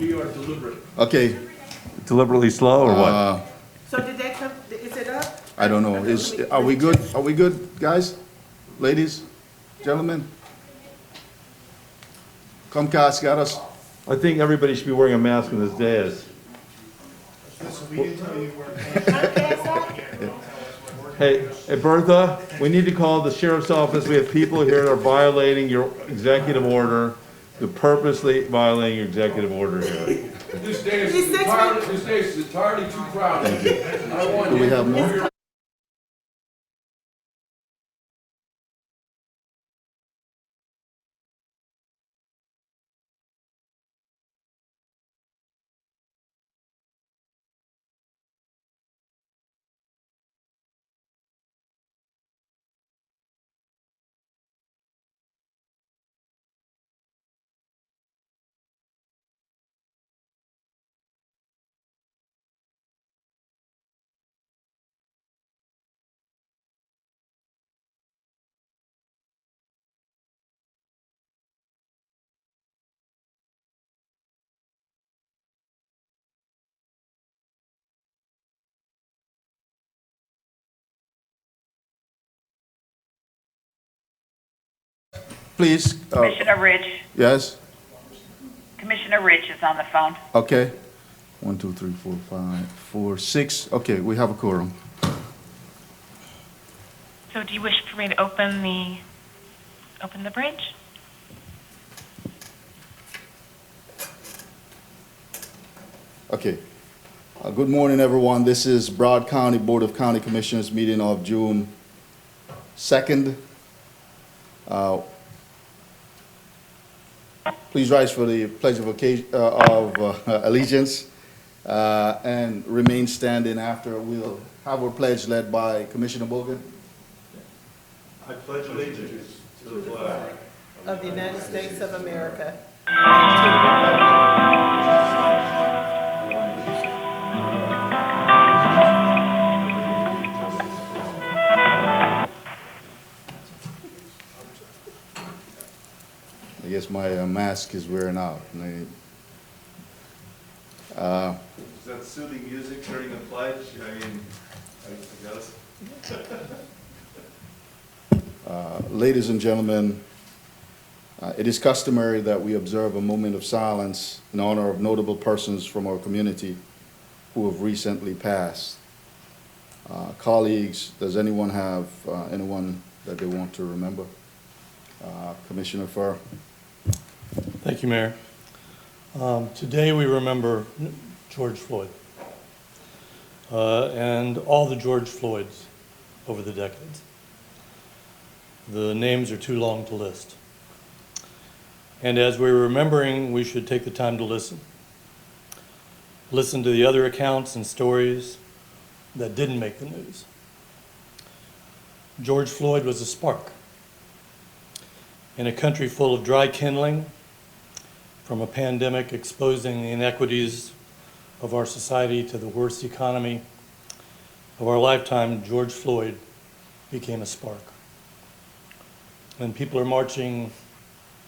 We are deliberate. Okay, Deliberately slow or what? So did that come, is it up? I don't know. Okay, let me- Are we good? Are we good, guys? Ladies, gentlemen? Comcast got us? I think everybody should be wearing a mask on this dais. Hey, Bertha, we need to call the sheriff's office. We have people here that are violating your executive order. They're purposely violating your executive order here. This day He's is 6 entirely, this day is entirely too crowded. I want Do we you have to more? move your Please, Commissioner Ridge. yes? Commissioner Ridge is on the phone. Okay. 1, 2, 3, 4, 5, 4, 6. Okay, we have a quorum. So do you wish for me to open the bridge? Okay. Good morning, everyone. This is Broward County Board of County Commissioners meeting of June 2nd. Please rise for the Pledge of Allegiance and remain standing after. We'll have our pledge led by Commissioner Bogan. I pledge allegiance to the flag Of the United States of America. I guess my mask is wearing out. Is that soothing music during the pledge? I mean, I guess. Ladies and gentlemen, it is customary that we observe a moment of silence in honor of notable persons from our community who have recently passed. Colleagues, does anyone have anyone that they want to remember? Commissioner Furr? Thank you, Mayor. Today we remember George Floyd and all the George Floyds over the decades. The names are too long to list. And as we're remembering, we should take the time to listen. Listen to the other accounts and stories that didn't make the news. George Floyd was a spark in a country full of dry kindling from a pandemic exposing the inequities of our society to the worst economy of our lifetime. George Floyd became a spark. When people are marching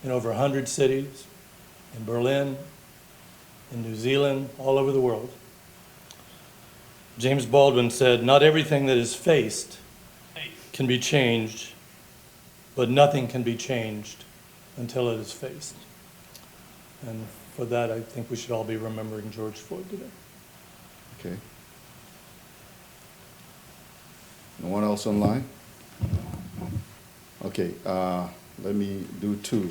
in over 100 cities, in Berlin, in New Zealand, all over the world, James Baldwin said, "Not everything that is faced can be changed, but nothing can be changed until it is faced." And for that, I think we should all be remembering George Floyd today. Okay. No one else online? Okay, let me do two.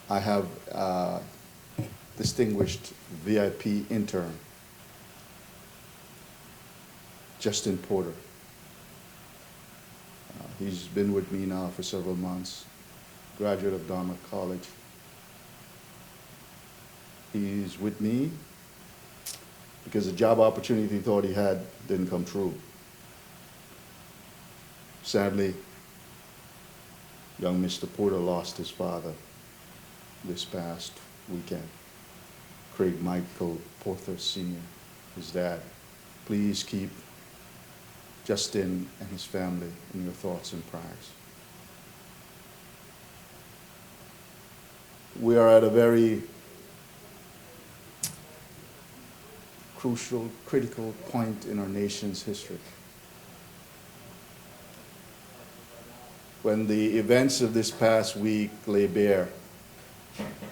I have distinguished VIP intern, Justin Porter. He's been with me now for several months, graduate of Dartmouth College. He's with me because the job opportunity he thought he had didn't come true. Sadly, young Mr. Porter lost his father this past weekend. Craig Michael Porter Sr., his dad. Please keep Justin and his family in your thoughts and prayers. we are at a very crucial, critical point in our nation's history. When the events of this past week lay bare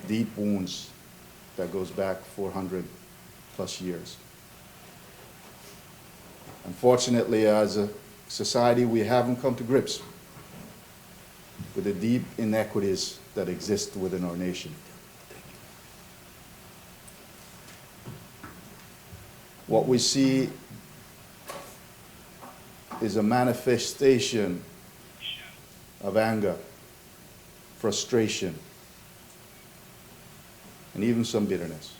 deep wounds that goes back 400 plus years. Unfortunately, as a society, we haven't come to grips with the deep inequities that exist within our nation. What we see is a manifestation of anger, frustration, and even some bitterness.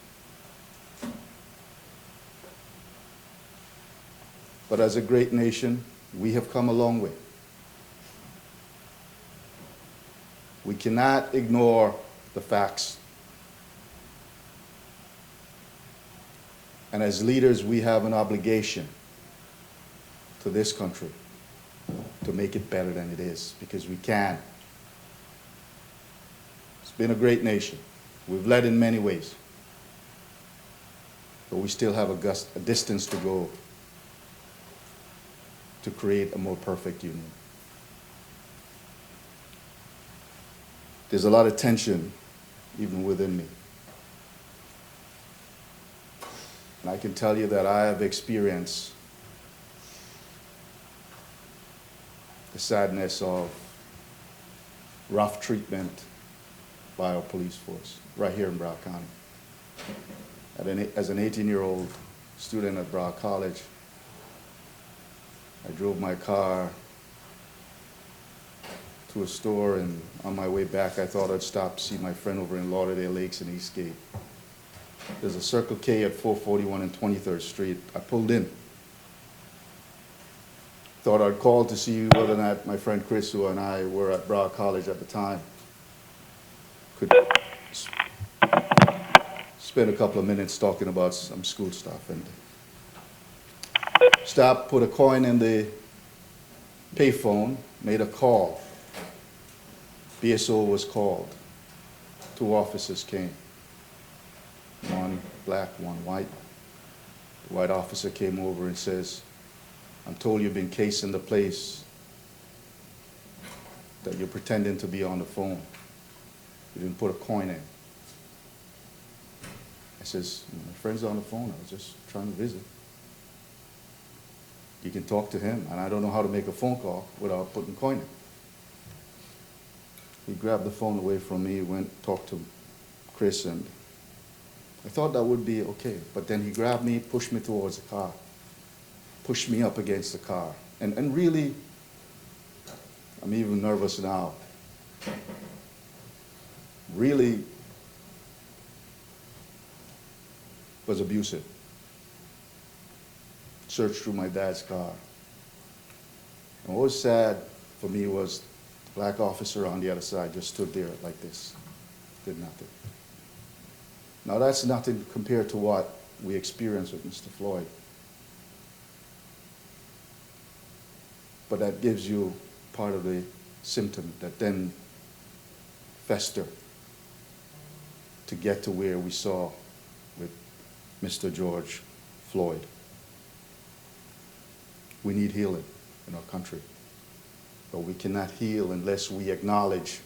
But as a great nation, we have come a long way. We cannot ignore the facts. And as leaders, we have an obligation to this country to make it better than it is, because we can. It's been a great nation. We've led in many ways. But we still have a distance to go to create a more perfect union. There's a lot of tension even within me. And I can tell you that I have experienced the sadness of rough treatment by our police force right here in Broward County. As an 18-year-old student at Broward College, I drove my car to a store, and on my way back, I thought I'd stop to see my friend over in Lauderdale Lakes in Eastgate. There's a Circle K at 441 and 23rd Street. I pulled in. Thought I'd call to see whether or not my friend Chris, who and I were at Broward College at the time, could spend a couple of minutes talking about some school stuff. And stopped, put a coin in the payphone, made a call. BSO was called. 2 officers came. 1 black, 1 white. The white officer came over and says, "I'm told you've been casing the place, that you're pretending to be on the phone. You didn't put a coin in." I says, "My friend's on the phone. I was just trying to visit. You can talk to him, and I don't know how to make a phone call without putting coin in." He grabbed the phone away from me, went, talked to Chris, and I thought that would be okay. But then he grabbed me, pushed me towards the car, pushed me up against the car. And really, I'm even nervous now. Really was abusive. Searched through my dad's car. And what was sad for me was the black officer on the other side just stood there like this, did nothing. Now that's nothing compared to what we experienced with Mr. Floyd. But that gives you part of the symptom that then fester to get to where we saw with Mr. George Floyd. We need healing in our country, but we cannot heal unless we acknowledge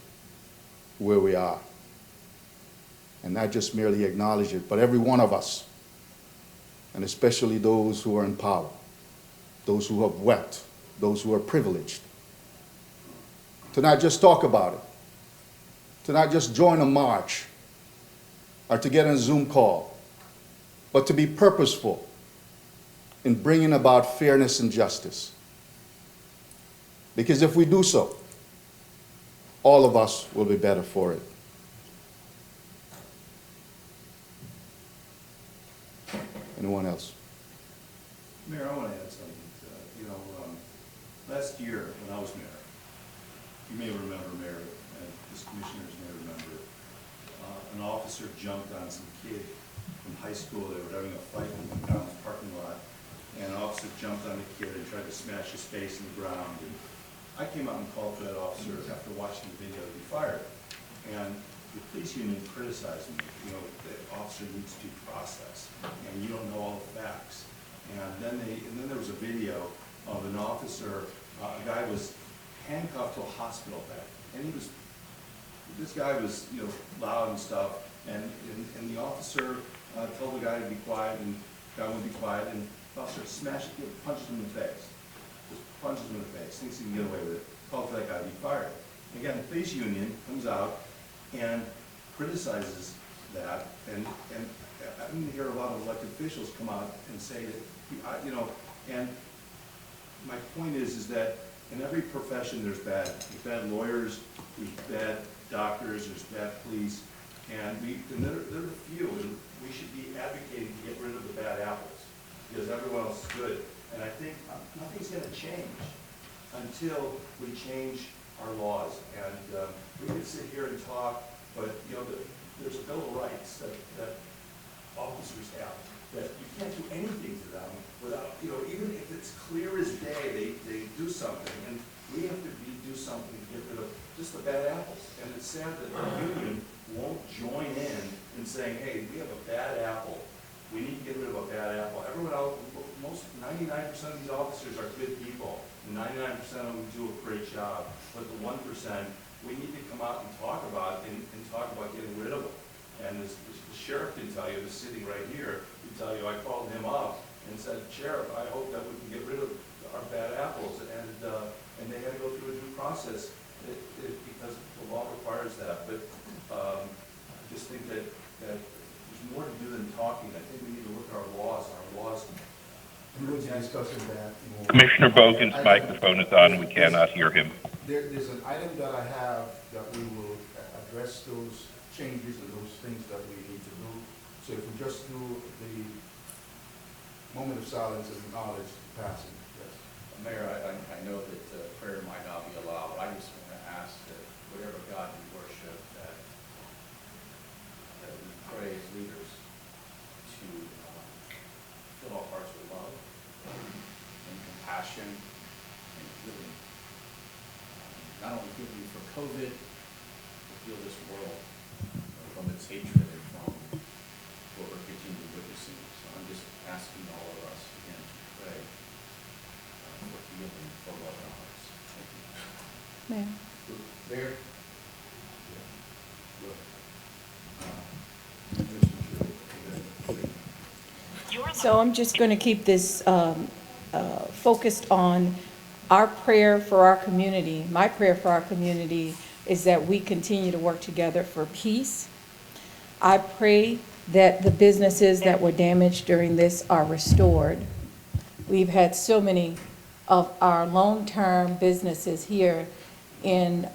where we are. And not just merely acknowledge it, but every one of us, and especially those who are in power, those who have wealth, those who are privileged, to not just talk about it, to not just join a march or to get on a Zoom call, but to be purposeful in bringing about fairness and justice. Because if we do so, all of us will be better for it. Anyone else? Mayor, I want to add something. Last year when I was mayor, you may remember, Mayor, and this commissioners may remember, an officer jumped on some kid from high school. They were having a fight in the McDonald's parking lot, and an officer jumped on the kid and tried to smash his face in the ground. And I came out and called for that officer after watching the video to be fired. And the police union criticized me, you know, the officer needs due process, and you don't know all the facts. And then there was a video of an officer, a guy was handcuffed to a hospital bed, and this guy was, you know, loud and stuff, and the officer told the guy to be quiet, and the guy wouldn't be quiet, and the officer punched him in the face. Just punches him in the face, thinks he can get away with it, called for that guy to be fired. Again, the police union comes out and criticizes that, and I didn't hear a lot of elected officials come out and say that, you know, and my point is that in every profession there's bad lawyers, there's bad doctors, there's bad police, and there are a few, and we should be advocating to get rid of the bad apples, because everyone else is good. And I think nothing's going to change until we change our laws. And we can sit here and talk, but you know, there's a Bill of Rights that officers have, that you can't do anything to them without, you know, even if it's clear as day, they do something, and we have to do something to get rid of just the bad apples. And it's sad that the union won't join in saying, hey, we have a bad apple. We need to get rid of a bad apple. Everyone else, 99% of these officers are good people, and 99% of them do a great job. But the 1%, we need to come out and talk about getting rid of them. And the sheriff can tell you, who's sitting right here, can tell you, I called him up and said, Sheriff, I hope that we can get rid of our bad apples. And they had to go through a due process because the law requires that. But I just think that there's more to do than talking. I think we need to look at our laws. We will be discussing that more. Commissioner Bogan's microphone is on and we cannot hear him. There's an item that I have that we will address those changes and those things that we need to do. So if we just do the moment of silence and acknowledge the passing. Yes. Mayor, I know that prayer might not be allowed, but I just want to ask that whatever God we worship, that we pray as leaders to fill our hearts with love and compassion and healing. Not only healing for COVID, but heal this world from its hatred and from what we're continually witnessing. So I'm just asking all of us again to pray for healing for love in our hearts. Thank you. Mayor? So I'm just going to keep this focused on our prayer for our community. My prayer for our community is that we continue to work together for peace. I pray that the businesses that were damaged during this are restored. We've had so many of our long-term businesses here in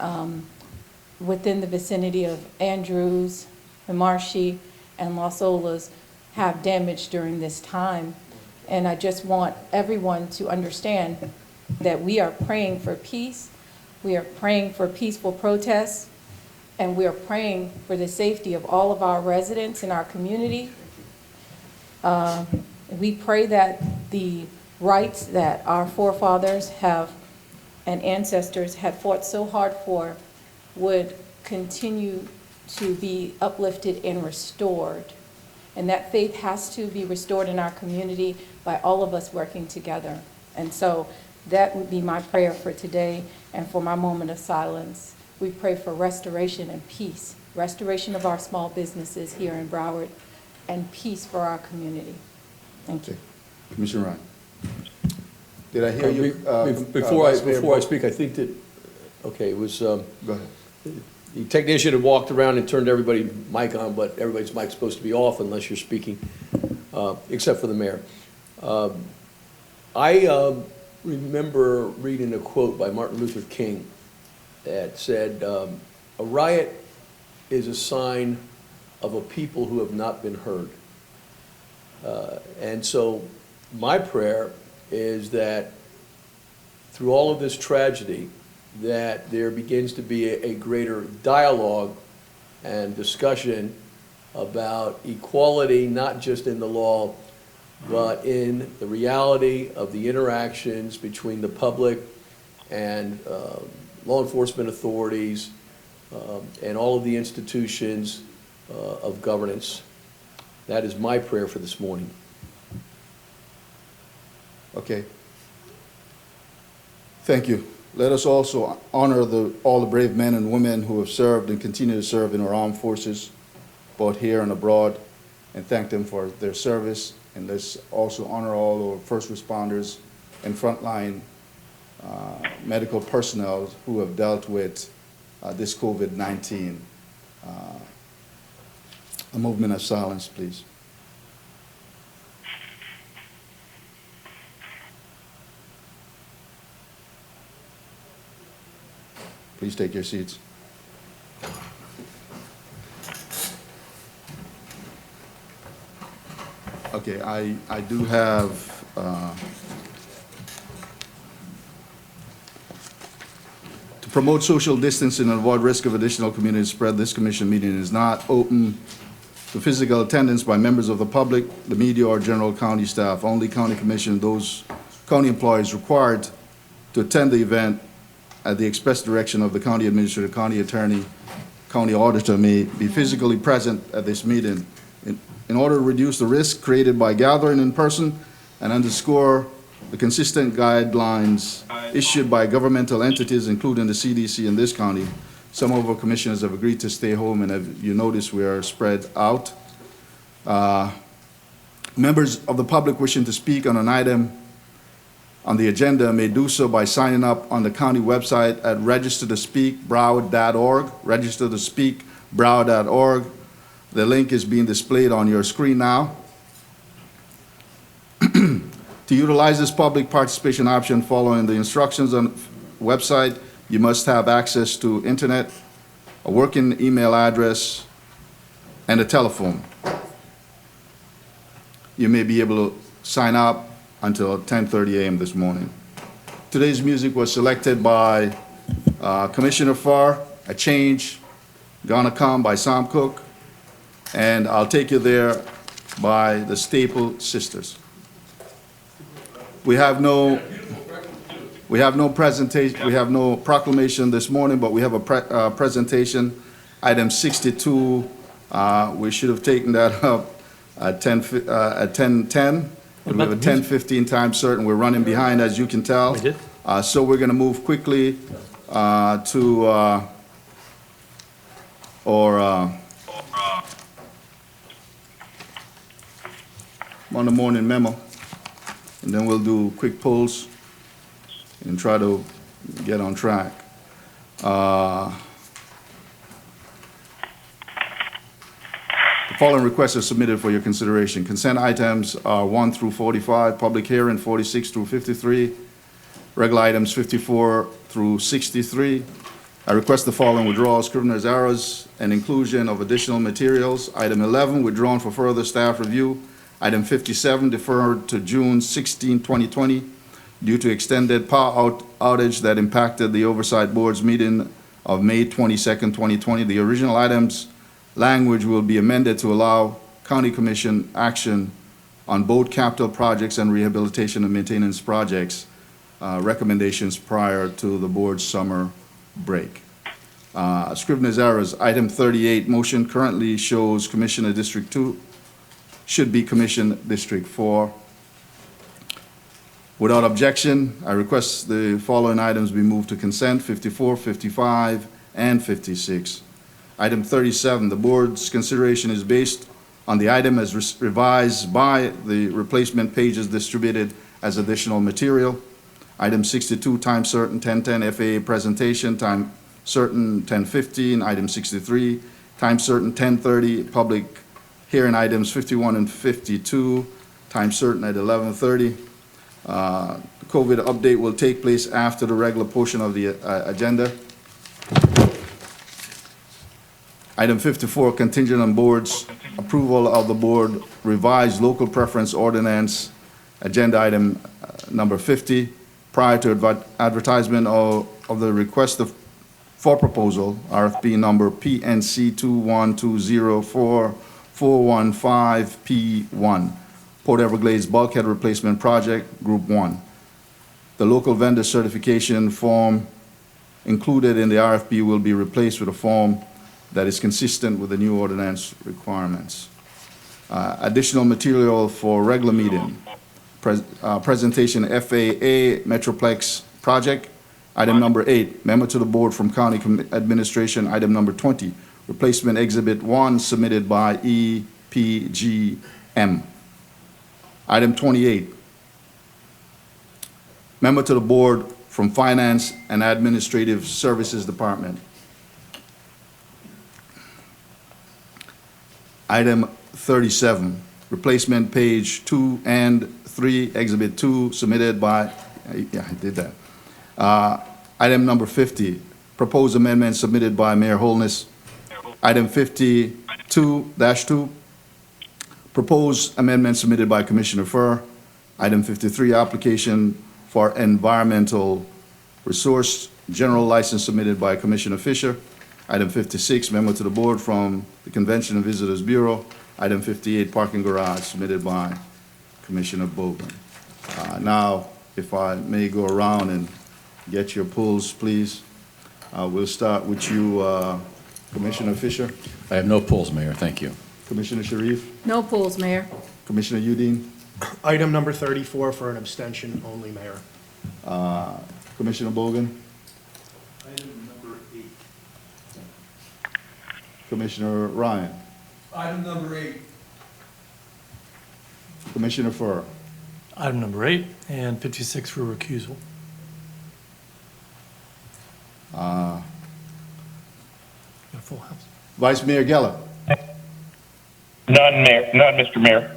within the vicinity of Andrews, Marshy, and Los Olas have damage during this time. And I just want everyone to understand that we are praying for peace. We are praying for peaceful protests, and we are praying for the safety of all of our residents in our community. We pray that the rights that our forefathers have and ancestors had fought so hard for would continue to be uplifted and restored. And that faith has to be restored in our community by all of us working together. And so that would be my prayer for today and for my moment of silence. We pray for restoration and peace, restoration of our small businesses here in Broward, and peace for our community. Thank you. Commissioner Ryan. Did I hear you? Before I speak, I think that, okay, it was, Go ahead. the technician had walked around and turned everybody's mic on, but everybody's mic's supposed to be off unless you're speaking, except for the mayor. I remember reading a quote by Martin Luther King that said, a riot is a sign of a people who have not been heard. And so my prayer is that through all of this tragedy, that there begins to be a greater dialogue and discussion about equality, not just in the law, but in the reality of the interactions between the public and law enforcement authorities and all of the institutions of governance. That is my prayer for this morning. Okay. Thank you. Let us also honor all the brave men and women who have served and continue to serve in our armed forces, both here and abroad, and thank them for their service. And let's also honor all our first responders and frontline medical personnel who have dealt with this COVID-19. A movement of silence, please. Please take your seats. Okay, I do have to promote social distancing and avoid risk of additional community spread, this commission meeting is not open to physical attendance by members of the public, the media, or general county staff. Only county commission, those county employees required to attend the event at the express direction of the county administrator, county attorney, county auditor may be physically present at this meeting. In order to reduce the risk created by gathering in person and underscore the consistent guidelines issued by governmental entities, including the CDC in this county, some of our commissioners have agreed to stay home, and as you notice, we are spread out. Members of the public wishing to speak on an item on the agenda may do so by signing up on the county website at registertospeakbroward.org, registertospeakbroward.org. The link is being displayed on your screen now. To utilize this public participation option following the instructions on the website, you must have access to internet, a working email address, and a telephone. You may be able to sign up until 10:30 a.m. this morning. Today's music was selected by Commissioner Farr, A Change, Gonna Come by Sam Cooke, and I'll Take You There by the Staple Sisters. We have no presentation, we have no proclamation this morning, but we have a presentation, item 62. We should have taken that up at 10:10. We have a 10:15 time certain. We're running behind, as you can tell. We did. So we're going to move quickly to on the morning memo, and then we'll do quick polls and try to get on track. The following requests are submitted for your consideration. Consent items are 1 through 45, public hearing 46 through 53, regular items 54 through 63. I request the following withdrawals, scrivener's errors, and inclusion of additional materials. Item 11, withdrawn for further staff review. Item 57, deferred to June 16, 2020, due to extended power outage that impacted the Oversight Board's meeting of May 22nd, 2020. The original items language will be amended to allow County Commission action on both capital projects and rehabilitation and maintenance projects recommendations prior to the board's summer break. Scrivener's errors, item 38, motion currently shows Commissioner District 2, should be Commission District 4. Without objection, I request the following items be moved to consent, 54, 55, and 56. Item 37, the board's consideration is based on the item as revised by the replacement pages distributed as additional material. Item 62, time certain 1010 FAA presentation, time certain 1015. Item 63, time certain 1030 public hearing items 51 and 52, time certain at 11:30. COVID update will take place after the regular portion of the agenda. Item 54, contingent on board's approval of the board revised local preference ordinance, agenda item number 50, prior to advertisement of the request for proposal, RFP number PNC 21204-415P1, Port Everglades Bulkhead Replacement Project, Group 1. The local vendor certification form included in the RFP will be replaced with a form that is consistent with the new ordinance requirements. Additional material for regular meeting, presentation FAA Metroplex project. Item number 8, memo to the board from county administration. Item number 20, replacement exhibit 1 submitted by EPGM. Item 28, memo to the board from finance and administrative services department. Item 37, replacement page 2 and 3, exhibit 2 submitted by, yeah, I did that. Item number 50, proposed amendment submitted by Mayor Holness. Item 52-2, proposed amendment submitted by Commissioner Furr. Item 53, application for environmental resource general license submitted by Commissioner Fisher. Item 56, memo to the board from the Convention and Visitors Bureau. Item 58, parking garage submitted by Commissioner Bogan. Now, if I may go around and get your pulls, please. We'll start with you, Commissioner Fisher. I have no polls, Mayor. Thank you. Commissioner Sharif. No polls, Mayor. Commissioner Udine. Item number 34 for an abstention only, Mayor. Commissioner Bogan. Item number 8. Commissioner Ryan. Item number 8. Commissioner Furr. Item number 8 and 56 for recusal. Got a full house. Vice Mayor Geller. None, Mayor, none, Mr. Mayor.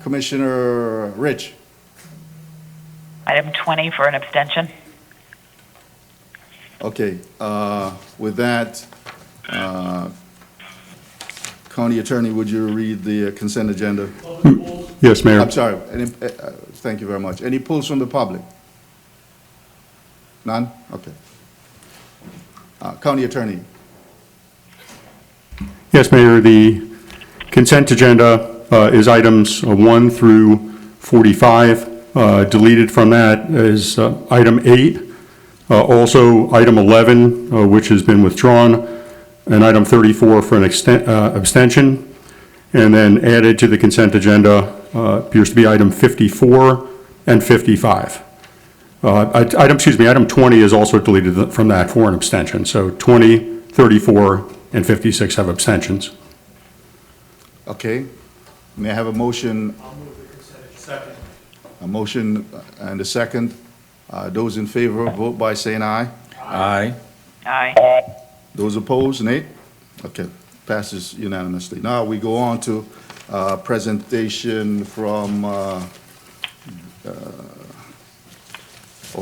Commissioner Rich. Item 20 for an abstention. Okay, with that, County Attorney, would you read the consent agenda? Yes, Mayor. I'm sorry, thank you very much. Any pulls from the public? None? Okay. County Attorney. Yes, Mayor. The consent agenda is items 1 through 45. Deleted from that is item 8. Also, item 11, which has been withdrawn, and item 34 for an abstention. And then added to the consent agenda appears to be item 54 and 55. Item 20 is also deleted from that for an abstention. So 20, 34, and 56 have abstentions. Okay. May I have a motion? I'll move the consent agenda. Second. A motion and a second. Those in favor, vote by saying aye. Aye. Aye. Those opposed, nay? Okay, passes unanimously. Now we go on to presentation from our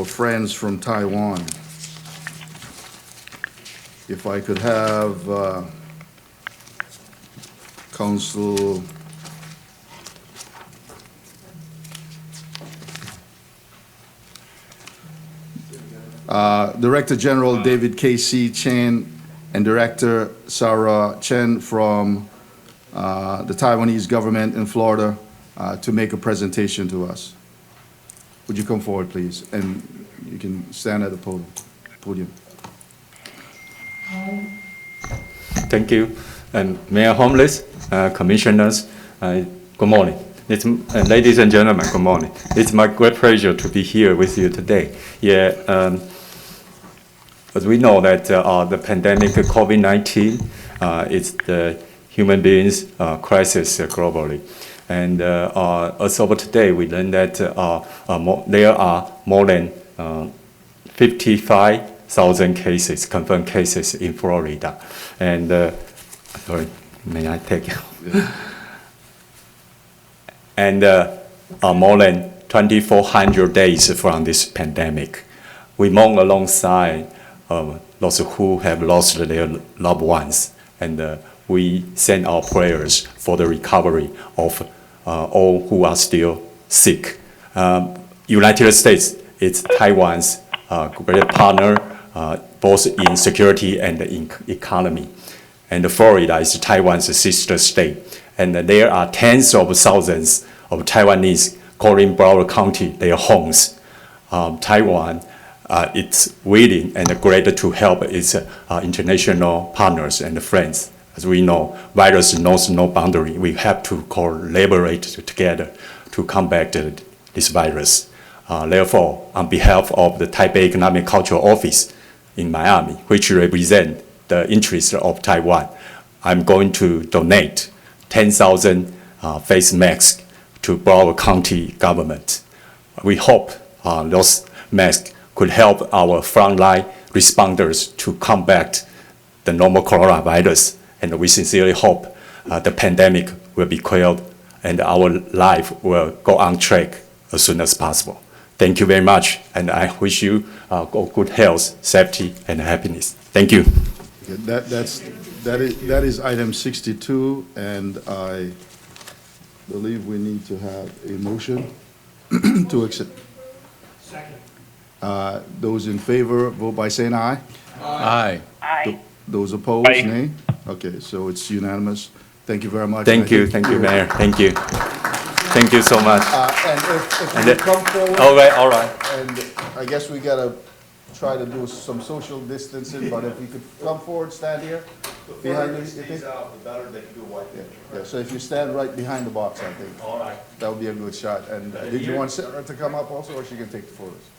friends from Taiwan. If I could have Council Director General David K.C. Chen and Director Sarah Chen from the Taiwanese government in Florida to make a presentation to us. Would you come forward, please? And you can stand at the podium. Thank you. And Mayor Homeless, Commissioners, good morning. Ladies and gentlemen, good morning. It's my great pleasure to be here with you today. Yeah, as we know that the pandemic COVID-19 is the human beings crisis globally. And as of today, we learned that there are more than 55,000 cases, confirmed cases in Florida. And sorry, may I take it? Yeah. And more than 2,400 days from this pandemic. We mourn alongside those who have lost their loved ones, and we send our prayers for the recovery of all who are still sick. United States is Taiwan's great partner, both in security and in economy. And Florida is Taiwan's sister state. And there are tens of thousands of Taiwanese calling Broward County their homes. Taiwan it's willing and great to help its international partners and friends. As we know, virus knows no boundary. We have to collaborate together to combat this virus. Therefore, on behalf of the Taipei Economic Cultural Office in Miami, which represents the interests of Taiwan, I'm going to donate 10,000 face masks to Broward County government. We hope those masks could help our frontline responders to combat the novel coronavirus, and we sincerely hope the pandemic will be quelled and our life will go on track as soon as possible. Thank you very much, and I wish you good health, safety, and happiness. Thank you. That is item 62, and I believe we need to have a motion to accept. Second. Those in favor, vote by saying aye. Aye. Aye. Those opposed, Aye. nay. Okay, so it's unanimous. Thank you very much. Thank you, Mayor. Thank you. Thank you so much. And if you come forward. All right. And I guess we gotta try to do some social distancing, but if you could come forward, stand here. Behind you think? out, the better they can do a white Yeah, so if you stand right behind the box, I think. All right. That would be a good shot. And did you want Sarah to come up also, or she can take the photos?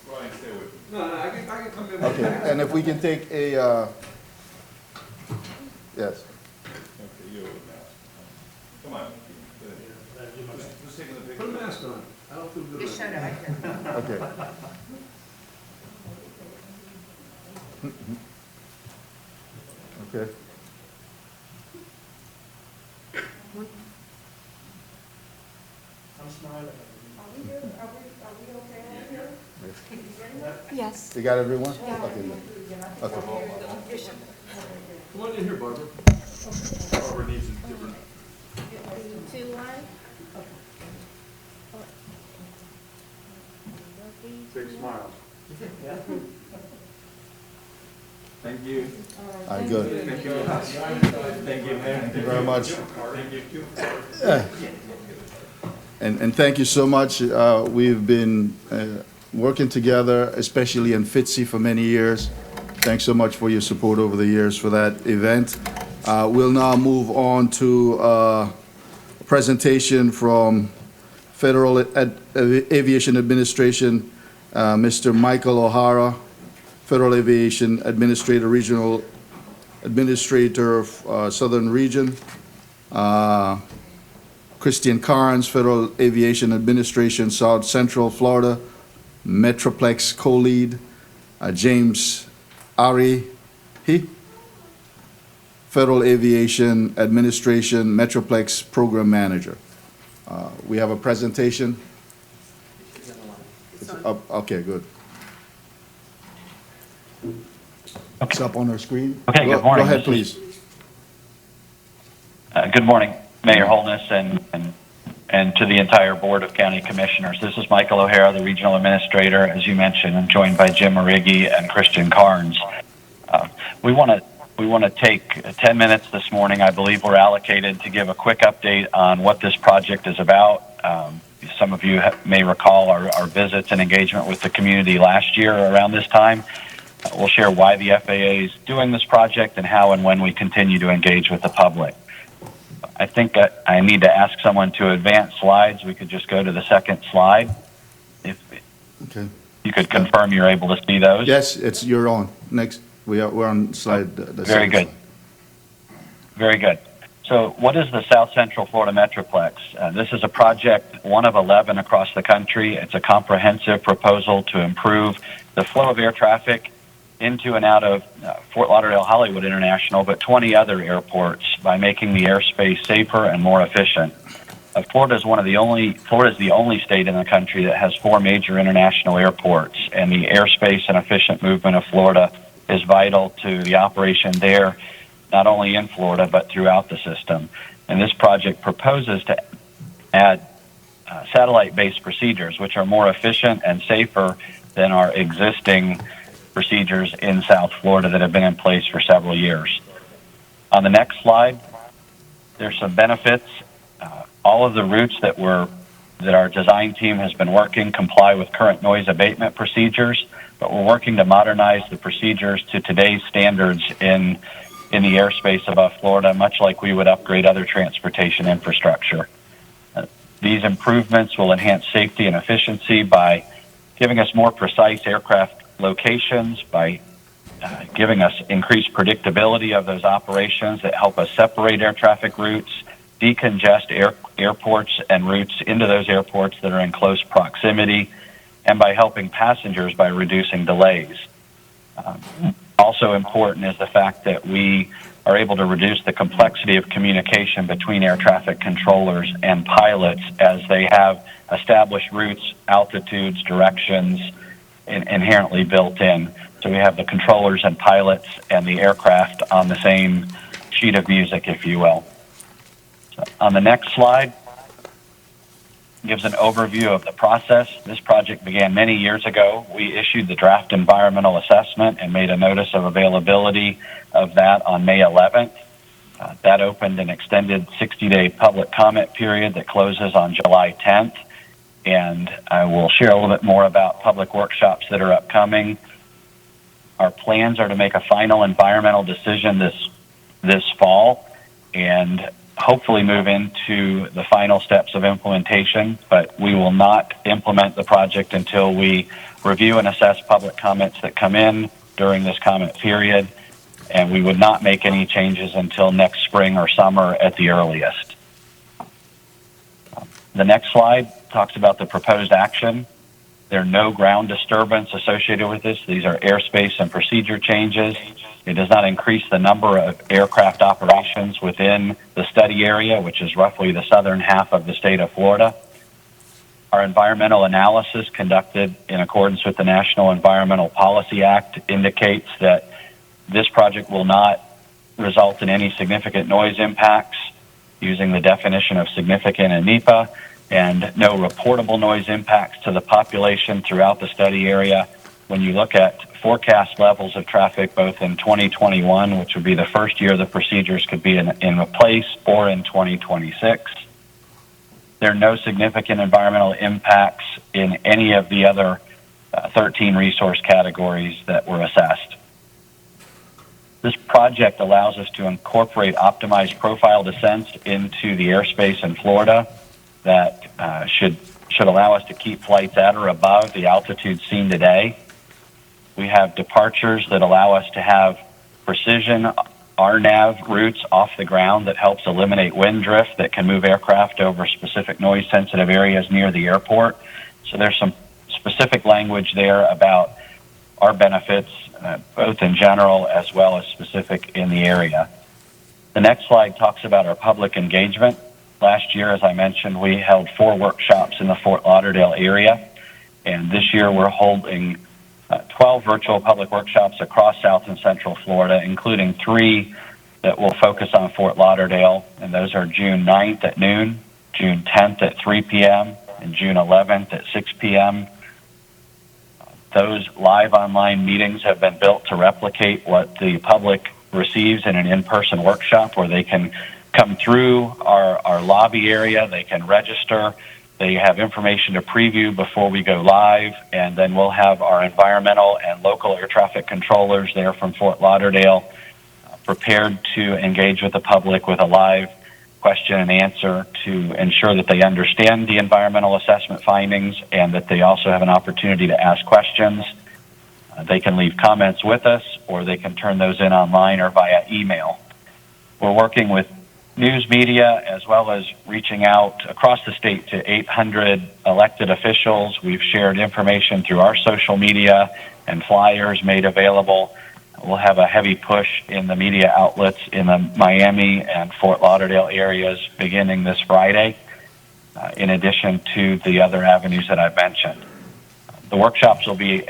Brian, stay with me. No, I can come in. Okay, and if we can take a, yes. Okay, you with mask. Come on. Who's taking the picture? Put a mask on. I don't feel good. Okay. Okay. I'm smiling. Yes. You got everyone? Okay, good. Okay. Come on in here, Barbara. Barbara needs a different. Big smile. Thank you. All right, good. Thank you. Thank you, Mayor. Thank you very much. Thank you. And thank you so much. We've been working together, especially in FITSE for many years. Thanks so much for your support over the years for that event. We'll now move on to a presentation from Federal Aviation Administration, Mr. Michael O'Hara, Federal Aviation Administrator, Regional Administrator of Southern Region. Christian Carnes, Federal Aviation Administration, South Central Florida, Metroplex Co-Lead. James Ari, Federal Aviation Administration, Metroplex Program Manager. We have a presentation. It's up, okay, good. It's up on our screen. Okay, good morning. Go ahead, please. Good morning, Mayor Holness and to the entire Board of County Commissioners. This is Michael O'Hara, the Regional Administrator. As you mentioned, I'm joined by Jim Marighi and Christian Carnes. We want to take 10 minutes this morning. I believe we're allocated to give a quick update on what this project is about. Some of you may recall our visits and engagement with the community last year around this time. We'll share why the FAA is doing this project and how and when we continue to engage with the public. I think I need to ask someone to advance slides. We could just go to the second slide. If Okay. you could confirm you're able to see those. Yes, you're on. Next, we're on slide. The Very second good. slide. Very good. So what is the South Central Florida Metroplex? This is a project, one of 11 across the country. It's a comprehensive proposal to improve the flow of air traffic into and out of Fort Lauderdale Hollywood International, but 20 other airports by making the airspace safer and more efficient. Florida is the only state in the country that has 4 major international airports, and the airspace and efficient movement of Florida is vital to the operation there, not only in Florida, but throughout the system. And this project proposes to add satellite-based procedures, which are more efficient and safer than our existing procedures in South Florida that have been in place for several years. On the next slide, there's some benefits. All of the routes that we're that our design team has been working comply with current noise abatement procedures, but we're working to modernize the procedures to today's standards in the airspace above Florida, much like we would upgrade other transportation infrastructure. These improvements will enhance safety and efficiency by giving us more precise aircraft locations, by giving us increased predictability of those operations that help us separate air traffic routes, decongest airports and routes into those airports that are in close proximity, and by helping passengers by reducing delays. Also important is the fact that we are able to reduce the complexity of communication between air traffic controllers and pilots as they have established routes, altitudes, directions inherently built in. So we have the controllers and pilots and the aircraft on the same sheet of music, if you will. So on the next slide, gives an overview of the process. This project began many years ago. We issued the draft environmental assessment and made a notice of availability of that on May 11th. That opened an extended 60-day public comment period that closes on July 10th. And I will share a little bit more about public workshops that are upcoming. Our plans are to make a final environmental decision this fall and hopefully move into the final steps of implementation, but we will not implement the project until we review and assess public comments that come in during this comment period, and we would not make any changes until next spring or summer at the earliest. The next slide talks about the proposed action. There are no ground disturbance associated with this. These are airspace and procedure changes. It does not increase the number of aircraft operations within the study area, which is roughly the southern half of the state of Florida. Our environmental analysis conducted in accordance with the National Environmental Policy Act indicates that this project will not result in any significant noise impacts using the definition of significant in NEPA, and no reportable noise impacts to the population throughout the study area. When you look at forecast levels of traffic, both in 2021, which would be the first year the procedures could be in place, or in 2026, there are no significant environmental impacts in any of the other 13 resource categories that were assessed. This project allows us to incorporate optimized profile descents into the airspace in Florida that should allow us to keep flights at or above the altitude seen today. We have departures that allow us to have precision RNAV routes off the ground that helps eliminate wind drift that can move aircraft over specific noise sensitive areas near the airport. So there's some specific language there about our benefits, both in general as well as specific in the area. The next slide talks about our public engagement. Last year, as I mentioned, we held 4 workshops in the Fort Lauderdale area, and this year we're holding 12 virtual public workshops across South and Central Florida, including 3 that will focus on Fort Lauderdale, and those are June 9th at noon, June 10th at 3 p.m., and June 11th at 6 p.m. Those live online meetings have been built to replicate what the public receives in an in-person workshop, where they can come through our lobby area, they can register, they have information to preview before we go live, and then we'll have our environmental and local air traffic controllers there from Fort Lauderdale prepared to engage with the public with a live question and answer to ensure that they understand the environmental assessment findings and that they also have an opportunity to ask questions. They can leave comments with us, or they can turn those in online or via email. We're working with news media as well as reaching out across the state to 800 elected officials. We've shared information through our social media and flyers made available. We'll have a heavy push in the media outlets in the Miami and Fort Lauderdale areas beginning this Friday, in addition to the other avenues that I've mentioned. The workshops will be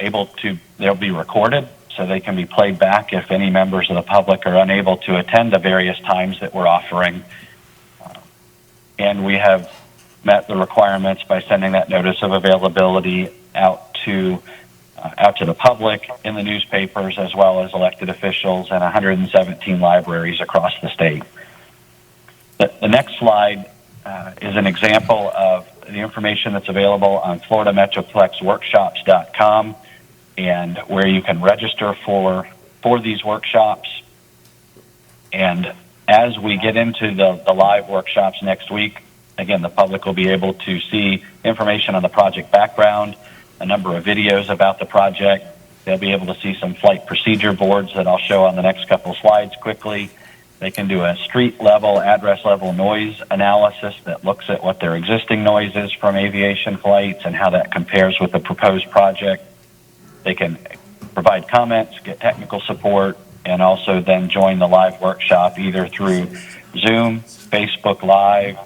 they'll be recorded, so they can be played back if any members of the public are unable to attend the various times that we're offering. And we have met the requirements by sending that notice of availability out to the public in the newspapers, as well as elected officials and 117 libraries across the state. The next slide is an example of the information that's available on FloridaMetroplexWorkshops.com, and where you can register for these workshops. And as we get into the live workshops next week, again, the public will be able to see information on the project background, a number of videos about the project. They'll be able to see some flight procedure boards that I'll show on the next couple slides quickly. They can do a street level, address level noise analysis that looks at what their existing noise is from aviation flights and how that compares with the proposed project. They can provide comments, get technical support, and also then join the live workshop either through Zoom, Facebook Live,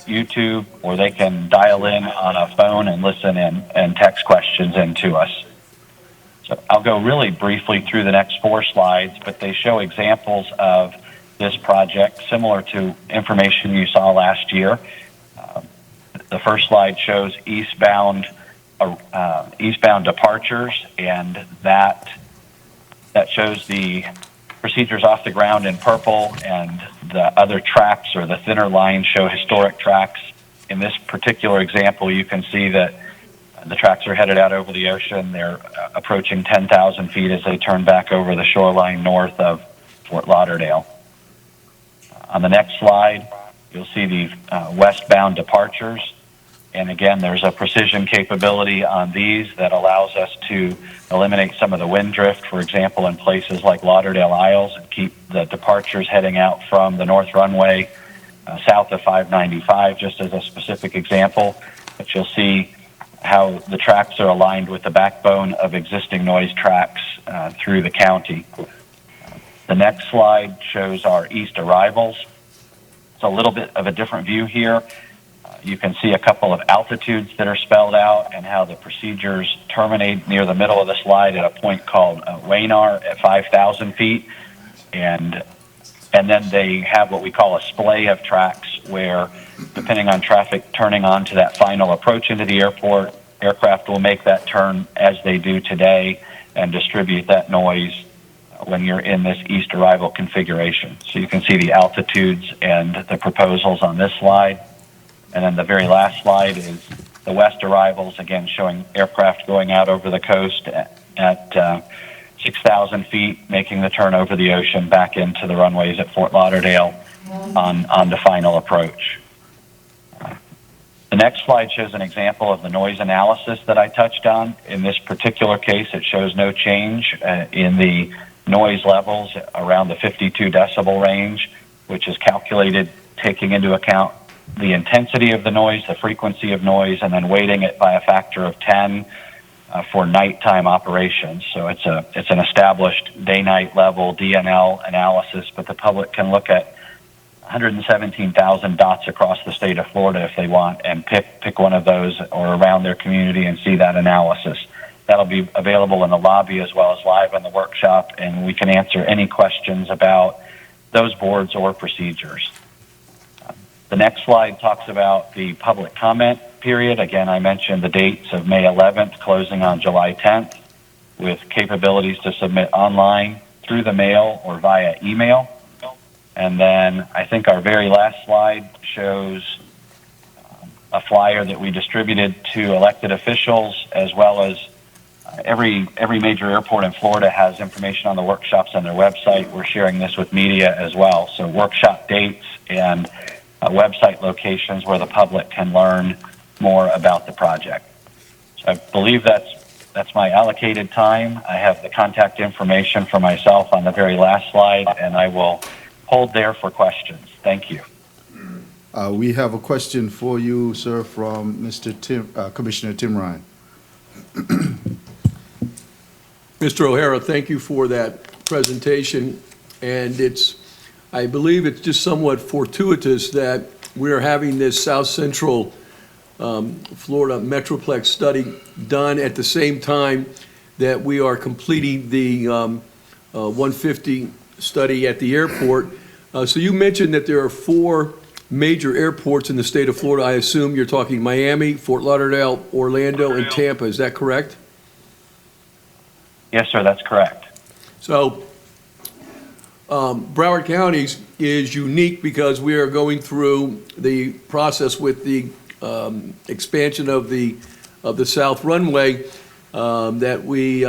YouTube, or they can dial in on a phone and listen in and text questions in to us. So I'll go really briefly through the next 4 slides, but they show examples of this project similar to information you saw last year. The first slide shows eastbound departures, and that shows the procedures off the ground in purple, and the other tracks or the thinner lines show historic tracks. In this particular example, you can see that the tracks are headed out over the ocean. They're approaching 10,000 feet as they turn back over the shoreline north of Fort Lauderdale. On the next slide, you'll see the westbound departures. And again, there's a precision capability on these that allows us to eliminate some of the wind drift, for example, in places like Lauderdale Isles, and keep the departures heading out from the north runway south of 595, just as a specific example. But you'll see how the tracks are aligned with the backbone of existing noise tracks through the county. The next slide shows our east arrivals. It's a little bit of a different view here. You can see a couple of altitudes that are spelled out and how the procedures terminate near the middle of the slide at a point called Waynar at 5,000 feet. And then they have what we call a splay of tracks where, depending on traffic turning onto that final approach into the airport, aircraft will make that turn as they do today and distribute that noise when you're in this east arrival configuration. So you can see the altitudes and the proposals on this slide. And then the very last slide is the west arrivals, again showing aircraft going out over the coast at 6,000 feet, making the turn over the ocean back into the runways at Fort Lauderdale on the final approach. The next slide shows an example of the noise analysis that I touched on. In this particular case, it shows no change in the noise levels around the 52 decibel range, which is calculated taking into account the intensity of the noise, the frequency of noise, and then weighting it by a factor of 10 for nighttime operations. So it's an established day-night level DNL analysis, but the public can look at 117,000 dots across the state of Florida if they want, and pick one of those or around their community and see that analysis. That'll be available in the lobby as well as live in the workshop, and we can answer any questions about those boards or procedures. The next slide talks about the public comment period. Again, I mentioned the dates of May 11th, closing on July 10th, with capabilities to submit online, through the mail, or via email. And then I think our very last slide shows a flyer that we distributed to elected officials, as well as every major airport in Florida has information on the workshops on their website. We're sharing this with media as well. So workshop dates and website locations where the public can learn more about the project. So I believe that's my allocated time. I have the contact information for myself on the very last slide, and I will hold there for questions. Thank you. We have a question for you, sir, from Commissioner Tim Ryan. Mr. O'Hara, thank you for that presentation. And I believe it's just somewhat fortuitous that we're having this South Central Florida Metroplex study done at the same time that we are completing the 150 study at the airport. So you mentioned that there are 4 major airports in the state of Florida. I assume you're talking Miami, Fort Lauderdale, Orlando, and Tampa. Is that correct? Yes, sir, that's correct. So Broward County is unique because we are going through the process with the expansion of the south runway, that we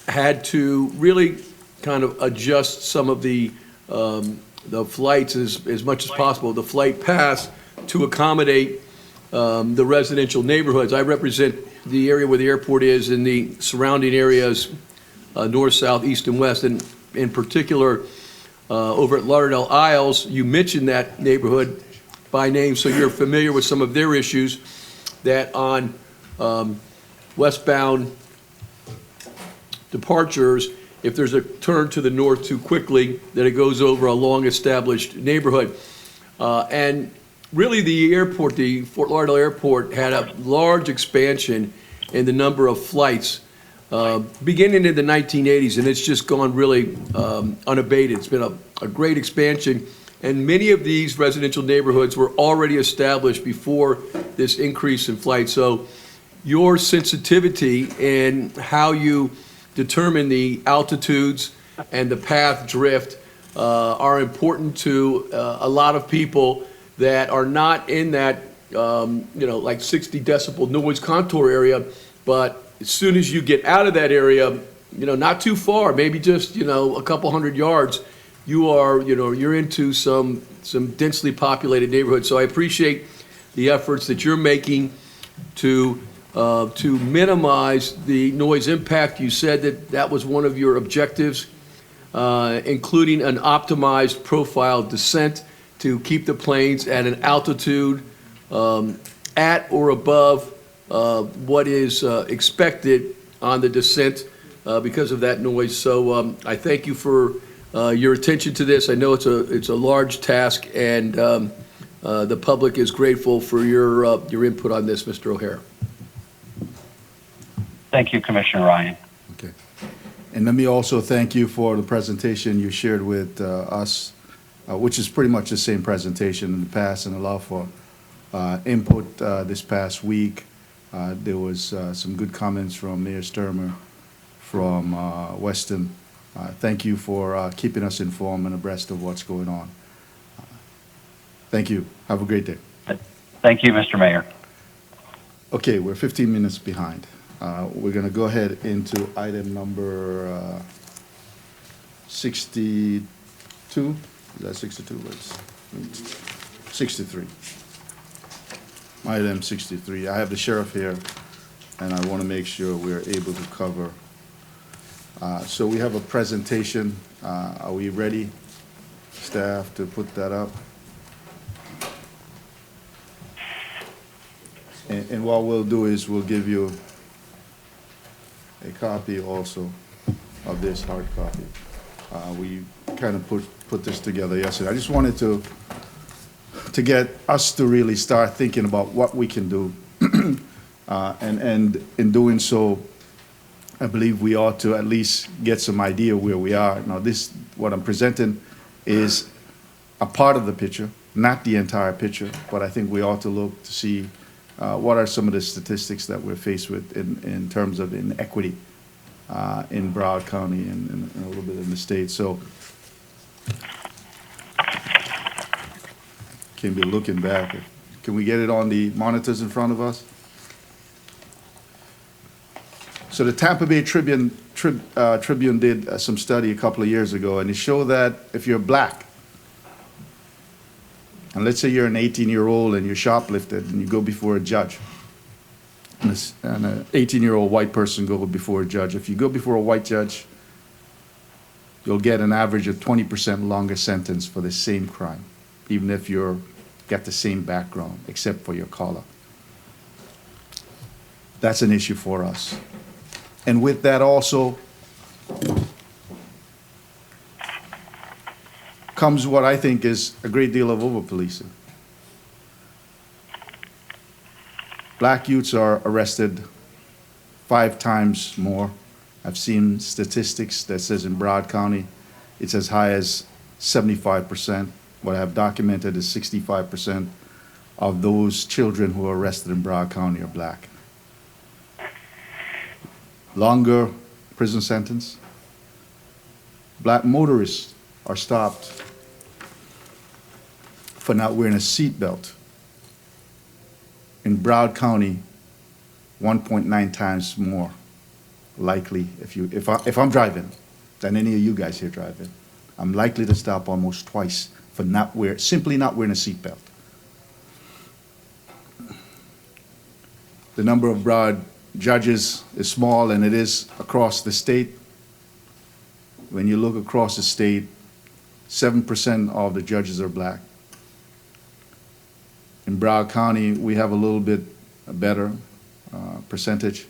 had to really kind of adjust some of the flights as much as possible, the flight paths, to accommodate the residential neighborhoods. I represent the area where the airport is and the surrounding areas, north, south, east, and west, and in particular, over at Lauderdale Isles. You mentioned that neighborhood by name, so you're familiar with some of their issues, that on westbound departures, if there's a turn to the north too quickly, that it goes over a long-established neighborhood. And really, the airport, the Fort Lauderdale Airport, had a large expansion in the number of flights beginning in the 1980s, and it's just gone really unabated. It's been a great expansion, and many of these residential neighborhoods were already established before this increase in flight. So your sensitivity in how you determine the altitudes and the path drift are important to a lot of people that are not in that, like 60 decibel noise contour area. But as soon as you get out of that area, not too far, maybe just, a couple hundred yards, you're into some densely populated neighborhoods. So I appreciate the efforts that you're making to minimize the noise impact. You said that was one of your objectives, including an optimized profile descent to keep the planes at an altitude at or above what is expected on the descent because of that noise. So I thank you for your attention to this. I know it's a large task, and the public is grateful for your input on this, Mr. O'Hara. Thank you, Commissioner Ryan. Okay. And let me also thank you for the presentation you shared with us, which is pretty much the same presentation in the past, and allow for input this past week. There was some good comments from Mayor Sturmer from Weston. Thank you for keeping us informed and abreast of what's going on. Thank you. Have a great day. Thank you, Mr. Mayor. Okay, we're 15 minutes behind. We're going to go ahead into item number 62. Is that 62? 63. Item 63. I have the sheriff here, and I want to make sure we're able to cover. So we have a presentation. Are we ready, staff, to put that up? And what we'll do is we'll give you a copy also of this hard copy. We kind of put this together yesterday. I just wanted to get us to really start thinking about what we can do. And in doing so, I believe we ought to at least get some idea where we are. Now, what I'm presenting is a part of the picture, not the entire picture, but I think we ought to look to see what are some of the statistics that we're faced with in terms of inequity in Broward County and a little bit in the state. So, can be looking back. Can we get it on the monitors in front of us? So the Tampa Bay Tribune did some study a couple of years ago, and it showed that if you're black, and let's say you're an 18-year-old and you're shoplifted and you go before a judge, and an 18-year-old white person go before a judge. If you go before a white judge, you'll get an average of 20% longer sentence for the same crime, even if you're got the same background, except for your color. That's an issue for us. And with that also comes what I think is a great deal of over-policing. Black youths are arrested 5 times more. I've seen statistics that says in Broward County, it's as high as 75%. What I've documented is 65% of those children who are arrested in Broward County are black. Longer prison sentence. Black motorists are stopped for not wearing a seatbelt In Broward County, 1.9 times more likely if I'm driving than any of you guys here driving. I'm likely to stop almost twice for simply not wearing a seatbelt. The number of Broward judges is small, and it is across the state. When you look across the state, 7% of the judges are black. In Broward County, we have a little bit better percentage,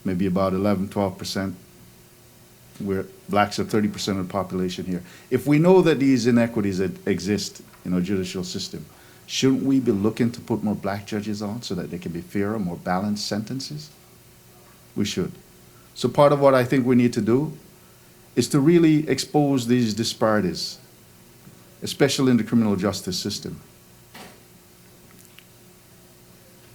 maybe about 11, 12%, where blacks are 30% of the population here. If we know that these inequities exist in our judicial system, shouldn't we be looking to put more black judges on so that they can be fairer, more balanced sentences? We should. So part of what I think we need to do is to really expose these disparities, especially in the criminal justice system,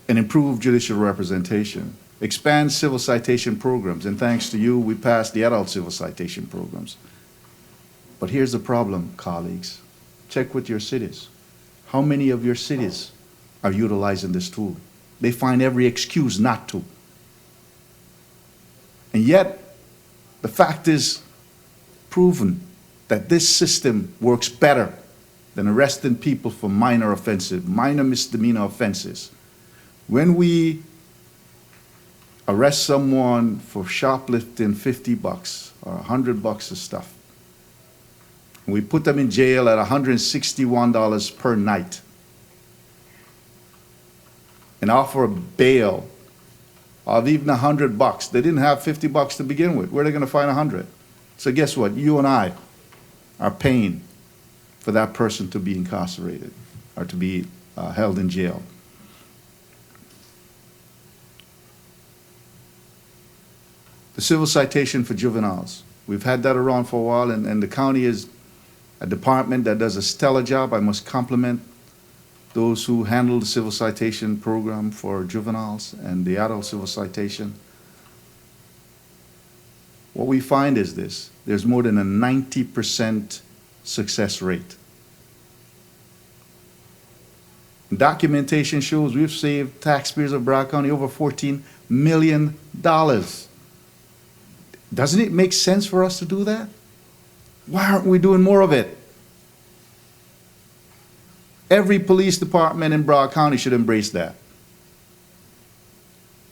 and improve judicial representation, expand civil citation programs, and thanks to you, we passed the adult civil citation programs. But here's the problem, colleagues. Check with your cities. How many of your cities are utilizing this tool? They find every excuse not to. And yet, the fact is proven that this system works better than arresting people for minor offenses, minor misdemeanor offenses. When we arrest someone for shoplifting $50 or $100 of stuff, and we put them in jail at $161 per night and offer a bail of even $100. They didn't have $50 to begin with. Where are they going to find 100? So guess what? You and I are paying for that person to be incarcerated or to be held in jail. The civil citation for juveniles. We've had that around for a while, and the county is a department that does a stellar job. I must compliment those who handle the civil citation program for juveniles and the adult civil citation. What we find is this: there's more than a 90% success rate. Documentation shows we've saved taxpayers of Broward County over $14 million. Doesn't it make sense for us to do that? Why aren't we doing more of it? Every police department in Broward County should embrace that.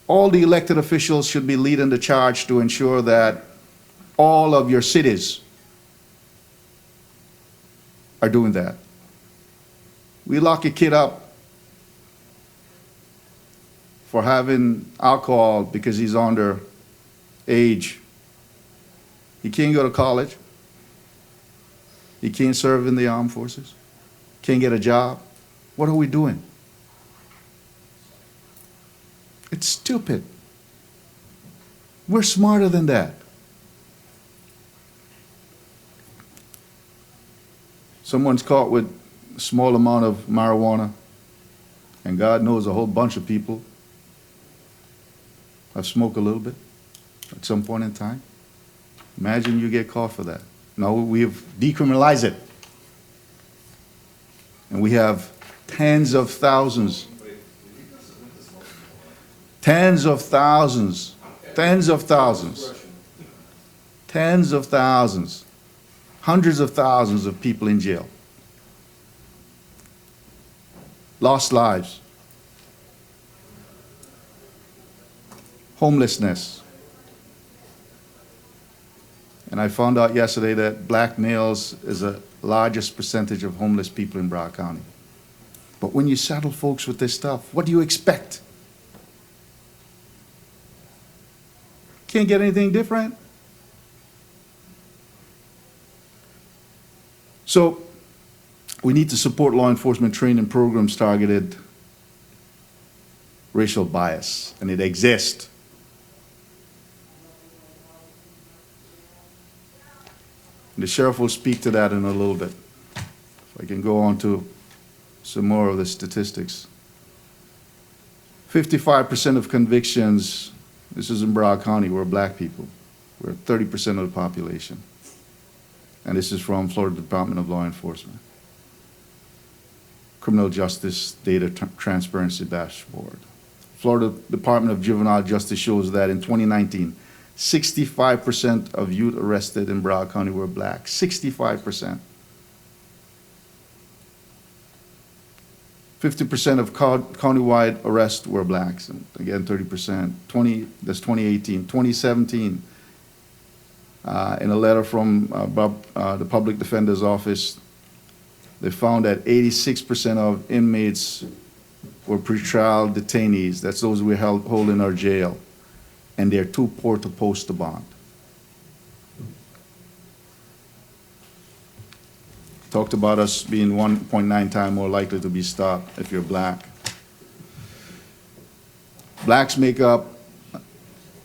All the elected officials should be leading the charge to ensure that all of your cities are doing that. We lock a kid up for having alcohol because he's under age. He can't go to college. He can't serve in the armed forces. Can't get a job. What are we doing? It's stupid. We're smarter than that. Someone's caught with a small amount of marijuana, and God knows a whole bunch of people have smoked a little bit at some point in time. Imagine you get caught for that. No, we've decriminalized it. And we have tens of thousands, hundreds of thousands of people in jail. Lost lives. Homelessness. And I found out yesterday that black males is the largest percentage of homeless people in Broward County. But when you saddle folks with this stuff, what do you expect? Can't get anything different. So we need to support law enforcement training programs targeted racial bias, and it exists. The sheriff will speak to that in a little bit. If I can go on to some more of the statistics. 55% of convictions, this is in Broward County, were black people. We're 30% of the population. And this is from Florida Department of Law Enforcement. criminal justice data transparency dashboard. Florida Department of Juvenile Justice shows that in 2019, 65% of youth arrested in Broward County were black. 65%. 50% of countywide arrests were blacks. And again, 30%. That's 2018. 2017, in a letter from the Public Defender's Office, they found that 86% of inmates were pretrial detainees. That's those we hold in our jail. And they're too poor to post a bond. Talked about us being 1.9 times more likely to be stopped if you're black. Blacks make up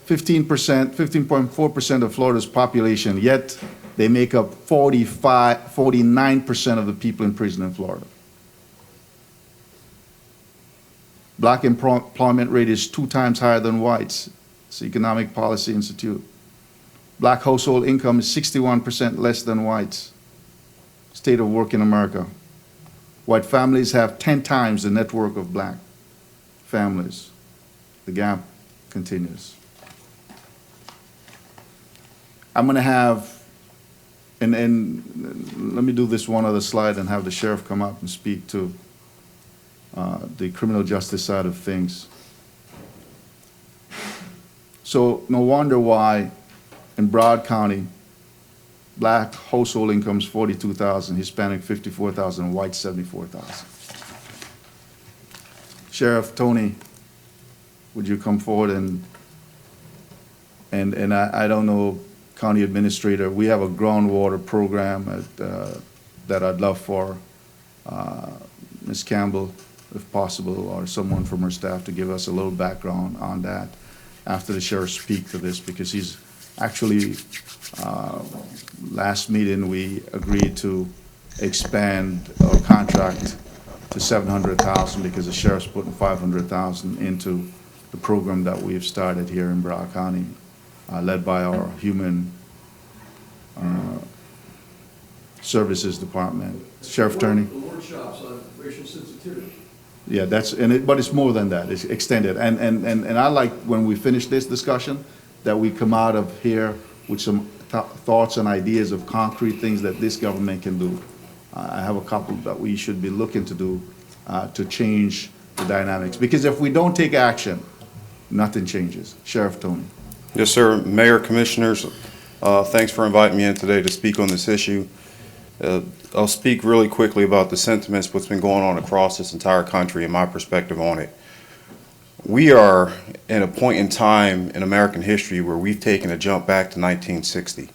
15.4% of Florida's population, yet they make up 49% of the people in prison in Florida. Black employment rate is 2 times higher than whites. It's the Economic Policy Institute. Black household income is 61% less than whites. State of work in America. White families have 10 times the net worth of black families. The gap continues. I'm going to have, and let me do this one other slide and have the sheriff come up and speak to the criminal justice side of things. So no wonder why in Broward County, black household incomes $42,000, Hispanic $54,000, white $74,000. Sheriff Tony, would you come forward and I don't know, County Administrator, we have a groundwater program that I'd love for Ms. Campbell, if possible, or someone from her staff to give us a little background on that after the sheriff speak to this, because he's actually, last meeting we agreed to expand our contract to $700,000 because the sheriff's putting $500,000 into the program that we've started here in Broward County, led by our Human Services Department. Sheriff Turney? The workshops on racial sensitivity. Yeah, but it's more than that. It's extended. And I like when we finish this discussion that we come out of here with some thoughts and ideas of concrete things that this government can do. I have a couple that we should be looking to do to change the dynamics. Because if we don't take action, nothing changes. Sheriff Tony. Yes, sir. Mayor, Commissioners, thanks for inviting me in today to speak on this issue. I'll speak really quickly about the sentiments, what's been going on across this entire country and my perspective on it. We are in a point in time in American history where we've taken a jump back to 1960.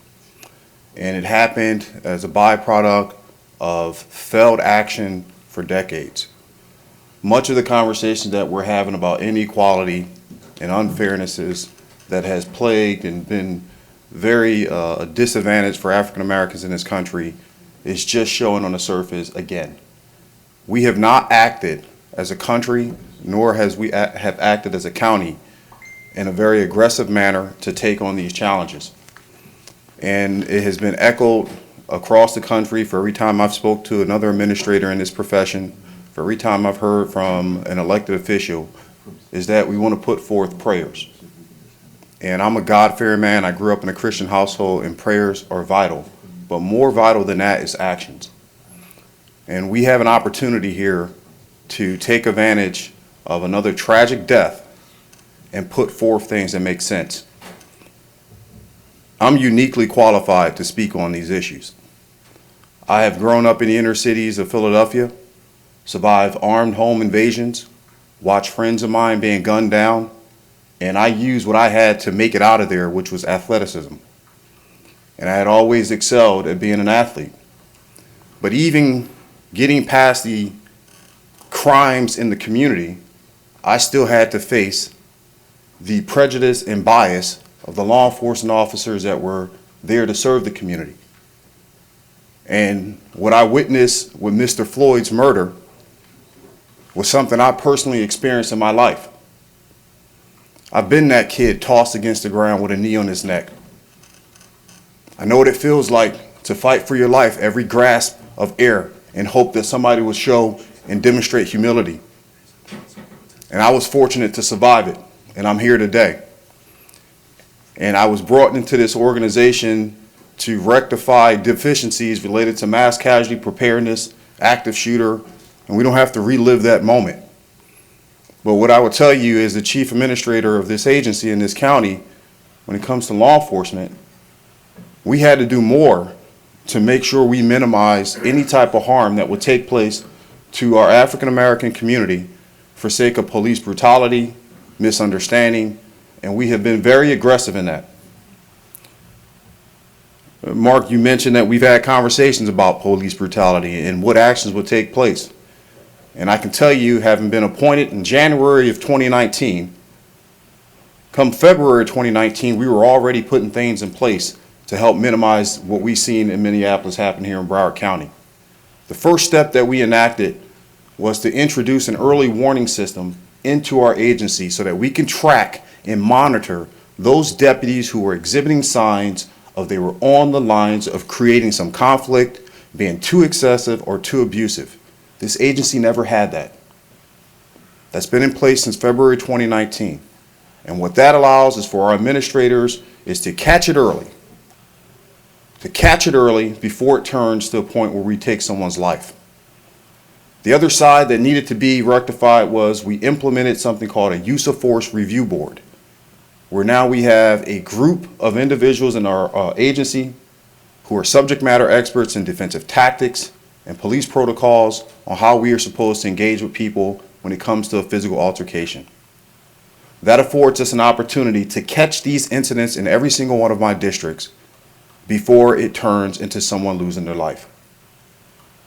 And it happened as a byproduct of failed action for decades. Much of the conversation that we're having about inequality and unfairnesses that has plagued and been very a disadvantage for African Americans in this country is just showing on the surface again. We have not acted as a country, nor have we acted as a county in a very aggressive manner to take on these challenges. And it has been echoed across the country for every time I've spoke to another administrator in this profession, for every time I've heard from an elected official, is that we want to put forth prayers. And I'm a God-fearing man. I grew up in a Christian household, and prayers are vital. But more vital than that is actions. And we have an opportunity here to take advantage of another tragic death and put forth things that make sense. I'm uniquely qualified to speak on these issues. I have grown up in the inner cities of Philadelphia, survived armed home invasions, watched friends of mine being gunned down, and I used what I had to make it out of there, which was athleticism. And I had always excelled at being an athlete. But even getting past the crimes in the community, I still had to face the prejudice and bias of the law enforcement officers that were there to serve the community. And what I witnessed with Mr. Floyd's murder was something I personally experienced in my life. I've been that kid tossed against the ground with a knee on his neck. I know what it feels like to fight for your life, every grasp of air, and hope that somebody will show and demonstrate humility. And I was fortunate to survive it, and I'm here today. And I was brought into this organization to rectify deficiencies related to mass casualty preparedness, active shooter, and we don't have to relive that moment. But what I would tell you as the chief administrator of this agency in this county, when it comes to law enforcement, we had to do more to make sure we minimize any type of harm that would take place to our African American community for sake of police brutality, misunderstanding, and we have been very aggressive in that. Mark, you mentioned that we've had conversations about police brutality and what actions would take place. And I can tell you, having been appointed in January of 2019, come February 2019, we were already putting things in place to help minimize what we've seen in Minneapolis happen here in Broward County. The first step that we enacted was to introduce an early warning system into our agency so that we can track and monitor those deputies who were exhibiting signs of they were on the lines of creating some conflict, being too excessive or too abusive. This agency never had that. That's been in place since February 2019. And what that allows is for our administrators is to catch it early. To catch it early before it turns to a point where we take someone's life. The other side that needed to be rectified was we implemented something called a use of force review board, where now we have a group of individuals in our agency who are subject matter experts in defensive tactics and police protocols on how we are supposed to engage with people when it comes to a physical altercation. That affords us an opportunity to catch these incidents in every single one of my districts before it turns into someone losing their life.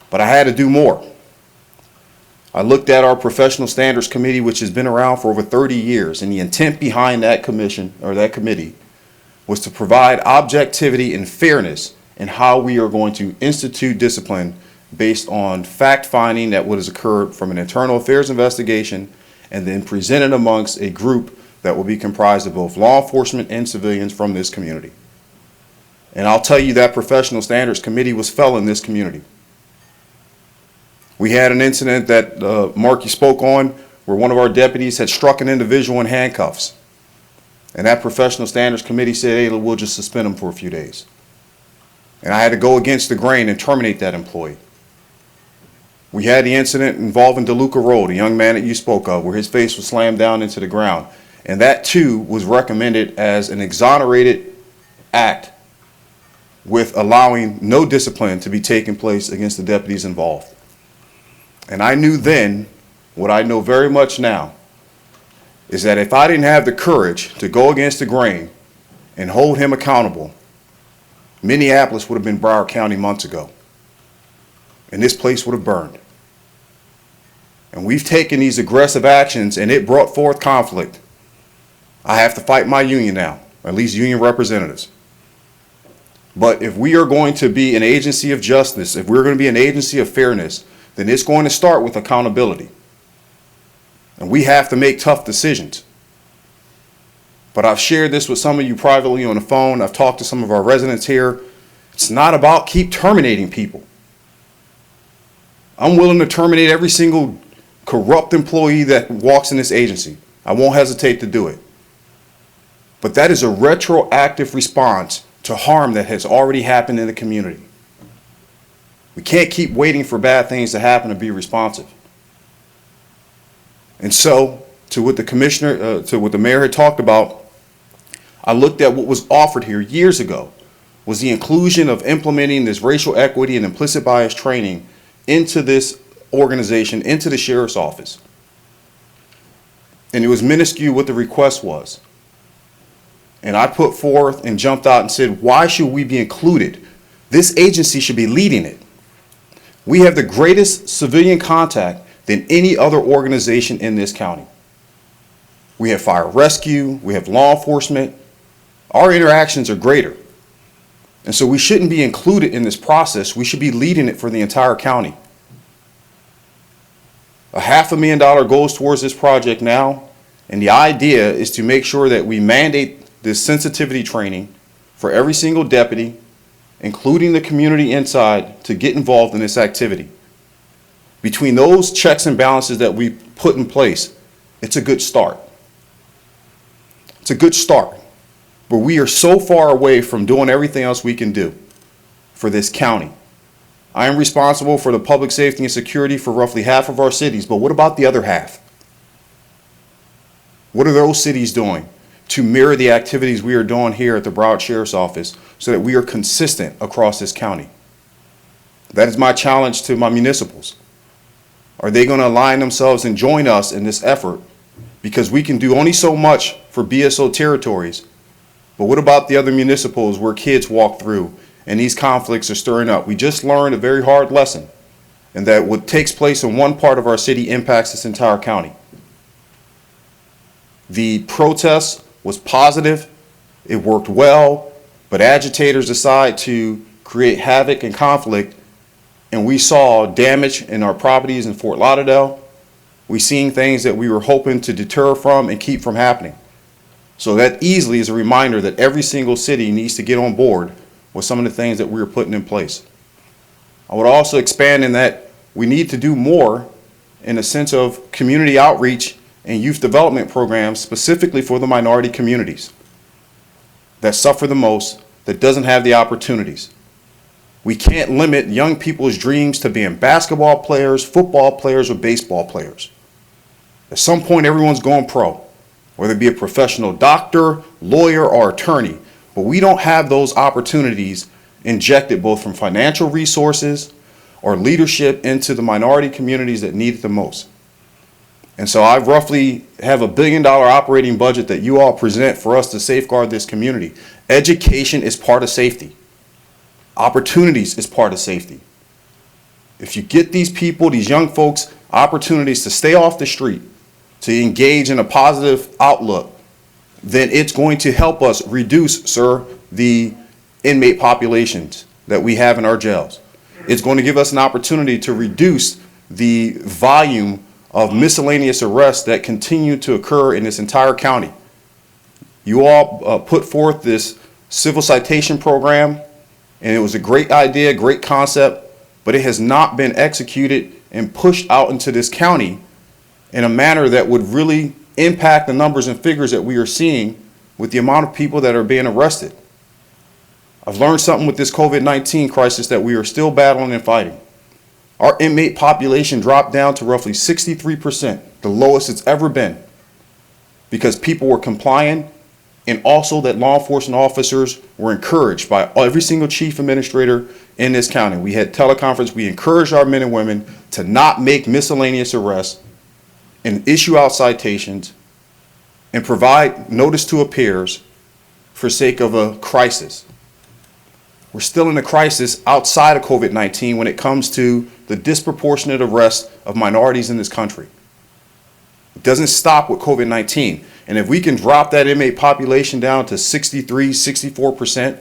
But I had to do more. I looked at our professional standards committee, which has been around for over 30 years, and the intent behind that commission or that committee was to provide objectivity and fairness in how we are going to institute discipline based on fact finding that what has occurred from an internal affairs investigation and then presented amongst a group that will be comprised of both law enforcement and civilians from this community. And I'll tell you that professional standards committee was fell in this community. We had an incident that Mark, you spoke on, where one of our deputies had struck an individual in handcuffs. And that professional standards committee said, hey, we'll just suspend him for a few days. And I had to go against the grain and terminate that employee. We had the incident involving DeLuca Road, a young man that you spoke of, where his face was slammed down into the ground. And that too was recommended as an exonerated act with allowing no discipline to be taking place against the deputies involved. And I knew then, what I know very much now, is that if I didn't have the courage to go against the grain and hold him accountable, Minneapolis would have been Broward County months ago. And this place would have burned. And we've taken these aggressive actions and it brought forth conflict. I have to fight my union now, or at least union representatives. But if we are going to be an agency of justice, if we're going to be an agency of fairness, then it's going to start with accountability. And we have to make tough decisions. But I've shared this with some of you privately on the phone. I've talked to some of our residents here. It's not about keep terminating people. I'm willing to terminate every single corrupt employee that walks in this agency. I won't hesitate to do it. But that is a retroactive response to harm that has already happened in the community. We can't keep waiting for bad things to happen to be responsive. And so, to what the commissioner, to what the mayor had talked about, I looked at what was offered here years ago, was the inclusion of implementing this racial equity and implicit bias training into this organization, into the sheriff's office. And it was minuscule what the request was. And I put forth and jumped out and said, why should we be included? This agency should be leading it. We have the greatest civilian contact than any other organization in this county. We have fire rescue, we have law enforcement. Our interactions are greater. And so we shouldn't be included in this process. We should be leading it for the entire county. $500,000 goes towards this project now, and the idea is to make sure that we mandate this sensitivity training for every single deputy, including the community inside, to get involved in this activity. Between those checks and balances that we put in place, it's a good start. It's a good start. But we are so far away from doing everything else we can do for this county. I am responsible for the public safety and security for roughly half of our cities, but what about the other half? What are those cities doing to mirror the activities we are doing here at the Broward Sheriff's Office so that we are consistent across this county? That is my challenge to my municipals. Are they going to align themselves and join us in this effort? Because we can do only so much for BSO territories, but what about the other municipals where kids walk through and these conflicts are stirring up? We just learned a very hard lesson, and that what takes place in one part of our city impacts this entire county. The protest was positive, it worked well, but agitators decide to create havoc and conflict, and we saw damage in our properties in Fort Lauderdale. We've seen things that we were hoping to deter from and keep from happening. So that easily is a reminder that every single city needs to get on board with some of the things that we're putting in place. I would also expand in that we need to do more in the sense of community outreach and youth development programs specifically for the minority communities that suffer the most, that doesn't have the opportunities. We can't limit young people's dreams to being basketball players, football players, or baseball players. At some point, everyone's going pro, whether it be a professional doctor, lawyer, or attorney. But we don't have those opportunities injected both from financial resources or leadership into the minority communities that need it the most. And so I roughly have $1 billion operating budget that you all present for us to safeguard this community. Education is part of safety. Opportunities is part of safety. If you get these people, these young folks, opportunities to stay off the street, to engage in a positive outlook, then it's going to help us reduce, sir, the inmate populations that we have in our jails. It's going to give us an opportunity to reduce the volume of miscellaneous arrests that continue to occur in this entire county. You all put forth this civil citation program, and it was a great idea, great concept, but it has not been executed and pushed out into this county in a manner that would really impact the numbers and figures that we are seeing with the amount of people that are being arrested. I've learned something with this COVID-19 crisis that we are still battling and fighting. Our inmate population dropped down to roughly 63%, the lowest it's ever been, because people were complying, and also that law enforcement officers were encouraged by every single chief administrator in this county. We had teleconference, we encouraged our men and women to not make miscellaneous arrests and issue out citations and provide notice to appears for sake of a crisis. We're still in a crisis outside of COVID-19 when it comes to the disproportionate arrest of minorities in this country. It doesn't stop with COVID-19. And if we can drop that inmate population down to 63, 64%,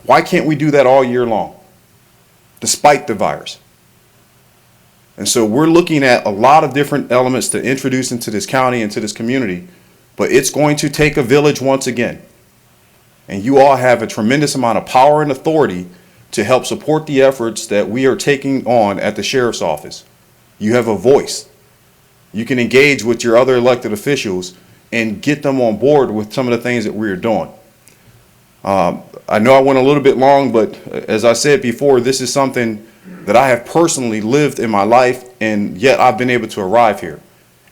why can't we do that all year long, despite the virus? And so we're looking at a lot of different elements to introduce into this county, into this community, but it's going to take a village once again. And you all have a tremendous amount of power and authority to help support the efforts that we are taking on at the Sheriff's Office. You have a voice. You can engage with your other elected officials and get them on board with some of the things that we are doing. I know I went a little bit long, but as I said before, this is something that I have personally lived in my life, and yet I've been able to arrive here.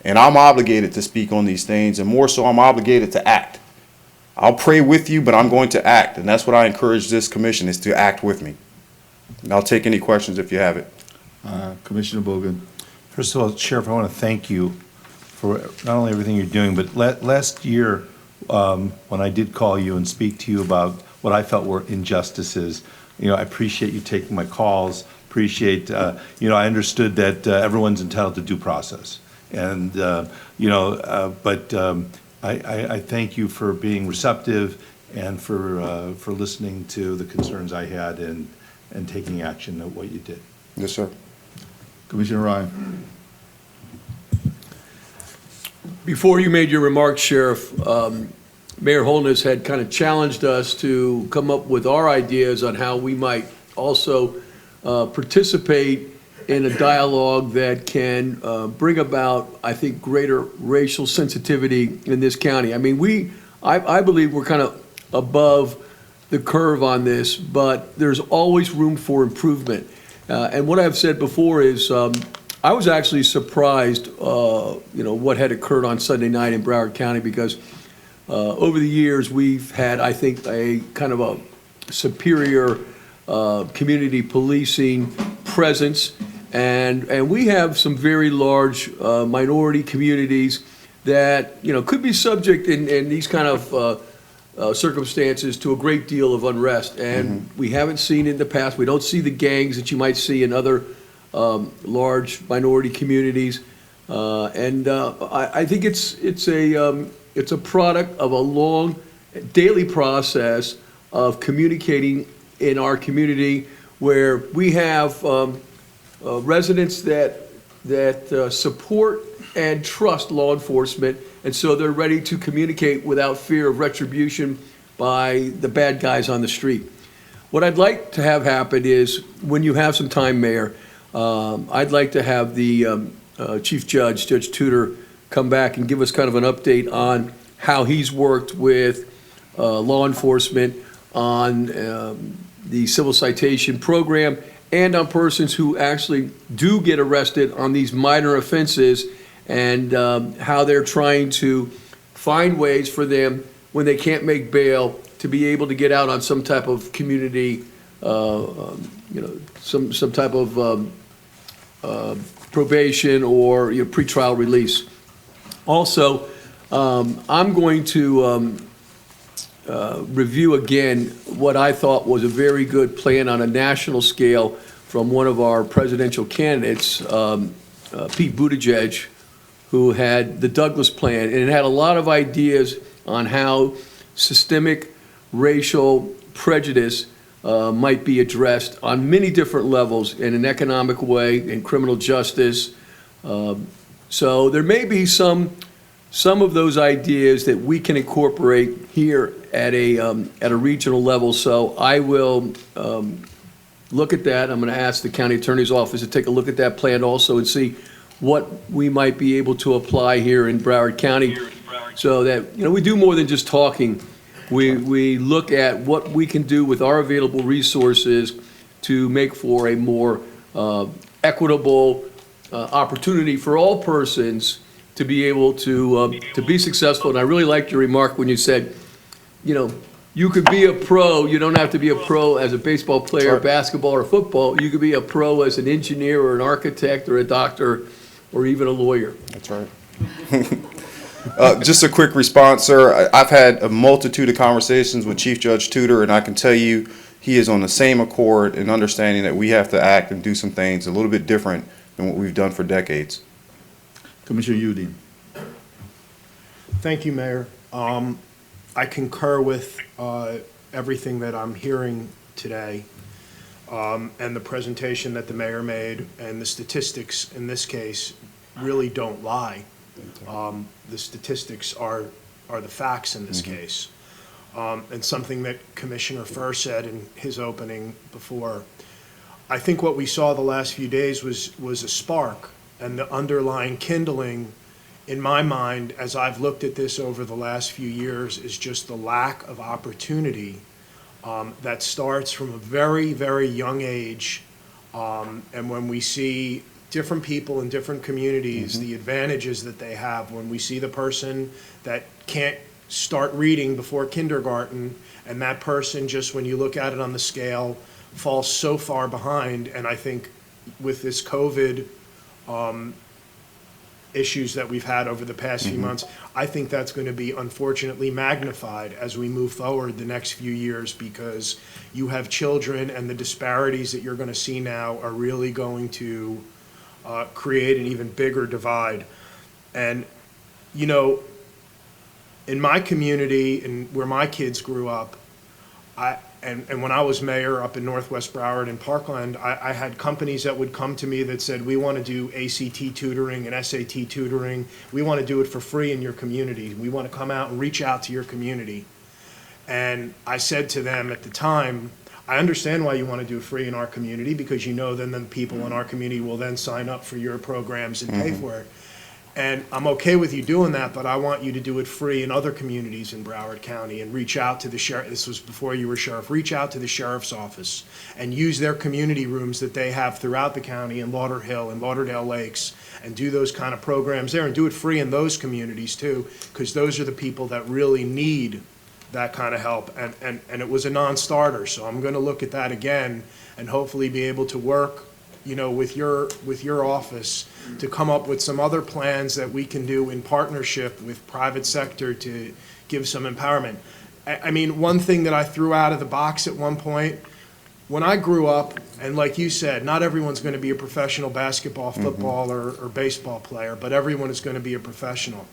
And I'm obligated to speak on these things, and more so I'm obligated to act. I'll pray with you, but I'm going to act, and that's what I encourage this commission, is to act with me. And I'll take any questions if you have it. Commissioner Bogan. First of all, Sheriff, I want to thank you for not only everything you're doing, but last year when I did call you and speak to you about what I felt were injustices, I appreciate you taking my calls, appreciate, I understood that everyone's entitled to due process. And, I thank you for being receptive and for listening to the concerns I had and taking action at what you did. Yes, sir. Commissioner Ryan. Before you made your remarks, Sheriff, Mayor Holness had kind of challenged us to come up with our ideas on how we might also participate in a dialogue that can bring about, I think, greater racial sensitivity in this county. I mean, I believe we're kind of above the curve on this, but there's always room for improvement. And what I've said before is, I was actually surprised, what had occurred on Sunday night in Broward County, because over the years, we've had, I think, a kind of a superior community policing presence, and we have some very large minority communities that, could be subject in these kind of circumstances to a great deal of unrest. And we haven't seen it in the past. We don't see the gangs that you might see in other large minority communities. I think it's a product of a long daily process of communicating in our community, where we have residents that support and trust law enforcement, and so they're ready to communicate without fear of retribution by the bad guys on the street. What I'd like to have happen is, when you have some time, Mayor, I'd like to have the Chief Judge, Judge Tudor, come back and give us kind of an update on how he's worked with law enforcement on the civil citation program, and on persons who actually do get arrested on these minor offenses, and how they're trying to find ways for them, when they can't make bail, to be able to get out on some type of community, some type of probation or pretrial release. Also, I'm going to review again what I thought was a very good plan on a national scale from one of our presidential candidates, Pete Buttigieg, who had the Douglas Plan, and it had a lot of ideas on how systemic racial prejudice might be addressed on many different levels, in an economic way, in criminal justice. So there may be some of those ideas that we can incorporate here at a regional level. So I will look at that. I'm going to ask the county attorney's office to take a look at that plan also, and see what we might be able to apply here in Broward County, so that we do more than just talking. We look at what we can do with our available resources to make for a more equitable opportunity for all persons to be able to be successful. And I really liked your remark when you said, you could be a pro. You don't have to be a pro as a baseball player, basketball, or football. You could be a pro as an engineer or an architect or a doctor or even a lawyer. That's right. Just a quick response, sir. I've had a multitude of conversations with Chief Judge Tudor, and I can tell you he is on the same accord in understanding that we have to act and do some things a little bit different than what we've done for decades. Commissioner Udine. Thank you, Mayor. I concur with everything that I'm hearing today, and the presentation that the mayor made, and the statistics in this case really don't lie. The statistics are the facts in this case. And something that Commissioner Furr said in his opening before, I think what we saw the last few days was a spark, and the underlying kindling in my mind, as I've looked at this over the last few years, is just the lack of opportunity that starts from a very, very young age. And when we see different people in different communities, the advantages that they have, when we see the person that can't start reading before kindergarten, and that person, just when you look at it on the scale, falls so far behind. And I think with this COVID issues that we've had over the past few months, I think that's going to be unfortunately magnified as we move forward the next few years, because you have children, and the disparities that you're going to see now are really going to create an even bigger divide. And, in my community and where my kids grew up, and when I was mayor up in Northwest Broward and Parkland, I had companies that would come to me that said, we want to do ACT tutoring and SAT tutoring. We want to do it for free in your community. We want to come out and reach out to your community. And I said to them at the time, I understand why you want to do it free in our community, because you know then the people in our community will then sign up for your programs and pay for it. And I'm okay with you doing that, but I want you to do it free in other communities in Broward County and reach out to the sheriff. This was before you were sheriff. Reach out to the sheriff's office and use their community rooms that they have throughout the county in Lauderhill and Lauderdale Lakes, and do those kind of programs there and do it free in those communities too, because those are the people that really need that kind of help. And it was a non-starter, so I'm going to look at that again and hopefully be able to work, you know, with your office to come up with some other plans that we can do in partnership with private sector to give some empowerment. I mean, one thing that I threw out of the box at one point, when I grew up, and like you said, not everyone's going to be a professional basketball, football, or baseball player, but everyone is going to be a professional.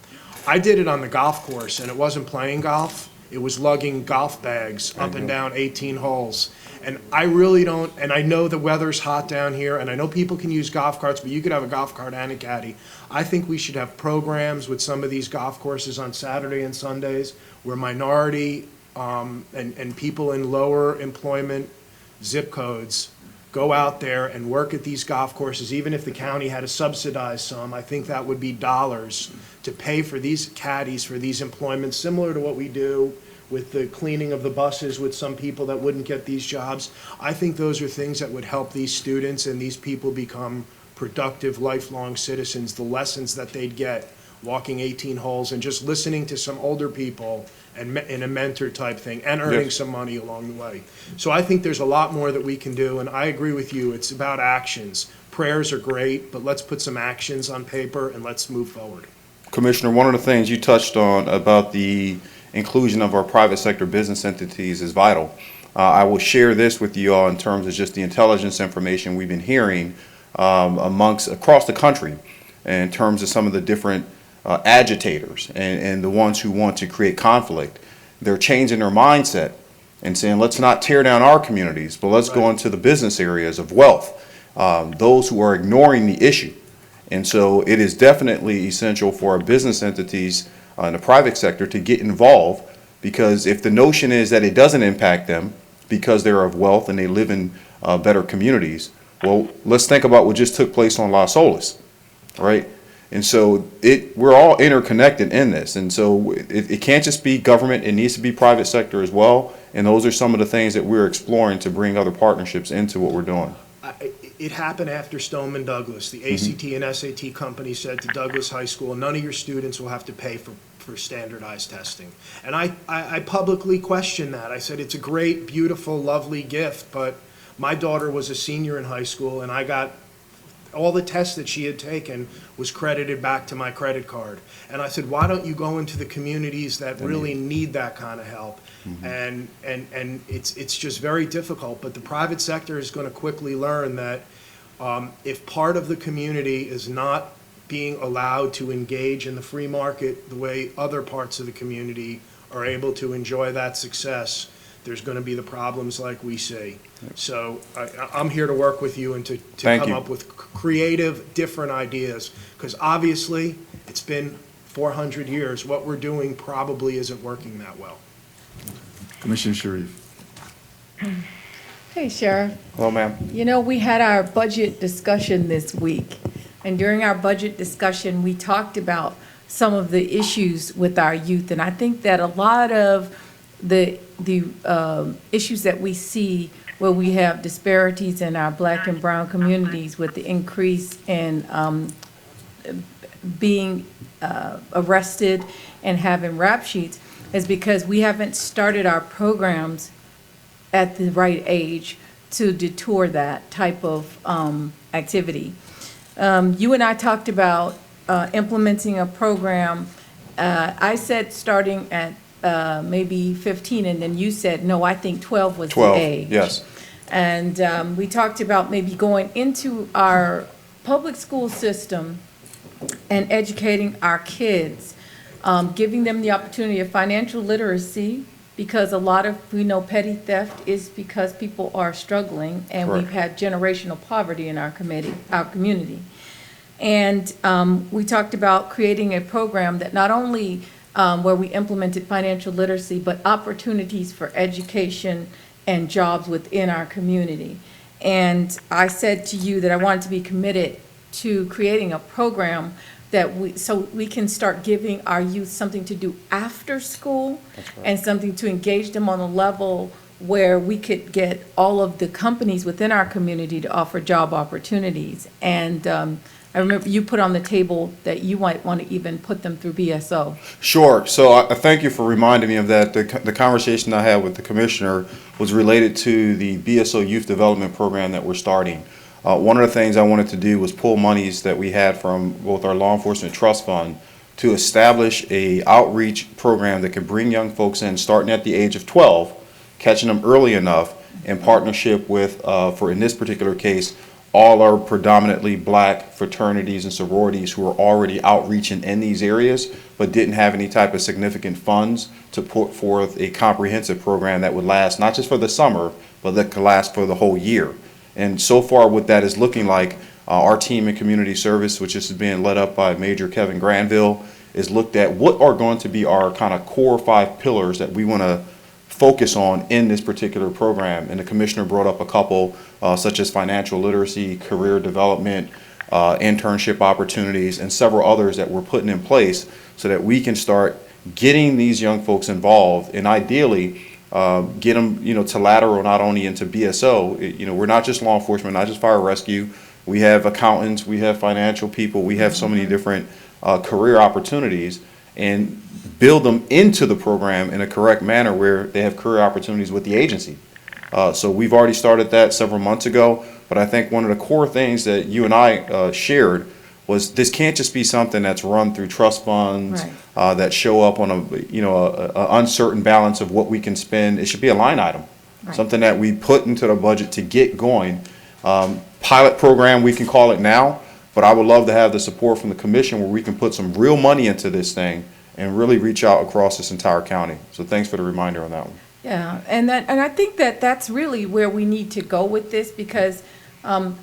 I did it on the golf course, and it wasn't playing golf. It was lugging golf bags up and down 18 holes. And I really don't, and I know the weather's hot down here, and I know people can use golf carts, but you could have a golf cart and a caddy. I think we should have programs with some of these golf courses on Saturday and Sundays where minority and people in lower employment zip codes go out there and work at these golf courses. Even if the county had to subsidize some, I think that would be dollars to pay for these caddies for these employments, similar to what we do with the cleaning of the buses with some people that wouldn't get these jobs. I think those are things that would help these students and these people become productive, lifelong citizens, the lessons that they'd get walking 18 holes and just listening to some older people and in a mentor type thing, and earning some money along the way. So I think there's a lot more that we can do, and I agree with you. It's about actions. Prayers are great, but let's put some actions on paper and let's move forward. Commissioner, one of the things you touched on about the inclusion of our private sector business entities is vital. I will share this with you all in terms of just the intelligence information we've been hearing across the country in terms of some of the different agitators and the ones who want to create conflict. They're changing their mindset and saying, let's not tear down our communities, but let's go into the business areas of wealth, those who are ignoring the issue. And so it is definitely essential for our business entities in the private sector to get involved, because if the notion is that it doesn't impact them because they're of wealth and they live in better communities, well, let's think about what just took place on Las Olas, right? And so we're all interconnected in this. And so it can't just be government, it needs to be private sector as well. And those are some of the things that we're exploring to bring other partnerships into what we're doing. It happened after Stoneman Douglas. The ACT and SAT company said to Douglas High School, none of your students will have to pay for standardized testing. And I publicly questioned that. I said, it's a great, beautiful, lovely gift, but my daughter was a senior in high school, and I got all the tests that she had taken was credited back to my credit card. And I said, why don't you go into the communities that really need that kind of help? And it's just very difficult. But the private sector is going to quickly learn that if part of the community is not being allowed to engage in the free market the way other parts of the community are able to enjoy that success, there's going to be the problems like we see. So I'm here to work with you and to come up with creative, different ideas, because obviously it's been 400 years. What we're doing probably isn't working that well. Commissioner Sharif. Hey, Sheriff. Hello, ma'am. You know, we had our budget discussion this week, and during our budget discussion, we talked about some of the issues with our youth, and I think that a lot of the issues that we see where we have disparities in our Black and brown communities with the increase in being arrested and having rap sheets is because we haven't started our programs at the right age to deter that type of activity. You and I talked about implementing a program. I said starting at maybe 15, and then you said, no, I think 12 was the age. Yes. And we talked about maybe going into our public school system and educating our kids, giving them the opportunity of financial literacy, because a lot of, we know petty theft is because people are struggling, and Correct. We've had generational poverty in our community. And we talked about creating a program that not only where we implemented financial literacy, but opportunities for education and jobs within our community. And I said to you that I wanted to be committed to creating a program so we can start giving our youth something to do after school and something to engage them on a level where we could get all of the companies within our community to offer job opportunities. And I remember you put on the table that you might want to even put them through BSO. Sure. So I thank you for reminding me of that. The conversation I had with the commissioner was related to the BSO Youth Development Program that we're starting. One of the things I wanted to do was pull monies that we had from both our law enforcement trust fund to establish a outreach program that could bring young folks in starting at the age of 12, catching them early enough in partnership with, for in this particular case, all our predominantly black fraternities and sororities who are already outreaching in these areas but didn't have any type of significant funds to put forth a comprehensive program that would last not just for the summer but that could last for the whole year. And so far what that is looking like, our team in community service, which is being led up by Major Kevin Granville, is looked at what are going to be our kind of core 5 pillars that we want to focus on in this particular program. And the commissioner brought up a couple, such as financial literacy, career development, internship opportunities, and several others that we're putting in place so that we can start getting these young folks involved and ideally get them, to lateral not only into BSO. We're not just law enforcement, not just fire rescue. We have accountants, we have financial people, we have so many different career opportunities, and build them into the program in a correct manner where they have career opportunities with the agency. So we've already started that several months ago, but I think one of the core things that you and I shared was this can't just be something that's run through trust funds, right, that show up on a uncertain balance of what we can spend. It should be a line item, right, something that we put into the budget to get going. Pilot program, we can call it now, but I would love to have the support from the commission where we can put some real money into this thing and really reach out across this entire county. So thanks for the reminder on that one. Yeah, and I think that's really where we need to go with this, because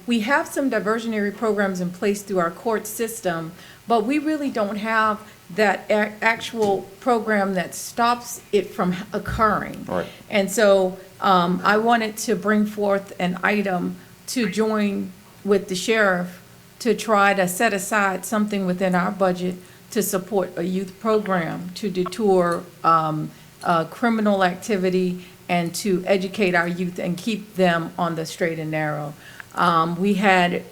we have some diversionary programs in place through our court system, but we really don't have that actual program that stops it from occurring. Right. And so I wanted to bring forth an item to join with the sheriff to try to set aside something within our budget to support a youth program to deter criminal activity and to educate our youth and keep them on the straight and narrow. We had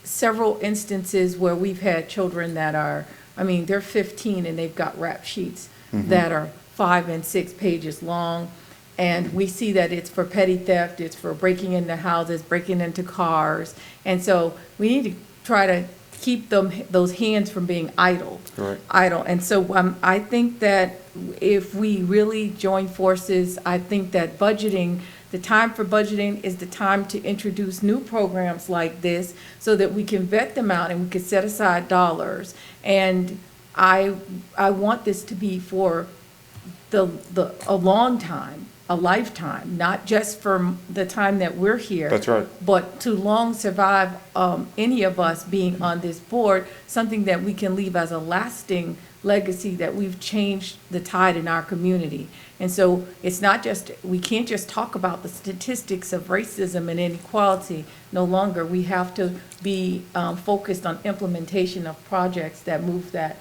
several instances where we've had children that are, they're 15 and they've got rap sheets that are 5 and 6 pages long. And we see that it's for petty theft, it's for breaking into houses, breaking into cars. And so we need to try to keep those hands from being idle. And so I think that if we really join forces, I think that budgeting, the time for budgeting is the time to introduce new programs like this so that we can vet them out and we can set aside dollars. And I want this to be for a long time, a lifetime, not just for the time that we're here. That's right. But to long survive any of us being on this board, something that we can leave as a lasting legacy that we've changed the tide in our community. And so it's not just, we can't just talk about the statistics of racism and inequality no longer. We have to be focused on implementation of projects that move that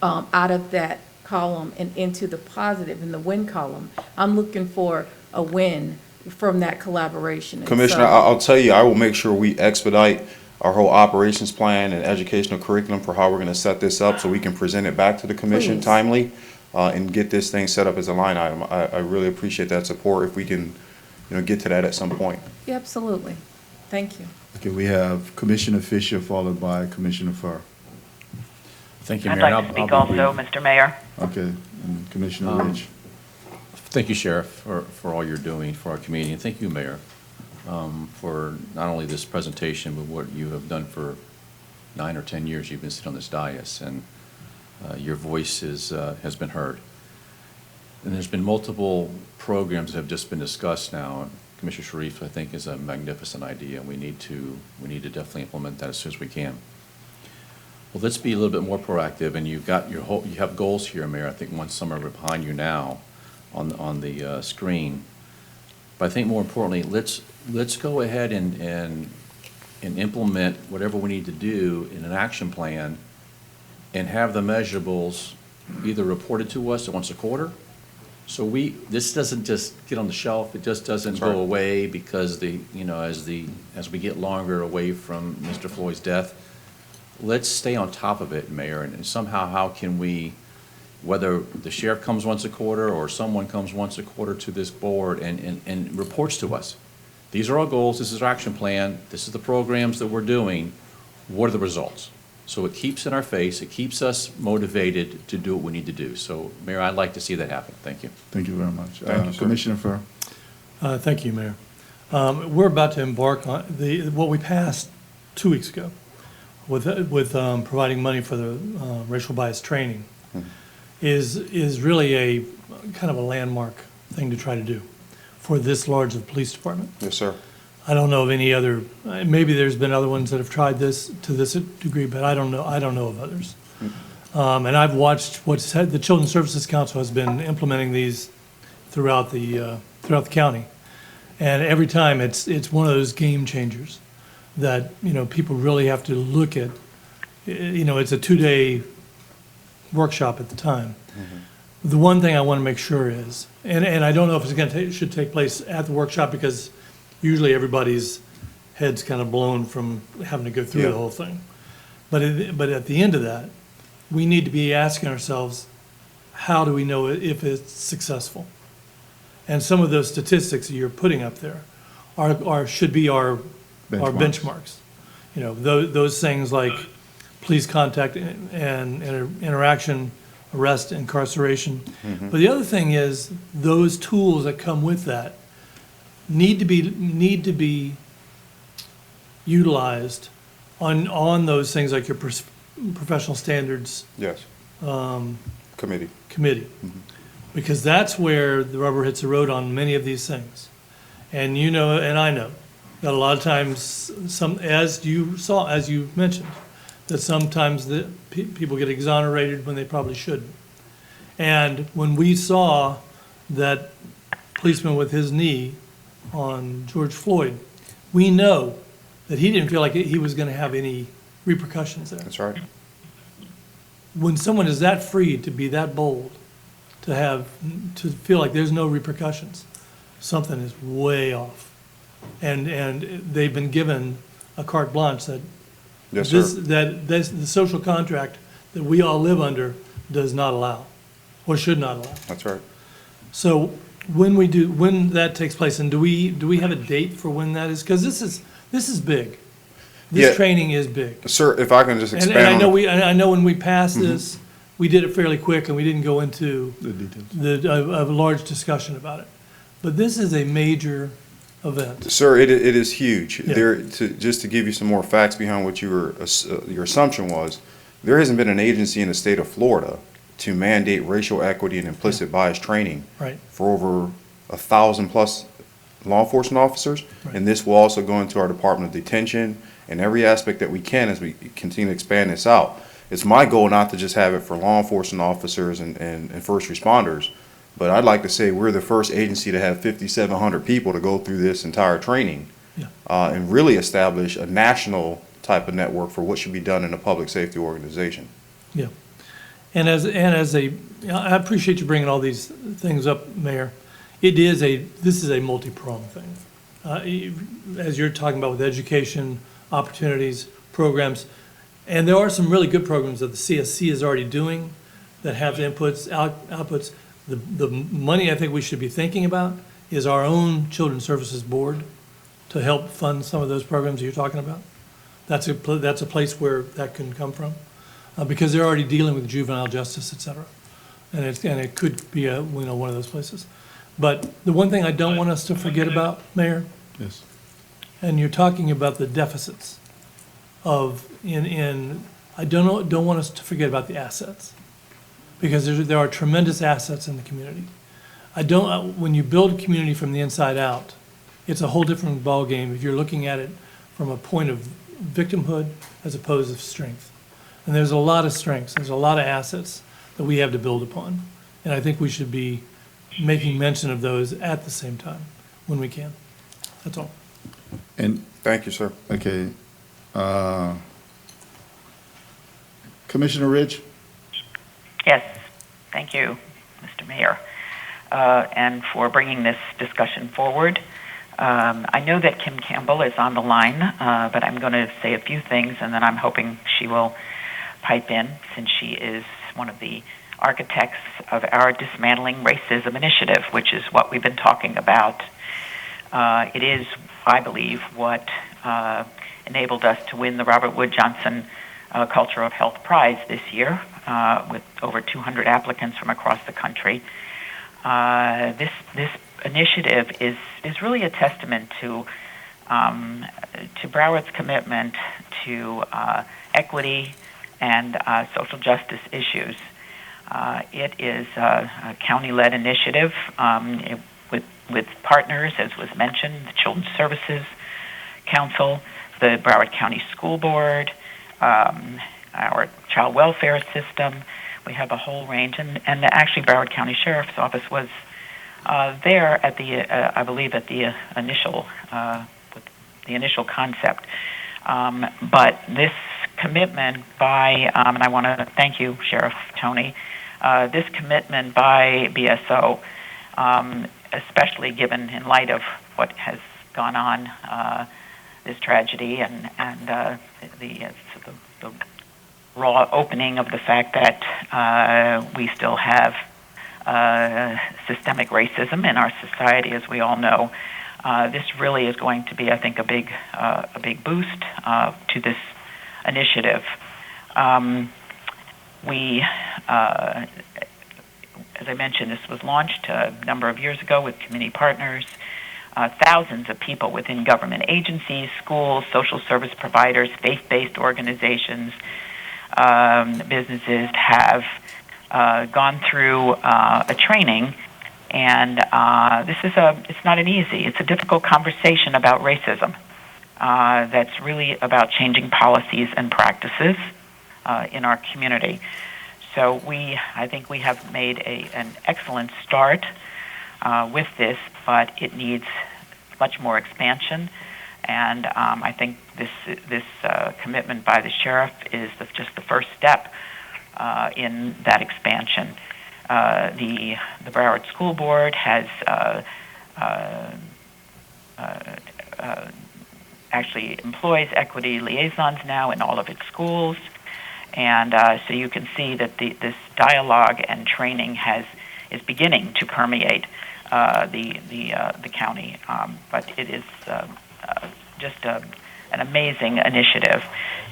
out of that column and into the positive in the win column. I'm looking for a win from that collaboration. And Commissioner, I'll tell you, I will make sure we expedite our whole operations plan and educational curriculum for how we're going to set this up so we can present it back to the commission timely and get this thing set up as a line item. I really appreciate that support if we can get to that at some point. Yeah, absolutely. Thank you. Okay, we have Commissioner Fisher followed by Commissioner Furr. Thank you, I'd Mayor. like to speak also, Mr. Mayor. Okay, and Commissioner Ridge. Thank you, Sheriff, for all you're doing for our community, and thank you, Mayor, for not only this presentation, but what you have done for 9 or 10 years you've been sitting on this dais, and your voice has been heard. And there's been multiple programs that have just been discussed now. Commissioner Sharif, I think, is a magnificent idea, and we need to definitely implement that as soon as we can. Well, let's be a little bit more proactive, and you have goals here, Mayor. I think one some are behind you now on the screen. But I think more importantly, let's go ahead and implement whatever we need to do in an action plan and have the measurables either reported to us once a quarter. So this doesn't just get on the shelf, it just doesn't go away because as we get longer away from Mr. Floyd's death. Let's stay on top of it, Mayor, and somehow how can we, whether the sheriff comes once a quarter or someone comes once a quarter to this board and reports to us. These are our goals, this is our action plan, this is the programs that we're doing, what are the results? So it keeps in our face, it keeps us motivated to do what we need to do. So, Mayor, I'd like to see that happen. Thank you. Thank you very much. Thank you, sir. Commissioner Furr. Thank you, Mayor. We're about to embark on what we passed 2 weeks ago with providing money for the racial bias training is really a kind of a landmark thing to try to do for this large of a police department. Yes, sir. I don't know of any other, maybe there's been other ones that have tried this to this degree, but I don't know of others. And I've watched the Children's Services Council has been implementing these throughout the county. And every time it's one of those game changers that, people really have to look at. It's a 2-day workshop at the time. The one thing I want to make sure is, and I don't know if it's should take place at the workshop because usually everybody's head's kind of blown from having to go through the whole thing. But at the end of that, we need to be asking ourselves, how do we know if it's successful? And some of those statistics that you're putting up there should be our benchmarks. Those things like police contact and interaction, arrest, incarceration. But the other thing is those tools that come with that need to be utilized on those things like your professional standards. Yes. Committee. Because that's where the rubber hits the road on many of these things. And and I know that a lot of times, as you mentioned, that sometimes people get exonerated when they probably shouldn't. And when we saw that policeman with his knee on George Floyd, we know that he didn't feel like he was going to have any repercussions there. That's right. When someone is that free to be that bold, to feel like there's no repercussions, something is way off. And they've been given a carte blanche that the social contract that we all live under does not allow, or should not allow. That's right. So when that takes place, and do we have a date for when that is? Because this is big. This training is big. Sir, if I can just expand and on I know when we passed this, we did it fairly quick, and we didn't go into The details. a large discussion about it. But this is a major event. Sir, it is huge. Yeah. Just to give you some more facts behind what your assumption was, there hasn't been an agency in the state of Florida to mandate racial equity and implicit bias training for over 1,000+ law enforcement officers. Right. And this will also go into our Department of Detention and every aspect that we can as we continue to expand this out. It's my goal not to just have it for law enforcement officers and first responders, but I'd like to say we're the first agency to have 5,700 people to go through this entire training and really establish a national type of network for what should be done in a public safety organization. Yeah. And I appreciate you bringing all these things up, Mayor. This is a multi-pronged thing. As you're talking about with education, opportunities, programs, and there are some really good programs that the CSC is already doing that have outputs. The money I think we should be thinking about is our own Children's Services Board to help fund some of those programs that you're talking about. That's a place where that can come from, because they're already dealing with juvenile justice, et cetera. And it could be one of those places. But the one thing I don't want us to forget about, Mayor, Yes. and you're talking about the deficits I don't want us to forget about the assets, because there are tremendous assets in the community. When you build a community from the inside out, it's a whole different ballgame if you're looking at it from a point of victimhood as opposed to strength. And there's a lot of strengths, there's a lot of assets that we have to build upon. And I think we should be making mention of those at the same time when we can. That's all. And, Thank you, sir. okay. Commissioner Ridge? Yes, thank you, Mr. Mayor, and for bringing this discussion forward. I know that Kim Campbell is on the line, but I'm going to say a few things, and then I'm hoping she will pipe in, since she is one of the architects of our Dismantling Racism initiative, which is what we've been talking about. It is, I believe, what enabled us to win the Robert Wood Johnson Culture of Health Prize this year, with over 200 applicants from across the country. This initiative is really a testament to Broward's commitment to equity and social justice issues. It is a county-led initiative with partners, as was mentioned, the Children's Services Council, the Broward County School Board, our child welfare system. We have a whole range, and actually Broward County Sheriff's Office was there at the, I believe, at the initial concept. But this commitment by, and I want to thank you, Sheriff Tony, this commitment by BSO, especially given in light of what has gone on, this tragedy and the raw opening of the fact that we still have systemic racism in our society, as we all know. This really is going to be, I think, a big boost to this initiative. As I mentioned, this was launched a number of years ago with community partners. Thousands of people within government agencies, schools, social service providers, faith-based organizations, businesses have gone through a training, and it's not an easy, it's a difficult conversation about racism that's really about changing policies and practices in our community. So I think we have made an excellent start with this, but it needs much more expansion. And I think this commitment by the sheriff is just the first step in that expansion. The Broward School Board has actually employs equity liaisons now in all of its schools. And so you can see that this dialogue and training is beginning to permeate the county. But it is just an amazing initiative.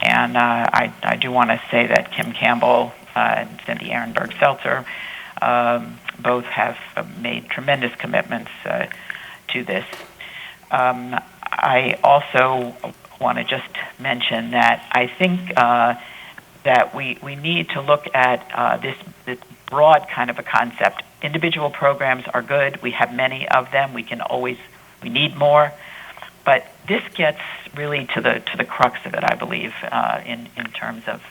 And I do want to say that Kim Campbell and Cindy Ehrenberg-Seltzer both have made tremendous commitments to this. I also want to just mention that I think that we need to look at this broad kind of a concept. Individual programs are good. We have many of them. We need more. But this gets really to the crux of it, I believe, in terms of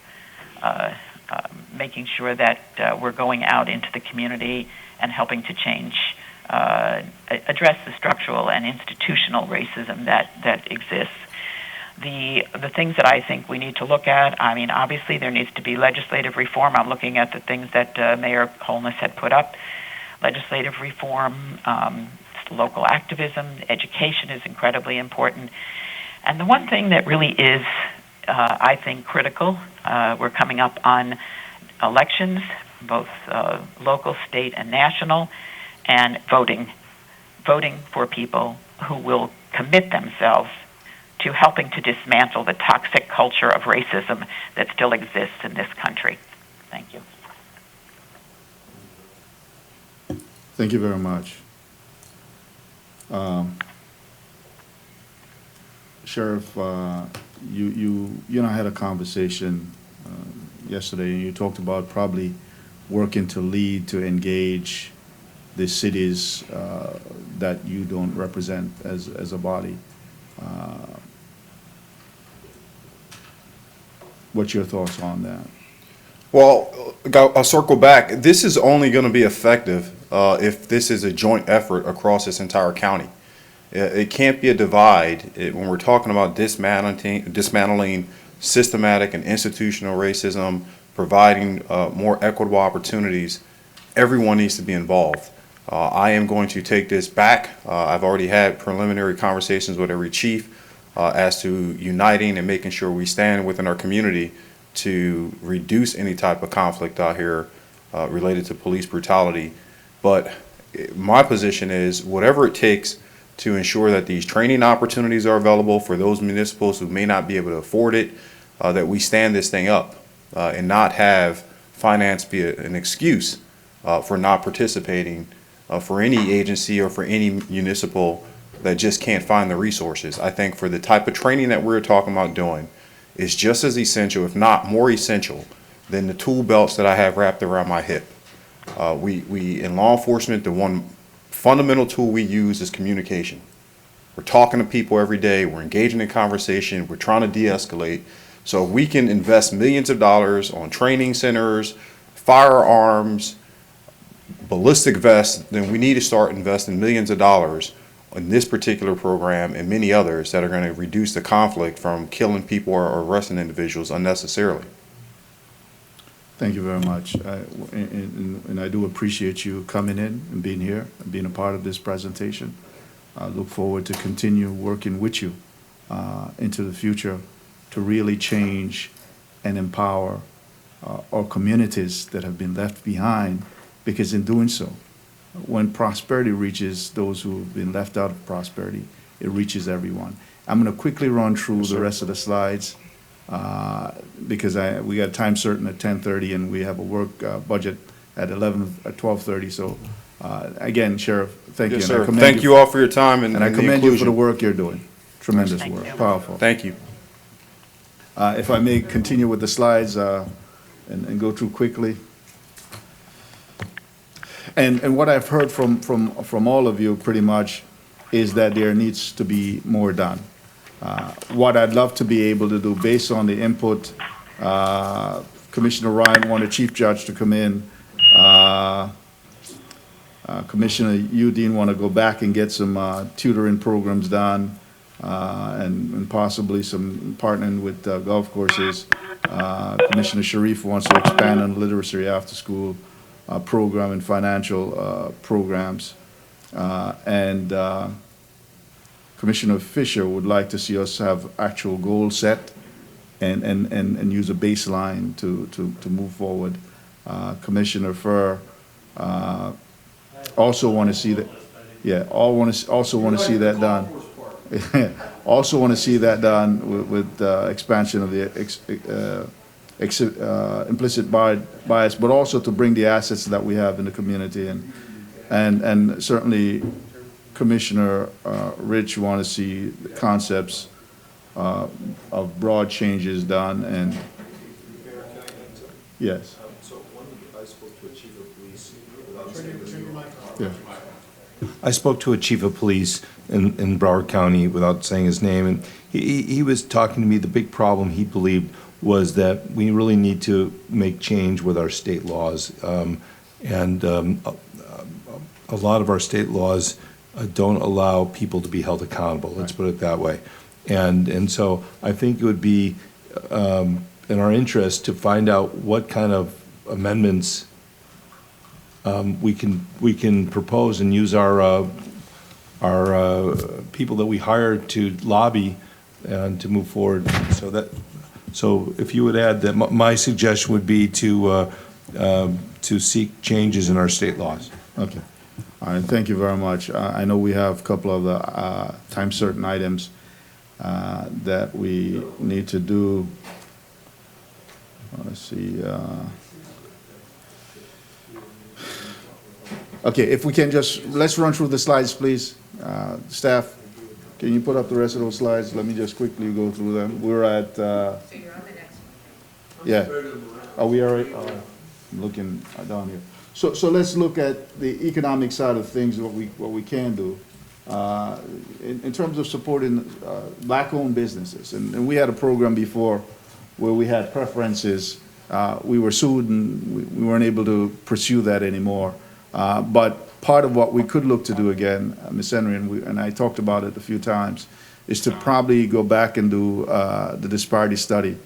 making sure that we're going out into the community and helping to address the structural and institutional racism that exists. The things that I think we need to look at, I mean, obviously there needs to be legislative reform. I'm looking at the things that Mayor Holness had put up. Legislative reform, local activism, education is incredibly important. And the one thing that really is, I think, critical, we're coming up on elections, both local, state, and national, and voting for people who will commit themselves to helping to dismantle the toxic culture of racism that still exists in this country. Thank you. Thank you very much. Sheriff, you and I had a conversation yesterday, and you talked about probably working to lead, to engage the cities that you don't represent as a body. What's your thoughts on that? Well, I'll circle back. This is only going to be effective if this is a joint effort across this entire county. It can't be a divide when we're talking about dismantling systematic and institutional racism, providing more equitable opportunities. Everyone needs to be involved. I am going to take this back. I've already had preliminary conversations with every chief as to uniting and making sure we stand within our community to reduce any type of conflict out here related to police brutality. But my position is whatever it takes to ensure that these training opportunities are available for those municipals who may not be able to afford it, that we stand this thing up and not have finance be an excuse for not participating for any agency or for any municipal that just can't find the resources. I think for the type of training that we're talking about doing is just as essential, if not more essential, than the tool belts that I have wrapped around my hip. We in law enforcement, the one fundamental tool we use is communication. We're talking to people every day, we're engaging in conversation, we're trying to de-escalate. So if we can invest millions of dollars on training centers, firearms, ballistic vests, then we need to start investing millions of dollars in this particular program and many others that are going to reduce the conflict from killing people or arresting individuals unnecessarily. Thank you very much. And I do appreciate you coming in and being here and being a part of this presentation. I look forward to continue working with you into the future to really change and empower our communities that have been left behind, because in doing so, when prosperity reaches those who have been left out of prosperity, it reaches everyone. I'm going to quickly run through the rest of the slides because we got time certain at 10:30 and we have a work budget at 12:30. So again, Sheriff, thank you. Yes, sir. Thank you all for your time and I the commend you for the inclusion. work you're doing. Tremendous work, powerful. Thank you. If I may continue with the slides and go through quickly. And what I've heard from all of you pretty much is that there needs to be more done. What I'd love to be able to do based on the input, Commissioner Ryan wanted Chief Judge to come in. Commissioner Udine want to go back and get some tutoring programs done and possibly some partnering with golf courses. Commissioner Sharif wants to expand on literacy after school program and financial programs. And Commissioner Fisher would like to see us have actual goals set and use a baseline to move forward. Commissioner Furr also want to see that, also want to see that done. Also want to see that done with expansion of the implicit bias, but also to bring the assets that we have in the community, and certainly Commissioner Rich want to see the concepts of broad changes done, and yes. So one, I spoke to a chief of police. Yeah. I spoke to a chief of police in Broward County without saying his name, and he was talking to me. The big problem he believed was that we really need to make change with our state laws, and a lot of our state laws don't allow people to be held accountable. Let's put it that way, and so I think it would be in our interest to find out what kind of amendments we can propose and use our people that we hire to lobby and to move forward. So if you would add that, my suggestion would be to seek changes in our state laws. Okay. All right. Thank you very much. I know we have a couple of the time certain items that we need to do. Let's see. Okay, if we can let's run through the slides, please. Staff, can you put up the rest of those slides? Let me just quickly go through them. We're at, So you're on the next one. yeah. Are we already, I'm looking down here. So let's look at the economic side of things, what we can do. In terms of supporting black-owned businesses, and we had a program before where we had preferences. We were sued and we weren't able to pursue that anymore. But part of what we could look to do again, Ms. Henry, and I talked about it a few times, is to probably go back and do the disparity study.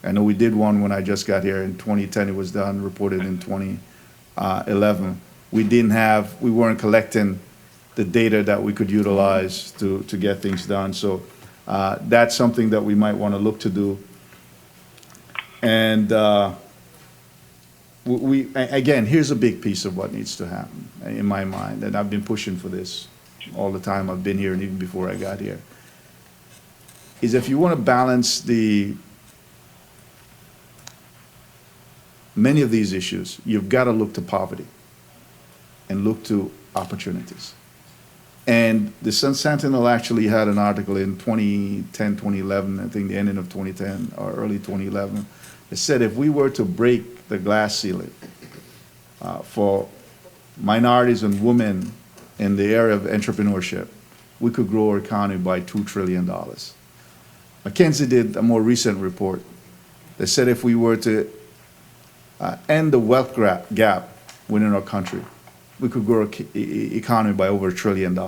I know we did one when I just got here in 2010. It was done, reported in 2011. We weren't collecting the data that we could utilize to get things done. So that's something that we might want to look to do. And again, here's a big piece of what needs to happen in my mind, and I've been pushing for this all the time I've been here and even before I got here, is if you want to balance many of these issues, you've got to look to poverty and look to opportunities. And the Sun Sentinel actually had an article in 2010, 2011, I think the ending of 2010 or early 2011, that said if we were to break the glass ceiling for minorities and women in the area of entrepreneurship, we could grow our economy by $2 trillion. McKinsey did a more recent report that said if we were to end the wealth gap within our country, we could grow our economy by over $1 trillion.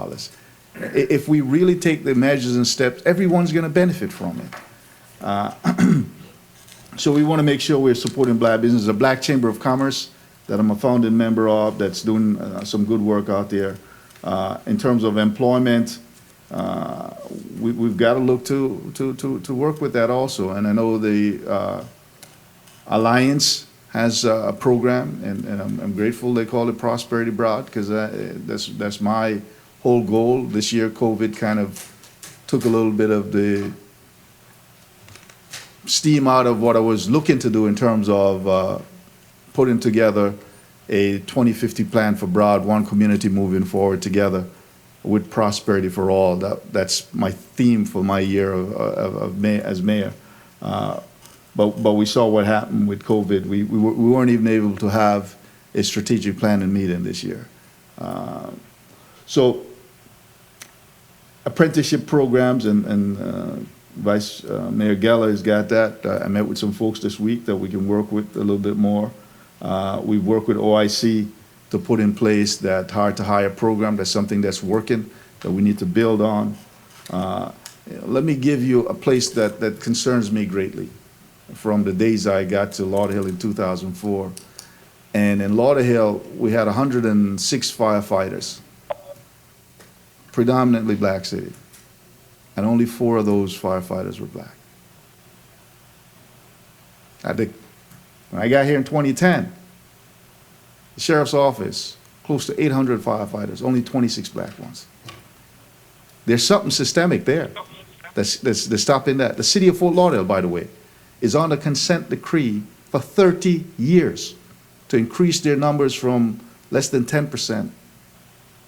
If we really take the measures and steps, everyone's going to benefit from it. So we want to make sure we're supporting black business. The Black Chamber of Commerce that I'm a founding member of, that's doing some good work out there. In terms of employment, we've got to look to work with that also. And I know the Alliance has a program, and I'm grateful they call it Prosperity Broad, because that's my whole goal. This year, COVID kind of took a little bit of the steam out of what I was looking to do in terms of putting together a 2050 plan for Broward, one community moving forward together with prosperity for all. That's my theme for my year as mayor. But we saw what happened with COVID. We weren't even able to have a strategic planning meeting this year. So apprenticeship programs and Vice Mayor Geller has got that. I met with some folks this week that we can work with a little bit more. We've worked with OIC to put in place that hard-to-hire program. That's something that's working that we need to build on. Let me give you a place that concerns me greatly from the days I got to Lauderhill in 2004. And in Lauderhill, we had 106 firefighters, predominantly black city. And only 4 of those firefighters were black. When I got here in 2010, the sheriff's office, close to 800 firefighters, only 26 black ones. There's something systemic there that's stopping that. The city of Fort Lauderdale, by the way, is on a consent decree for 30 years to increase their numbers from less than 10%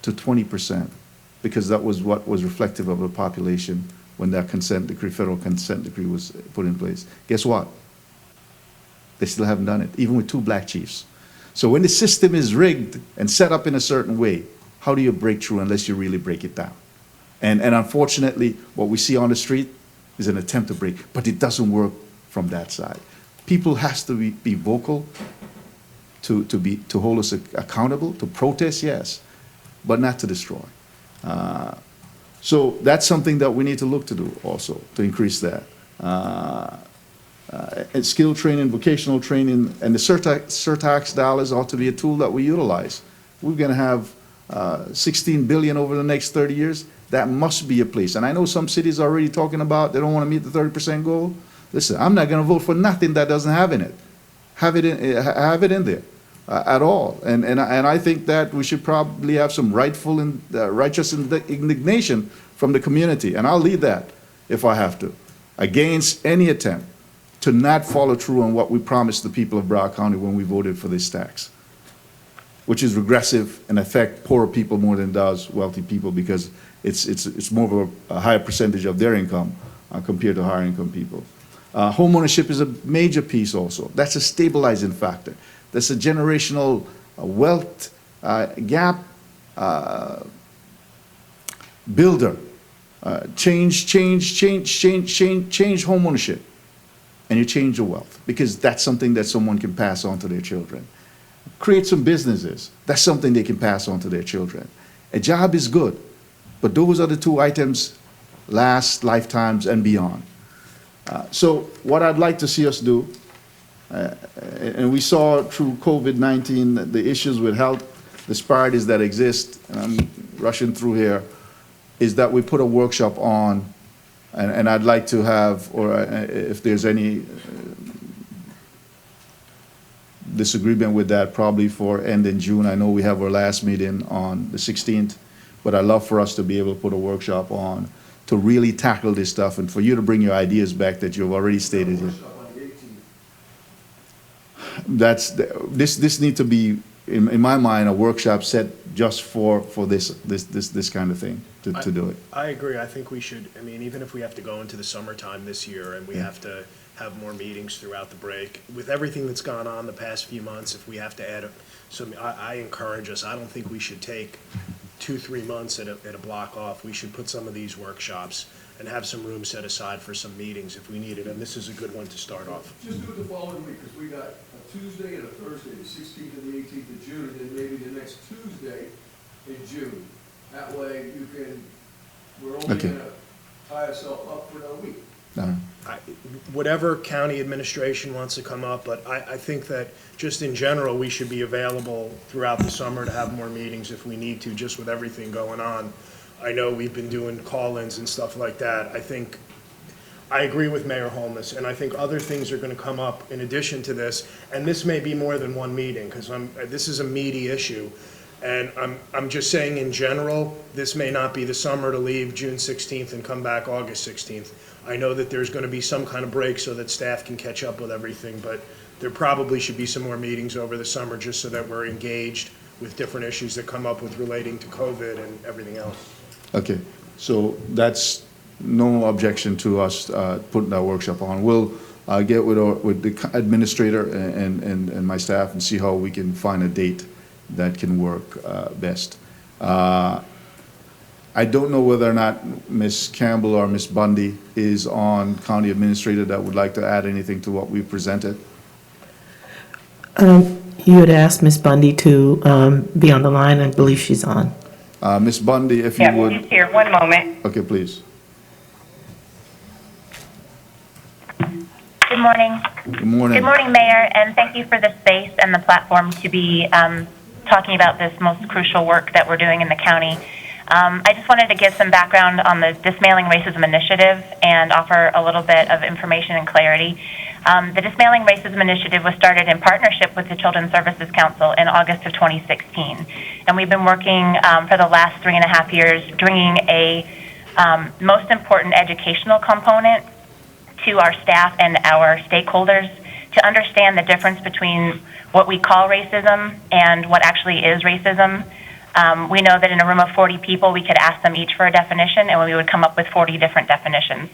to 20%. Because that was what was reflective of the population when that consent decree, federal consent decree, was put in place. Guess what? They still haven't done it, even with 2 black chiefs. So when the system is rigged and set up in a certain way, how do you break through unless you really break it down? And unfortunately, what we see on the street is an attempt to break, but it doesn't work from that side. People has to be vocal, to hold us accountable, to protest, yes, but not to destroy. So that's something that we need to look to do also, to increase that. And skill training, vocational training, and the surtax dollars ought to be a tool that we utilize. We're going to have $16 billion over the next 30 years. That must be a place. And I know some cities are already talking about they don't want to meet the 30% goal. Listen, I'm not going to vote for nothing that doesn't have in it. Have it in there. At all, and I think that we should probably have some rightful and righteous indignation from the community, and I'll lead that if I have to, against any attempt to not follow through on what we promised the people of Broward County when we voted for this tax, which is regressive and affect poorer people more than it does wealthy people, because it's more of a higher percentage of their income compared to higher income people. Home ownership is a major piece also. That's a stabilizing factor. That's a generational wealth gap builder. Change home ownership, and you change your wealth, because that's something that someone can pass on to their children. create some businesses. That's something they can pass on to their children. A job is good, but those are the two items last lifetimes and beyond. So what I'd like to see us do, and we saw through COVID-19 the issues with health disparities that exist, and I'm rushing through here, is that we put a workshop on, and I'd like to have, or if there's any disagreement with that, probably for end in June. I know we have our last meeting on the 16th, but I'd love for us to be able to put a workshop on to really tackle this stuff and for you to bring your ideas back that you've already stated here. This needs to be, in my mind, a workshop set just for this kind of thing to do it. I agree. I think we should, I mean, even if we have to go into the summertime this year and we have to have more meetings throughout the break, with everything that's gone on the past few months, if we have to add some, I encourage us, I don't think we should take 2-3 months at a block off. We should put some of these workshops and have some room set aside for some meetings if we need it, and this is a good one to start off. Just do it the following week, because we got a Tuesday and a Thursday, the 16th and the 18th of June, and then maybe the next Tuesday in June. That way you can, we're only Okay. gonna tie ourselves up for another week. Whatever county administration wants to come up, but I think that just in general, we should be available throughout the summer to have more meetings if we need to, just with everything going on. I know we've been doing call-ins and stuff like that. I agree with Mayor Holness, and I think other things are gonna come up in addition to this, and this may be more than one meeting, because this is a meaty issue. And I'm just saying in general, this may not be the summer to leave June 16th and come back August 16th. I know that there's gonna be some kind of break so that staff can catch up with everything, but there probably should be some more meetings over the summer just so that we're engaged with different issues that come up with relating to COVID and everything else. Okay, so that's no objection to us putting that workshop on. We'll get with the administrator and my staff and see how we can find a date that can work best. I don't know whether or not Ms. Campbell or Ms. Bundy is on county administrator that would like to add anything to what we presented. You had asked Ms. Bundy to be on the line. I believe she's on. Ms. Bundy, if you would. Yeah, she's here. One moment. Okay, please. Good morning. Good morning. Good morning, Mayor, and thank you for the space and the platform to be talking about this most crucial work that we're doing in the county. I just wanted to give some background on the Dismantling Racism Initiative and offer a little bit of information and clarity. The Dismantling Racism Initiative was started in partnership with the Children's Services Council in August of 2016. And we've been working for the last 3.5 years, bringing a most important educational component to our staff and our stakeholders to understand the difference between what we call racism and what actually is racism. We know that in a room of 40 people, we could ask them each for a definition, and we would come up with 40 different definitions.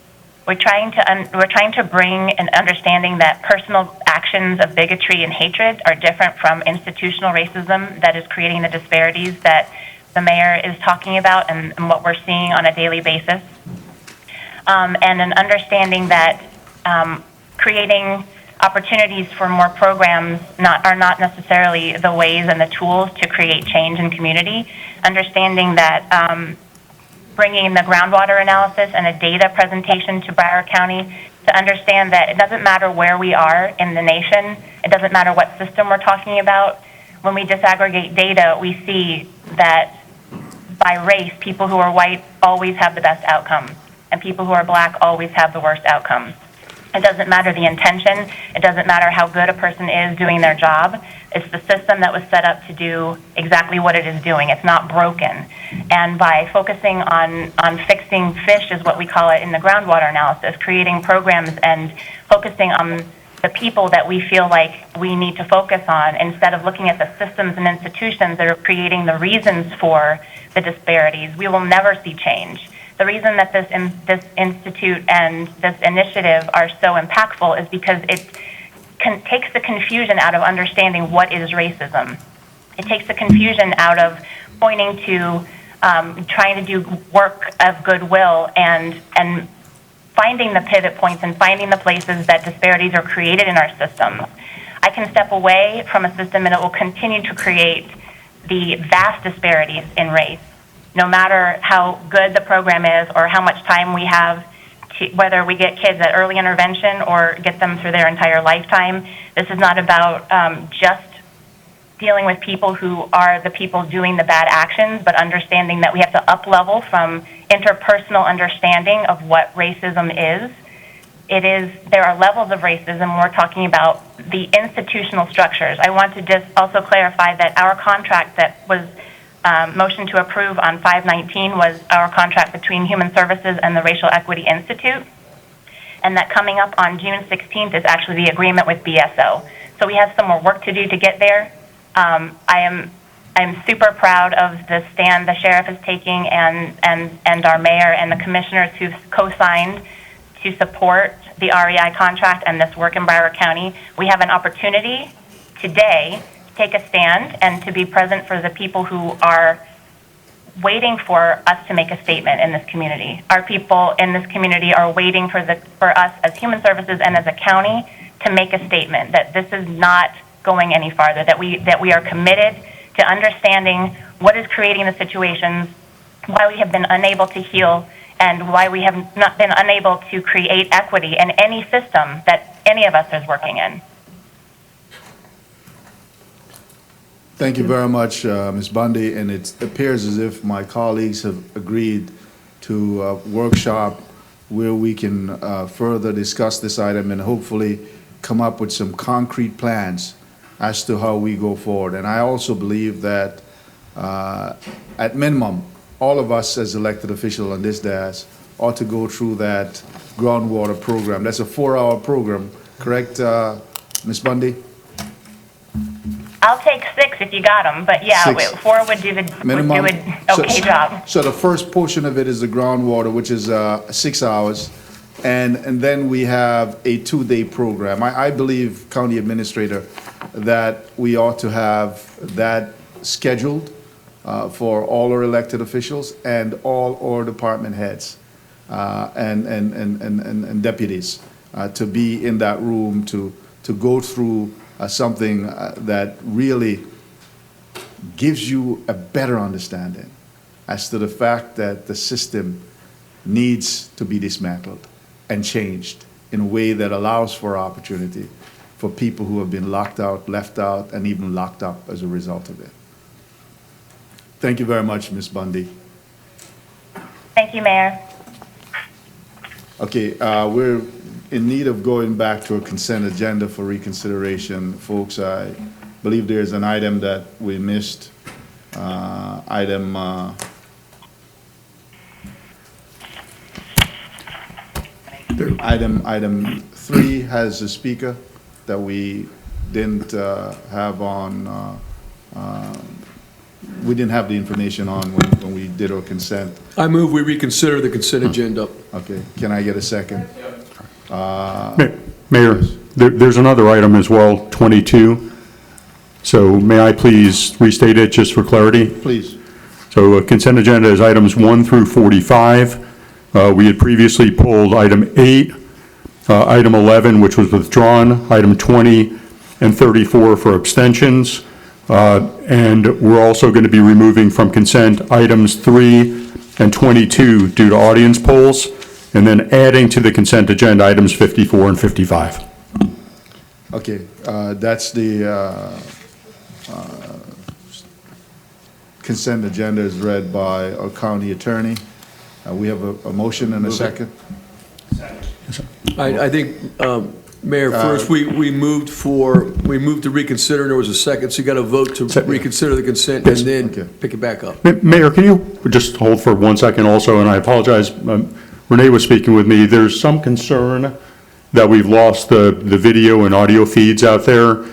We're trying to bring an understanding that personal actions of bigotry and hatred are different from institutional racism that is creating the disparities that the mayor is talking about and what we're seeing on a daily basis. And an understanding that creating opportunities for more programs are not necessarily the ways and the tools to create change in community. Understanding that bringing the groundwater analysis and a data presentation to Broward County to understand that it doesn't matter where we are in the nation, it doesn't matter what system we're talking about. When we disaggregate data, we see that by race, people who are white always have the best outcomes, and people who are black always have the worst outcomes. It doesn't matter the intention. It doesn't matter how good a person is doing their job. It's the system that was set up to do exactly what it is doing. It's not broken. And by focusing on fixing fish, is what we call it in the groundwater analysis, creating programs and focusing on the people that we feel like we need to focus on instead of looking at the systems and institutions that are creating the reasons for the disparities, we will never see change. The reason that this institute and this initiative are so impactful is because it takes the confusion out of understanding what is racism. It takes the confusion out of pointing to trying to do work of goodwill and finding the pivot points and finding the places that disparities are created in our systems. I can step away from a system and it will continue to create the vast disparities in race. No matter how good the program is or how much time we have, whether we get kids at early intervention or get them through their entire lifetime, this is not about just dealing with people who are the people doing the bad actions, but understanding that we have to up-level from interpersonal understanding of what racism is. There are levels of racism. We're talking about the institutional structures. I want to just also clarify that our contract that was motion to approve on 5/19 was our contract between Human Services and the Racial Equity Institute, and that coming up on June 16th is actually the agreement with BSO. So we have some more work to do to get there. I'm super proud of the stand the sheriff is taking and our mayor and the commissioners who've co-signed to support the REI contract and this work in Broward County. We have an opportunity today take a stand and to be present for the people who are waiting for us to make a statement in this community. Our people in this community are waiting for us as Human Services and as a county to make a statement that this is not going any farther, that we are committed to understanding what is creating the situations, why we have been unable to heal, and why we have not been unable to create equity in any system that any of us is working in. Thank you very much, Ms. Bundy, and it appears as if my colleagues have agreed to a workshop where we can further discuss this item and hopefully come up with some concrete plans as to how we go forward. And I also believe that at minimum, all of us as elected officials on this dais ought to go through that groundwater program. That's a 4-hour program, correct, Ms. Bundy? I'll take 6 if you got them, but yeah, 4 would do Minimum. an okay job. So the first portion of it is the groundwater, which is 6 hours, and then we have a 2-day program. I believe, County Administrator, that we ought to have that scheduled for all our elected officials and all our department heads and deputies to be in that room to go through something that really gives you a better understanding as to the fact that the system needs to be dismantled and changed in a way that allows for opportunity for people who have been locked out, left out, and even locked up as a result of it. Thank you very much, Ms. Bundy. Thank you, Mayor. Okay, we're in need of going back to a consent agenda for reconsideration. Folks, I believe there's an item that we missed. Item 3 has a speaker that we didn't have on, we didn't have the information on when we did our consent. I move we reconsider the consent agenda. Okay, can I get a second? Mayor, there's another item as well, 22. So may I please restate it just for clarity? Please. So consent agenda is items 1 through 45. We had previously pulled item 8, item 11, which was withdrawn, item 20 and 34 for abstentions. And we're also going to be removing from consent items 3 and 22 due to audience polls, and then adding to the consent agenda items 54 and 55. Okay, that's the consent agenda is read by our county attorney. We have a motion and a second. I think, Mayor, first, we moved to reconsider, and there was a second, so you got to vote to reconsider the consent and then pick it back up. Mayor, can you just hold for 1 second also, and I apologize, Renee was speaking with me. There's some concern that we've lost the video and audio feeds out there.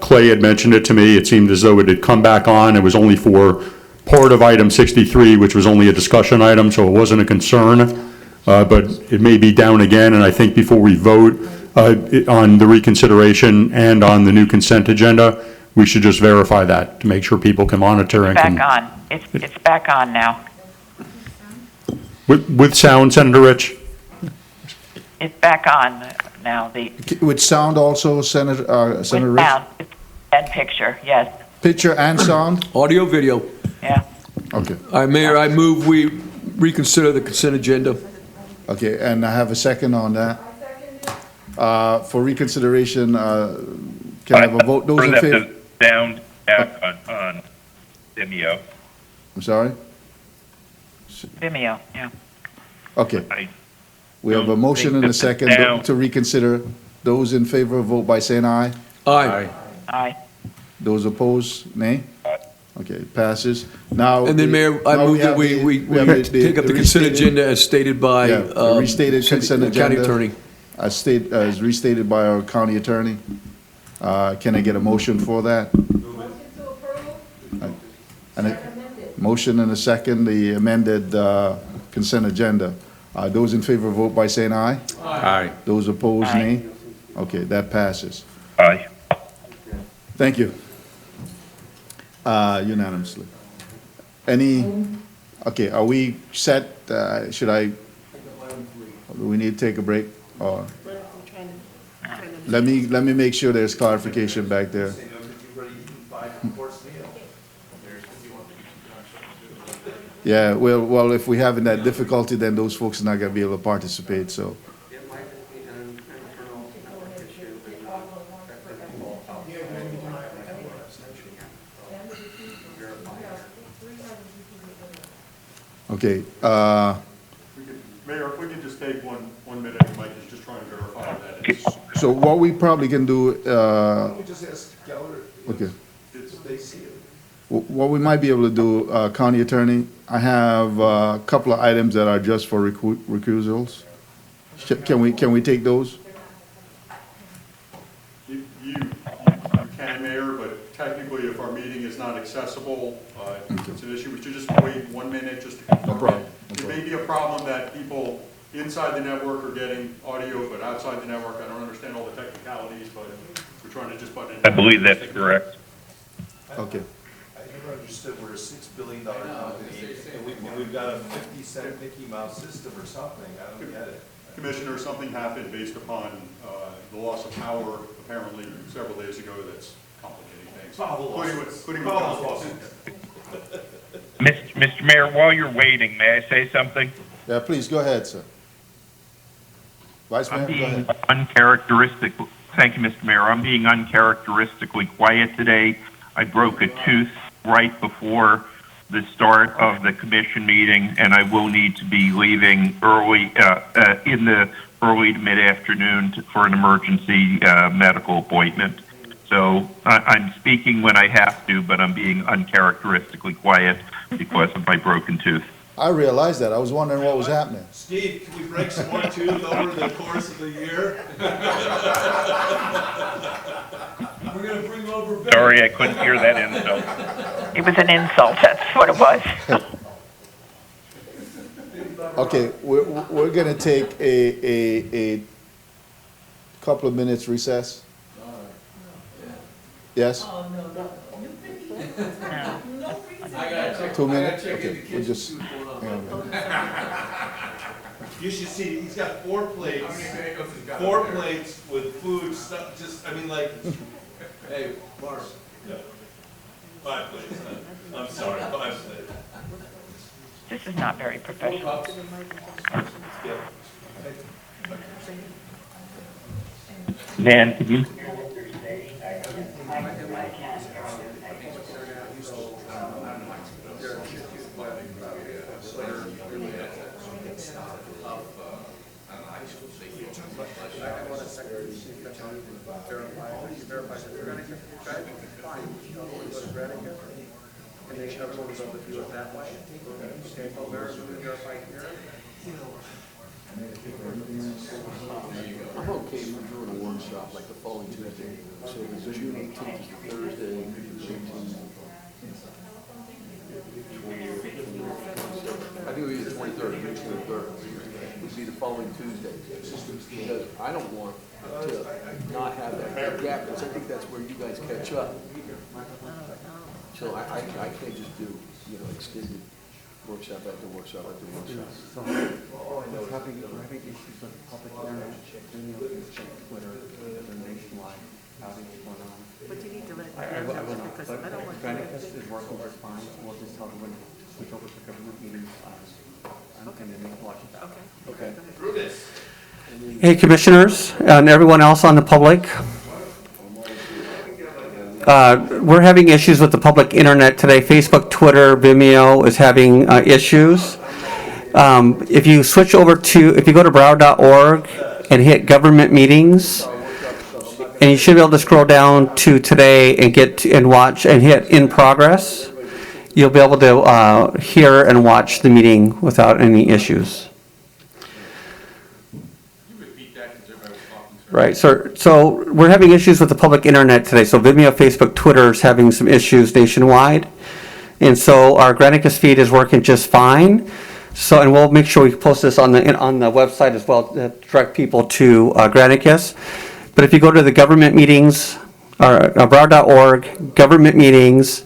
Clay had mentioned it to me. It seemed as though it had come back on. It was only for part of item 63, which was only a discussion item, so it wasn't a concern. But it may be down again, and I think before we vote on the reconsideration and on the new consent agenda, we should just verify that to make sure people can monitor and can. Back on. It's back on now. With sound, Senator Rich? It's back on now. With sound also, Senator With Rich? sound and picture, yes, Picture and sound? Audio, video. yeah. Okay. All right, Mayor, I move we reconsider the consent agenda. Okay, and I have a second on that. For reconsideration, can I have a vote? Those in For favor? them to sound back on Vimeo. I'm sorry? Vimeo, yeah. Okay. I We have a don't motion think and a that the second sound- to reconsider. Those in favor, vote by saying aye. Aye. Aye. Those opposed, nay? Okay, it passes. Now. And then, Mayor, I now move that have we the- have take up the consent restated- agenda as stated by Yeah, the restated consent the county agenda. attorney. As restated by our county attorney. Can I get a motion for that? And a motion and a second, the amended consent agenda. Those in favor, vote by saying aye. Aye. Those opposed, nay. Okay, that passes. Aye. Thank you. Unanimously. Any, okay, are we set? Should I, do we need to take a break? Or let me make sure there's clarification back there. Yeah, well, if we're having that difficulty, then those folks are not gonna be able to participate, so. Okay, Mayor, if we could just take one minute, Mike is just trying to verify that it's. so what we probably can do, okay. What we might be able to do, County Attorney, I have a couple of items that are just for recusals. Can we take those? You can, Mayor, but technically if our meeting is not accessible, it's an issue. Would you just wait 1 minute just to confirm? No problem. It may be a problem that people inside the network are getting audio, but outside the network, I don't understand all the technicalities, but we're trying to just button it. I believe that's correct. Okay. I never understood we're a $6 billion company, and we've got a 50-cent Mickey Mouse system or something. I don't get it. Commissioner, something happened based upon the loss of power apparently several days ago that's complicating things. Including Mr. Mayor, while you're waiting, may I say something? Yeah, please, go ahead, sir. Vice Mayor, I'm go being ahead. uncharacteristic. Thank you, Mr. Mayor. I'm being uncharacteristically quiet today. I broke a tooth right before the start of the commission meeting, and I will need to be leaving early in the early to mid-afternoon for an emergency medical appointment. So I'm speaking when I have to, but I'm being uncharacteristically quiet because of my broken tooth. I realized that. I was wondering what was happening. Steve, can we break some more tooth over the course of the year? We're gonna bring over. Sorry, I couldn't hear that insult. It was an insult, that's what it was. Okay, we're gonna take a couple of minutes recess. Yes? I gotta check. 2 I gotta minutes? check in the Okay, kitchen, we'll just, see what's going on. hang on a minute. You should see, he's got 4 plates, How many bagels has got 4 there? plates with food, stuff, just, I mean, like, Hey, Mark. yeah. 5 plates, huh? I'm sorry, 5 plates. This is not very professional. Nan, can you? I'm okay for doing a workshop like the following Tuesday. So the June 18th is Thursday, 18th. I think it would be the 23rd, June 23rd, would be the following Tuesday. Because I don't want to not have that gap, because I think that's where you guys catch up. So I can't just do, extended workshop after workshop after workshop. having issues with the public internet, Twitter, they're nationwide outage going on. But you need to let I will not, because but I don't want Granicus is working just fine, so we'll just tell them when to switch over to government meetings, and then they can watch it back. Okay. Okay. Hey, commissioners, and everyone else on the public. We're having issues with the public internet today. Facebook, Twitter, Vimeo is having issues. If you switch over to, if you go to broward.org and hit government meetings, and you should be able to scroll down to today and get and watch and hit in progress, you'll be able to hear and watch the meeting without any issues. Right, so we're having issues with the public internet today. So Vimeo, Facebook, Twitter is having some issues nationwide. And so our Granicus feed is working just fine. So, and we'll make sure we post this on the website as well to direct people to Granicus. But if you go to the government meetings, broward.org, government meetings,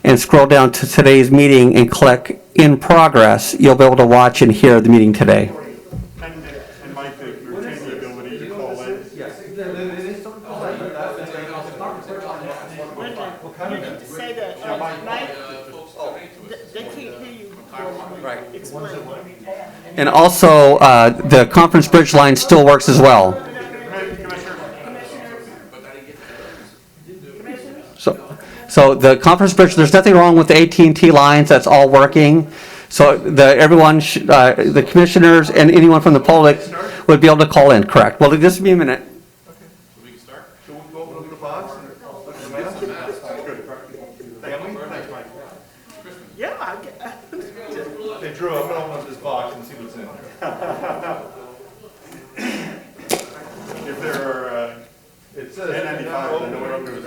and scroll down to today's meeting and click in progress, you'll be able to watch and hear the meeting today. And Mike, you retain the ability to call in? Yes. You need to say that, Mike, they can't hear you. Right. Explain. And also, the conference bridge line still works as well. So the conference bridge, there's nothing wrong with the AT&T lines. That's all working. So everyone, the commissioners and anyone from the public would be able to call in. Correct. Well, just be a minute. Yeah, I get. Hey, Drew, I'm gonna open up this box and see what's in there. If there are, it says N95, I know what I'm doing.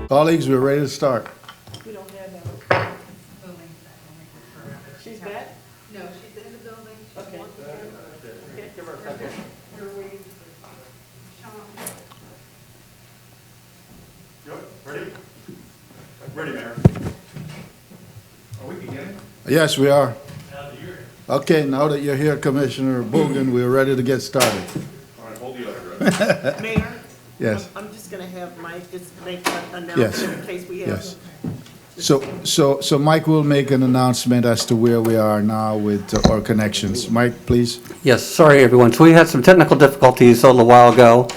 Colleagues, we're ready to start. We don't have that. She's back? No, she's in the building. Okay. Okay, give her a second. We're waiting for Sean. Ready? Ready, Mayor. Are we beginning? Yes, we are. Okay, now that you're here, Commissioner Bogan, we're ready to get started. All right, hold the other. Mayor? Yes. I'm just gonna have Mike just make an Yes. announcement in case we have. Yes. So Mike will make an announcement as to where we are now with our connections. Mike, please. Yes, sorry, everyone. So we had some technical difficulties a little while ago.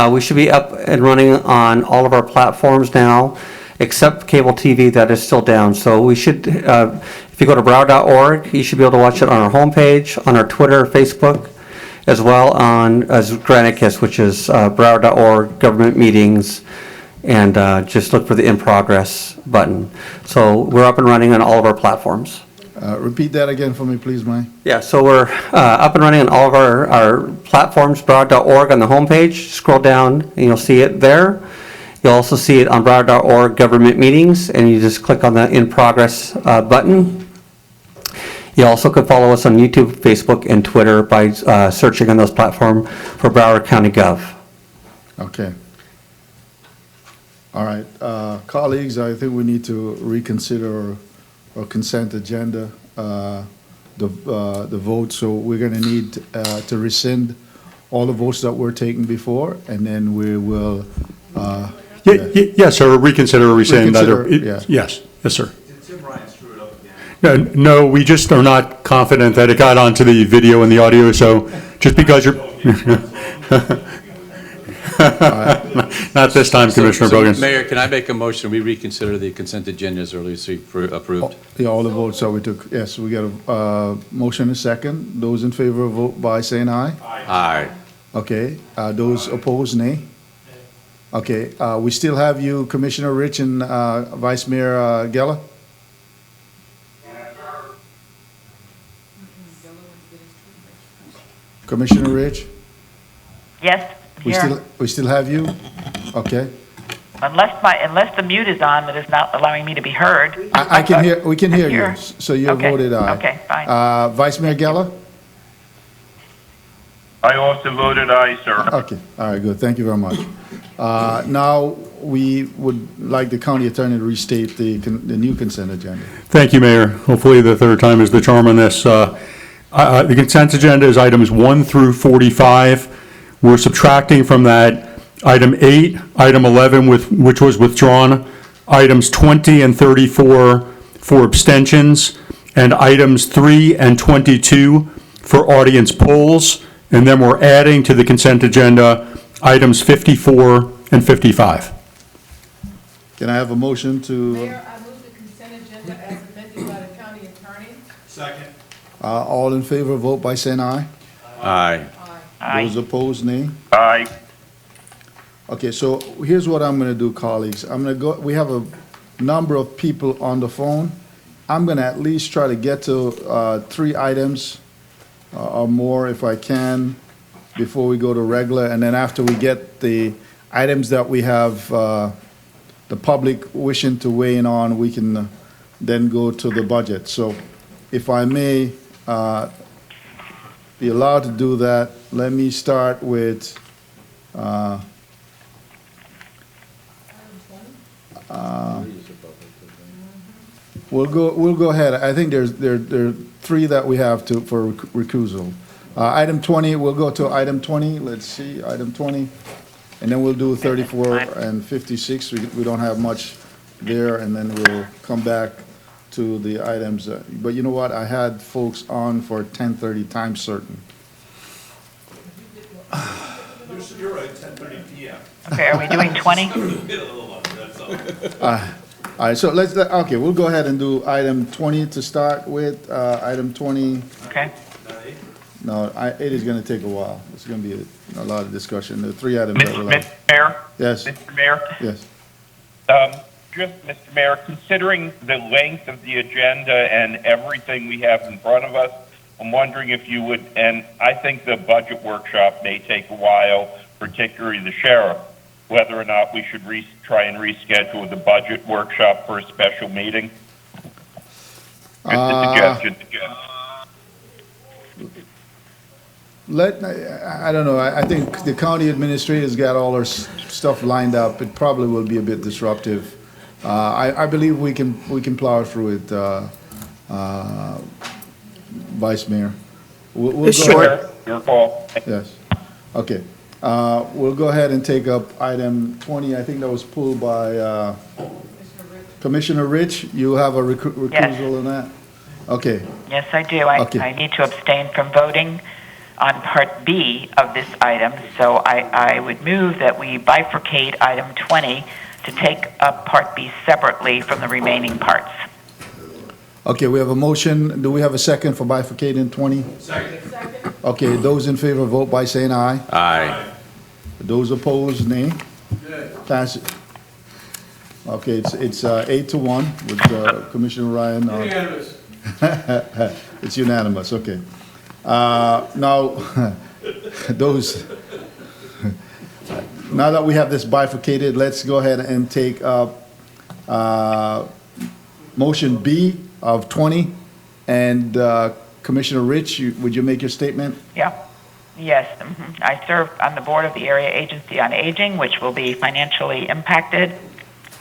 We should be up and running on all of our platforms now, except cable TV that is still down. So we should, if you go to broward.org, you should be able to watch it on our homepage, on our Twitter, Facebook, as well on as Granicus, which is broward.org, government meetings, and just look for the in progress button. So we're up and running on all of our platforms. Repeat that again for me, please, Mike. Yeah, so we're up and running on all of our platforms, broward.org on the homepage. Scroll down and you'll see it there. You'll also see it on broward.org government meetings, and you just click on the in progress button. You also could follow us on YouTube, Facebook, and Twitter by searching on those platforms for Broward County Gov. Okay. All right, colleagues, I think we need to reconsider our consent agenda, the vote. So we're going to need to rescind all the votes that were taken before, and then we will. Yes, sir, reconsider or rescind. Reconsider, yeah. Yes, sir. No, we just are not confident that it got onto the video and the audio, so just because you're... Not this time, Commissioner Bogan. Mayor, can I make a motion, we reconsider the consent agenda as early as approved? Yeah, all the votes that we took. Yes, we got a motion and a second. Those in favor vote by saying aye. Aye. Okay, those opposed, nay. Okay, we still have you, Commissioner Rich and Vice Mayor Geller? Commissioner Rich? Yes, here. We still have you? Okay. Unless the mute is on, that is not allowing me to be heard. I can hear, we can hear you, Here. so you Okay, voted aye. okay, fine. Vice Mayor Geller? I also voted aye, sir. Okay, all right, good, thank you very much. Now, we would like the county attorney to restate the new consent agenda. Thank you, Mayor. Hopefully the third time is the charm on this. The consent agenda is items 1 through 45. We're subtracting from that item 8, item 11, which was withdrawn, items 20 and 34 for abstentions, and items 3 and 22 for audience polls. And then we're adding to the consent agenda items 54 and 55. Can I have a motion to? Mayor, I move the consent agenda as amended by the county attorney. Second. All in favor, vote by saying aye. Aye. Those opposed, nay. Aye. Okay, so here's what I'm gonna do, colleagues. I'm gonna go, we have a number of people on the phone. I'm gonna at least try to get to 3 items or more if I can before we go to regular, and then after we get the items that we have the public wishing to weigh in on, we can then go to the budget. So if I may be allowed to do that, let me start with we'll go ahead. I think there are 3 that we have for recusal. Item 20, we'll go to item 20. Let's see, item 20. And then we'll do 34 and 56. We don't have much there, and then we'll come back to the items. But you know what? I had folks on for 10:30 time certain. You're right, 10:30 p.m. Okay, are we doing 20? All right, so okay, we'll go ahead and do item 20 to start with. Item 20. Okay. No, it is going to take a while. It's going to be a lot of discussion. The 3 items that we'll have. Mr. Mayor? Yes. Mr. Mayor? Yes. Just, Mr. Mayor, considering the length of the agenda and everything we have in front of us, I'm wondering if you would, and I think the budget workshop may take a while, particularly the sheriff, whether or not we should try and reschedule the budget workshop for a special meeting. Just a suggestion. I don't know, I think the county administrator's got all our stuff lined up. It probably will be a bit disruptive. I believe we can plow through it, Vice Mayor. We'll It's go short. ahead. Your call. Yes, okay. We'll go ahead and take up item 20. I think that was pulled by Commissioner Rich. You have a recusal in that? Okay. Yes, I do. Okay. I need to abstain from voting on Part B of this item, so I would move that we bifurcate item 20 to take up Part B separately from the remaining parts. Okay, we have a motion. Do we have a second for bifurcating 20? Second. Okay, those in favor vote by saying aye. Aye. Those opposed, nay. Pass it. Okay, it's 8-1 with Commissioner Ryan. Unanimous. It's unanimous, okay. Now, now that we have this bifurcated, let's go ahead and take up motion B of 20. And Commissioner Rich, would you make your statement? Yeah. Yes. I serve on the board of the Area Agency on Aging, which will be financially impacted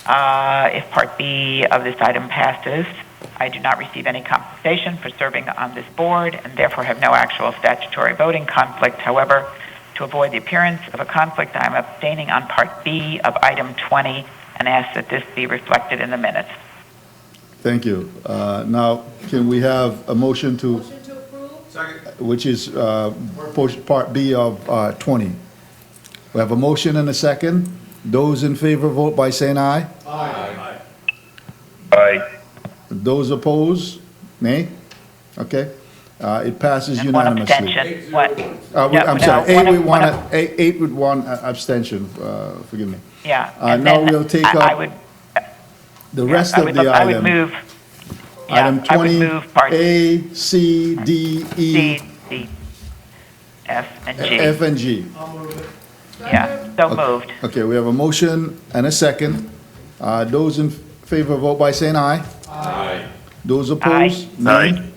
if Part B of this item passes. I do not receive any compensation for serving on this board and therefore have no actual statutory voting conflict. However, to avoid the appearance of a conflict, I am abstaining on Part B of item 20 and ask that this be reflected in the minutes. Thank you. Now, can we have a motion to, Motion to approve? Second. which is Part B of 20? We have a motion and a second. Those in favor vote by saying aye. Aye. Aye. Those opposed, nay? Okay. It passes And one unanimously. abstention. What? I'm sorry, eight with one abstention, forgive me. Yeah. Now then we'll take I up would, the rest I of would the look- I would item. move. Item Yeah, I would 20, move Part A, C, D, E, C, D, F, and G. F, and G. Yeah, so moved. Okay, we have a motion and a second. Those in favor vote by saying aye. Aye. Those opposed? Aye. Nay?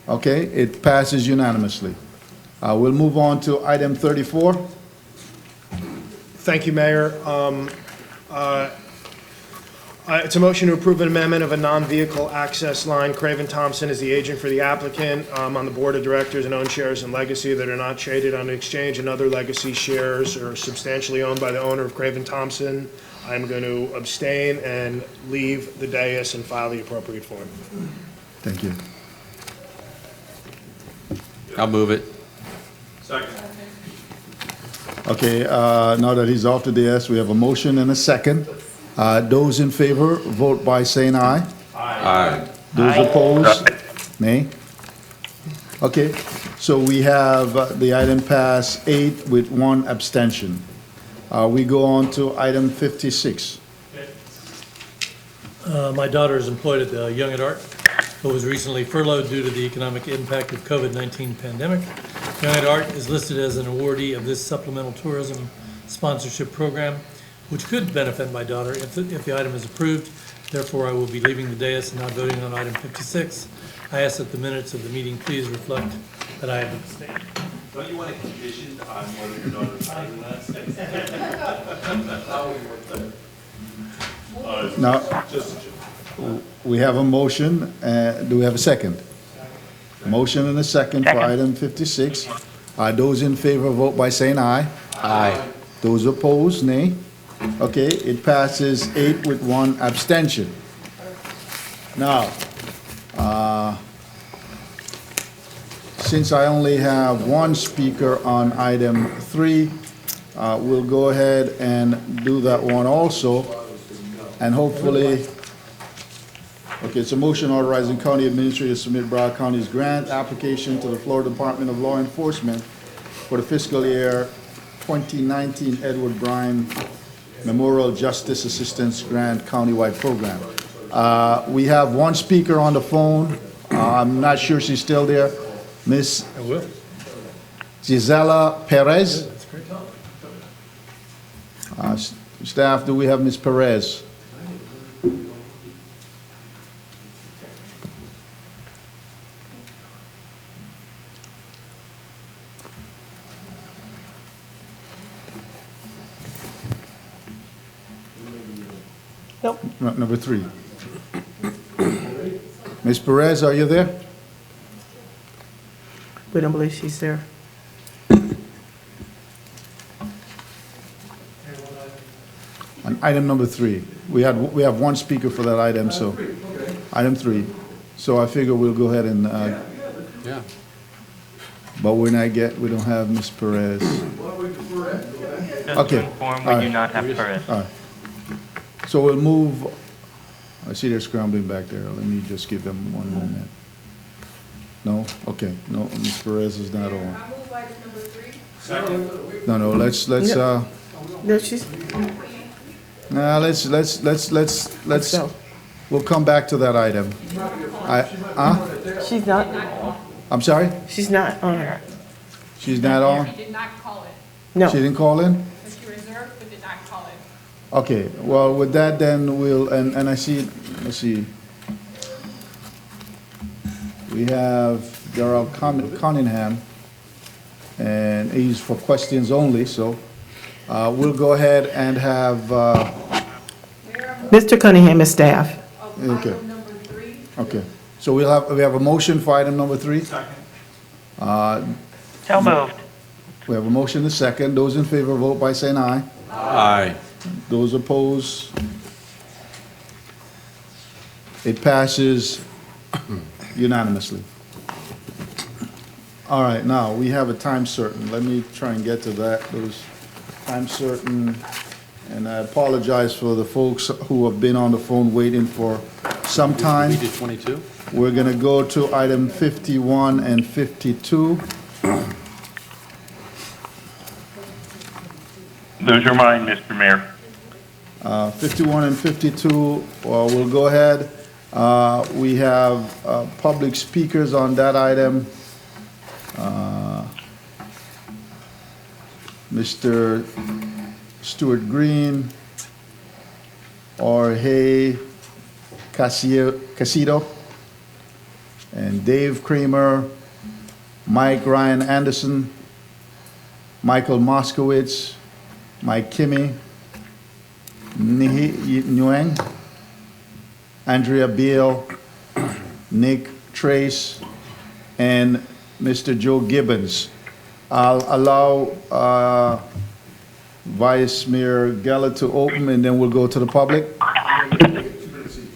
Okay, it passes unanimously. We'll move on to item 34. Thank you, Mayor. It's a motion to approve an amendment of a non-vehicle access line. Craven Thompson is the agent for the applicant. On the board of directors and own shares in Legacy that are not traded on exchange, and other Legacy shares are substantially owned by the owner of Craven Thompson. I'm going to abstain and leave the dais and file the appropriate form. Thank you. I'll move it. Second. Okay, now that he's off the dais, we have a motion and a second. Those in favor, vote by saying aye. Aye. Those opposed, nay. Okay, so we have the item pass 8 with 1 abstention. We go on to item 56. My daughter is employed at the Young at Art, but was recently furloughed due to the economic impact of COVID-19 pandemic. Young at Art is listed as an awardee of this supplemental tourism sponsorship program, which could benefit my daughter if the item is approved. Therefore, I will be leaving the dais and not voting on item 56. I ask that the minutes of the meeting please reflect that I have abstained. Don't you want a condition on whether your daughter's hired or not? Now, we have a motion, do we have a second? Motion and a second for item 56. Those in favor vote by saying aye. Aye. Those opposed, nay. Okay, it passes 8 with 1 abstention. Now, since I only have one speaker on item 3, we'll go ahead and do that one also. And hopefully, okay, it's a motion authorizing county administrator to submit Broward County's grant application to the Florida Department of Law Enforcement for the fiscal year 2019 Edward Bryan Memorial Justice Assistance Grant Countywide Program. We have one speaker on the phone. I'm not sure she's still there. Miss Gisela Perez. Staff, do we have Ms. Perez? Nope. Number 3. Ms. Perez, are you there? We don't believe she's there. On item number 3, we have one speaker for that item, so. Item 3. So I figure we'll go ahead and, Yeah. but we don't have Ms. Perez. Okay. All We do right. not have Perez. All right. So we'll move, I see they're scrambling back there. Let me just give them one moment. No? Okay. No, Ms. Perez is not on. No, let's, No, she's, let's, we'll come back to that item. she's not, I'm sorry? she's not on. She's not on? She did not call it. No. She didn't call in? She reserved, but did not call it. Okay, well, with that then we'll, and I see, let's see. We have Darrell Cunningham, and he's for questions only, so we'll go ahead and have, Mr. Cunningham is staff. okay. Okay, so we have a motion for item number 3? So moved. We have a motion and a second. Those in favor vote by saying aye. Aye. Those opposed? It passes unanimously. All right, now, we have a time certain. Let me try and get to that, those time certain. And I apologize for the folks who have been on the phone waiting for some time. We did 22? We're going to go to item 51 and 52. Those are mine, Mr. Mayor. 51 and 52, we'll go ahead. We have public speakers on that item. Mr. Stuart Green, Jorge Casido, and Dave Kramer, Mike Ryan Anderson, Michael Moskowitz, Mike Kimmy, Nihi Nguyen, Andrea Beal, Nick Trace, and Mr. Joe Gibbons. I'll allow Vice Mayor Geller to open, and then we'll go to the public.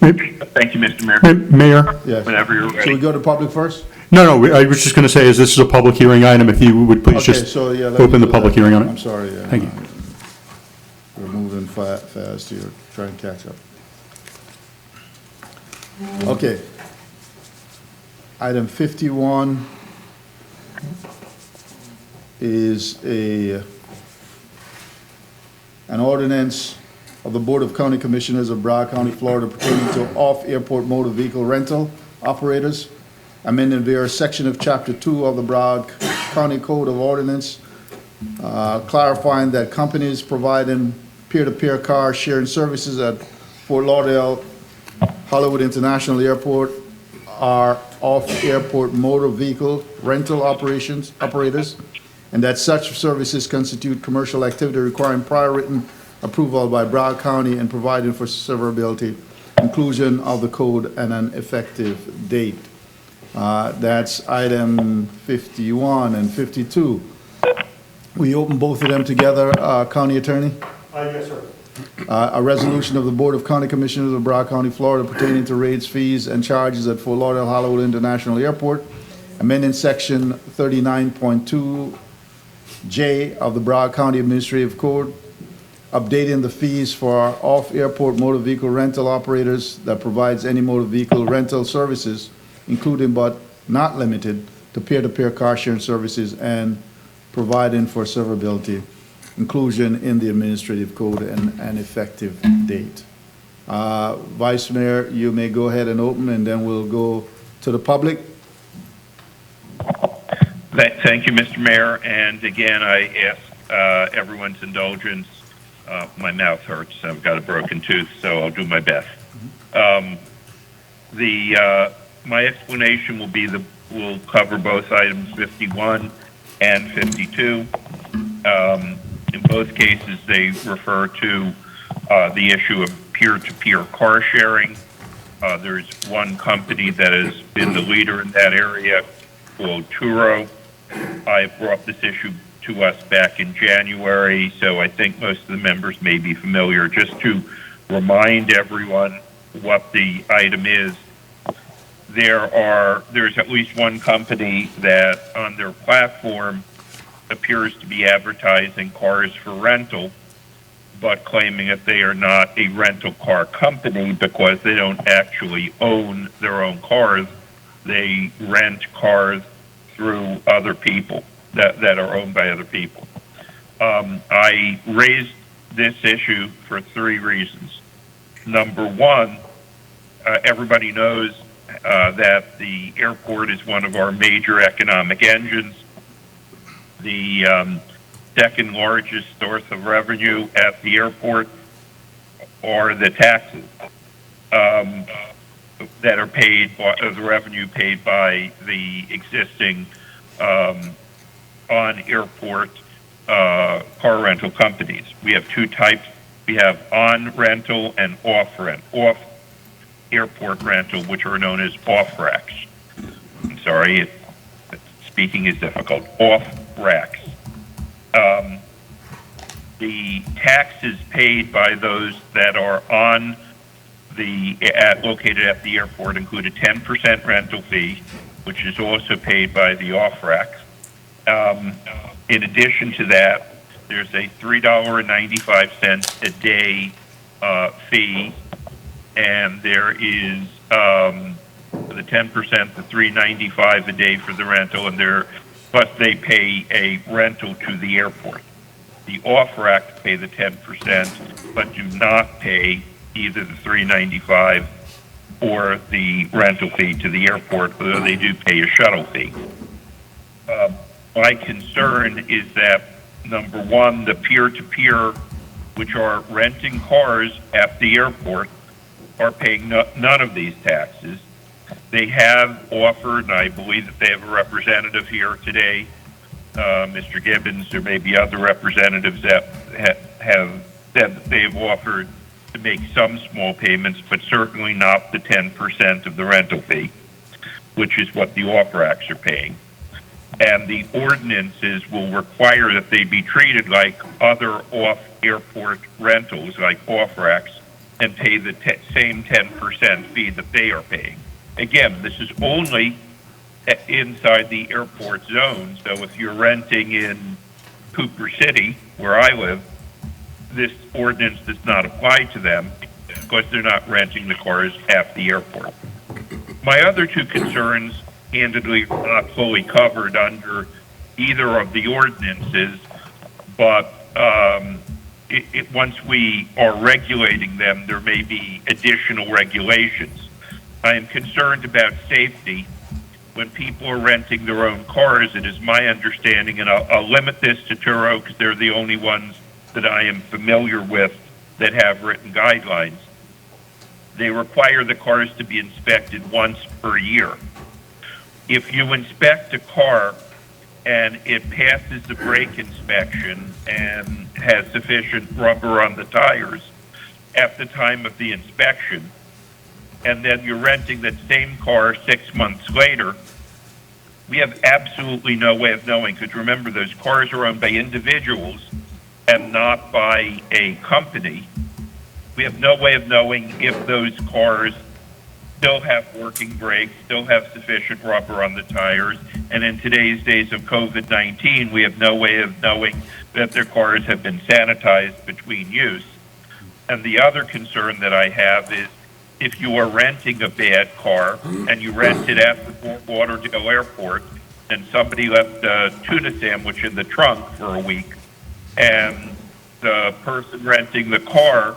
Thank you, Mr. Mayor. Mayor? Yes. Whenever you're Should ready. we go to public first? No, I was just going to say, as this is a public hearing item, if you would please Okay, just so, yeah, let me open the do public that. hearing on I'm it. sorry. Thank you. We're moving fast here, trying to catch up. Okay. Item 51 is an ordinance of the Board of County Commissioners of Broward County, Florida pertaining to off-airport motor vehicle rental operators, amending various section of Chapter 2 of the Broward County Code of Ordinance, clarifying that companies providing peer-to-peer car sharing services at Fort Lauderdale Hollywood International Airport are off-airport motor vehicle rental operators, and that such services constitute commercial activity requiring prior written approval by Broward County and providing for severability, inclusion of the code and an effective date. That's item 51 and 52. We open both of them together, County Attorney? Yes, sir. A resolution of the Board of County Commissioners of Broward County, Florida pertaining to rates, fees, and charges at Fort Lauderdale Hollywood International Airport, amending section 39.2J of the Broward County Administrative Code, updating the fees for off-airport motor vehicle rental operators that provides any motor vehicle rental services, including but not limited to peer-to-peer car sharing services, and providing for severability, inclusion in the administrative code, and an effective date. Vice Mayor, you may go ahead and open, and then we'll go to the public. Thank you, Mr. Mayor. And again, I ask everyone's indulgence My mouth hurts. I've got a broken tooth, so I'll do my best. My explanation will cover both items 51 and 52. In both cases, they refer to the issue of peer-to-peer car sharing. There's one company that has been the leader in that area called Turo. I brought this issue to us back in January, so I think most of the members may be familiar. Just to remind everyone what the item is, there's at least one company that on their platform appears to be advertising cars for rental, but claiming that they are not a rental car company because they don't actually own their own cars. They rent cars through other people that are owned by other people. I raised this issue for 3 reasons. Number one, everybody knows that the airport is one of our major economic engines. The second largest source of revenue at the airport are the taxes that are paid, the revenue paid by the existing on-airport car rental companies. We have 2 types. We have on-rental and off-airport rental, which are known as off-racks. I'm sorry, speaking is difficult. Off-racks. The taxes paid by those that are on located at the airport include a 10% rental fee, which is also paid by the off-racks. In addition to that, there's a $3.95 a day fee, and there is the 10%, the $3.95 a day for the rental, plus they pay a rental to the airport. The off-racks pay the 10%, but do not pay either the $3.95 or the rental fee to the airport, although they do pay a shuttle fee. My concern is that, number one, the peer-to-peer, which are renting cars at the airport, are paying none of these taxes. They have offered, and I believe that they have a representative here today, Mr. Gibbons. There may be other representatives that have said that they have offered to make some small payments, but certainly not the 10% of the rental fee, which is what the off-racks are paying. And the ordinances will require that they be treated like other off-airport rentals, like off-racks, and pay the same 10% fee that they are paying. Again, this is only inside the airport zone, so if you're renting in Cooper City, where I live, this ordinance does not apply to them because they're not renting the cars at the airport. My other 2 concerns, candidly, are not fully covered under either of the ordinances, but once we are regulating them, there may be additional regulations. I am concerned about safety. When people are renting their own cars, it is my understanding, and I'll limit this to Turo because they're the only ones that I am familiar with that have written guidelines. They require the cars to be inspected once per year. If you inspect a car and it passes the brake inspection and has sufficient rubber on the tires at the time of the inspection, and then you're renting that same car 6 months later, we have absolutely no way of knowing, because remember, those cars are owned by individuals and not by a company. We have no way of knowing if those cars still have working brakes, still have sufficient rubber on the tires, and in today's days of COVID-19, we have no way of knowing that their cars have been sanitized between use. And the other concern that I have is if you are renting a bad car and you rent it at the Fort Lauderdale airport and somebody left a tuna sandwich in the trunk for a week and the person renting the car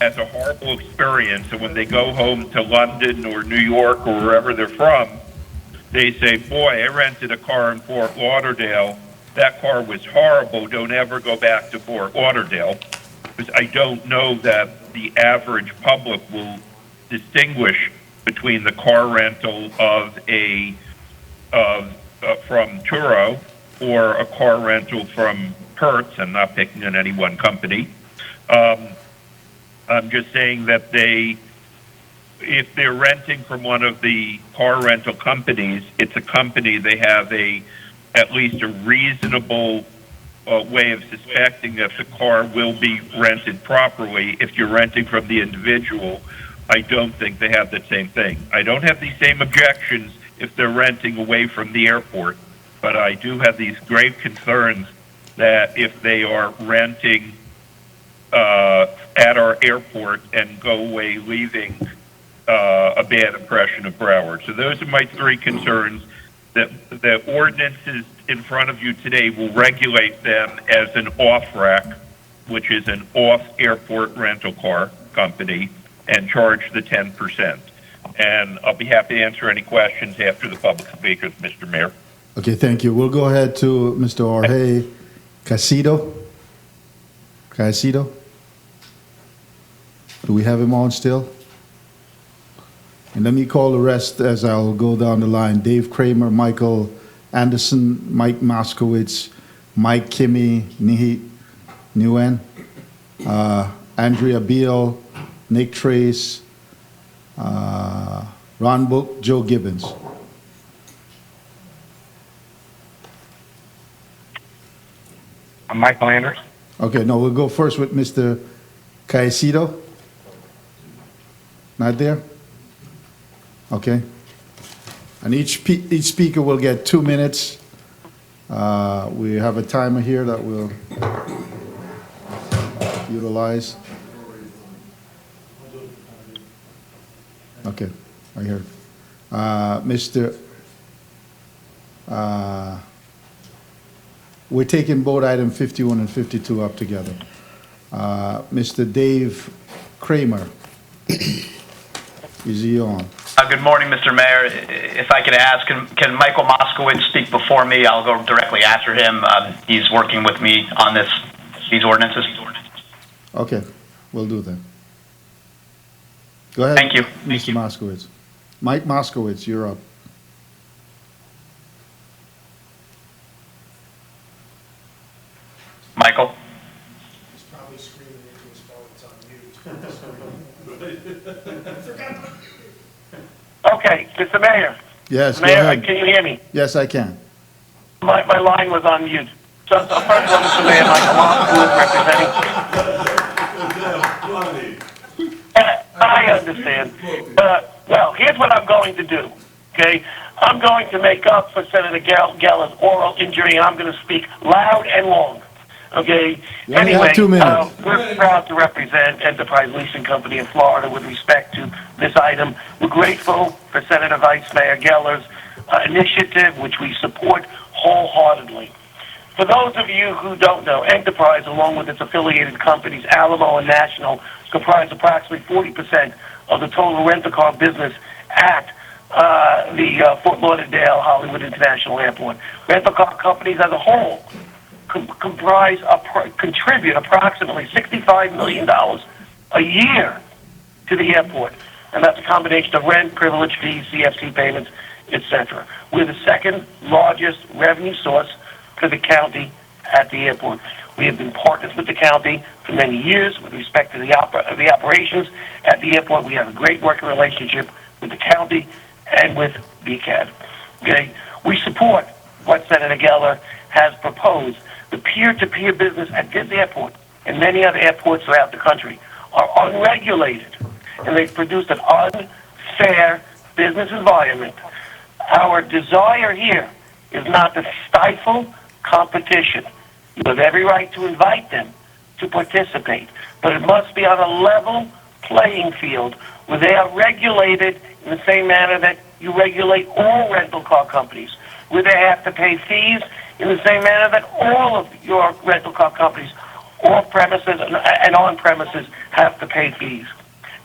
has a horrible experience, and when they go home to London or New York or wherever they're from, they say, boy, I rented a car in Fort Lauderdale. That car was horrible. Don't ever go back to Fort Lauderdale. I don't know that the average public will distinguish between the car rental of from Turo or a car rental from Hertz. I'm not picking on any one company. I'm just saying that if they're renting from one of the car rental companies, it's a company they have at least a reasonable way of suspecting that the car will be rented properly. If you're renting from the individual, I don't think they have the same thing. I don't have these same objections if they're renting away from the airport, but I do have these grave concerns that if they are renting at our airport and go away leaving a bad impression of Broward. So those are my three concerns. That the ordinances in front of you today will regulate them as an off-rack, which is an off-airport rental car company, and charge the 10%. And I'll be happy to answer any questions after the public speakers, Mr. Mayor. Okay, thank you. We'll go ahead to Mr. Jorge Casido. Do we have him on still? And let me call the rest as I'll go down the line. Dave Kramer, Michael Anderson, Mike Moskowitz, Mike Kimmy, Nihit Nguyen, Andrea Beal, Nick Trace, Ron Book, Joe Gibbons. I'm Michael Anders. Okay, no, we'll go first with Mr. Caicedo. Not there? Okay. And each speaker will get 2 minutes. We have a timer here that we'll utilize. Okay, I hear it. We're taking both item 51 and 52 up together. Mr. Dave Kramer, is he on? Good morning, Mr. Mayor. If I could ask, can Michael Moskowitz speak before me? I'll go directly after him. He's working with me on these ordinances. Okay, we'll do that. Go ahead. Thank you. Mr. Moskowitz. Mike Moskowitz, you're up. Michael? He's probably screaming into his phone, it's on mute. Okay, Mr. Mayor. Yes, go Mayor, ahead. can you hear me? Yes, I can. My line was on mute. So first of all, Mr. Mayor, Michael Moskowitz representing. I understand. Well, here's what I'm going to do, okay? I'm going to make up for Senator Geller's oral injury, and I'm going to speak loud and long. Okay. You only Anyway, have 2 minutes. we're proud to represent Enterprise Leasing Company in Florida with respect to this item. We're grateful for Senator Vice Mayor Geller's initiative, which we support wholeheartedly. For those of you who don't know, Enterprise, along with its affiliated companies, Alamo and National, comprise approximately 40% of the total rent-a-car business at the Fort Lauderdale Hollywood International Airport. Rental-car companies as a whole contribute approximately $65 million a year to the airport. And that's a combination of rent, privilege fees, CFC payments, etc. We're the second largest revenue source for the county at the airport. We have been partners with the county for many years with respect to the operations at the airport. We have a great working relationship with the county and with BCAD. Okay? We support what Senator Geller has proposed. The peer-to-peer business at this airport and many other airports throughout the country are unregulated, and they've produced an unfair business environment. Our desire here is not to stifle competition. You have every right to invite them to participate, but it must be on a level playing field where they are regulated in the same manner that you regulate all rental car companies, where they have to pay fees in the same manner that all of your rental car companies off premises and on premises have to pay fees.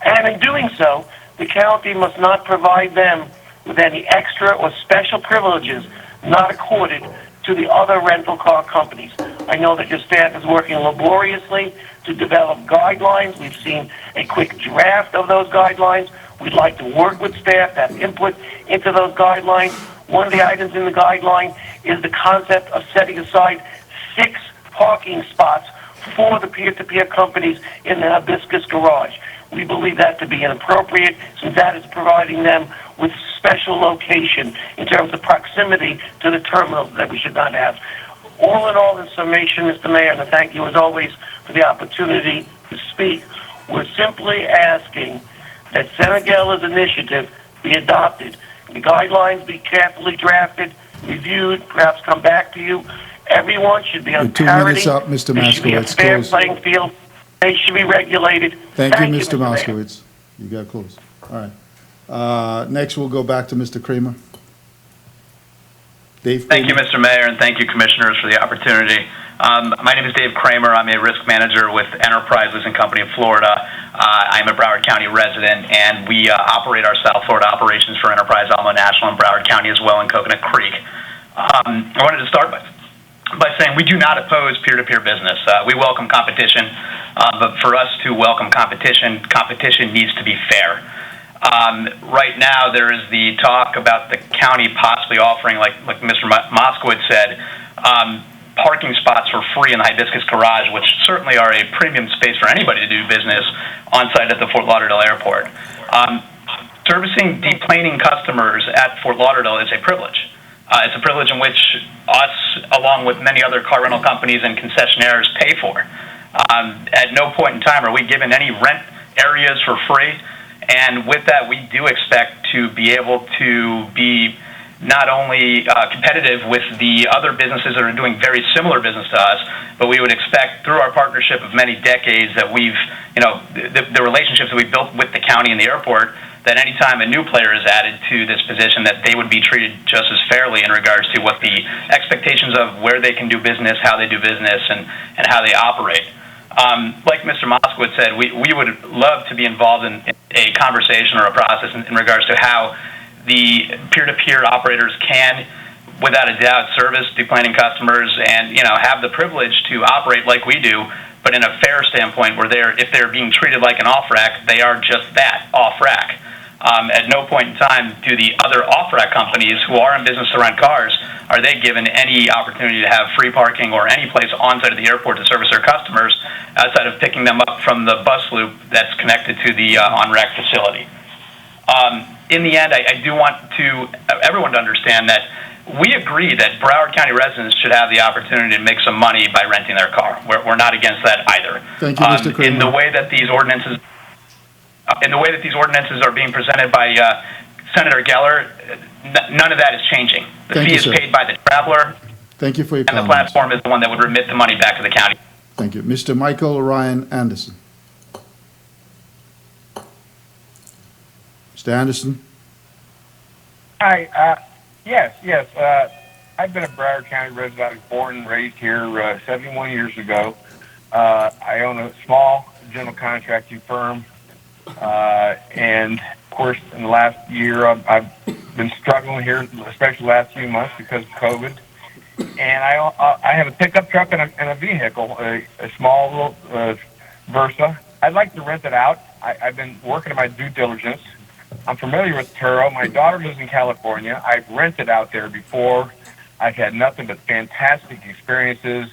And in doing so, the county must not provide them with any extra or special privileges not accorded to the other rental car companies. I know that your staff is working laboriously to develop guidelines. We've seen a quick draft of those guidelines. We'd like to work with staff to have input into those guidelines. One of the items in the guideline is the concept of setting aside 6 parking spots for the peer-to-peer companies in the Hibiscus garage. We believe that to be inappropriate, since that is providing them with special location in terms of proximity to the terminals that we should not have. All in all, in summation, Mr. Mayor, and thank you as always for the opportunity to speak, we're simply asking that Senegal's initiative be adopted. The guidelines be carefully drafted, reviewed, perhaps come back to you. Everyone should be on 2 parity. minutes up, Mr. There should be a Moskowitz. fair Close. playing field. They should be regulated. Thank you, Mr. Mayor. Moskowitz. You got close. All right. Next, we'll go back to Mr. Kramer. Dave Thank you, Kramer. Mr. Mayor, and thank you, Commissioners, for the opportunity. My name is Dave Kramer. I'm a risk manager with Enterprise Leasing Company of Florida. I'm a Broward County resident, and we operate our South Florida operations for Enterprise Alamo National in Broward County as well in Coconut Creek. I wanted to start by saying we do not oppose peer-to-peer business. We welcome competition, but for us to welcome competition, competition needs to be fair. Right now, there is the talk about the county possibly offering, like Mr. Moskowitz said, parking spots for free in the Hibiscus garage, which certainly are a premium space for anybody to do business on site at the Fort Lauderdale airport. Servicing deplaning customers at Fort Lauderdale is a privilege. It's a privilege in which us, along with many other car rental companies and concessionaires, pay for. At no point in time are we given any rent areas for free. And with that, we do expect to be able to be not only competitive with the other businesses that are doing very similar business to us, but we would expect through our partnership of many decades that we've, the relationships that we've built with the county and the airport, that anytime a new player is added to this position, that they would be treated just as fairly in regards to what the expectations of where they can do business, how they do business, and how they operate. Like Mr. Moskowitz said, we would love to be involved in a conversation or a process in regards to how the peer-to-peer operators can, without a doubt, service deplaning customers and have the privilege to operate like we do, but in a fair standpoint, where if they're being treated like an off-rack, they are just that, off-rack. At no point in time do the other off-rack companies who are in business to rent cars, are they given any opportunity to have free parking or any place on-site at the airport to service their customers outside of picking them up from the bus loop that's connected to the on-rack facility. In the end, I do want everyone to understand that we agree that Broward County residents should have the opportunity to make some money by renting their car. We're not against that either. Thank you, Mr. Kramer. In the way that these ordinances are being presented by Senator Geller, none of that is changing. The Thank fee you, is sir. paid by the traveler, Thank you for your and the comments. platform is the one that would remit the money back to the county. Thank you. Mr. Michael Ryan Anderson. Mr. Anderson? Hi, yes. I've been a Broward County resident. I was born and raised here 71 years ago. I own a small general contracting firm, and of course, in the last year, I've been struggling here, especially the last few months because of COVID. And I have a pickup truck and a vehicle, a small little Versa. I'd like to rent it out. I've been working on my due diligence. I'm familiar with Turo. My daughter lives in California. I've rented out there before. I've had nothing but fantastic experiences.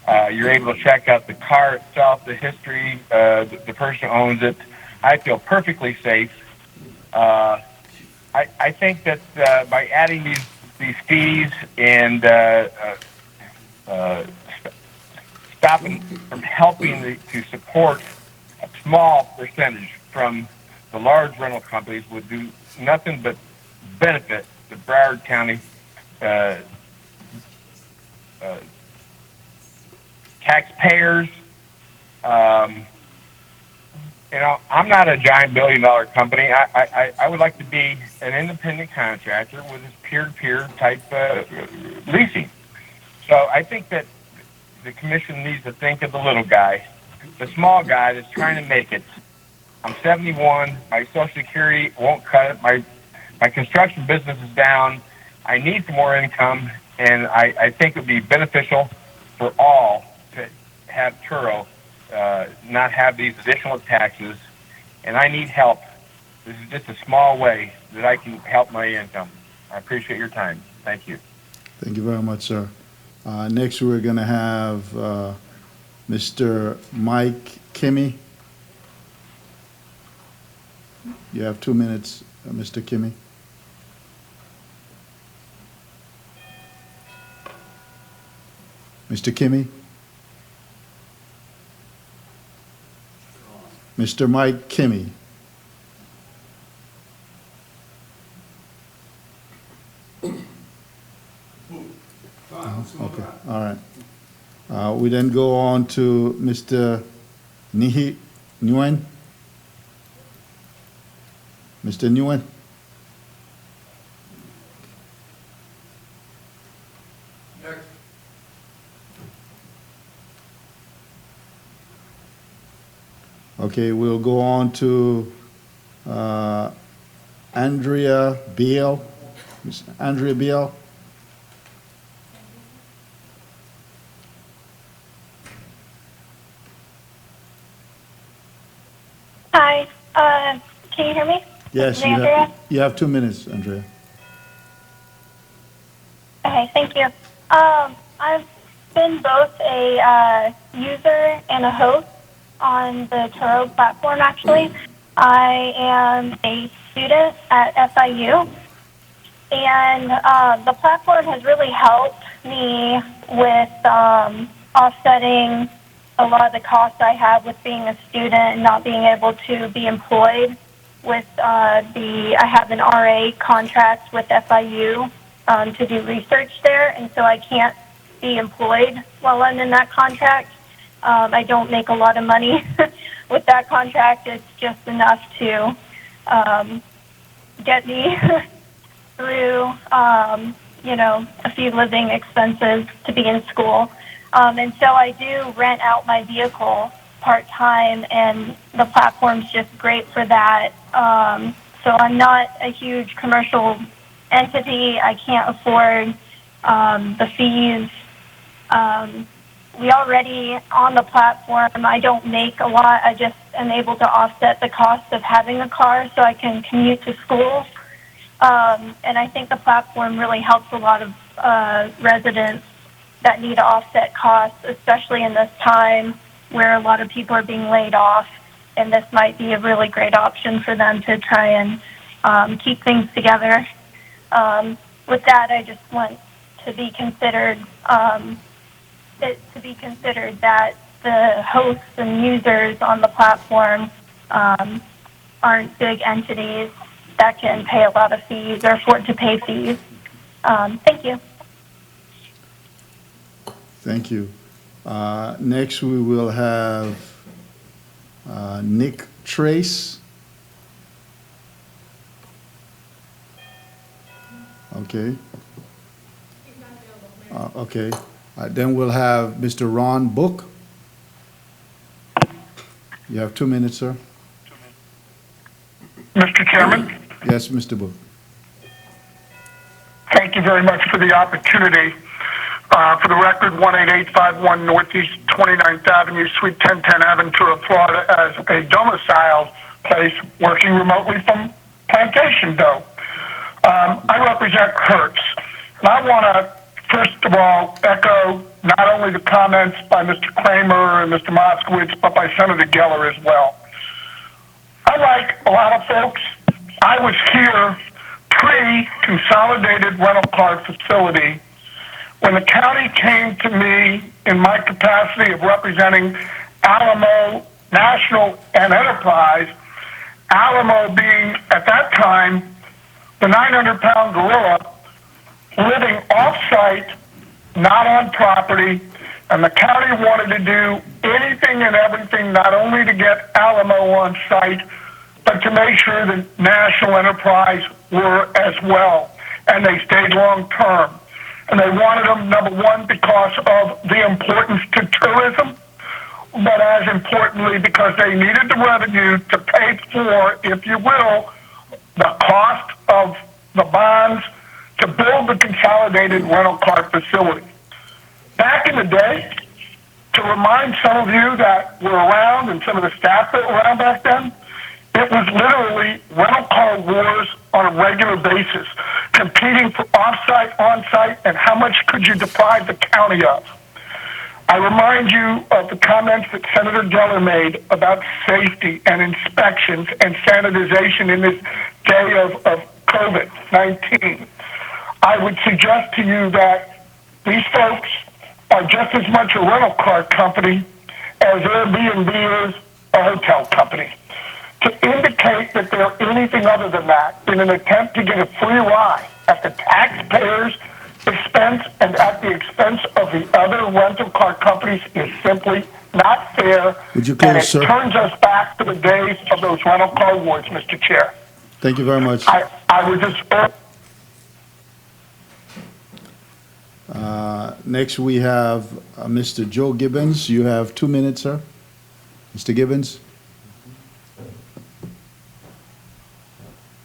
You're able to check out the car itself, the history, the person who owns it. I feel perfectly safe. I think that by adding these fees and stopping from helping to support a small percentage from the large rental companies would do nothing but benefit the Broward County taxpayers. I'm not a giant billion-dollar company. I would like to be an independent contractor with this peer-to-peer type leasing. So I think that the commission needs to think of the little guy, the small guy that's trying to make it. I'm 71. My Social Security won't cut it. My construction business is down. I need some more income, and I think it would be beneficial for all to have Turo not have these additional taxes, and I need help. This is just a small way that I can help my income. I appreciate your time. Thank you. Thank you very much, sir. Next, we're going to have Mr. Mike Kimmy. You have 2 minutes, Mr. Kimmy. Mr. Kimmy? Mr. Mike Kimmy? Okay, all right. We then go on to Mr. Nihi Nguyen. Mr. Nguyen? Next. Okay, we'll go on to Andrea Beal. Ms. Andrea Beal? Hi, can you hear me? Yes, Andrea? you have 2 minutes, Andrea. Okay, thank you. I've been both a user and a host on the Turo platform, actually. I am a student at FIU, and the platform has really helped me with offsetting a lot of the costs I have with being a student and not being able to be employed with I have an RA contract with FIU to do research there, and so I can't be employed while I'm in that contract. I don't make a lot of money with that contract. It's just enough to get me through, a few living expenses to be in school. And so I do rent out my vehicle part-time, and the platform's just great for that. So I'm not a huge commercial entity. I can't afford the fees. We already, on the platform, I don't make a lot. I just am able to offset the cost of having a car so I can commute to school. And I think the platform really helps a lot of residents that need to offset costs, especially in this time where a lot of people are being laid off. And this might be a really great option for them to try and keep things together. With that, I just want to be considered that the hosts and users on the platform aren't big entities that can pay a lot of fees or afford to pay fees. Thank you. Thank you. Next, we will have Nick Trace. Okay. Okay. Then we'll have Mr. Ron Book. You have 2 minutes, sir. Mr. Chairman, Yes, Mr. Book. thank you very much for the opportunity. For the record, 18851 Northeast 29th Avenue, Suite 1010, Aventura, Florida, as a domiciled place working remotely from Plantation-Doe. I represent Hertz. And I want to, first of all, echo not only the comments by Mr. Kramer and Mr. Moskowitz, but by Senator Geller as well. Unlike a lot of folks, I was here pre-consolidated rental car facility when the county came to me in my capacity of representing Alamo National and Enterprise, Alamo being at that time the 900-pound gorilla living off-site, not on property, and the county wanted to do anything and everything not only to get Alamo on site, but to make sure that National Enterprise were as well, and they stayed long term. And they wanted them, number one, because of the importance to tourism, but as importantly, because they needed the revenue to pay for, if you will, the cost of the bonds to build the consolidated rental car facility. Back in the day, to remind some of you that were around and some of the staff that were around back then, it was literally rental car wars on a regular basis, competing for off-site, on-site, and how much could you deprive the county of. I remind you of the comments that Senator Geller made about safety and inspections and sanitization in this day of COVID-19. I would suggest to you that these folks are just as much a rental car company as Airbnb is a hotel company. To indicate that they're anything other than that in an attempt to get a free ride at the taxpayers' expense and at the expense of the other rental car companies is simply not fair. Would you and close, it sir? turns us back to the days of those rental car wars, Mr. Chair. Thank you very much. I would just Next, we have Mr. Joe Gibbons. You have 2 minutes, sir. Mr. Gibbons?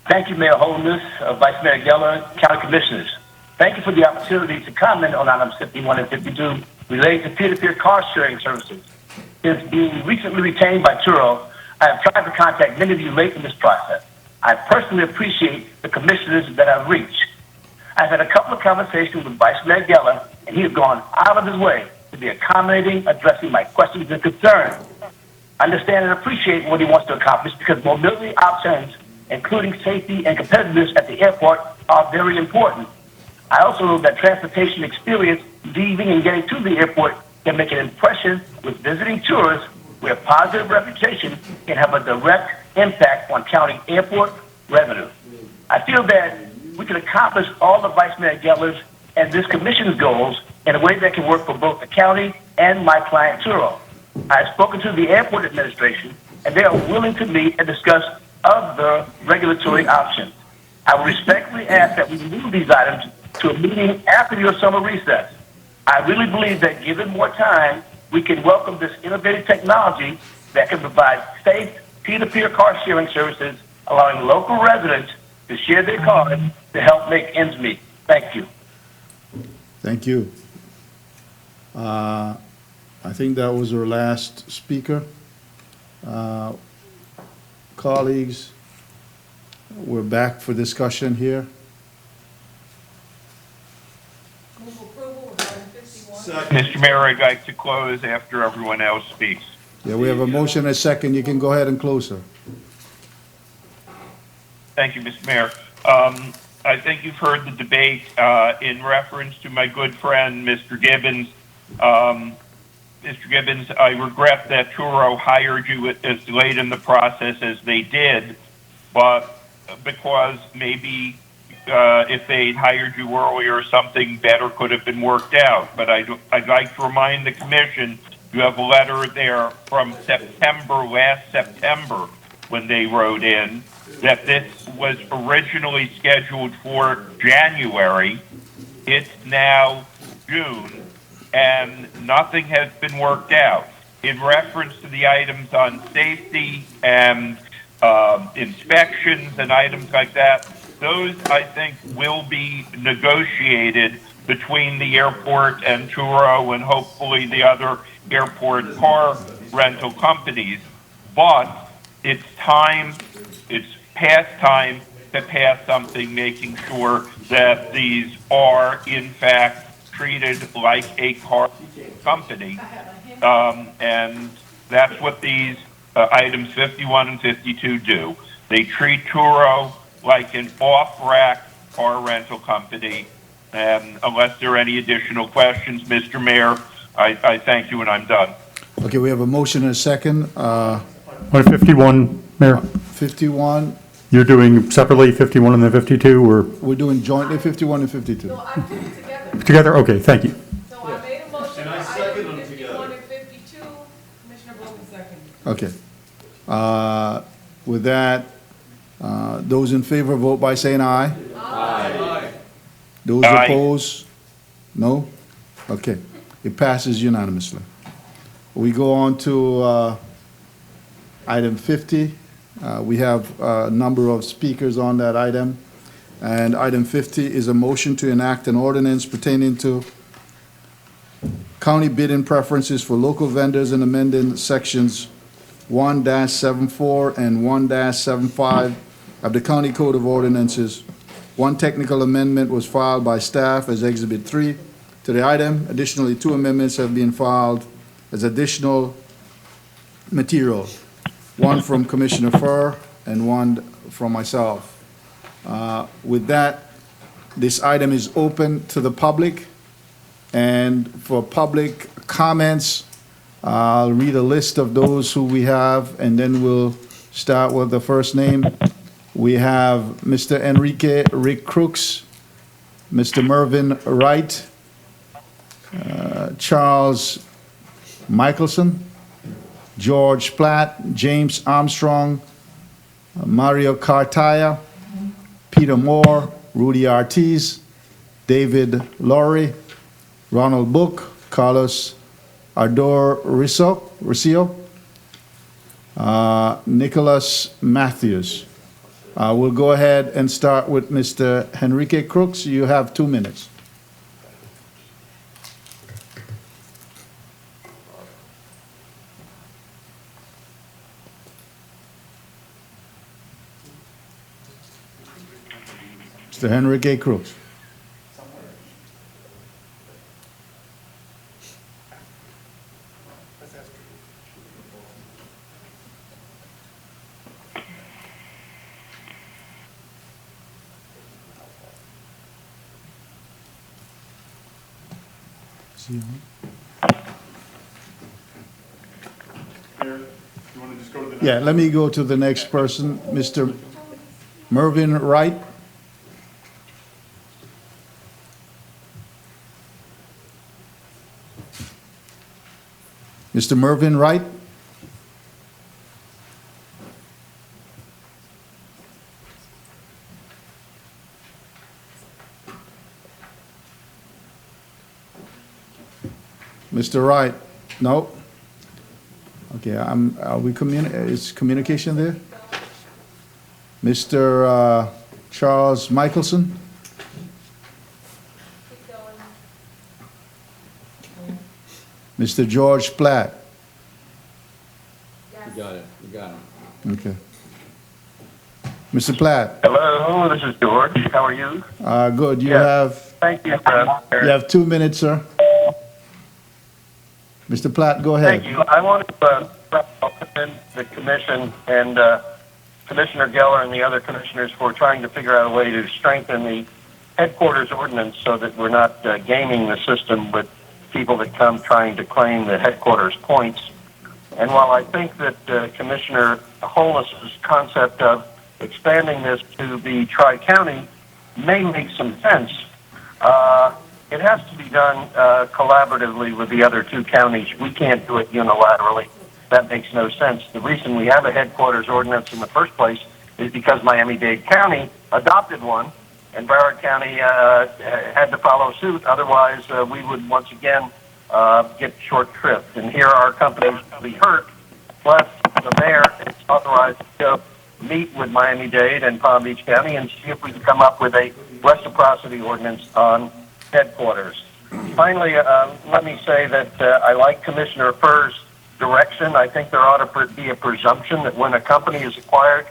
Thank you, Mayor Holness, Vice Mayor Geller, County Commissioners. Thank you for the opportunity to comment on items 51 and 52 related to peer-to-peer car sharing services. Since being recently retained by Turo, I have tried to contact many of you late in this process. I personally appreciate the commissioners that I've reached. I've had a couple of conversations with Vice Mayor Geller, and he has gone out of his way to be accommodating, addressing my questions and concerns. I understand and appreciate what he wants to accomplish because mobility options, including safety and competitiveness at the airport, are very important. I also know that transportation experience leaving and getting to the airport can make an impression with visiting tourists where positive reputation can have a direct impact on county airport revenue. I feel that we can accomplish all the Vice Mayor Geller's and this commission's goals in a way that can work for both the county and my client Turo. I've spoken to the airport administration and they are willing to meet and discuss other regulatory options. I would respectfully ask that we move these items to a meeting after your summer recess. I really believe that given more time, we can welcome this innovative technology that can provide safe peer-to-peer car sharing services, allowing local residents to share their cars to help make ends meet. Thank you. Thank you. I think that was our last speaker. Colleagues, we're back for discussion here. Mr. Mayor, I'd like to close after everyone else speaks. Yeah, we have a motion and a second. You can go ahead and close, sir. Thank you, Mr. Mayor. I think you've heard the debate in reference to my good friend, Mr. Gibbons. Mr. Gibbons, I regret that Turo hired you as late in the process as they did, but because maybe if they'd hired you earlier, something better could have been worked out. But I'd like to remind the commission, you have a letter there from last September, when they wrote in, that this was originally scheduled for January. It's now June, and nothing has been worked out. In reference to the items on safety and inspections and items like that, those, I think, will be negotiated between the airport and Turo and hopefully the other airport car rental companies. But it's past time to pass something making sure that these are, in fact, treated like a car company. And that's what these items 51 and 52 do. They treat Turo like an off-rack car rental company. And unless there are any additional questions, Mr. Mayor, I thank you and I'm done. Okay, we have a motion and a second. On 51, Mayor, 51, you're doing separately 51 and then 52, or we're doing jointly 51 and 52. No, I put it together. together? Okay, thank you. So I made a motion And I for second item them 51 and 52. Commissioner Bolton seconded. Okay. With that, those in favor vote by saying aye. Aye. Those Aye. opposed? No? Okay. It passes unanimously. We go on to item 50. We have a number of speakers on that item. And item 50 is a motion to enact an ordinance pertaining to county bidding preferences for local vendors and amending sections 1-74 and 1-75 of the County Code of Ordinances. One technical amendment was filed by staff as Exhibit 3 to the item. Additionally, 2 amendments have been filed as additional material, one from Commissioner Furr and one from myself. With that, this item is open to the public, and for public comments, I'll read a list of those who we have, and then we'll start with the first name. We have Mr. Enrique Rick Crooks, Mr. Mervyn Wright, Charles Michelson, George Platt, James Armstrong, Mario Cartaya, Peter Moore, Rudy Ortiz, David Laurie, Ronald Book, Carlos Ardor Ricio, Nicholas Matthews. We'll go ahead and start with Mr. Enrique Crooks. You have 2 minutes. Mr. Enrique Crooks. Yeah, let me go to the next person, Mr. Mervyn Wright. Mr. Mervyn Wright. Mr. Wright, no? Okay, are we is communication there? Mr. Charles Michelson? Mr. George Platt? You got it, you got him. Okay. Mr. Platt? Hello, this is George. How are you? Good. You Yes. have Thank you. you have 2 minutes, sir. Mr. Platt, go ahead. Thank you. I want to commend the commission and Commissioner Geller and the other commissioners for trying to figure out a way to strengthen the headquarters ordinance so that we're not gaming the system with people that come trying to claim the headquarters points. And while I think that Commissioner Holness's concept of expanding this to be Tri-County may make some sense, it has to be done collaboratively with the other 2 counties. We can't do it unilaterally. That makes no sense. The reason we have a headquarters ordinance in the first place is because Miami-Dade County adopted one, and Broward County had to follow suit. Otherwise, we would once again get short shrift. And here our companies will be hurt. Plus, the mayor is authorized to go meet with Miami-Dade and Palm Beach County and see if we can come up with a reciprocity ordinance on headquarters. Finally, let me say that I like Commissioner Furr's direction. I think there ought to be a presumption that when a company is acquired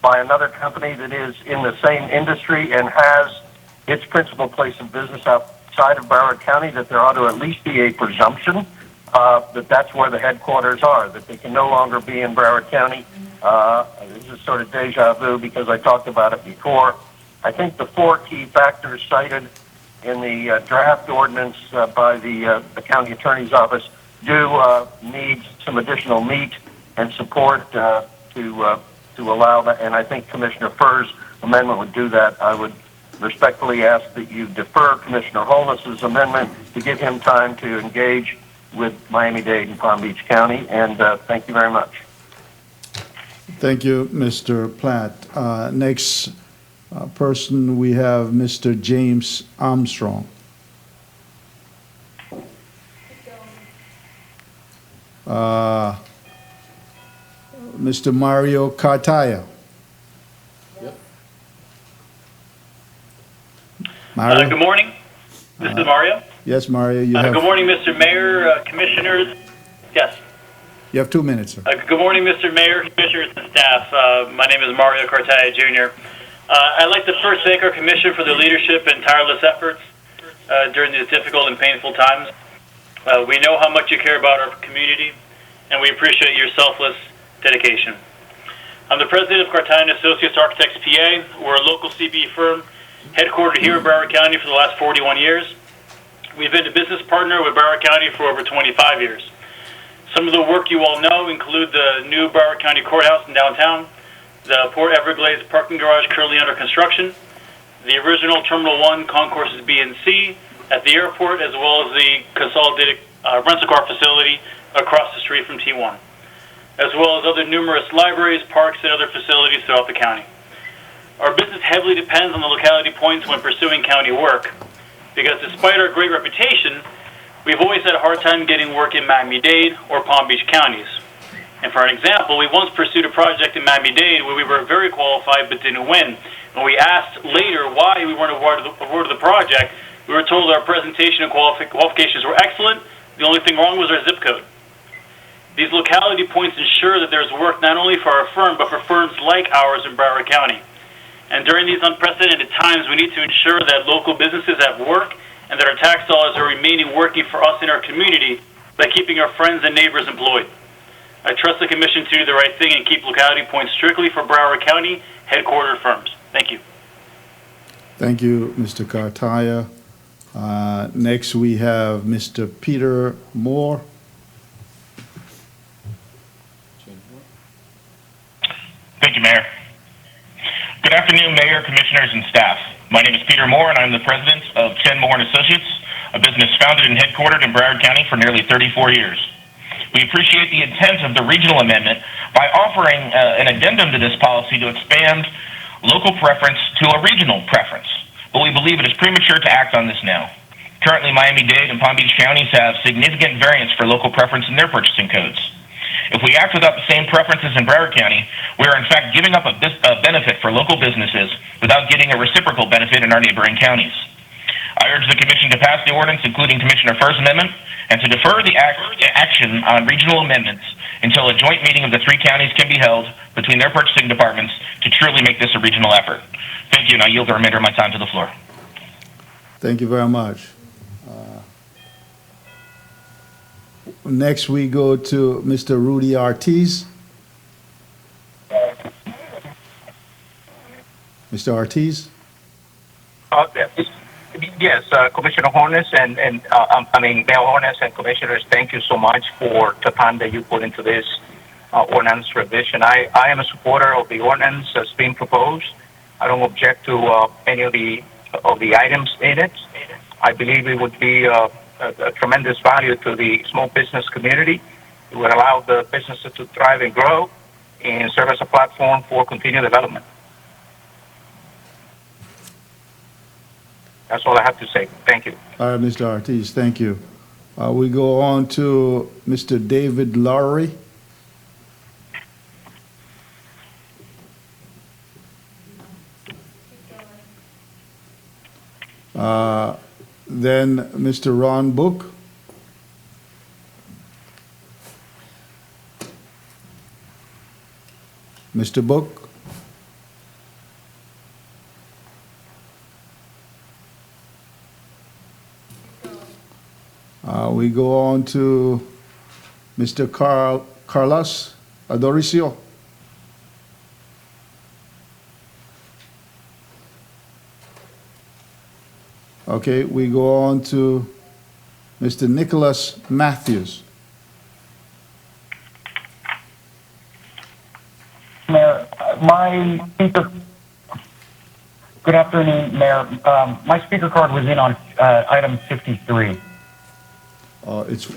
by another company that is in the same industry and has its principal place of business outside of Broward County, that there ought to at least be a presumption that that's where the headquarters are, that they can no longer be in Broward County. This is sort of deja vu because I talked about it before. I think the 4 key factors cited in the draft ordinance by the county attorney's office do need some additional meat and support to allow that, and I think Commissioner Furr's amendment would do that. I would respectfully ask that you defer Commissioner Holness's amendment to give him time to engage with Miami-Dade and Palm Beach County, and thank you very much. Thank you, Mr. Platt. Next person, we have Mr. James Armstrong. Mr. Mario Cartaya. Yep. Mario? Good morning. This is Mario. Yes, Mario, you Good have, morning, Mr. Mayor, Commissioners. Yes. you have 2 minutes, sir. Good morning, Mr. Mayor, Commissioners, and staff. My name is Mario Cartaya Jr. I'd like to first thank our Commission for their leadership and tireless efforts during these difficult and painful times. We know how much you care about our community, and we appreciate your selfless dedication. I'm the president of Cartaya Associates Architects PA. We're a local CB firm headquartered here in Broward County for the last 41 years. We've been a business partner with Broward County for over 25 years. Some of the work you all know include the new Broward County Courthouse in downtown, the Port Everglades parking garage currently under construction, the original Terminal 1 concourses B and C at the airport, as well as the consolidated rental car facility across the street from T1, as well as other numerous libraries, parks, and other facilities throughout the county. Our business heavily depends on the locality points when pursuing county work, because despite our great reputation, we've always had a hard time getting work in Miami-Dade or Palm Beach counties. And for an example, we once pursued a project in Miami-Dade where we were very qualified but didn't win. When we asked later why we weren't awarded the project, we were told our presentation and qualifications were excellent. The only thing wrong was our zip code. These locality points ensure that there's work not only for our firm, but for firms like ours in Broward County. And during these unprecedented times, we need to ensure that local businesses have work and that our tax dollars are remaining working for us in our community by keeping our friends and neighbors employed. I trust the Commission to do the right thing and keep locality points strictly for Broward County headquartered firms. Thank you. Thank you, Mr. Cartaya. Next, we have Mr. Peter Moore. Thank you, Mayor. Good afternoon, Mayor, Commissioners, and staff. My name is Peter Moore, and I'm the president of Chen Moore & Associates, a business founded and headquartered in Broward County for nearly 34 years. We appreciate the intent of the regional amendment by offering an addendum to this policy to expand local preference to a regional preference, but we believe it is premature to act on this now. Currently, Miami-Dade and Palm Beach counties have significant variance for local preference in their purchasing codes. If we act without the same preferences in Broward County, we are in fact giving up a benefit for local businesses without getting a reciprocal benefit in our neighboring counties. I urge the Commission to pass the ordinance, including Commissioner First Amendment, and to defer the action on regional amendments until a joint meeting of the three counties can be held between their purchasing departments to truly make this a regional effort. Thank you, and I yield the remainder of my time to the floor. Thank you very much. Next, we go to Mr. Rudy Ortiz. Mr. Ortiz? Yes, Commissioner Hornes and Mayor Hornes and Commissioners, thank you so much for the time that you put into this ordinance revision. I am a supporter of the ordinance that's being proposed. I don't object to any of the items in it. I believe it would be a tremendous value to the small business community. It would allow the businesses to thrive and grow and serve as a platform for continued development. That's all I have to say. Thank you. All right, Mr. Ortiz, thank you. We go on to Mr. David Lowry. Then Mr. Ron Book. Mr. Book. We go on to Mr. Carlos Adoricio. Okay, we go on to Mr. Nicholas Matthews. Mayor, good afternoon, Mayor. My speaker card was in on item 53.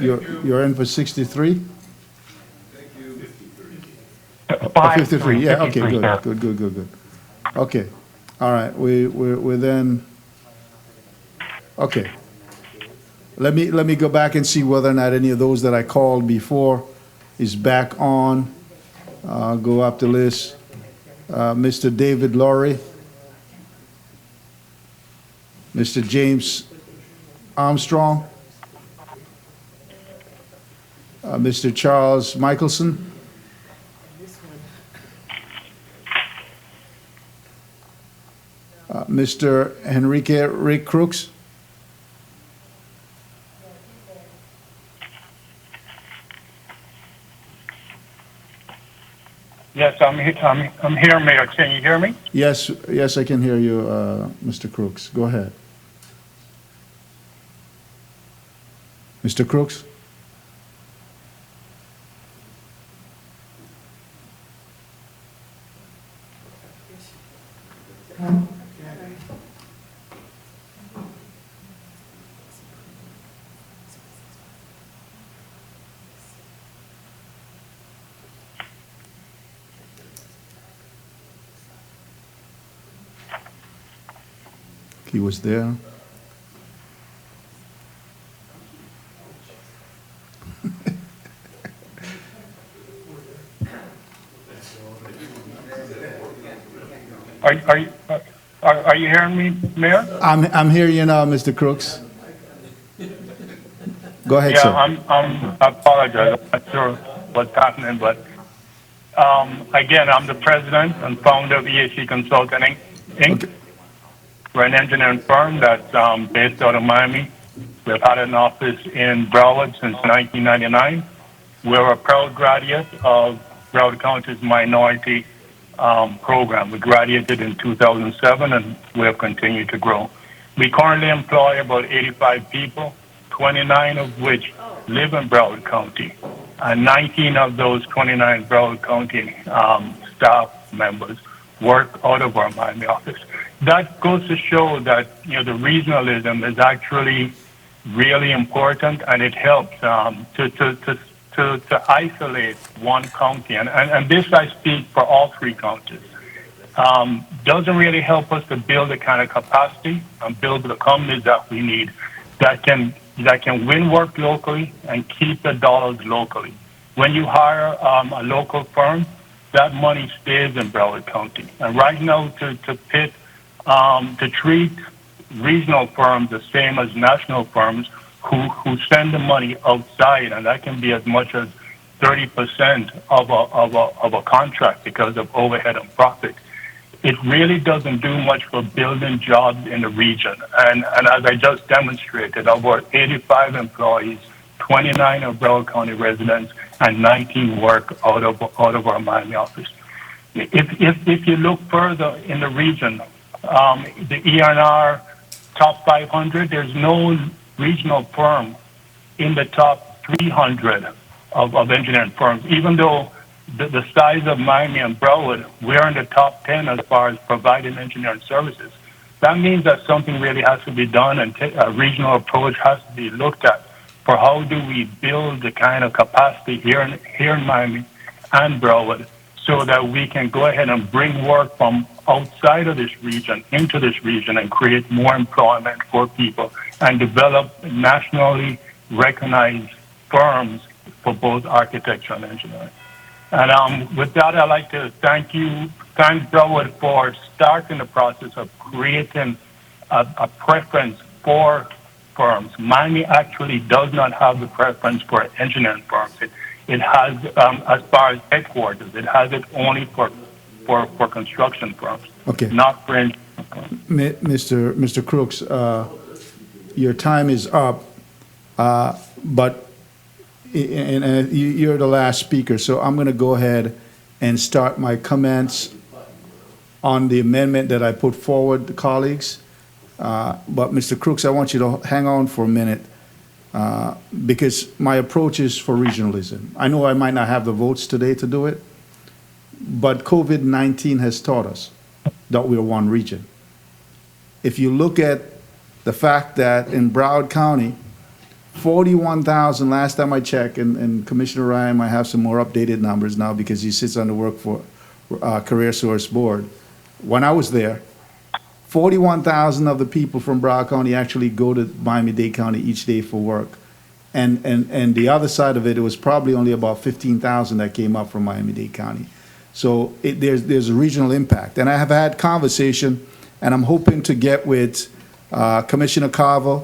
You're in for 63? Thank you. 53, yeah, okay, 53, sir. good. Okay, all right, we're then, okay. Let me go back and see whether or not any of those that I called before is back on. I'll go up the list. Mr. David Lowry. Mr. James Armstrong. Mr. Charles Michelson. Mr. Enrique Rick Crooks. Yes, I'm here, Mayor. Can you hear me? Yes, yes, I can hear you, Mr. Crooks. Go ahead. Mr. Crooks? He was there. Are you hearing me, Mayor? I'm hearing you now, Mr. Crooks. Go ahead, Yeah, sir. I apologize. I'm not sure what's happening, but again, I'm the president and founder of EAC Consulting Inc. We're an engineering firm that's based out of Miami. We've had an office in Broward since 1999. We're a proud graduate of Broward County's minority program. We graduated in 2007, and we have continued to grow. We currently employ about 85 people, 29 of which live in Broward County, and 19 of those 29 Broward County staff members work out of our Miami office. That goes to show that the regionalism is actually really important, and it helps to isolate one county. And this I speak for all three counties. Doesn't really help us to build the kind of capacity and build the companies that we need that can win work locally and keep the dollars locally. When you hire a local firm, that money stays in Broward County. And right now, to treat regional firms the same as national firms who send the money outside, and that can be as much as 30% of a contract because of overhead and profit. It really doesn't do much for building jobs in the region. And as I just demonstrated, of our 85 employees, 29 are Broward County residents, and 19 work out of our Miami office. If you look further in the region, the ENR top 500, there's no regional firm in the top 300 of engineering firms. Even though the size of Miami and Broward, we're in the top 10 as far as providing engineering services. That means that something really has to be done, and a regional approach has to be looked at for how do we build the kind of capacity here in Miami and Broward so that we can go ahead and bring work from outside of this region into this region and create more employment for people and develop nationally recognized firms for both architecture and engineering. And with that, I'd like to thank Broward for starting the process of creating a preference for firms. Miami actually does not have the preference for engineering firms. It has, as far as headquarters, it has it only for construction firms, Okay. not for engineering firms. Mr. Crooks, your time is up, but you're the last speaker, so I'm going to go ahead and start my comments on the amendment that I put forward to colleagues. But Mr. Crooks, I want you to hang on for a minute because my approach is for regionalism. I know I might not have the votes today to do it, but COVID-19 has taught us that we're one region. If you look at the fact that in Broward County, 41,000, last time I checked, and Commissioner Ryan might have some more updated numbers now because he sits on the Work for Career Source Board. When I was there, 41,000 of the people from Broward County actually go to Miami-Dade County each day for work. And the other side of it, it was probably only about 15,000 that came up from Miami-Dade County. So there's a regional impact. And I have had conversation, and I'm hoping to get with Commissioner Carver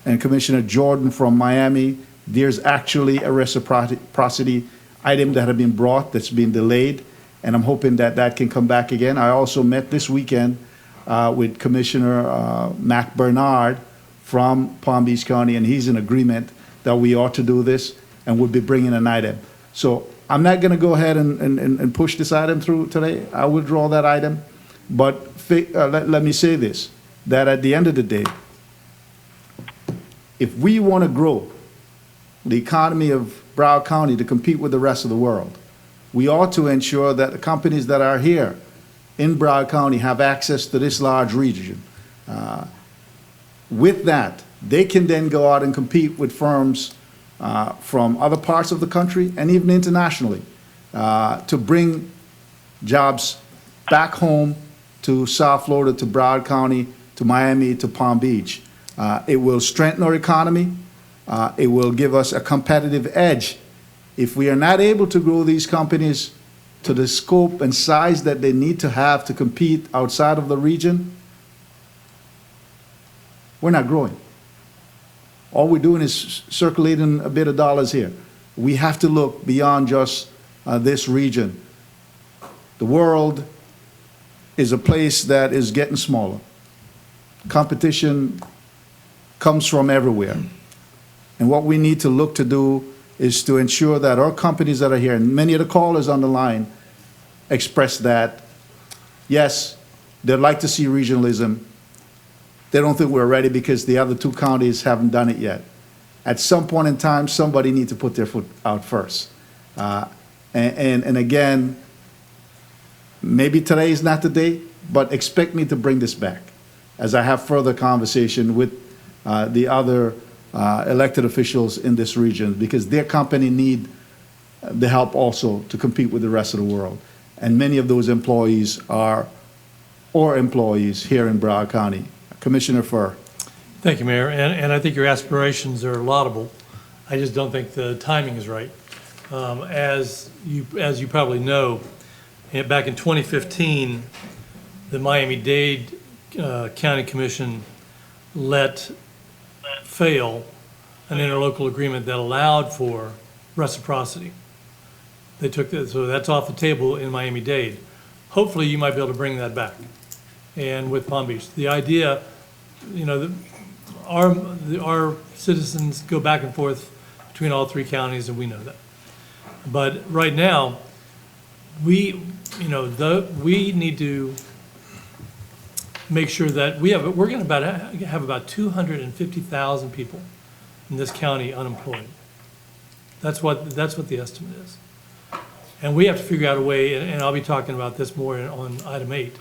and Commissioner Jordan from Miami, there's actually a reciprocity item that had been brought that's been delayed, and I'm hoping that that can come back again. I also met this weekend with Commissioner Mac Bernard from Palm Beach County, and he's in agreement that we ought to do this, and we'll be bringing an item. So I'm not going to go ahead and push this item through today. I will withdraw that item, but let me say this, that at the end of the day, if we want to grow the economy of Broward County to compete with the rest of the world, we ought to ensure that the companies that are here in Broward County have access to this large region. With that, they can then go out and compete with firms from other parts of the country and even internationally to bring jobs back home to South Florida, to Broward County, to Miami, to Palm Beach. It will strengthen our economy. It will give us a competitive edge. If we are not able to grow these companies to the scope and size that they need to have to compete outside of the region, we're not growing. All we're doing is circulating a bit of dollars here. We have to look beyond just this region. The world is a place that is getting smaller. Competition comes from everywhere. And what we need to look to do is to ensure that our companies that are here, and many of the callers on the line express that, yes, they'd like to see regionalism. They don't think we're ready because the other two counties haven't done it yet. At some point in time, somebody needs to put their foot out first. And again, maybe today is not the day, but expect me to bring this back as I have further conversation with the other elected officials in this region, because their company need the help also to compete with the rest of the world. And many of those employees are our employees here in Broward County. Commissioner Furr. Thank you, Mayor. And I think your aspirations are laudable. I just don't think the timing is right. As you probably know, back in 2015, the Miami-Dade County Commission let fail an interlocal agreement that allowed for reciprocity. They took that, so that's off the table in Miami-Dade. Hopefully, you might be able to bring that back. And with Palm Beach, the idea, you know, our citizens go back and forth between all three counties, and we know that. But right now, we need to make sure that we're going to have about 250,000 people in this county unemployed. That's what the estimate is. And we have to figure out a way, and I'll be talking about this more on item 8,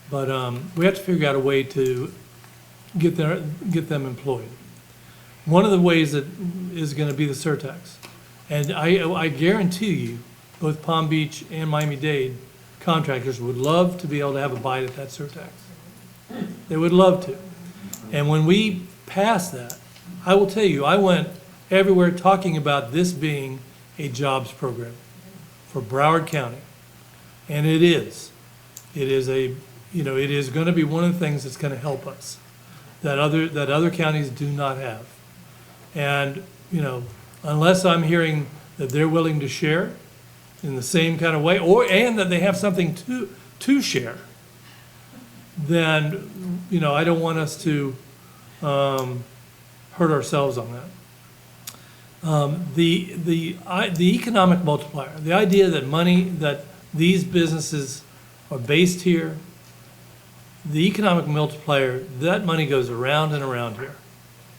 but we have to figure out a way to get them employed. One of the ways that is going to be the surtax. And I guarantee you, both Palm Beach and Miami-Dade contractors would love to be able to have a bite at that surtax. They would love to. And when we pass that, I will tell you, I went everywhere talking about this being a jobs program for Broward County. And it is. It is it is going to be one of the things that's going to help us that other counties do not have. And, unless I'm hearing that they're willing to share in the same kind of way, and that they have something to share, then, I don't want us to hurt ourselves on that. The economic multiplier, the idea that these businesses are based here, the economic multiplier, that money goes around and around here.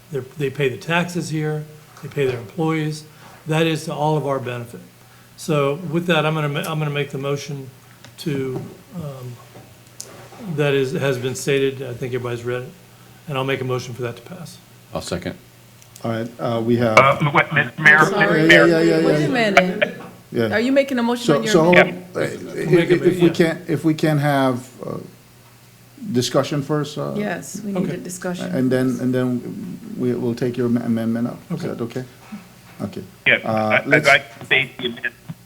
They pay the taxes here, they pay their employees. That is to all of our benefit. So with that, I'm gonna make the motion to has been stated. I think everybody's read it, and I'll make a motion for that to pass. I'll second. All right, we have. Mr. Mayor. Sorry, Yeah. wait a minute. Yeah. Are you making a motion on your? So amendment? if we can have discussion first. Yes, we need a discussion. And then we'll take your amendment up. Is that okay? Okay. Yeah.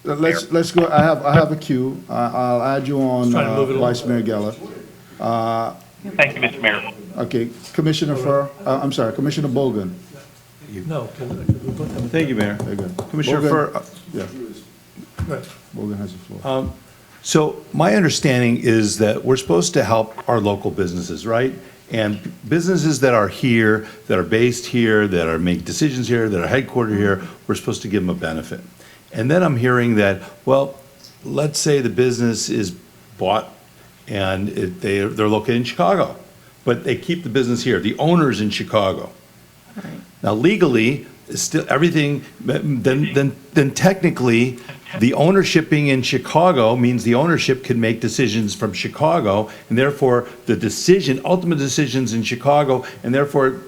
Let's go. I have a queue. I'll add you on, Trying to move it Vice along. Mayor Geller. Thank you, Mr. Mayor. Okay, Commissioner Furr, I'm sorry, Commissioner Bogan. No, because we put them. Thank you, Mayor. Very good. Commissioner Bogan. Furr, Yeah, Right. Bogan has the floor. so my understanding is that we're supposed to help our local businesses, right? And businesses that are here, that are based here, that are make decisions here, that are headquartered here, we're supposed to give them a benefit. And then I'm hearing that, well, let's say the business is bought and they're located in Chicago, but they keep the business here. The owner's in Chicago. Now legally, it's still everything, then technically, the ownership being in Chicago means the ownership can make decisions from Chicago, and therefore the ultimate decisions in Chicago, and therefore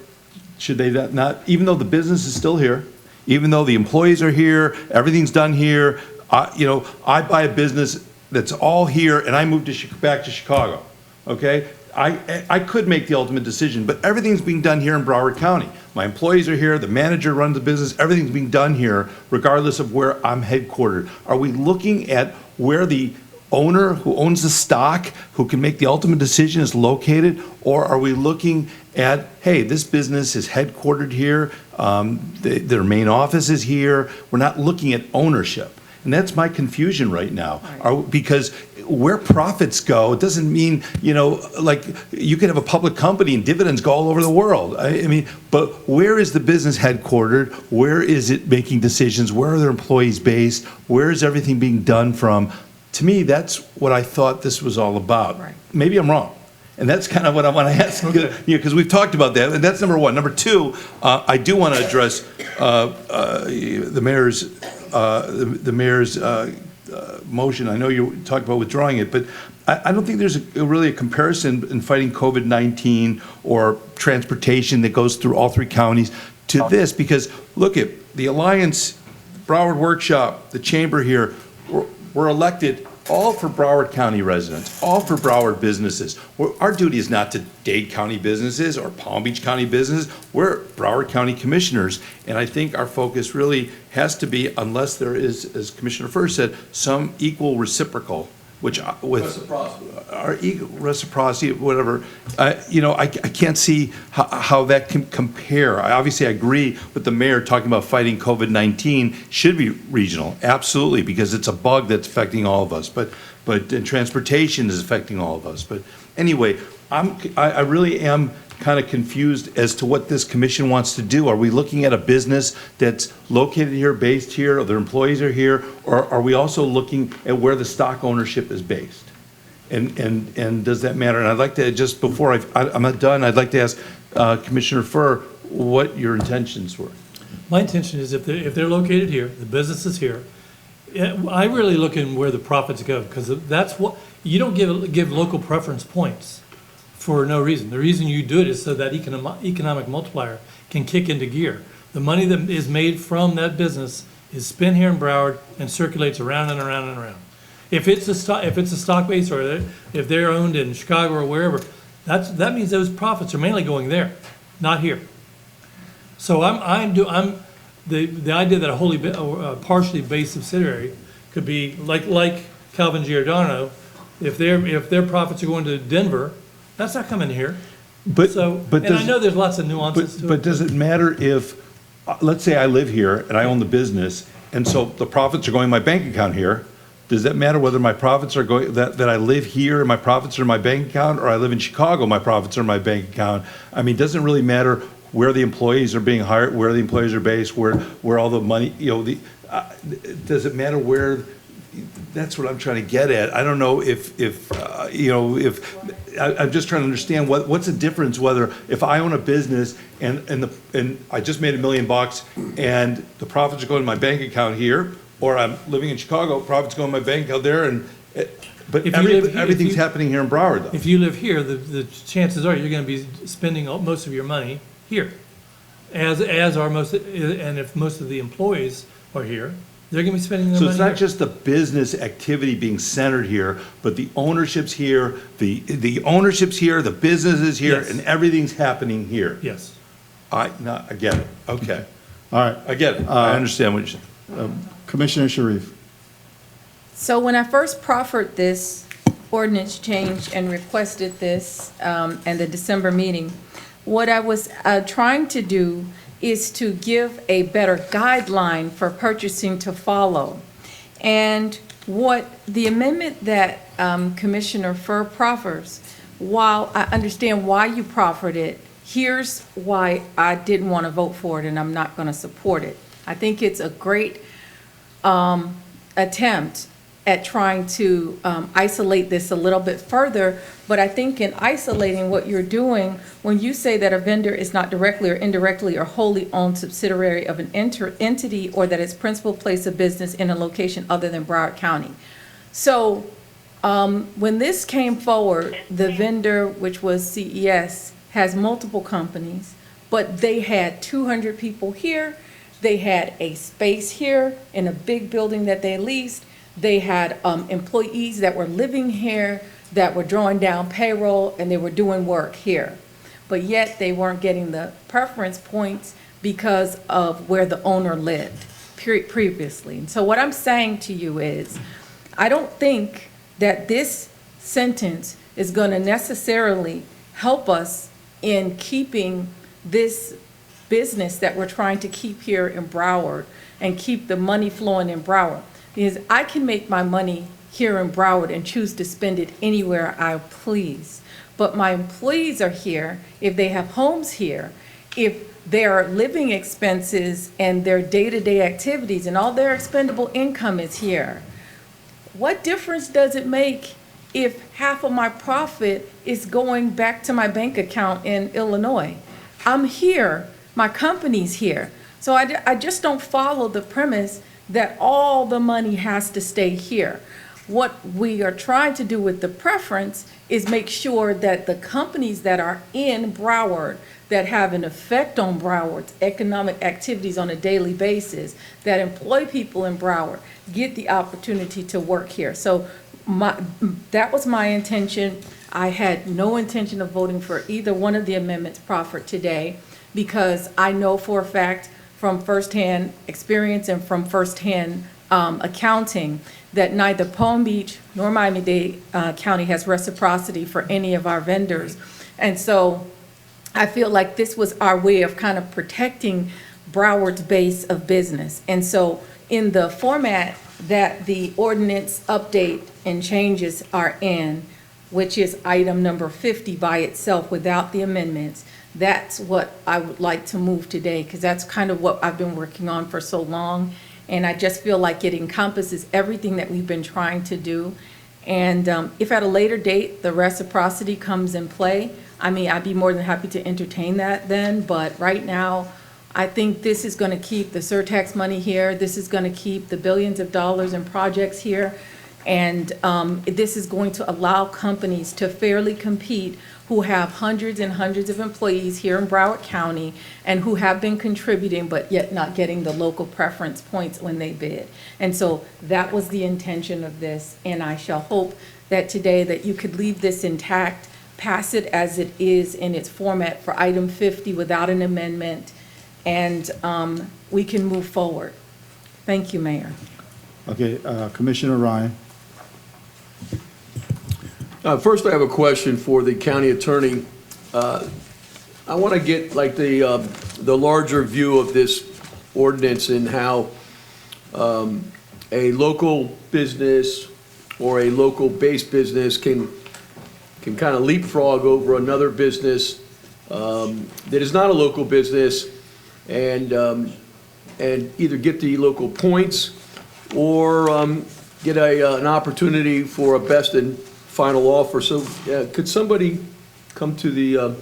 should they not, even though the business is still here, even though the employees are here, everything's done here, I buy a business that's all here and I move back to Chicago, okay? I could make the ultimate decision, but everything's being done here in Broward County. My employees are here, the manager runs the business, everything's being done here regardless of where I'm headquartered. Are we looking at where the owner who owns the stock, who can make the ultimate decision, is located? Or are we looking at, hey, this business is headquartered here, their main office is here, we're not looking at ownership. And that's my confusion right now. Because where profits go, it doesn't mean, like you could have a public company and dividends go all over the world. I mean, but where is the business headquartered? Where is it making decisions? Where are their employees based? Where is everything being done from? To me, that's what I thought this was all about. Maybe I'm wrong. And that's kind of what I want to ask, because we've talked about that, and that's number one. Number two, I do want to address the mayor's motion. I know you talked about withdrawing it, but I don't think there's really a comparison in fighting COVID-19 or transportation that goes through all three counties to this, because look at the Alliance, Broward Workshop, the chamber here, we're elected all for Broward County residents, all for Broward businesses. Our duty is not to Dade County businesses or Palm Beach County businesses. We're Broward County commissioners, and I think our focus really has to be, unless there is, as Commissioner Furr said, some equal reciprocal, which reciprocity, whatever. I can't see how that can compare. Obviously, I agree with the mayor talking about fighting COVID-19 should be regional, absolutely, because it's a bug that's affecting all of us. But transportation is affecting all of us. But anyway, I really am kind of confused as to what this commission wants to do. Are we looking at a business that's located here, based here, or their employees are here, or are we also looking at where the stock ownership is based? And does that matter? And I'd like to, just before I'm not done, I'd like to ask Commissioner Furr what your intentions were. My intention is if they're located here, the business is here, I really look in where the profits go, because that's what, you don't give local preference points for no reason. The reason you do it is so that economic multiplier can kick into gear. The money that is made from that business is spent here in Broward and circulates around and around and around. If it's a stock base, or if they're owned in Chicago or wherever, that means those profits are mainly going there, not here. So the idea that a partially based subsidiary could be like Calvin Giordano, if their profits are going to Denver, that's not coming here. But I know there's lots of nuances to it. But does it matter if, let's say I live here and I own the business, and so the profits are going in my bank account here? Does that matter whether my profits are going, that I live here and my profits are in my bank account, or I live in Chicago, my profits are in my bank account? I mean, doesn't it really matter where the employees are being hired, where the employees are based, where all the money, does it matter where? That's what I'm trying to get at. I don't know if I'm just trying to understand what's the difference whether if I own a business and I just made $1 million and the profits are going to my bank account here, or I'm living in Chicago, profits go in my bank account there, but everything's happening here in Broward, though. If you live here, the chances are you're going to be spending most of your money here, as are most, and if most of the employees are here, they're going to be spending their money. So it's not here. just the business activity being centered here, but the ownership's here, the ownership's here, the business is here, Yes. and everything's happening here. Yes. I get it. Okay. All right. I get it. I understand what you're saying. Commissioner Sharif. So when I first proffered this ordinance change and requested this in the December meeting. What I was trying to do is to give a better guideline for purchasing to follow. And what the amendment that Commissioner Furr proffers, while I understand why you proffered it, here's why I didn't want to vote for it and I'm not going to support it. I think it's a great attempt at trying to isolate this a little bit further, but I think in isolating what you're doing, when you say that a vendor is not directly or indirectly or wholly owned subsidiary of an entity or that its principal place of business in a location other than Broward County. So when this came forward, the vendor, which was CES, has multiple companies, but they had 200 people here. They had a space here in a big building that they leased. They had employees that were living here, that were drawing down payroll, and they were doing work here. But yet they weren't getting the preference points because of where the owner lived previously. And so what I'm saying to you is, I don't think that this sentence is going to necessarily help us in keeping this business that we're trying to keep here in Broward and keep the money flowing in Broward. Because I can make my money here in Broward and choose to spend it anywhere I please. But my employees are here, if they have homes here, if their living expenses and their day-to-day activities and all their expendable income is here, what difference does it make if half of my profit is going back to my bank account in Illinois? I'm here, my company's here. So I just don't follow the premise that all the money has to stay here. What we are trying to do with the preference is make sure that the companies that are in Broward that have an effect on Broward's economic activities on a daily basis, that employ people in Broward, get the opportunity to work here. So that was my intention. I had no intention of voting for either one of the amendments proffered today because I know for a fact from firsthand experience and from firsthand accounting that neither Palm Beach nor Miami-Dade County has reciprocity for any of our vendors. And so I feel like this was our way of kind of protecting Broward's base of business. And so in the format that the ordinance update and changes are in, which is item number 50 by itself without the amendments, that's what I would like to move today, because that's kind of what I've been working on for so long. And I just feel like it encompasses everything that we've been trying to do. And if at a later date the reciprocity comes in play, I mean, I'd be more than happy to entertain that then. But right now, I think this is going to keep the surtax money here. This is going to keep the billions of dollars in projects here. And this is going to allow companies to fairly compete who have hundreds and hundreds of employees here in Broward County and who have been contributing but yet not getting the local preference points when they bid. And so that was the intention of this, and I shall hope that today that you could leave this intact, pass it as it is in its format for item 50 without an amendment, and we can move forward. Thank you, Mayor. Okay, Commissioner Ryan. First, I have a question for the county attorney. I want to get like the larger view of this ordinance and how a local business or a local-based business can kind of leapfrog over another business that is not a local business and either get the local points or get an opportunity for a best and final offer. So could somebody come to the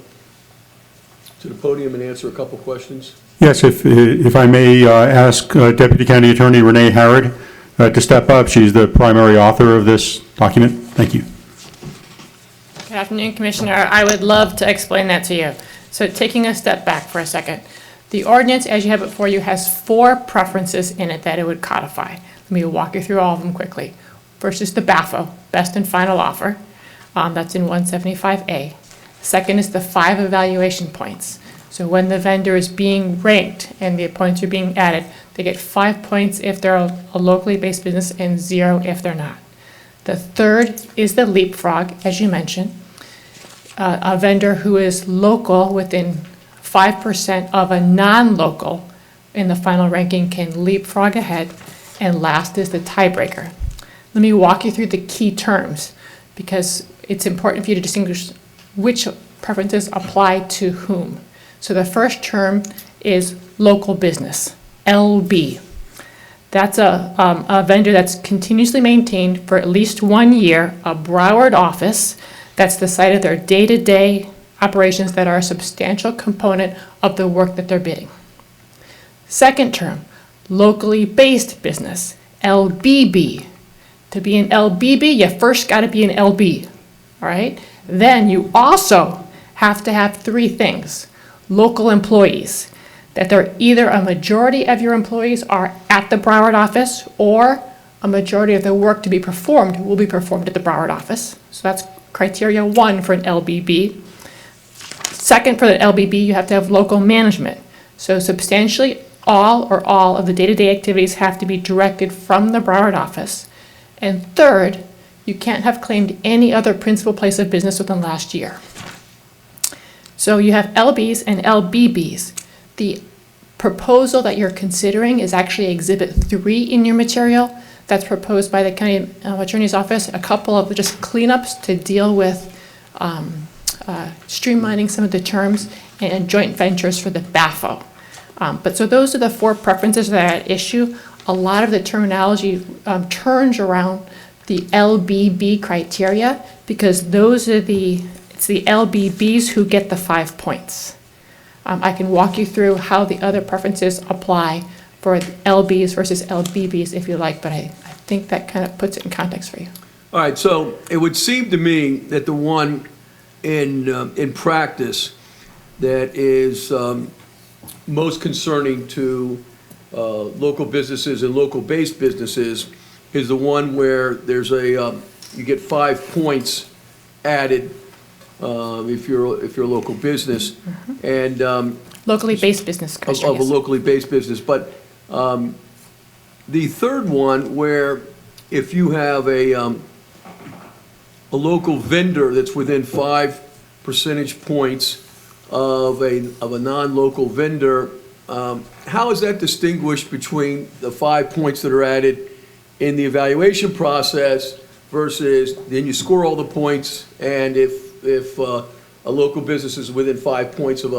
podium and answer a couple questions? Yes, if I may ask Deputy County Attorney Renee Harrod to step up. She's the primary author of this document. Thank you. Good afternoon, Commissioner. I would love to explain that to you. So taking a step back for a second, the ordinance, as you have it before you, has 4 preferences in it that it would codify. Let me walk you through all of them quickly. First is the BAFO, best and final offer. That's in 175A. Second is the 5 evaluation points. So when the vendor is being ranked and the points are being added, they get 5 points if they're a locally based business and 0 if they're not. The third is the leapfrog, as you mentioned. A vendor who is local within 5% of a non-local in the final ranking can leapfrog ahead. And last is the tiebreaker. Let me walk you through the key terms because it's important for you to distinguish which preferences apply to whom. So the first term is local business, LB. That's a vendor that's continuously maintained for at least 1 year, a Broward office. That's the site of their day-to-day operations that are a substantial component of the work that they're bidding. Second term, locally based business, LBB. To be an LBB, you first got to be an LB, all right? Then you also have to have three things. Local employees, that they're either a majority of your employees are at the Broward office or a majority of the work to be performed will be performed at the Broward office. So that's criteria 1 for an LBB. Second, for the LBB, you have to have local management. So substantially all of the day-to-day activities have to be directed from the Broward office. And third, you can't have claimed any other principal place of business within the last year. So you have LBs and LBBs. The proposal that you're considering is actually Exhibit 3 in your material. That's proposed by the County Attorney's Office, a couple of just cleanups to deal with streamlining some of the terms and joint ventures for the BAFO. But so those are the 4 preferences that are at issue. A lot of the terminology turns around the LBB criteria because it's the LBBs who get the 5 points. I can walk you through how the other preferences apply for LBs versus LBBs if you like, but I think that kind of puts it in context for you. All right, so it would seem to me that the one in practice that is most concerning to local businesses and local-based businesses is the one where there's you get 5 points added if you're a local business, and locally based business of a locally based business. But the third one, where if you have a local vendor that's within 5 percentage points of a non-local vendor, how is that distinguished between the 5 points that are added in the evaluation process versus then you score all the points, and if a local business is within 5 points of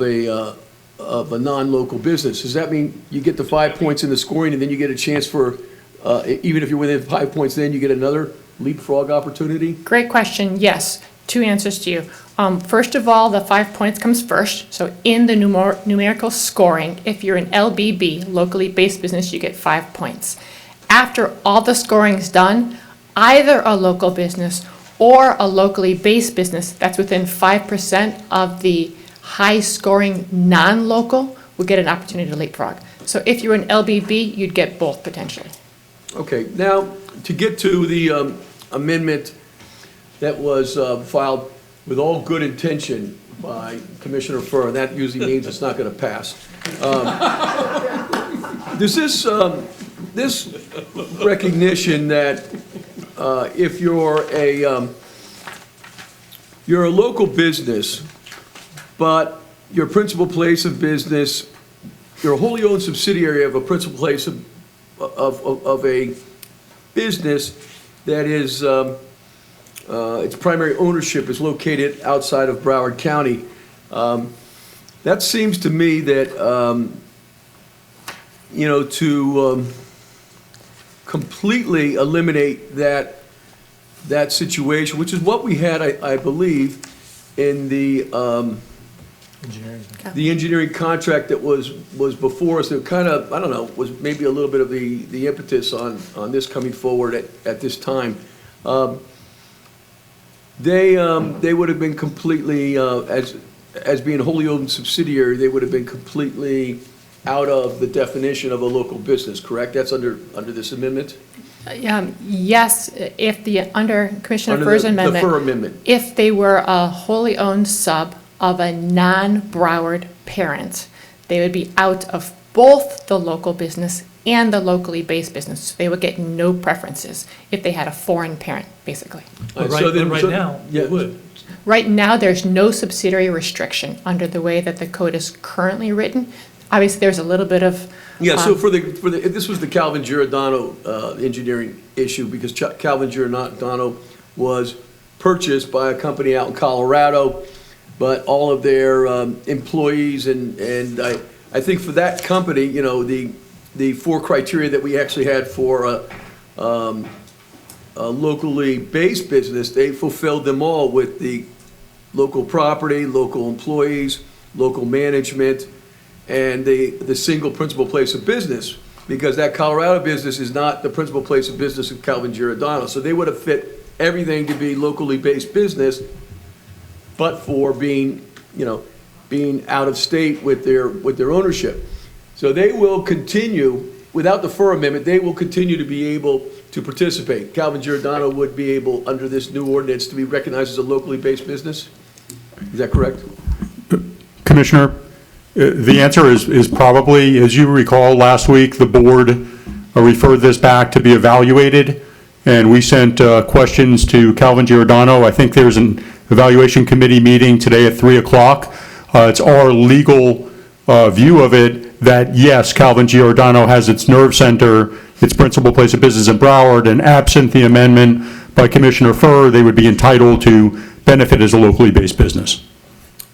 a non-local business, does that mean you get the 5 points in the scoring and then you get a chance for, even if you're within 5 points, then you get another leapfrog opportunity? Great question. Yes. 2 answers to you. First of all, the 5 points comes first. So in the numerical scoring, if you're an LBB, locally based business, you get 5 points. After all the scoring is done, either a local business or a locally based business that's within 5% of the high scoring non-local will get an opportunity to leapfrog. So if you're an LBB, you'd get both potentially. Okay, now to get to the amendment that was filed with all good intention by Commissioner Furr, and that usually means it's not going to pass. Does this recognition that if you're a local business, but your principal place of business, you're a wholly owned subsidiary of a principal place of a business that is its primary ownership is located outside of Broward County. That seems to me that to completely eliminate that situation, which is what we had, I believe, in the engineering contract that was before us. That kind of, I don't know, was maybe a little bit of the impetus on this coming forward at this time. They would have been completely, as being a wholly owned subsidiary, they would have been completely out of the definition of a local business, correct? That's under this amendment? Yes, if under Commissioner Furr's amendment. The Furr amendment. If they were a wholly owned sub of a non-Broward parent, they would be out of both the local business and the locally based business. So they would get no preferences if they had a foreign parent, basically. But right now, it would. Right now, there's no subsidiary restriction under the way that the code is currently written. Obviously, there's a little bit of. Yeah, so this was the Calvin Giordano engineering issue, because Calvin Giordano was purchased by a company out in Colorado, but all of their employees, and I think for that company, you know, the 4 criteria that we actually had for a locally based business, they fulfilled them all with the local property, local employees, local management, and the single principal place of business, because that Colorado business is not the principal place of business of Calvin Giordano. So they would have fit everything to be locally based business, but for being out of state with their ownership. So they will continue, without the FUR amendment, they will continue to be able to participate. Calvin Giordano would be able, under this new ordinance, to be recognized as a locally based business. Is that correct? Commissioner, the answer is probably, as you recall, last week, the board referred this back to be evaluated, and we sent questions to Calvin Giordano. I think there's an evaluation committee meeting today at 3 o'clock. It's our legal view of it that, yes, Calvin Giordano has its nerve center, its principal place of business in Broward, and absent the amendment by Commissioner Furr, they would be entitled to benefit as a locally based business.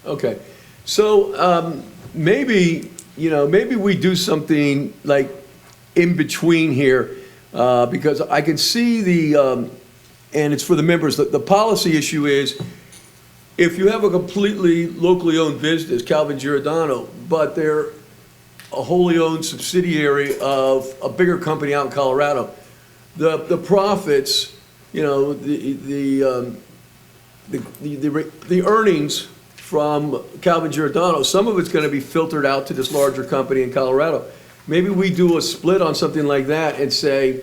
Okay, so maybe we do something like in between here, because I can see and it's for the members, the policy issue is, if you have a completely locally owned business, Calvin Giordano, but they're a wholly owned subsidiary of a bigger company out in Colorado, the profits, you know, the earnings from Calvin Giordano, some of it's going to be filtered out to this larger company in Colorado. Maybe we do a split on something like that and say,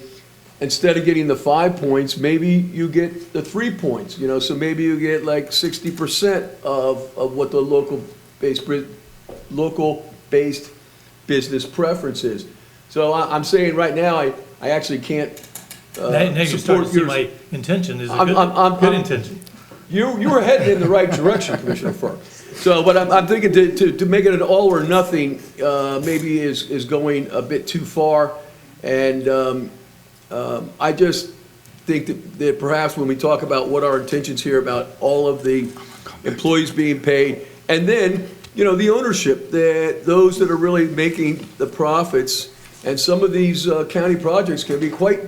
instead of getting the 5 points, maybe you get the 3 points, you know, so maybe you get like 60% of what the local based business preference is. So I'm saying right now, I actually can't Now you're starting to see my intention is a good intention. You were heading in the right direction, Commissioner Furr. So, but I'm thinking to make it an all or nothing, maybe is going a bit too far. And I just think that perhaps when we talk about what our intentions here about all of the employees being paid, and then, you know, the ownership, that those that are really making the profits, and some of these county projects can be quite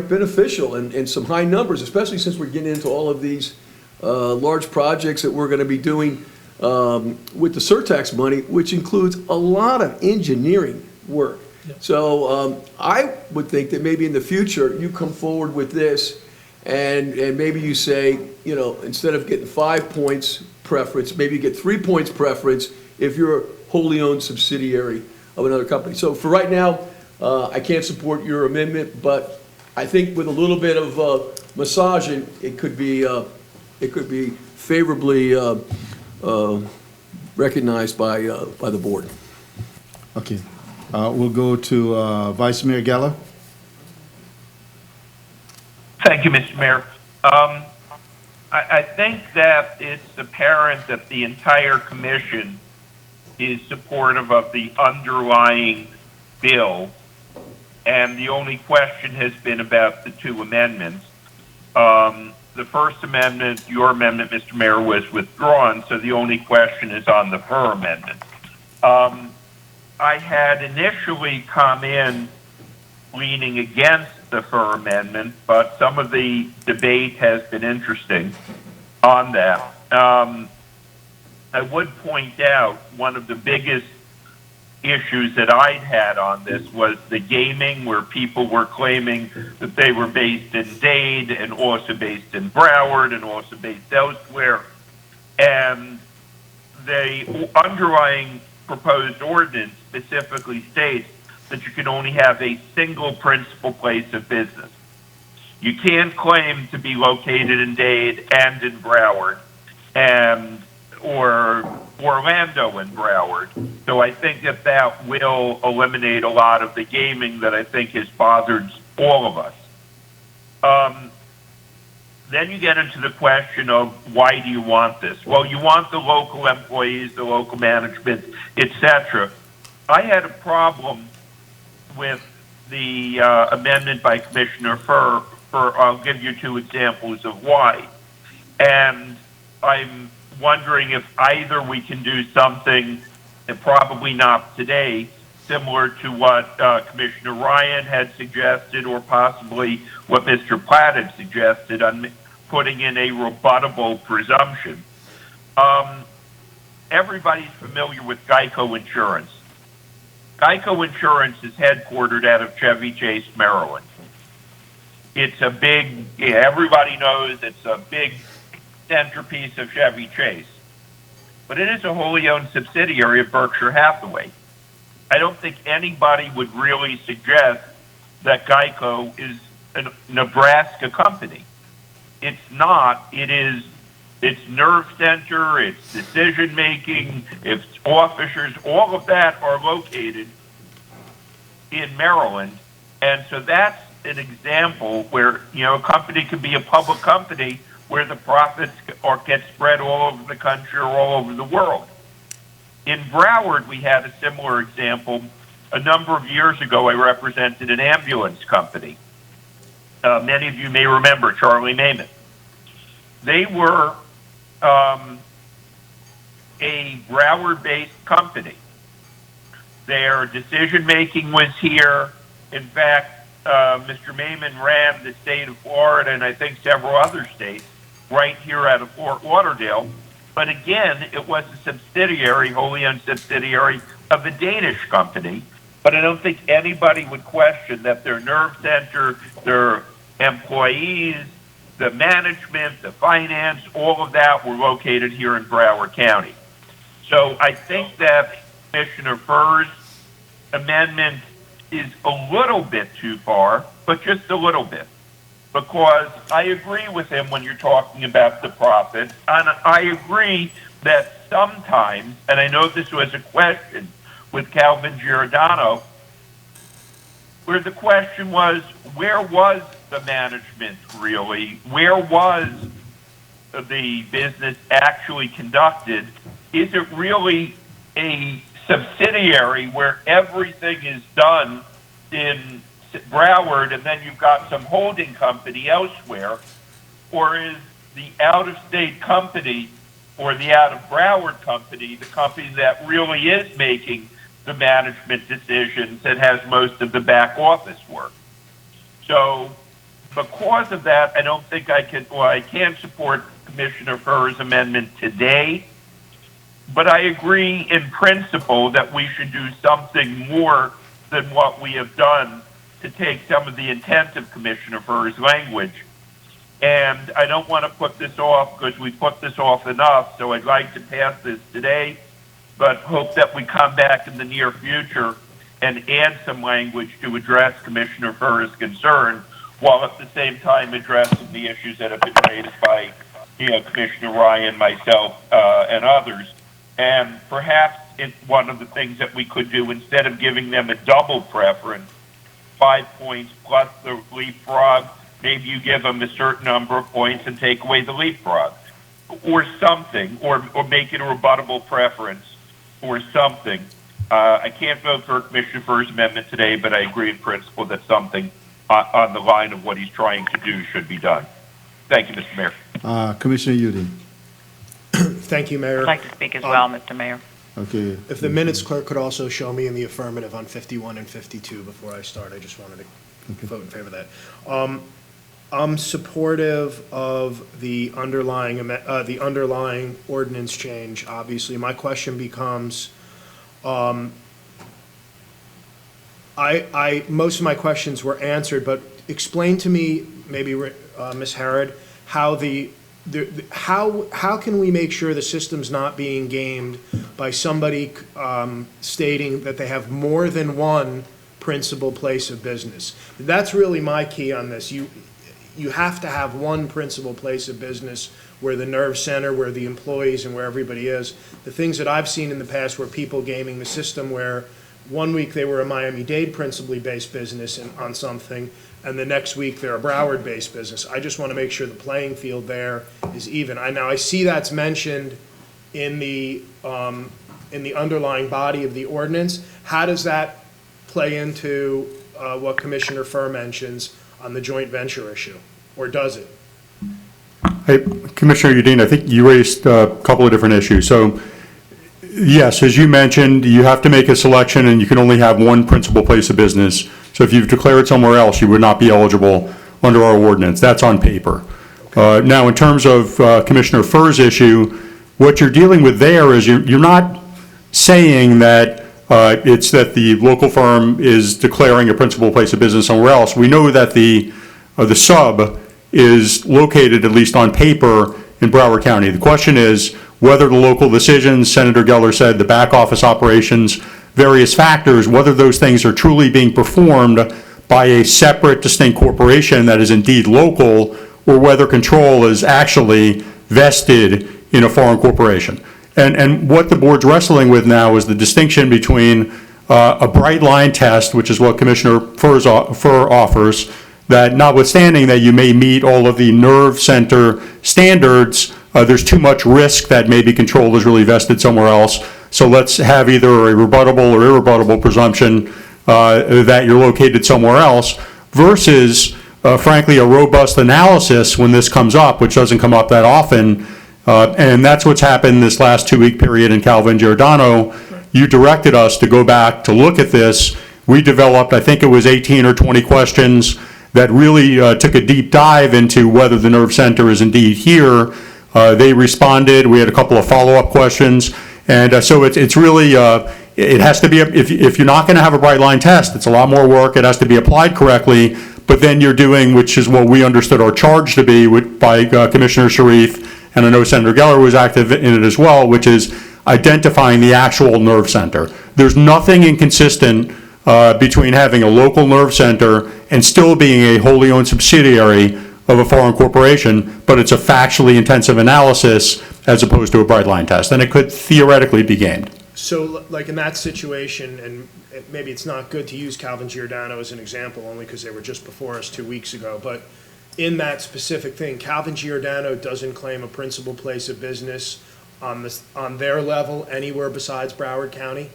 beneficial and some high numbers, especially since we're getting into all of these large projects that we're going to be doing with the surtax money, which includes a lot of engineering work. Yep. So I would think that maybe in the future you come forward with this, and maybe you say, you know, instead of getting 5 points preference, maybe you get 3 points preference if you're a wholly owned subsidiary of another company. So for right now, I can't support your amendment, but I think with a little bit of massaging, it could be favorably recognized by the board. Okay. We'll go to Vice Mayor Geller. Thank you, Mr. Mayor. I think that it's apparent that the entire commission is supportive of the underlying bill, and the only question has been about the 2 amendments. The first amendment, your amendment, Mr. Mayor, was withdrawn, so the only question is on the FUR amendment. I had initially come in leaning against the FUR amendment, but some of the debate has been interesting on that. I would point out one of the biggest issues that I'd had on this was the gaming, where people were claiming that they were based in Dade and also based in Broward and also based elsewhere. And the underlying proposed ordinance specifically states that you can only have a single principal place of business. You can't claim to be located in Dade and in Broward, or Orlando and Broward. So I think that will eliminate a lot of the gaming that I think has bothered all of us. Then you get into the question of why do you want this? Well, you want the local employees, the local management, etc. I had a problem with the amendment by Commissioner Furr. I'll give you two examples of why. And I'm wondering if either we can do something, and probably not today, similar to what Commissioner Ryan had suggested, or possibly what Mr. Platt had suggested on putting in a rebuttable presumption. Everybody's familiar with Geico Insurance. Geico Insurance is headquartered out of Chevy Chase, Maryland. It's a big, everybody knows it's a big centerpiece of Chevy Chase. But it is a wholly owned subsidiary of Berkshire Hathaway. I don't think anybody would really suggest that Geico is a Nebraska company. It's not. Its nerve center, its decision making, its officers, all of that are located in Maryland. And so that's an example where, a company can be a public company where the profits get spread all over the country or all over the world. In Broward, we had a similar example. A number of years ago, I represented an ambulance company. Many of you may remember Charlie Namath. They were a Broward-based company. Their decision-making was here. In fact, Mr. Maiman ran the state of Florida and I think several other states right here out of Fort Lauderdale. But again, it was a subsidiary, wholly owned subsidiary of a Danish company. But I don't think anybody would question that their nerve center, their employees, the management, the finance, all of that were located here in Broward County. So I think that Commissioner Furr's amendment is a little bit too far, but just a little bit. Because I agree with him when you're talking about the profit, and I agree that sometimes, and I know this was a question with Calvin Giordano, where the question was, where was the management really? Where was the business actually conducted? Is it really a subsidiary where everything is done in Broward and then you've got some holding company elsewhere? Or is the out-of-state company or the out-of-Broward company the company that really is making the management decisions and has most of the back office work? So because of that, I don't think I can support Commissioner Furr's amendment today, but I agree in principle that we should do something more than what we have done to take some of the intent of Commissioner Furr's language. And I don't want to put this off because we put this off enough, so I'd like to pass this today, but hope that we come back in the near future and add some language to address Commissioner Furr's concern, while at the same time addressing the issues that have been raised by Commissioner Ryan, myself, and others. And perhaps it's one of the things that we could do, instead of giving them a double preference, 5 points plus the leapfrog, maybe you give them a certain number of points and take away the leapfrog, or something, or make it a rebuttable preference, or something. I can't vote for Commissioner Furr's amendment today, but I agree in principle that something on the line of what he's trying to do should be done. Thank you, Mr. Mayor. Commissioner Udine. Thank you, Mayor. I'd like to speak as well, Mr. Mayor. Okay. If the minutes clerk could also show me in the affirmative on 51 and 52 before I start, I just wanted to vote in favor of that. I'm supportive of the underlying ordinance change, obviously. My question becomes, most of my questions were answered, but explain to me, maybe Ms. Harrod, how how can we make sure the system's not being gamed by somebody stating that they have more than one principal place of business? That's really my key on this. you have to have one principal place of business where the nerve center, where the employees and where everybody is. The things that I've seen in the past were people gaming the system where one week they were a Miami-Dade principally based business on something, and the next week they're a Broward-based business. I just want to make sure the playing field there is even. Now I see that's mentioned in the underlying body of the ordinance. How does that play into what Commissioner Furr mentions on the joint venture issue, or does it? Hey, Commissioner Udine, I think you raised a couple of different issues. So, yes, as you mentioned, you have to make a selection and you can only have one principal place of business. So if you've declared somewhere else, you would not be eligible under our ordinance. That's on paper. Now, in terms of Commissioner Furr's issue, what you're dealing with there is you're not saying that it's that the local firm is declaring a principal place of business somewhere else. We know that the sub is located, at least on paper, in Broward County. The question is whether the local decisions, Senator Geller said, the back office operations, various factors, whether those things are truly being performed by a separate, distinct corporation that is indeed local, or whether control is actually vested in a foreign corporation. And what the board's wrestling with now is the distinction between a bright line test, which is what Commissioner Furr offers, that notwithstanding that you may meet all of the nerve center standards, there's too much risk that maybe control is really vested somewhere else. So let's have either a rebuttable or irrebuttable presumption that you're located somewhere else, versus, frankly, a robust analysis when this comes up, which doesn't come up that often. And that's what's happened this last 2-week period in Calvin Giordano. You directed us to go back to look at this. We developed, I think it was 18 or 20 questions that really took a deep dive into whether the nerve center is indeed here. They responded. We had a couple of follow-up questions. And so it's really, it has to be, if you're not going to have a bright line test, it's a lot more work. It has to be applied correctly. But then you're doing, which is what we understood our charge to be by Commissioner Sharif, and I know Senator Geller was active in it as well, which is identifying the actual nerve center. There's nothing inconsistent between having a local nerve center and still being a wholly owned subsidiary of a foreign corporation, but it's a factually intensive analysis as opposed to a bright line test, and it could theoretically be gained. So, like in that situation, and maybe it's not good to use Calvin Giordano as an example, only because they were just before us 2 weeks ago, but in that specific thing, Calvin Giordano doesn't claim a principal place of business on their level anywhere besides Broward County?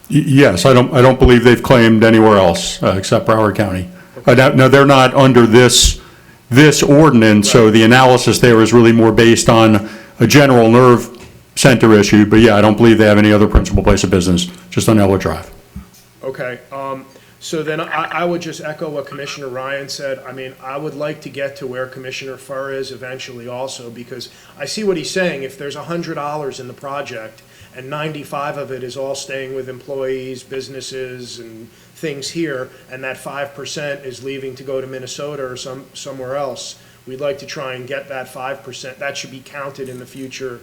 Yes, I don't believe they've claimed anywhere else except Broward County. Now, they're not under this ordinance, so the analysis there is really more based on a general nerve center issue, but yeah, I don't believe they have any other principal place of business, just on Eller Drive. Okay, so then I would just echo what Commissioner Ryan said. I mean, I would like to get to where Commissioner Furr is eventually also, because I see what he's saying. If there's $100 in the project and 95 of it is all staying with employees, businesses, and things here, and that 5% is leaving to go to Minnesota or somewhere else, we'd like to try and get that 5%. That should be counted in the future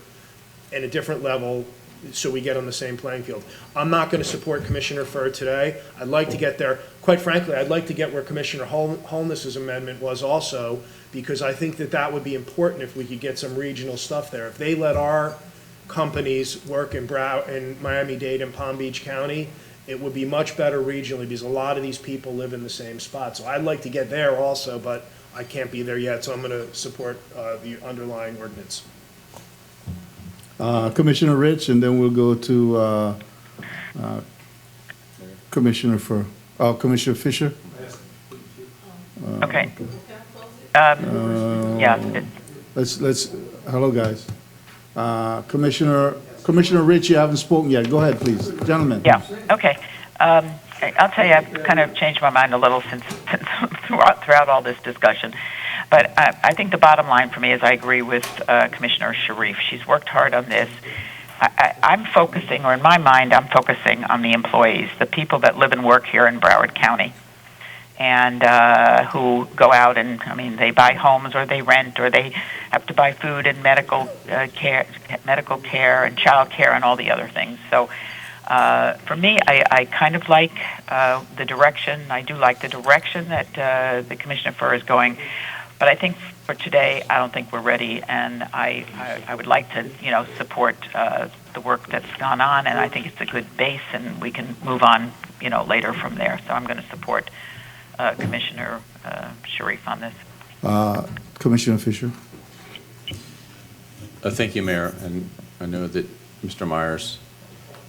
in a different level, so we get on the same playing field. I'm not going to support Commissioner Furr today. I'd like to get there. Quite frankly, I'd like to get where Commissioner Holness's amendment was also, because I think that would be important if we could get some regional stuff there. If they let our companies work in Miami-Dade and Palm Beach County, it would be much better regionally, because a lot of these people live in the same spot. So I'd like to get there also, but I can't be there yet, so I'm going to support the underlying ordinance. Commissioner Rich, and then we'll go to Commissioner Fisher. Okay. Yeah. Let's, hello, guys. Commissioner Rich, you haven't spoken yet. Go ahead, please. Gentlemen. Yeah, okay. I'll tell you, I've kind of changed my mind a little since throughout all this discussion. But I think the bottom line for me is I agree with Commissioner Sharif. She's worked hard on this. I'm focusing, or in my mind, I'm focusing on the employees, the people that live and work here in Broward County, and who go out and, I mean, they buy homes or they rent or they have to buy food and medical care and child care and all the other things. So for me, I kind of like the direction. I do like the direction that the Commissioner Furr is going. But I think for today, I don't think we're ready, and I would like to, support the work that's gone on, and I think it's a good base, and we can move on, later from there. So I'm going to support Commissioner Sharif on this. Commissioner Fisher? Thank you, Mayor, and I know that Mr. Myers,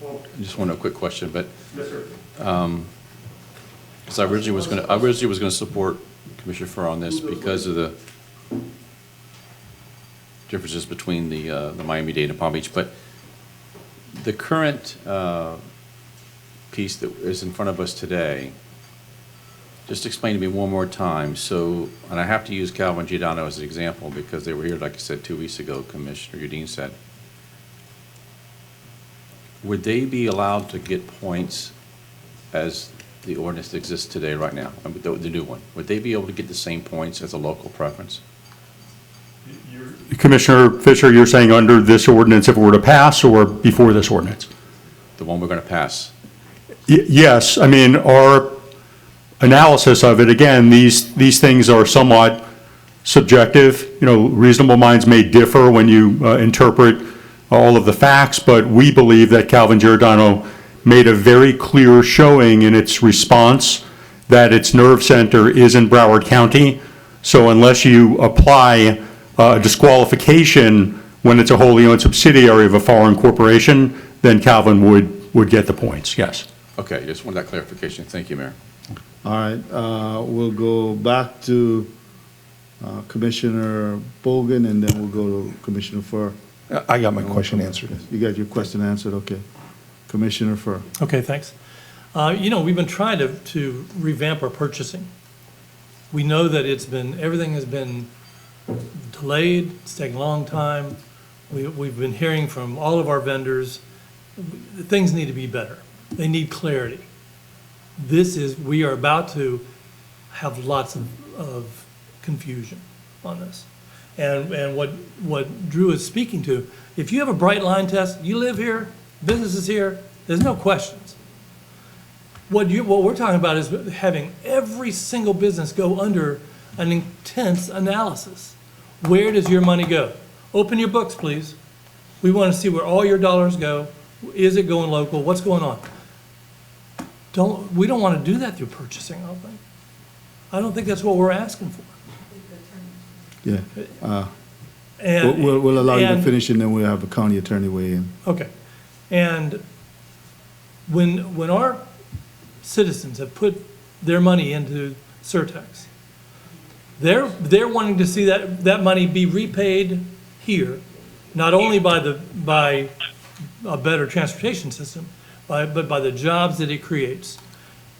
I just want a quick question, but because I originally was going to support Commissioner Furr on this because of the differences between the Miami-Dade and Palm Beach, but the current piece that is in front of us today, just explain to me one more time. So, and I have to use Calvin Giordano as an example because they were here, like I said, 2 weeks ago, Commissioner Udine said. Would they be allowed to get points as the ordinance that exists today right now, the new one? Would they be able to get the same points as a local preference? Commissioner Fisher, you're saying under this ordinance if it were to pass or before this ordinance? The one we're going to pass. Yes, I mean, our analysis of it, again, these things are somewhat subjective. Reasonable minds may differ when you interpret all of the facts, but we believe that Calvin Giordano made a very clear showing in its response that its nerve center is in Broward County. So unless you apply disqualification when it's a wholly owned subsidiary of a foreign corporation, then Calvin would get the points, yes. Okay, just wanted that clarification. Thank you, Mayor. All right, we'll go back to Commissioner Bogan, and then we'll go to Commissioner Furr. I got my question answered. You got your question answered, okay. Commissioner Furr. Okay, thanks. We've been trying to revamp our purchasing. We know that everything has been delayed, it's taken a long time. We've been hearing from all of our vendors, things need to be better. They need clarity. We are about to have lots of confusion on this. And what Drew is speaking to, if you have a bright line test, you live here, business is here, there's no questions. What we're talking about is having every single business go under an intense analysis. Where does your money go? Open your books, please. We want to see where all your dollars go. Is it going local? What's going on? We don't want to do that through purchasing, I don't think. I don't think that's what we're asking for. Yeah. We'll allow you to finish, and then we'll have the county attorney weigh in. Okay. And when our citizens have put their money into Surtax, they're wanting to see that money be repaid here, not only by a better transportation system, but by the jobs that it creates.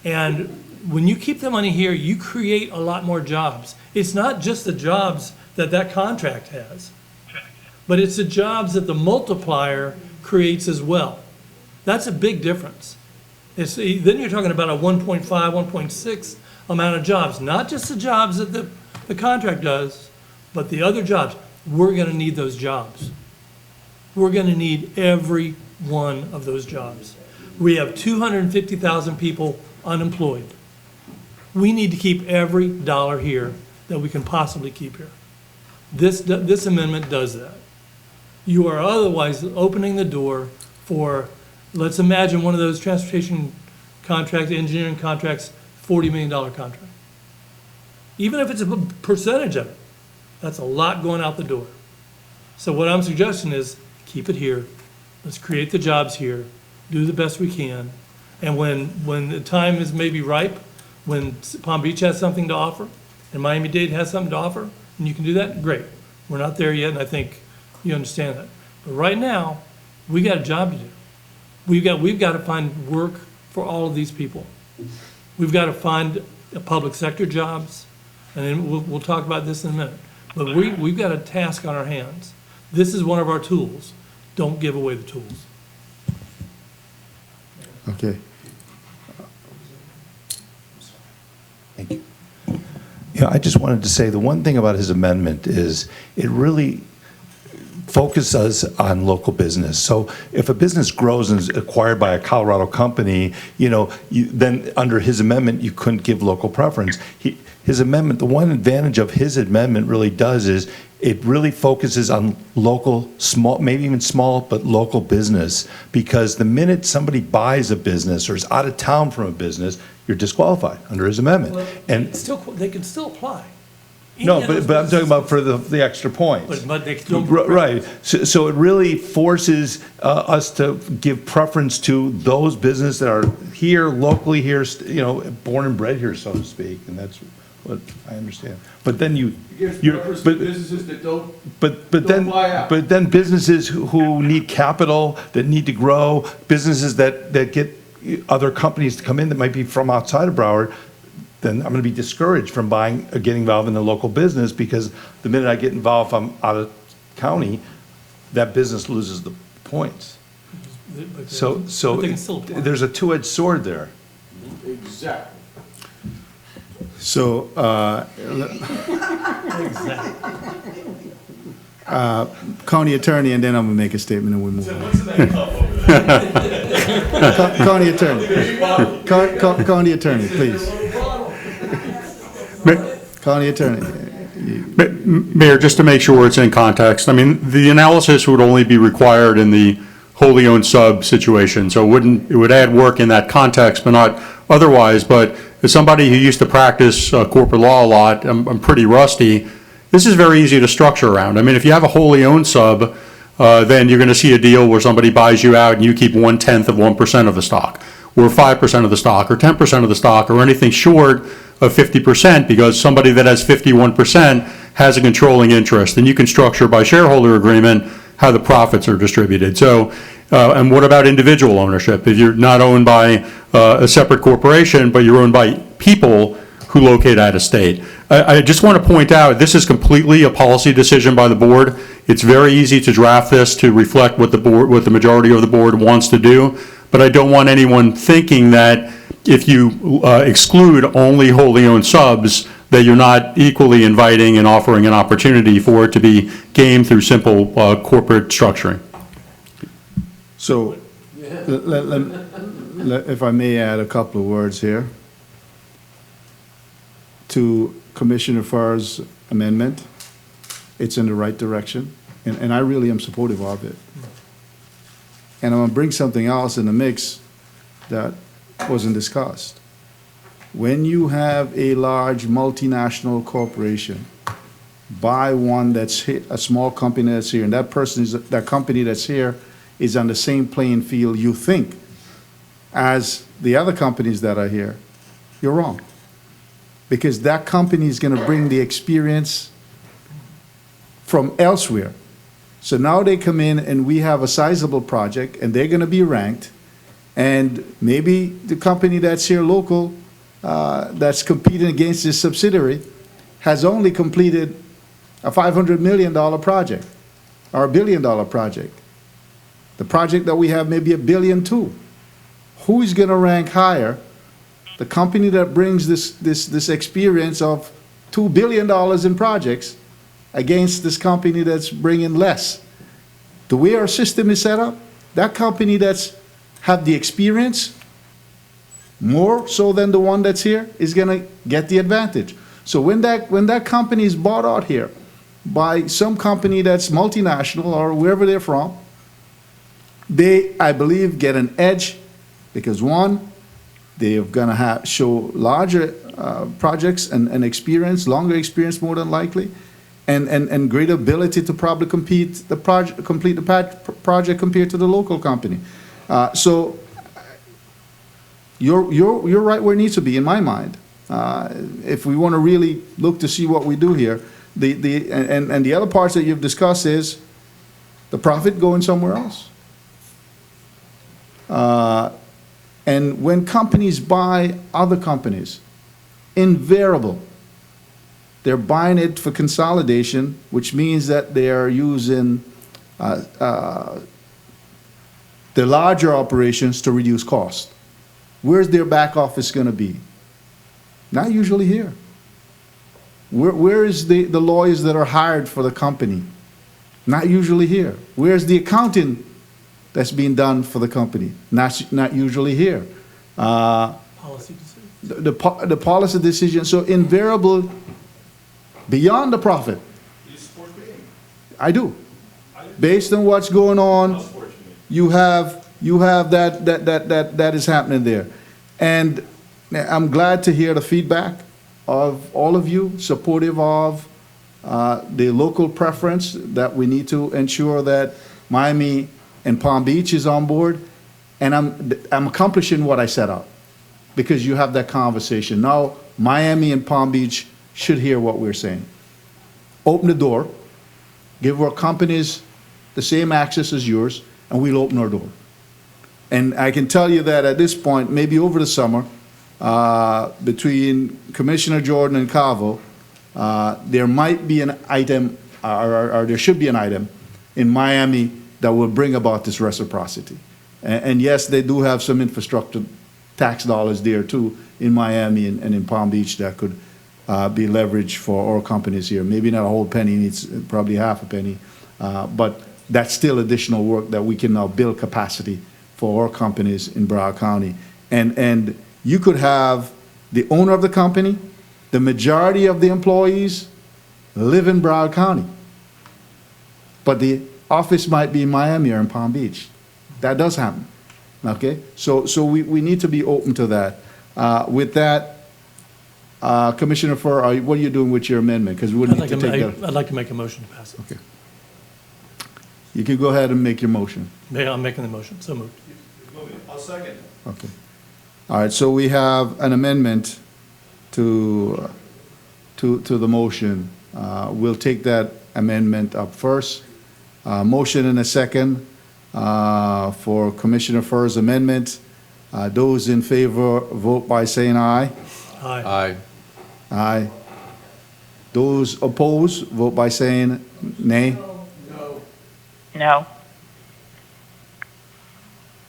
And when you keep the money here, you create a lot more jobs. It's not just the jobs that contract has, but it's the jobs that the multiplier creates as well. That's a big difference. Then you're talking about a 1.5, 1.6 amount of jobs, not just the jobs that the contract does, but the other jobs. We're going to need those jobs. We're going to need every one of those jobs. We have 250,000 people unemployed. We need to keep every dollar here that we can possibly keep here. This amendment does that. You are otherwise opening the door for, let's imagine one of those transportation contracts, engineering contracts, $40 million contract. Even if it's a percentage of it, that's a lot going out the door. So what I'm suggesting is keep it here. Let's create the jobs here, do the best we can. And when the time is maybe ripe, when Palm Beach has something to offer and Miami-Dade has something to offer, and you can do that, great. We're not there yet, and I think you understand that. But right now, we got a job to do. We've got to find work for all of these people. We've got to find public sector jobs, and then we'll talk about this in a minute. But we've got a task on our hands. This is one of our tools. Don't give away the tools. Okay. Thank you. I just wanted to say the one thing about his amendment is it really focus us on local business. So if a business grows and is acquired by a Colorado company, then under his amendment, you couldn't give local preference. His amendment, the one advantage of his amendment really does is it really focuses on local, small, maybe even small, but local business. Because the minute somebody buys a business or is out of town from a business, you're disqualified under his amendment. Well, And they can still apply. no, but I'm talking about for the extra points. But they don't. Right. So it really forces us to give preference to those businesses that are here, locally here, born and bred here, so to speak, and that's what I understand. But then Businesses that don't then buy out. But then businesses who need capital, that need to grow, businesses that get other companies to come in that might be from outside of Broward, then I'm going to be discouraged from buying or getting involved in a local business, because the minute I get involved, if I'm out of county, that business loses the points. So But they can still apply. there's a two-edged sword there. Exactly. So, county attorney, and then I'm gonna make a statement and we move on. County attorney, county attorney, please. County attorney. Mayor, just to make sure it's in context, I mean, the analysis would only be required in the wholly owned sub situation, so it would add work in that context, but not otherwise. But as somebody who used to practice corporate law a lot, I'm pretty rusty. This is very easy to structure around. I mean, if you have a wholly owned sub, then you're going to see a deal where somebody buys you out and you keep 1/10 of 1% of the stock, or 5% of the stock, or 10% of the stock, or anything short of 50%, because somebody that has 51% has a controlling interest. And you can structure by shareholder agreement how the profits are distributed. So, and what about individual ownership? If you're not owned by a separate corporation, but you're owned by people who locate out of state. I just want to point out, this is completely a policy decision by the board. It's very easy to draft this to reflect what the majority of the board wants to do. But I don't want anyone thinking that if you exclude only wholly owned subs, that you're not equally inviting and offering an opportunity for it to be gamed through simple corporate structuring. So, if I may add a couple of words here to Commissioner Farr's amendment. It's in the right direction, and I really am supportive of it. And I'm going to bring something else in the mix that wasn't discussed. When you have a large multinational corporation buy one that's a small company that's here, and that company that's here is on the same playing field, you think, as the other companies that are here, you're wrong. Because that company is going to bring the experience from elsewhere. So now they come in and we have a sizable project and they're going to be ranked, and maybe the company that's here local, that's competing against this subsidiary, has only completed a $500 million project or $1 billion project. The project that we have may be $1 billion too. Who is going to rank higher? The company that brings this experience of $2 billion in projects against this company that's bringing less. The way our system is set up, that company that's have the experience more so than the one that's here is going to get the advantage. So when that company is bought out here by some company that's multinational or wherever they're from, they, I believe, get an edge because one, they're going to show larger projects and experience, longer experience more than likely, and greater ability to probably complete the project compared to the local company. So you're right where it needs to be in my mind. If we want to really look to see what we do here, and the other parts that you've discussed is the profit going somewhere else. And when companies buy other companies, invariable, they're buying it for consolidation, which means that they are using the larger operations to reduce cost. Where's their back office going to be? Not usually here. Where is the lawyers that are hired for the company Not usually here. Where's the accounting that's being done for the company? Not usually here. Policy decision. The policy decision, so invariable, beyond the profit. I do. Based on what's going on, you have that is happening there. And I'm glad to hear the feedback of all of you, supportive of the local preference, that we need to ensure that Miami and Palm Beach is on board. And I'm accomplishing what I set out, because you have that conversation. Now, Miami and Palm Beach should hear what we're saying. Open the door, give our companies the same access as yours, and we'll open our door. And I can tell you that at this point, maybe over the summer, between Commissioner Jordan and Cavo, there might be an item, or there should be an item in Miami that will bring about this reciprocity. And yes, they do have some infrastructure tax dollars there too in Miami and in Palm Beach that could be leveraged for our companies here. Maybe not a whole penny, it's probably half a penny, but that's still additional work that we can now build capacity for our companies in Broward County. And you could have the owner of the company, the majority of the employees live in Broward County, but the office might be in Miami or in Palm Beach. That does happen, okay? So we need to be open to that. With that, Commissioner Furr, what are you doing with your amendment? Because we would need to take that. I'd like to make a motion to pass it. Okay. You can go ahead and make your motion. Yeah, I'm making the motion, so moved. I'll second. Okay. All right, so we have an amendment to the motion. We'll take that amendment up first. Motion and a second for Commissioner Furr's amendment. Those in favor, vote by saying aye. Aye. Aye. Aye. Those opposed, vote by saying nay. No.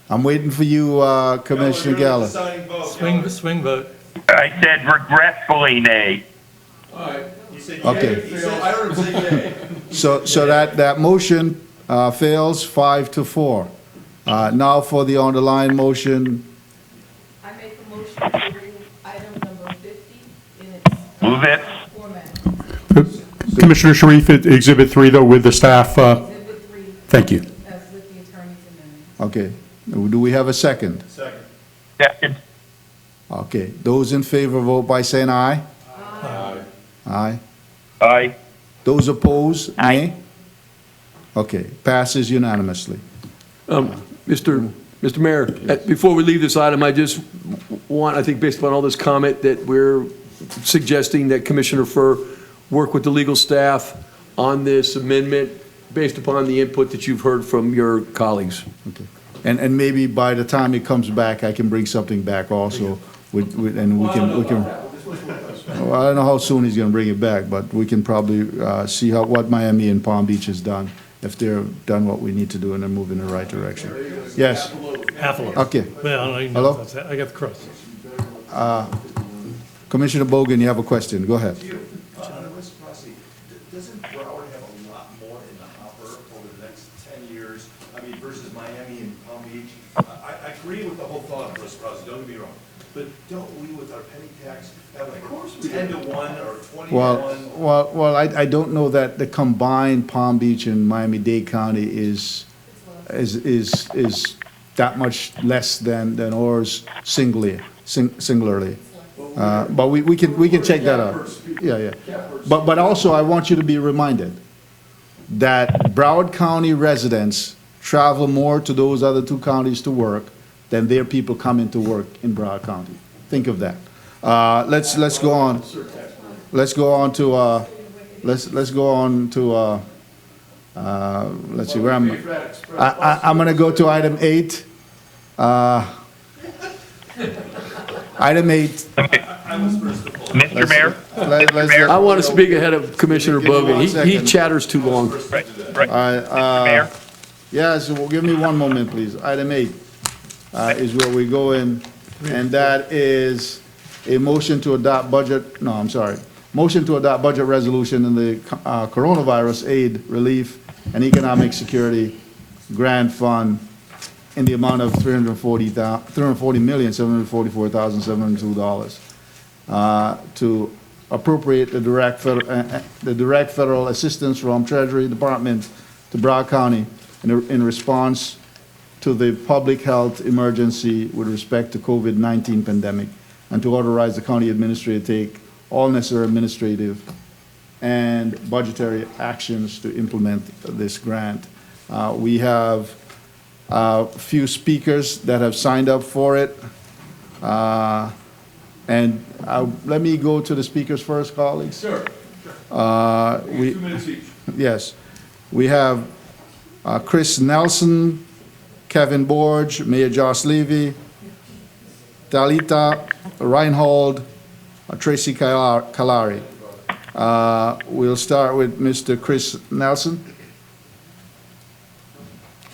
I'm waiting for you, Commissioner Geller. Swing vote. I said regretfully nay. All right. You said Okay. yay, I heard him say yay. So that motion fails 5-4. Now for the underlying motion. I make a motion to remove item number 50 in its Move it. format. Commissioner Sharif, Exhibit 3, though, with the staff. Exhibit 3 Thank you. as with the attorney's amendment. Okay. Do we have a second? Second. Okay. Those in favor, vote by saying aye. Aye. Aye. Those opposed, nay? Okay, passes unanimously. Mr. Mayor, before we leave this item, I just want, I think based upon all this comment, that we're suggesting that Commissioner Furr work with the legal staff on this amendment based upon the input that you've heard from your colleagues. Okay. And maybe by the time it comes back, I can bring something back also, and we can. Well, I don't know how soon he's gonna bring it back, but we can probably see what Miami and Palm Beach has done, if they're done what we need to do and they're moving in the right direction. Yes? Half a loaf. Okay. Well, I don't even know Hello? if that's it. I got the crust. Commissioner Bogan, you have a question, go ahead. Doesn't Broward have a lot more in the hopper over the next 10 years? I mean, versus Miami and Palm Beach? I agree with the whole thought of reciprocity, don't get me wrong. But don't we, with our penny tax, have like 10 to 1 or 20 to 1? Well, I don't know that the combined Palm Beach and Miami-Dade County is that much less than ours singularly. But we can check that out. Yeah. But also, I want you to be reminded that Broward County residents travel more to those other two counties to work than their people coming to work in Broward County. Think of that. Let's go on. Let's go on to let's see where I'm going to go to item 8. Item 8. Mr. Mayor? I want to speak ahead of Commissioner Bogan. He chatters too long. Mayor? Yes, well, give me one moment, please. Item 8 is where we go in, and that is a motion to adopt motion to adopt budget resolution in the coronavirus aid relief and Economic Security Grant Fund in the amount of $340,744,702 to appropriate the direct federal assistance from Treasury Department to Broward County in response to the public health emergency with respect to COVID-19 pandemic, and to authorize the county administrator to take all necessary administrative and budgetary actions to implement this grant. We have a few speakers that have signed up for it. Let me go to the speakers first, colleagues. Sure. 2 minutes each. Yes. We have Chris Nelson, Kevin Borge, Mayor Josh Levy, Talita Reinhold, Tracy Kalari. We'll start with Mr. Chris Nelson.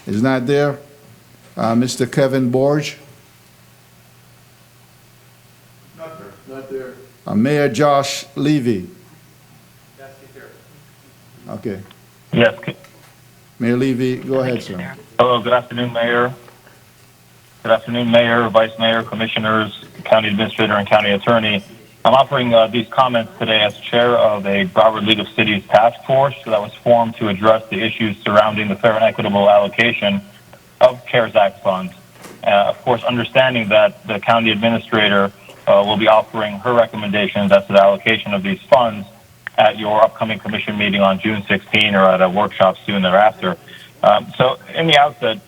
Is not there. Mr. Kevin Borge. Not there. Mayor Josh Levy. Okay. Yes. Mayor Levy, go ahead, sir. Hello, good afternoon, Mayor. Good afternoon, Mayor, Vice Mayor, Commissioners, County Administrator, and County Attorney. I'm offering these comments today as chair of a Broward League of Cities task force that was formed to address the issues surrounding the fair and equitable allocation of CARES Act funds. Of course, understanding that the county administrator will be offering her recommendations as to the allocation of these funds at your upcoming commission meeting on June 16 or at a workshop soon thereafter. So in the outset,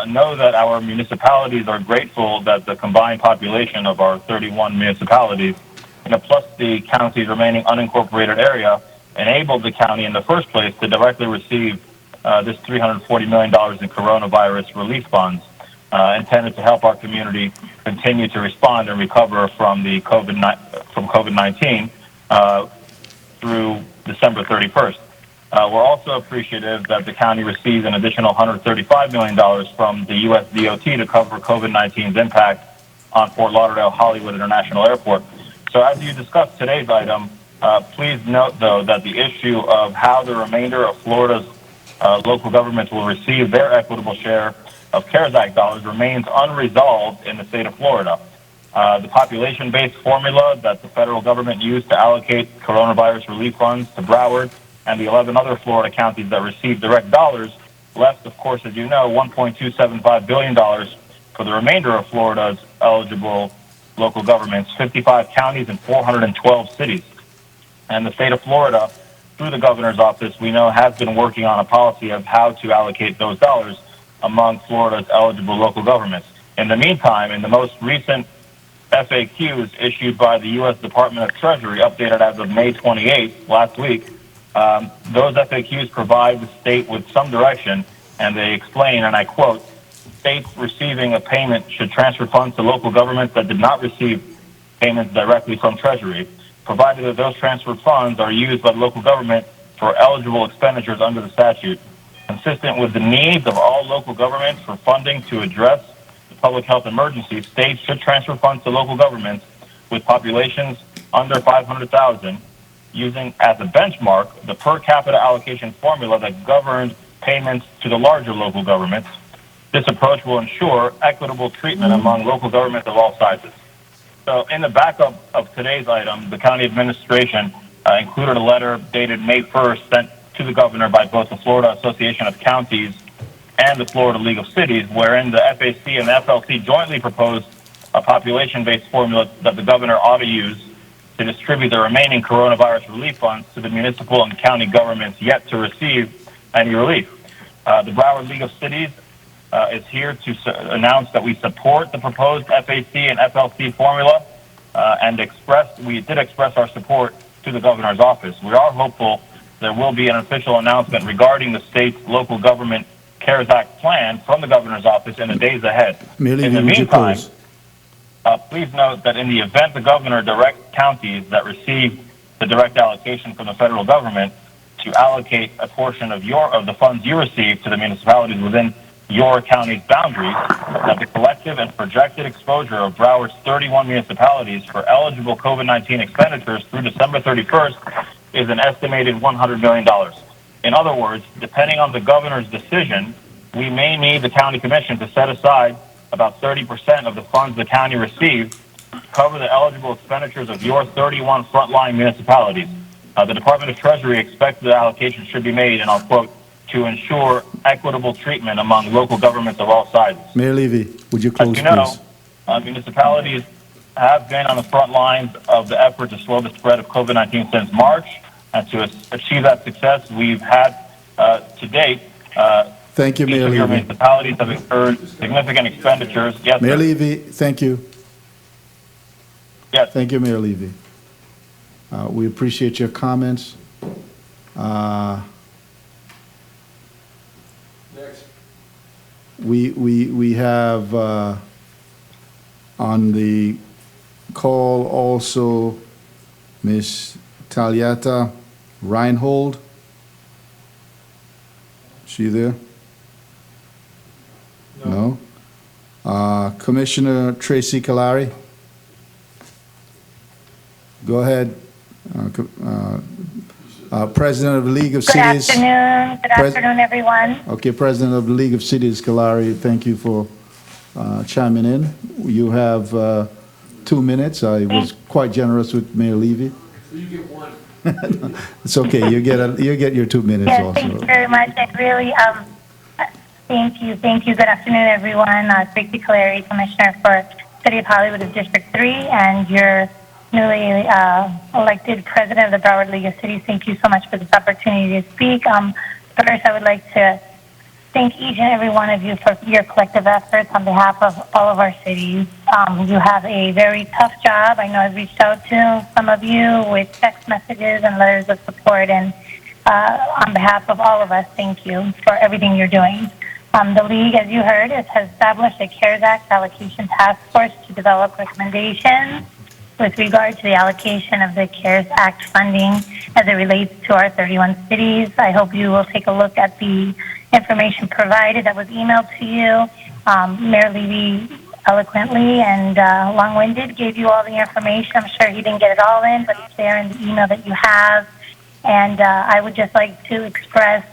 know that our municipalities are grateful that the combined population of our 31 municipalities, plus the county's remaining unincorporated area, enabled the county in the first place to directly receive this $340 million in coronavirus relief funds intended to help our community continue to respond and recover from the COVID-19 through December 31st. We're also appreciative that the county received an additional $135 million from the U.S. DOT to cover COVID-19's impact on Fort Lauderdale Hollywood International Airport. So as you discuss today's item, please note, though, that the issue of how the remainder of Florida's local governments will receive their equitable share of CARES Act dollars remains unresolved in the state of Florida. The population-based formula that the federal government used to allocate coronavirus relief funds to Broward and the 11 other Florida counties that received direct dollars left, of course, as you know, $1.275 billion for the remainder of Florida's eligible local governments, 55 counties and 412 cities. And the state of Florida, through the governor's office, we know has been working on a policy of how to allocate those dollars among Florida's eligible local governments. In the meantime, in the most recent FAQs issued by the U.S. Department of Treasury, updated as of May 28th, last week, those FAQs provide the state with some direction, and they explain, and I quote, states receiving a payment should transfer funds to local governments that did not receive payments directly from Treasury, provided that those transferred funds are used by the local government for eligible expenditures under the statute. Consistent with the needs of all local governments for funding to address the public health emergency, states should transfer funds to local governments with populations under 500,000, using as a benchmark the per capita allocation formula that governed payments to the larger local governments. This approach will ensure equitable treatment among local governments of all sizes. So in the backup of today's item, the county administration included a letter dated May 1st sent to the governor by both the Florida Association of Counties and the Florida League of Cities, wherein the FAC and the FLC jointly proposed a population-based formula that the governor ought to use to distribute the remaining coronavirus relief funds to the municipal and county governments yet to receive any relief. The Broward League of Cities is here to announce that we support the proposed FAC and FLC formula and we did express our support to the governor's office. We are hopeful there will be an official announcement regarding the state's local government CARES Act plan from the governor's office in the days ahead. In the meantime, please note that in the event the governor directs counties that receive the direct allocation from the federal government to allocate a portion of the funds you receive to the municipalities within your county's boundaries, that the collective and projected exposure of Broward's 31 municipalities for eligible COVID-19 expenditures through December 31st is an estimated $100 million. In other words, depending on the governor's decision, we may need the county commission to set aside about 30% of the funds the county receives to cover the eligible expenditures of your 31 frontline municipalities. The Department of Treasury expects the allocation should be made, and I'll quote, to ensure equitable treatment among local governments of all sizes. Mayor Levy, would you close, As you know, please? municipalities have been on the front lines of the effort to slow the spread of COVID-19 since March. And to achieve that success, we've had, to date, Thank you, each Mayor of your Levy. municipalities have incurred significant expenditures. Yes, Mayor sir. Levy, thank you. Yes. Thank you, Mayor Levy. We appreciate your comments. Next. We have on the call also Ms. Taliata Reinhold. She there? No. Commissioner Tracy Kalari? Go ahead. President of the League of Cities. Good afternoon, everyone. Okay, President of the League of Cities, Kalari, thank you for chiming in. You have 2 minutes. I was quite generous with Mayor Levy. You get one. It's okay. You get your 2 minutes Yes, also. thank you very much. And really, thank you. Good afternoon, everyone. Tracy Kalari, Commissioner for City of Hollywood of District 3, and your newly elected President of the Broward League of Cities. Thank you so much for this opportunity to speak. First, I would like to thank each and every one of you for your collective efforts on behalf of all of our cities. You have a very tough job. I know I've reached out to some of you with text messages and letters of support, and on behalf of all of us, thank you for everything you're doing. The League, as you heard, has established a CARES Act allocation task force to develop recommendations with regard to the allocation of the CARES Act funding as it relates to our 31 cities. I hope you will take a look at the information provided that was emailed to you. Mayor Levy eloquently and long-winded gave you all the information. I'm sure he didn't get it all in, but it's there in the email that you have. And I would just like to express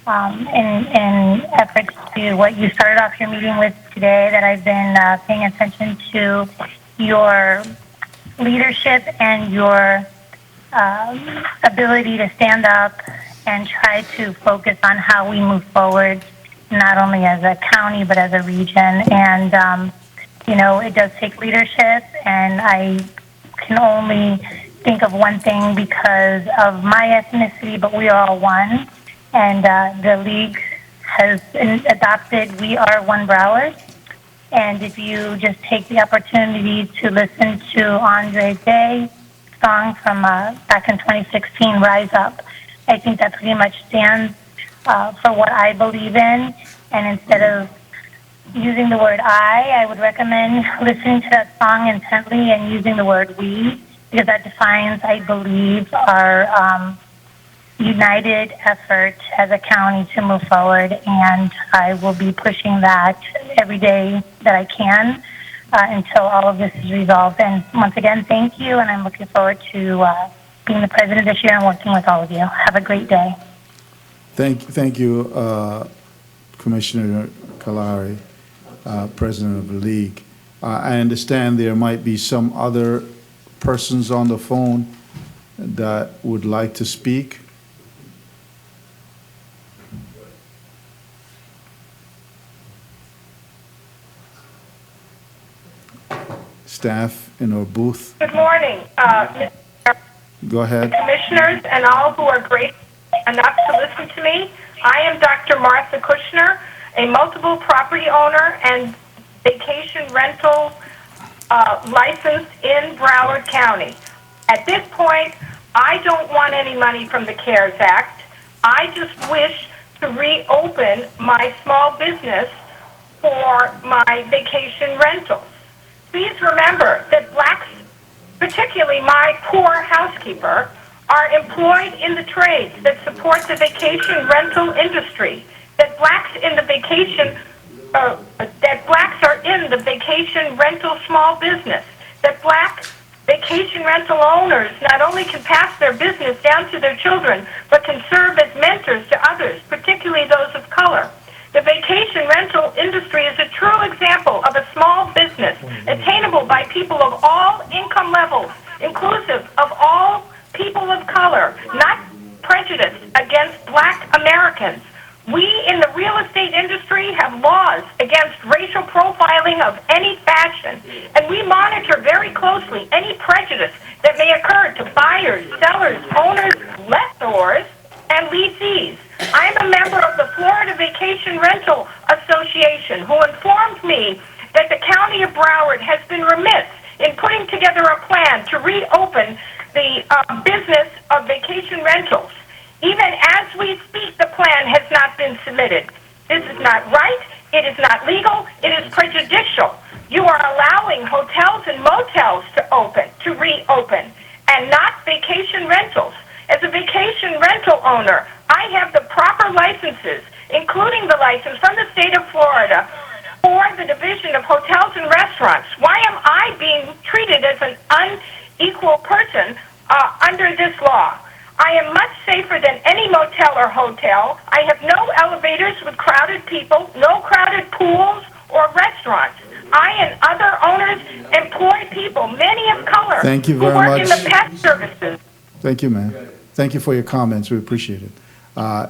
in efforts to what you started off your meeting with today, that I've been paying attention to your leadership and your ability to stand up and try to focus on how we move forward, not only as a county, but as a region. And, you know, it does take leadership, and I can only think of one thing because of my ethnicity, but we are all one. And the League has adopted We Are One Broward. And if you just take the opportunity to listen to Andre Day's song from back in 2016, Rise Up, I think that pretty much stands for what I believe in. And instead of using the word I would recommend listening to that song intently and using the word we, because that defines, I believe, our united effort as a county to move forward. And I will be pushing that every day that I can until all of this is resolved. And once again, thank you, and I'm looking forward to being the president this year and working with all of you. Have a great day. Thank you, Commissioner Kalari, President of the League. I understand there might be some other persons on the phone that would like to speak. Staff in our booth. Good morning, Go ahead. commissioners and all who are great enough to listen to me. I am Dr. Martha Kushner, a multiple property owner and vacation rental licensed in Broward County. At this point, I don't want any money from the CARES Act. I just wish to reopen my small business for my vacation rentals. Please remember that blacks, particularly my poor housekeeper, are employed in the trades that support the vacation rental industry. That blacks in the vacation, that blacks are in the vacation rental small business. That black vacation rental owners not only can pass their business down to their children, but can serve as mentors to others, particularly those of color. The vacation rental industry is a true example of a small business attainable by people of all income levels, inclusive of all people of color, not prejudiced against black Americans. We in the real estate industry have laws against racial profiling of any fashion, and we monitor very closely any prejudice that may occur to buyers, sellers, owners, lessors, and lessees. I am a member of the Florida Vacation Rental Association, who informed me that the County of Broward has been remiss in putting together a plan to reopen the business of vacation rentals. Even as we speak, the plan has not been submitted. This is not right, it is not legal, it is prejudicial. You are allowing hotels and motels to reopen, and not vacation rentals. As a vacation rental owner, I have the proper licenses, including the license from the state of Florida for the Division of Hotels and Restaurants. Why am I being treated as an unequal person under this law? I am much safer than any motel or hotel. I have no elevators with crowded people, no crowded pools or restaurants. I and other owners employ people, many of color, Thank you who very work much. in the pet services. Thank you, ma'am. Thank you for your comments. We appreciate it.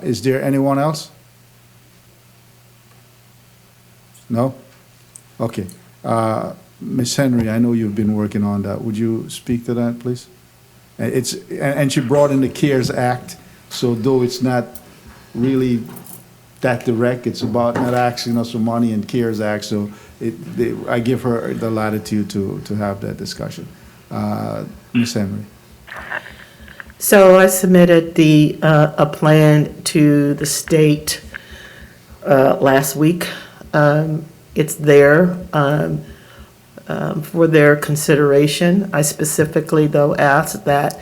Is there anyone else? No? Okay. Ms. Henry, I know you've been working on that. Would you speak to that, please? And she brought in the CARES Act, so though it's not really that direct, it's about not asking us for money in CARES Act, so I give her the latitude to have that discussion. Ms. Henry. So I submitted a plan to the state last week. It's there for their consideration. I specifically, though, asked that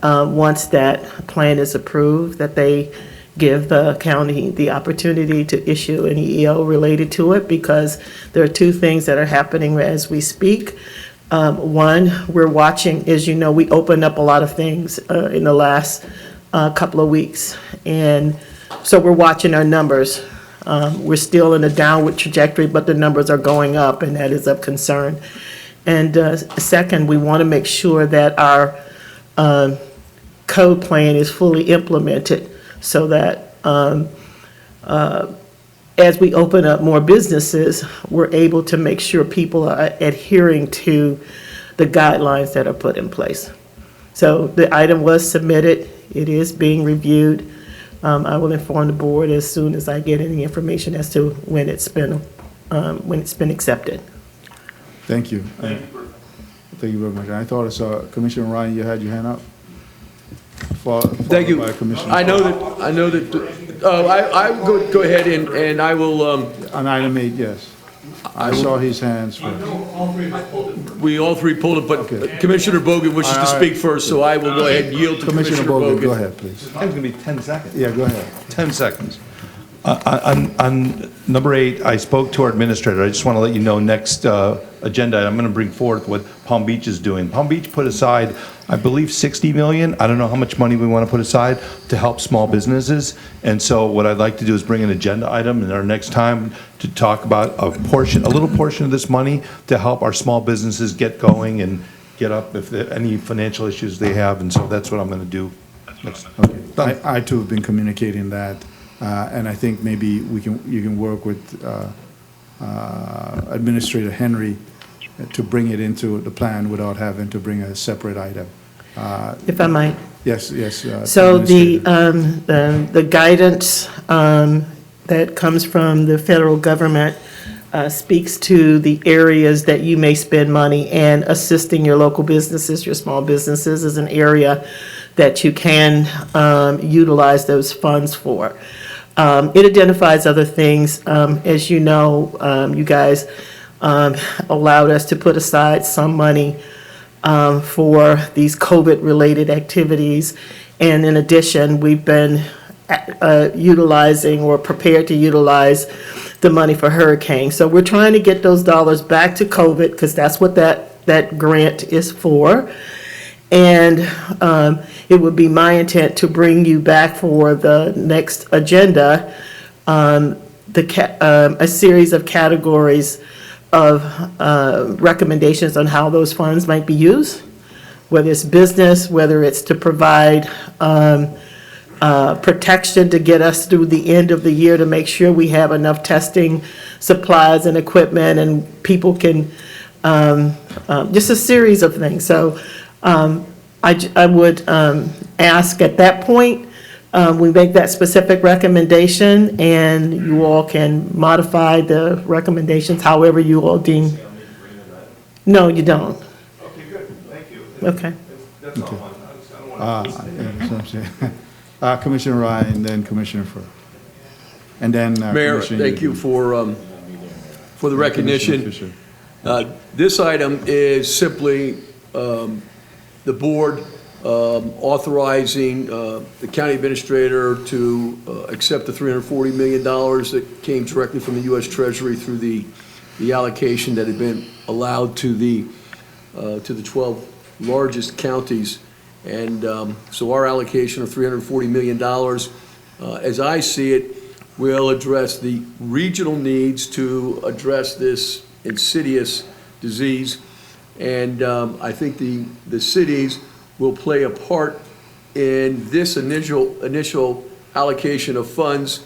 once that plan is approved, that they give the county the opportunity to issue an EEO related to it, because there are two things that are happening as we speak. One, we're watching, as you know, we opened up a lot of things in the last couple of weeks. And so we're watching our numbers. We're still in a downward trajectory, but the numbers are going up, and that is of concern. And second, we want to make sure that our code plan is fully implemented so that as we open up more businesses, we're able to make sure people are adhering to the guidelines that are put in place. So the item was submitted. It is being reviewed. I will inform the board as soon as I get any information as to when it's been accepted. Thank you. Thank you very much. I thought I saw Commissioner Ryan, you had your hand up. Thank you. I know that, I will go ahead and I will. On item 8, yes. I saw his hands first. We all three pulled it, but Commissioner Bogan wishes to speak first, so I will go ahead and yield to Commissioner Bogan. Go ahead, please. It's going to be 10 seconds. Yeah, go ahead. 10 seconds. On number 8, I spoke to our administrator. I just want to let you know, next agenda, I'm going to bring forth what Palm Beach is doing. Palm Beach put aside, I believe, $60 million. I don't know how much money we want to put aside to help small businesses. And so what I'd like to do is bring an agenda item in our next time to talk about a little portion of this money to help our small businesses get going and get up if there are any financial issues they have. And so that's what I'm going to do next. Okay. I too have been communicating that. And I think maybe you can work with Administrator Henry to bring it into the plan without having to bring a separate item. If I might. Yes. So the guidance that comes from the federal government speaks to the areas that you may spend money, and assisting your local businesses, your small businesses, is an area that you can utilize those funds for. It identifies other things. As you know, you guys allowed us to put aside some money for these COVID-related activities. And in addition, we've been utilizing or prepared to utilize the money for hurricanes. So we're trying to get those dollars back to COVID, because that's what that that grant is for. And it would be my intent to bring you back for the next agenda, a series of categories of recommendations on how those funds might be used, whether it's business, whether it's to provide protection to get us through the end of the year to make sure we have enough testing supplies and equipment and people can, just a series of things. So I would ask at that point, we make that specific recommendation and you all can modify the recommendations however you all deem. No, you don't. Okay, good, thank you. Okay. That's all I want. Commissioner Ryan, then Commissioner Furr. And then. Mayor, Commissioner thank you for the recognition. Fisher. This item is simply the board authorizing the county administrator to accept the $340 million that came directly from the U.S. Treasury through the allocation that had been allowed to the 12 largest counties. And so our allocation of $340 million, as I see it, will address the regional needs to address this insidious disease. And I think the cities will play a part in this initial allocation of funds.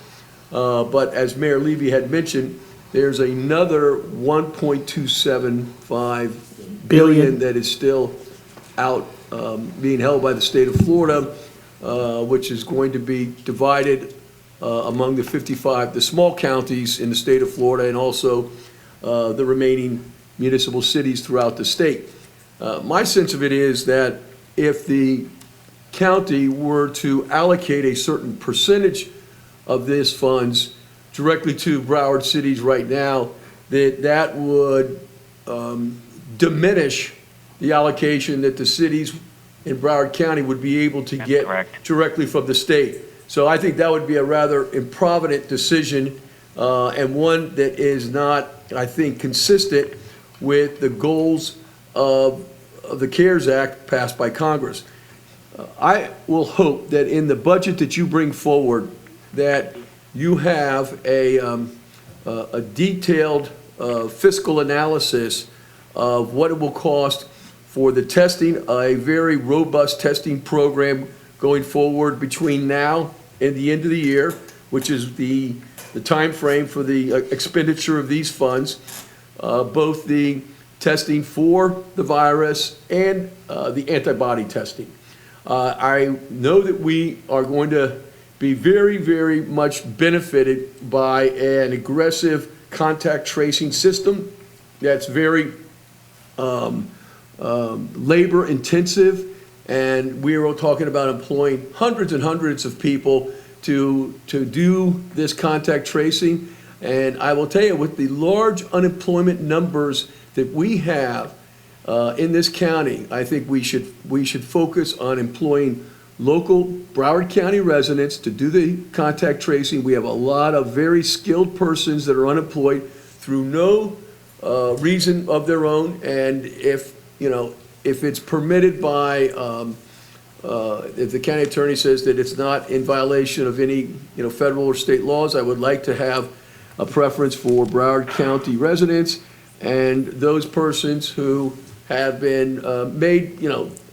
But as Mayor Levy had mentioned, there's another $1.275 billion that is still out being held by the state of Florida, which is going to be divided among the small counties in the state of Florida and also the remaining municipal cities throughout the state. My sense of it is that if the county were to allocate a certain percentage of this funds directly to Broward cities right now, that would diminish the allocation that the cities in Broward County would be able to get directly from the state. So I think that would be a rather improvident decision and one that is not, I think, consistent with the goals of the CARES Act passed by Congress. I will hope that in the budget that you bring forward, that you have a detailed fiscal analysis of what it will cost for the testing, a very robust testing program going forward between now and the end of the year, which is the time frame for the expenditure of these funds, both the testing for the virus and the antibody testing. I know that we are going to be very, very much benefited by an aggressive contact tracing system that's very labor intensive, and we are talking about employing hundreds and hundreds of people to do this contact tracing. And I will tell you, with the large unemployment numbers that we have in this county, I think we should focus on employing local Broward County residents to do the contact tracing. We have a lot of very skilled persons that are unemployed through no reason of their own, and if it's permitted by, if the county attorney says that it's not in violation of any, federal or state laws, I would like to have a preference for Broward County residents and those persons who have been made,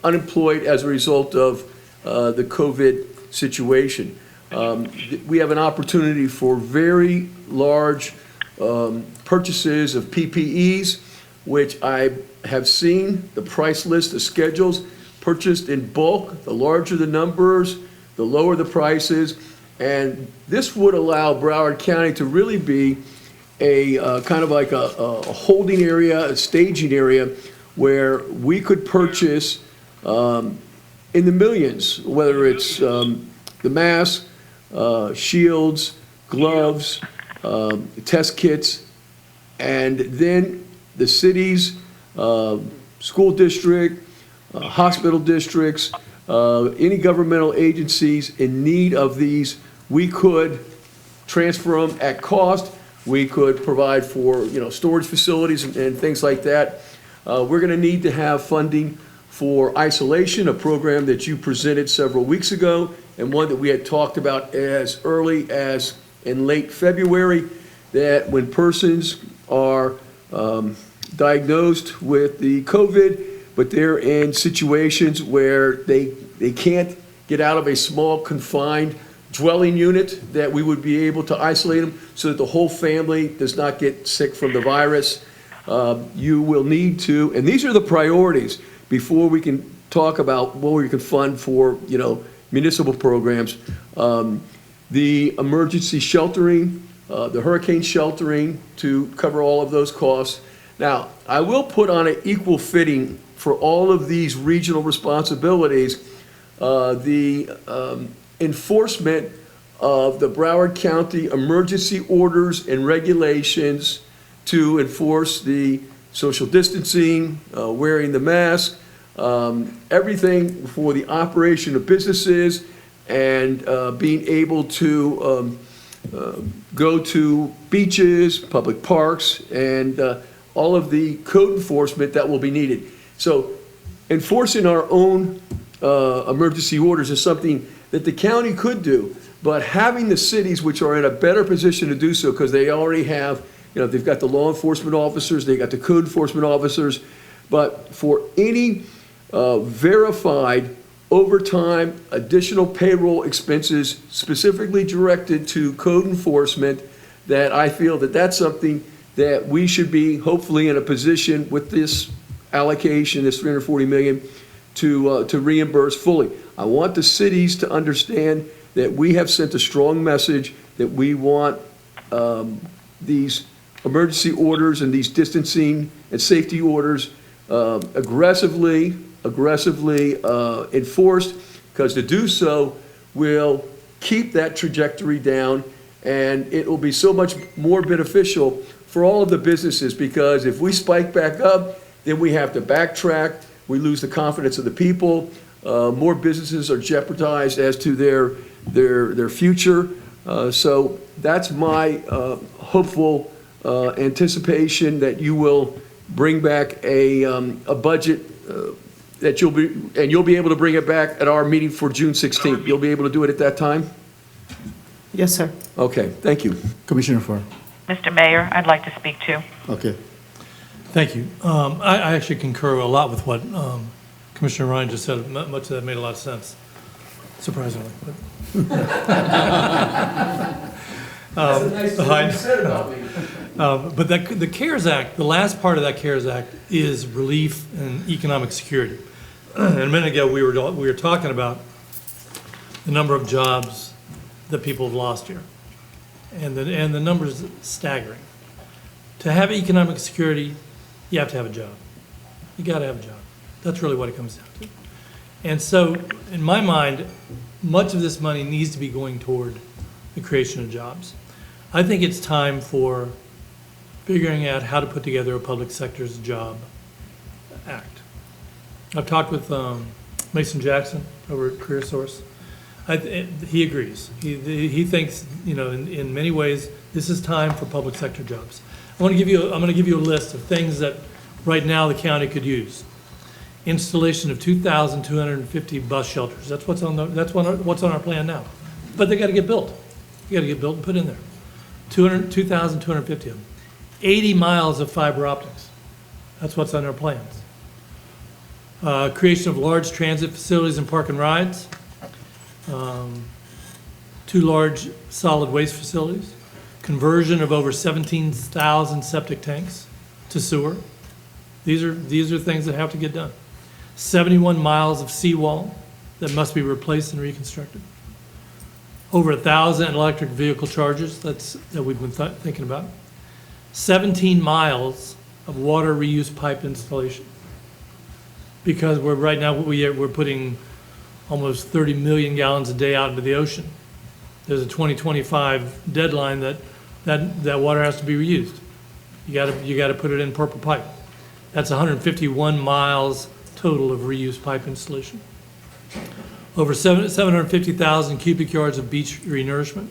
unemployed as a result of the COVID situation. We have an opportunity for very large purchases of PPEs, which I have seen the price list, the schedules, purchased in bulk. The larger the numbers, the lower the prices. And this would allow Broward County to really be a kind of like a holding area, a staging area, where we could purchase in the millions, whether it's the masks, shields, gloves, test kits, and then the cities, school district, hospital districts, any governmental agencies in need of these, we could transfer them at cost. We could provide for storage facilities and things like that. We're going to need to have funding for isolation, a program that you presented several weeks ago, and one that we had talked about as early as in late February, that when persons are diagnosed with the COVID, but they're in situations where they can't get out of a small confined dwelling unit, that we would be able to isolate them so that the whole family does not get sick from the virus. You will need to, and these are the priorities before we can talk about what we can fund for, municipal programs. The emergency sheltering, the hurricane sheltering to cover all of those costs. Now, I will put on an equal fitting for all of these regional responsibilities, the enforcement of the Broward County emergency orders and regulations to enforce the social distancing, wearing the mask, everything for the operation of businesses, and being able to go to beaches, public parks, and all of the code enforcement that will be needed. So enforcing our own emergency orders is something that the county could do, but having the cities, which are in a better position to do so because they already have, they've got the law enforcement officers, they got the code enforcement officers, but for any verified overtime, additional payroll expenses specifically directed to code enforcement, that I feel that that's something that we should be hopefully in a position with this allocation, this $340 million, to reimburse fully. I want the cities to understand that we have sent a strong message that we want these emergency orders and these distancing and safety orders aggressively enforced, because to do so will keep that trajectory down, and it will be so much more beneficial for all of the businesses, because if we spike back up, then we have to backtrack, we lose the confidence of the people, more businesses are jeopardized as to their future. So that's my hopeful anticipation that you will bring back a budget that you'll be able to bring it back at our meeting for June 16th. You'll be able to do it at that time? Yes, sir. Okay, thank you. Commissioner Farr. Mr. Mayor, I'd like to speak too. Okay. Thank you. I actually concur a lot with what Commissioner Ryan just said. Much of that made a lot of sense, surprisingly. That's a nice thing you said about me. But the CARES Act, the last part of that CARES Act is relief and economic security. And a minute ago, we were talking about the number of jobs that people have lost here. And the numbers staggering. To have economic security, you have to have a job. You got to have a job. That's really what it comes down to. And so, in my mind, much of this money needs to be going toward the creation of jobs. I think it's time for figuring out how to put together a public sector's job act. I've talked with Mason Jackson over at CareerSource. He agrees. He thinks, in many ways, this is time for public sector jobs. I'm going to give you a list of things that right now the county could use. Installation of 2,250 bus shelters. That's what's on our plan now. But they got to get built. You got to get built and put in there. 2,250 of them. 80 miles of fiber optics. That's what's on our plans. Creation of large transit facilities and park and rides. 2 large solid waste facilities. Conversion of over 17,000 septic tanks to sewer. These are things that have to get done. 71 miles of seawall that must be replaced and reconstructed. Over 1,000 electric vehicle chargers that we've been thinking about. 17 miles of water reuse pipe installation. Because right now we're putting almost 30 million gallons a day out into the ocean. There's a 2025 deadline that water has to be reused. You got to put it in purple pipe. That's 151 miles total of reused pipe installation. Over 750,000 cubic yards of beach renourishment.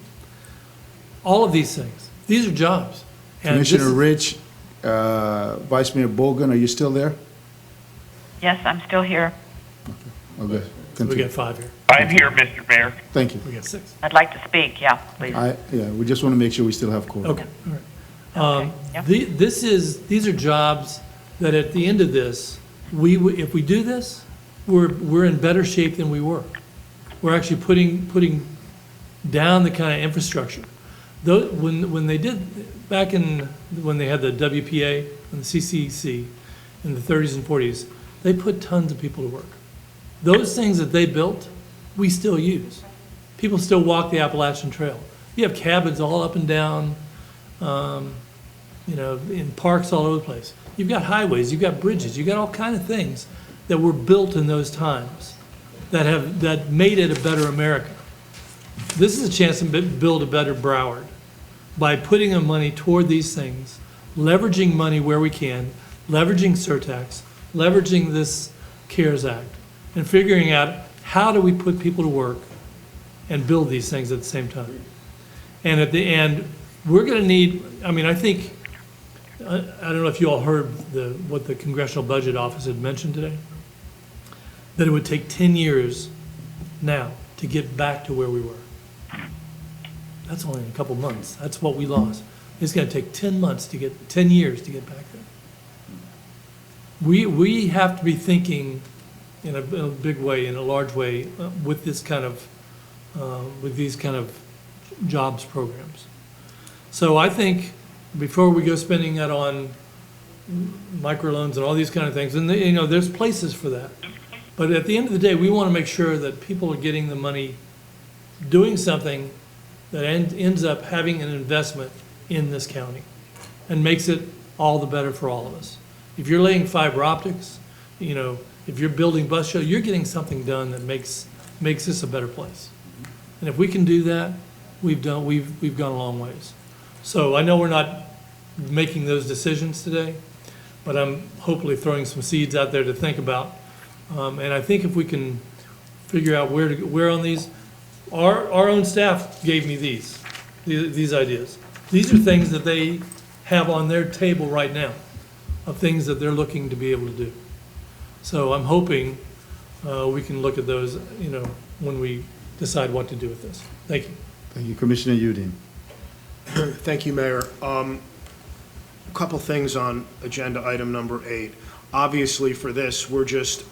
All of these things. These are jobs. And Commissioner Rich, Vice Mayor Bogan, are you still there? Yes, I'm still here. Okay. We Continue. got 5 here. I'm here, Mr. Mayor. Thank you. We got 6. I'd like to speak, yeah, please. Yeah, we just want to make sure we still have quorum. Okay, all right. These are jobs that at the end of this, if we do this, we're in better shape than we were. We're actually putting down the kind of infrastructure. When they did, when they had the WPA and the CCC in the 30s and 40s, they put tons of people to work. Those things that they built, we still use. People still walk the Appalachian Trail. You have cabins all up and down, in parks all over the place. You've got highways, you've got bridges, you've got all kind of things that were built in those times that made it a better America. This is a chance to build a better Broward by putting the money toward these things, leveraging money where we can, leveraging surtax, leveraging this CARES Act, and figuring out how do we put people to work and build these things at the same time. And at the end, we're going to need, I think, I don't know if you all heard what the Congressional Budget Office had mentioned today, that it would take 10 years now to get back to where we were. That's only in a couple months. That's what we lost. It's going to take 10 years to get back there. We have to be thinking in a big way, in a large way, with these kind of jobs programs. So I think before we go spending that on microloans and all these kind of things, and there's places for that. But at the end of the day, we want to make sure that people are getting the money, doing something that ends up having an investment in this county and makes it all the better for all of us. If you're laying fiber optics, if you're building bus shelters, you're getting something done that makes this a better place. And if we can do that, we've gone a long ways. So I know we're not making those decisions today, but I'm hopefully throwing some seeds out there to think about. And I think if we can figure out where on these, our own staff gave me these ideas. These are things that they have on their table right now of things that they're looking to be able to do. So I'm hoping we can look at those, when we decide what to do with this. Thank you. Thank you. Commissioner Udine. Thank you, Mayor. A couple things on agenda item number 8. Obviously, for this,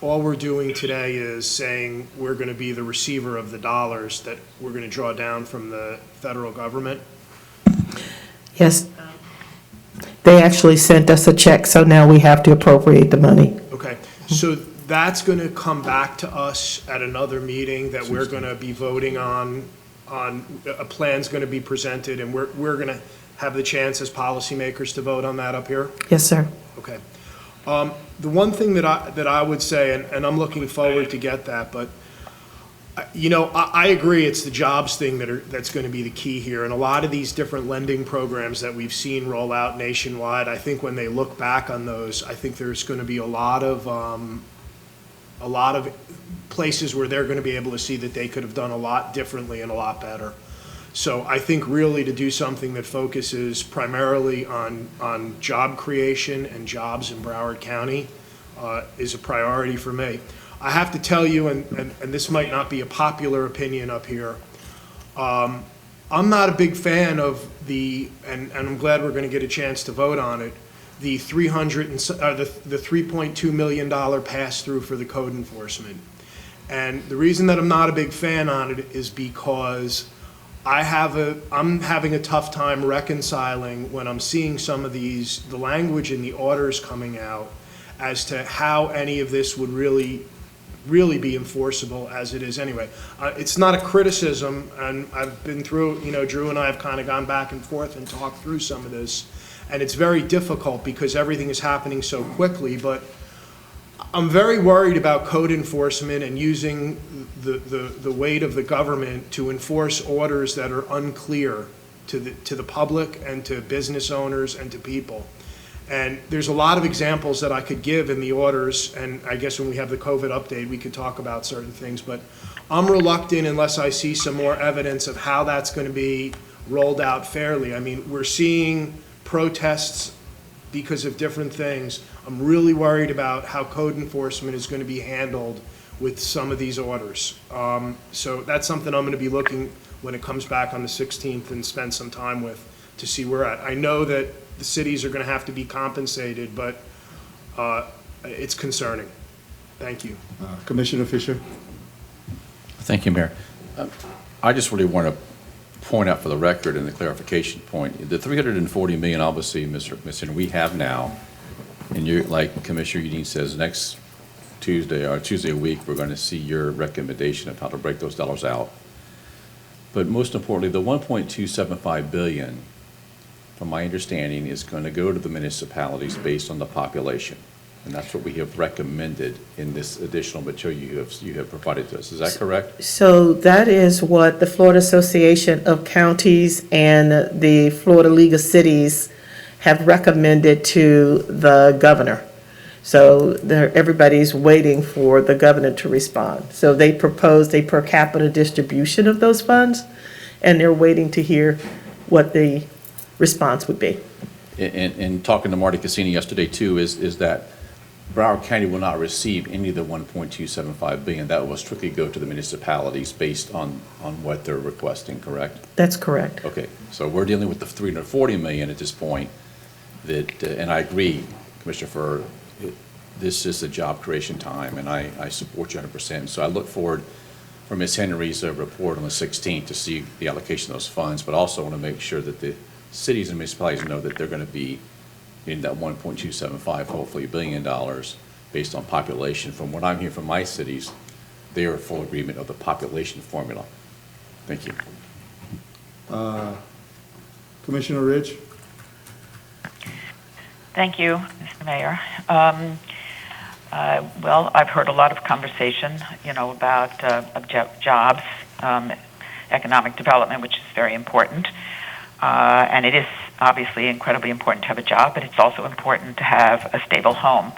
all we're doing today is saying we're going to be the receiver of the dollars that we're going to draw down from the federal government. Yes. They actually sent us a check, so now we have to appropriate the money. Okay, so that's going to come back to us at another meeting that we're going to be voting on a plan's going to be presented, and we're going to have the chance as policymakers to vote on that up here? Yes, sir. Okay. The one thing that I would say, and I'm looking forward to get that, but I agree it's the jobs thing that's going to be the key here. And a lot of these different lending programs that we've seen roll out nationwide, I think when they look back on those, I think there's going to be a lot of places where they're going to be able to see that they could have done a lot differently and a lot better. So I think really to do something that focuses primarily on job creation and jobs in Broward County is a priority for me. I have to tell you, and this might not be a popular opinion up here, I'm not a big fan of and I'm glad we're going to get a chance to vote on it, the $3.2 million pass-through for the code enforcement. And the reason that I'm not a big fan on it is because I'm having a tough time reconciling when I'm seeing some of the language in the orders coming out as to how any of this would really be enforceable as it is anyway. It's not a criticism, and I've been through, Drew and I have kind of gone back and forth and talked through some of this, and it's very difficult because everything is happening so quickly, but I'm very worried about code enforcement and using the weight of the government to enforce orders that are unclear to the public and to business owners and to people. And there's a lot of examples that I could give in the orders, and I guess when we have the COVID update, we could talk about certain things, but I'm reluctant unless I see some more evidence of how that's going to be rolled out fairly. I mean, we're seeing protests because of different things. I'm really worried about how code enforcement is going to be handled with some of these orders. So that's something I'm going to be looking when it comes back on the 16th and spend some time with to see where we're at. I know that the cities are going to have to be compensated, but it's concerning. Thank you. Commissioner Fisher? Thank you, Mayor. I just really want to point out for the record and the clarification point, the $340 million, obviously, Mr. Henry, we have now, and you, like Commissioner Udine says, next Tuesday or Tuesday a week, we're going to see your recommendation of how to break those dollars out. But most importantly, the $1.275 billion, from my understanding, is going to go to the municipalities based on the population. And that's what we have recommended in this additional material you have provided to us. Is that correct? So that is what the Florida Association of Counties and the Florida League of Cities have recommended to the governor. So everybody's waiting for the governor to respond. So they proposed a per capita distribution of those funds, and they're waiting to hear what the response would be. And talking to Marty Cassini yesterday too, is that Broward County will not receive any of the $1.275 billion. That will strictly go to the municipalities based on what they're requesting, correct? That's correct. Okay, so we're dealing with the $340 million at this point that, and I agree, Commissioner Furr, this is a job creation time, and I support you 100%. So I look forward for Ms. Henry's report on the 16th to see the allocation of those funds, but also want to make sure that the cities and municipalities know that they're going to be in that 1.275, hopefully $1 billion based on population. From what I'm hearing from my cities, they are in full agreement of the population formula. Thank you. Commissioner Ridge? Thank you, Mr. Mayor. Well, I've heard a lot of conversation, about jobs, economic development, which is very important. And it is obviously incredibly important to have a job, but it's also important to have a stable home.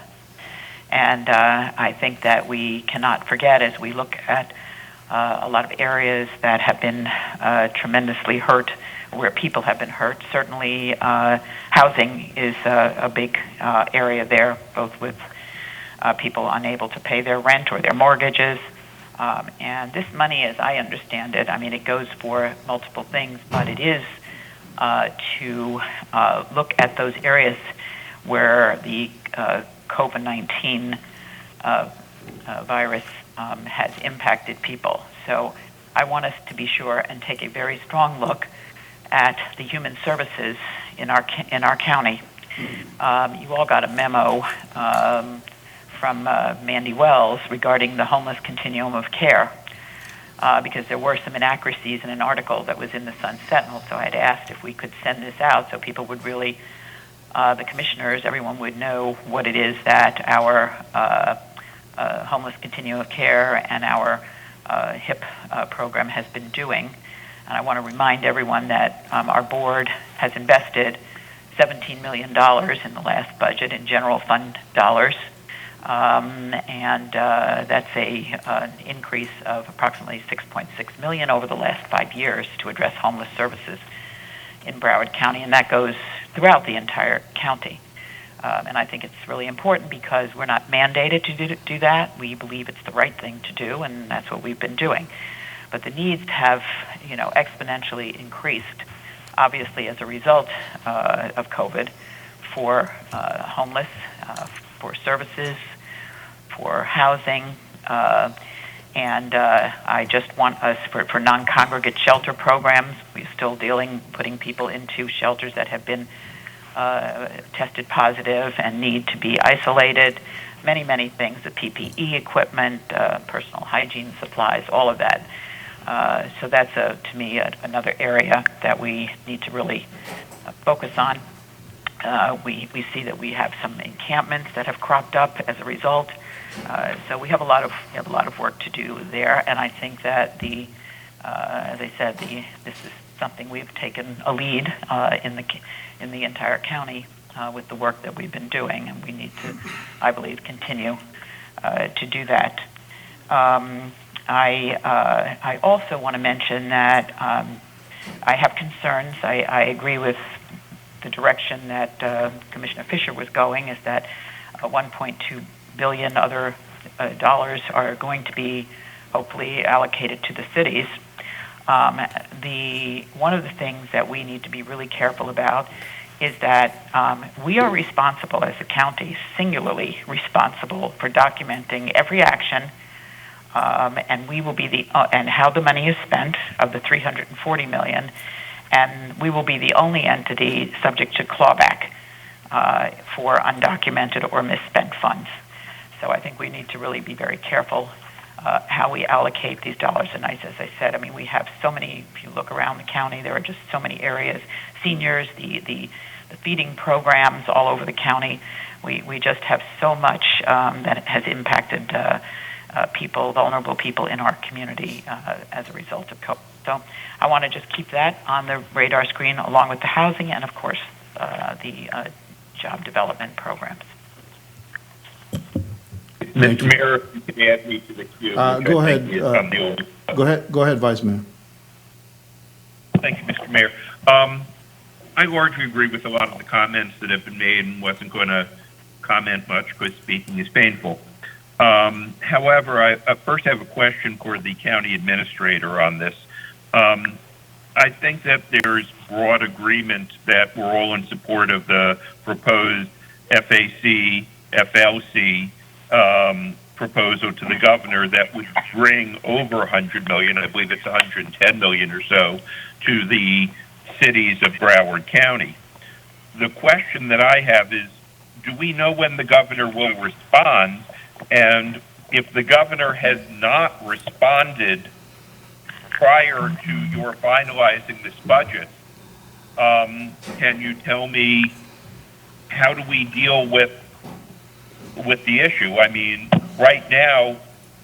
And I think that we cannot forget, as we look at a lot of areas that have been tremendously hurt, where people have been hurt. Certainly housing is a big area there, both with people unable to pay their rent or their mortgages. And this money, as I understand it, it goes for multiple things, but it is to look at those areas where the COVID-19 virus has impacted people. So I want us to be sure and take a very strong look at the human services in our county. You all got a memo from Mandy Wells regarding the homeless continuum of care. Because there were some inaccuracies in an article that was in the Sun Sentinel, so I had asked if we could send this out so people would really, the commissioners, everyone would know what it is that our homeless continuum of care and our HIP program has been doing. And I want to remind everyone that our board has invested $17 million in the last budget in general fund dollars. And that's an increase of approximately $6.6 million over the last 5 years to address homeless services in Broward County, and that goes throughout the entire county. And I think it's really important because we're not mandated to do that. We believe it's the right thing to do, and that's what we've been doing. But the needs have, exponentially increased, obviously as a result of COVID, for homeless, for services, for housing, and I just want us, for non-congregate shelter programs, we're still putting people into shelters that have been tested positive and need to be isolated, many, many things, the PPE equipment, personal hygiene supplies, all of that. So that's, to me, another area that we need to really focus on. We see that we have some encampments that have cropped up as a result. So we have a lot of work to do there, and I think that as I said, this is something we've taken a lead in the entire county with the work that we've been doing, and we need to, I believe, continue to do that. I also want to mention that I have concerns. I agree with the direction that Commissioner Fisher was going is that 1.2 billion other dollars are going to be hopefully allocated to the cities. One of the things that we need to be really careful about is that we are responsible as a county, singularly responsible for documenting every action, and we will be and how the money is spent of the $340 million, and we will be the only entity subject to clawback for undocumented or misspent funds. So I think we need to really be very careful how we allocate these dollars. And as I said, I mean, we have so many, if you look around the county, there are just so many areas, seniors, the feeding programs all over the county. We just have so much that has impacted people, vulnerable people in our community as a result of COVID. So I want to just keep that on the radar screen along with the housing and, of course, the job development programs. Mr. Mayor, if you can add me to the queue. Go ahead. Go ahead, Vice Mayor. Thank you, Mr. Mayor. I largely agree with a lot of the comments that have been made and wasn't going to comment much because speaking is painful. However, I first have a question for the county administrator on this. I think that there's broad agreement that we're all in support of the proposed FAC, FLC proposal to the governor that would bring over 100 million, I believe it's 110 million or so, to the cities of Broward County. The question that I have is, do we know when the governor will respond? And if the governor has not responded prior to your finalizing this budget, can you tell me how do we deal with the issue? I mean, right now,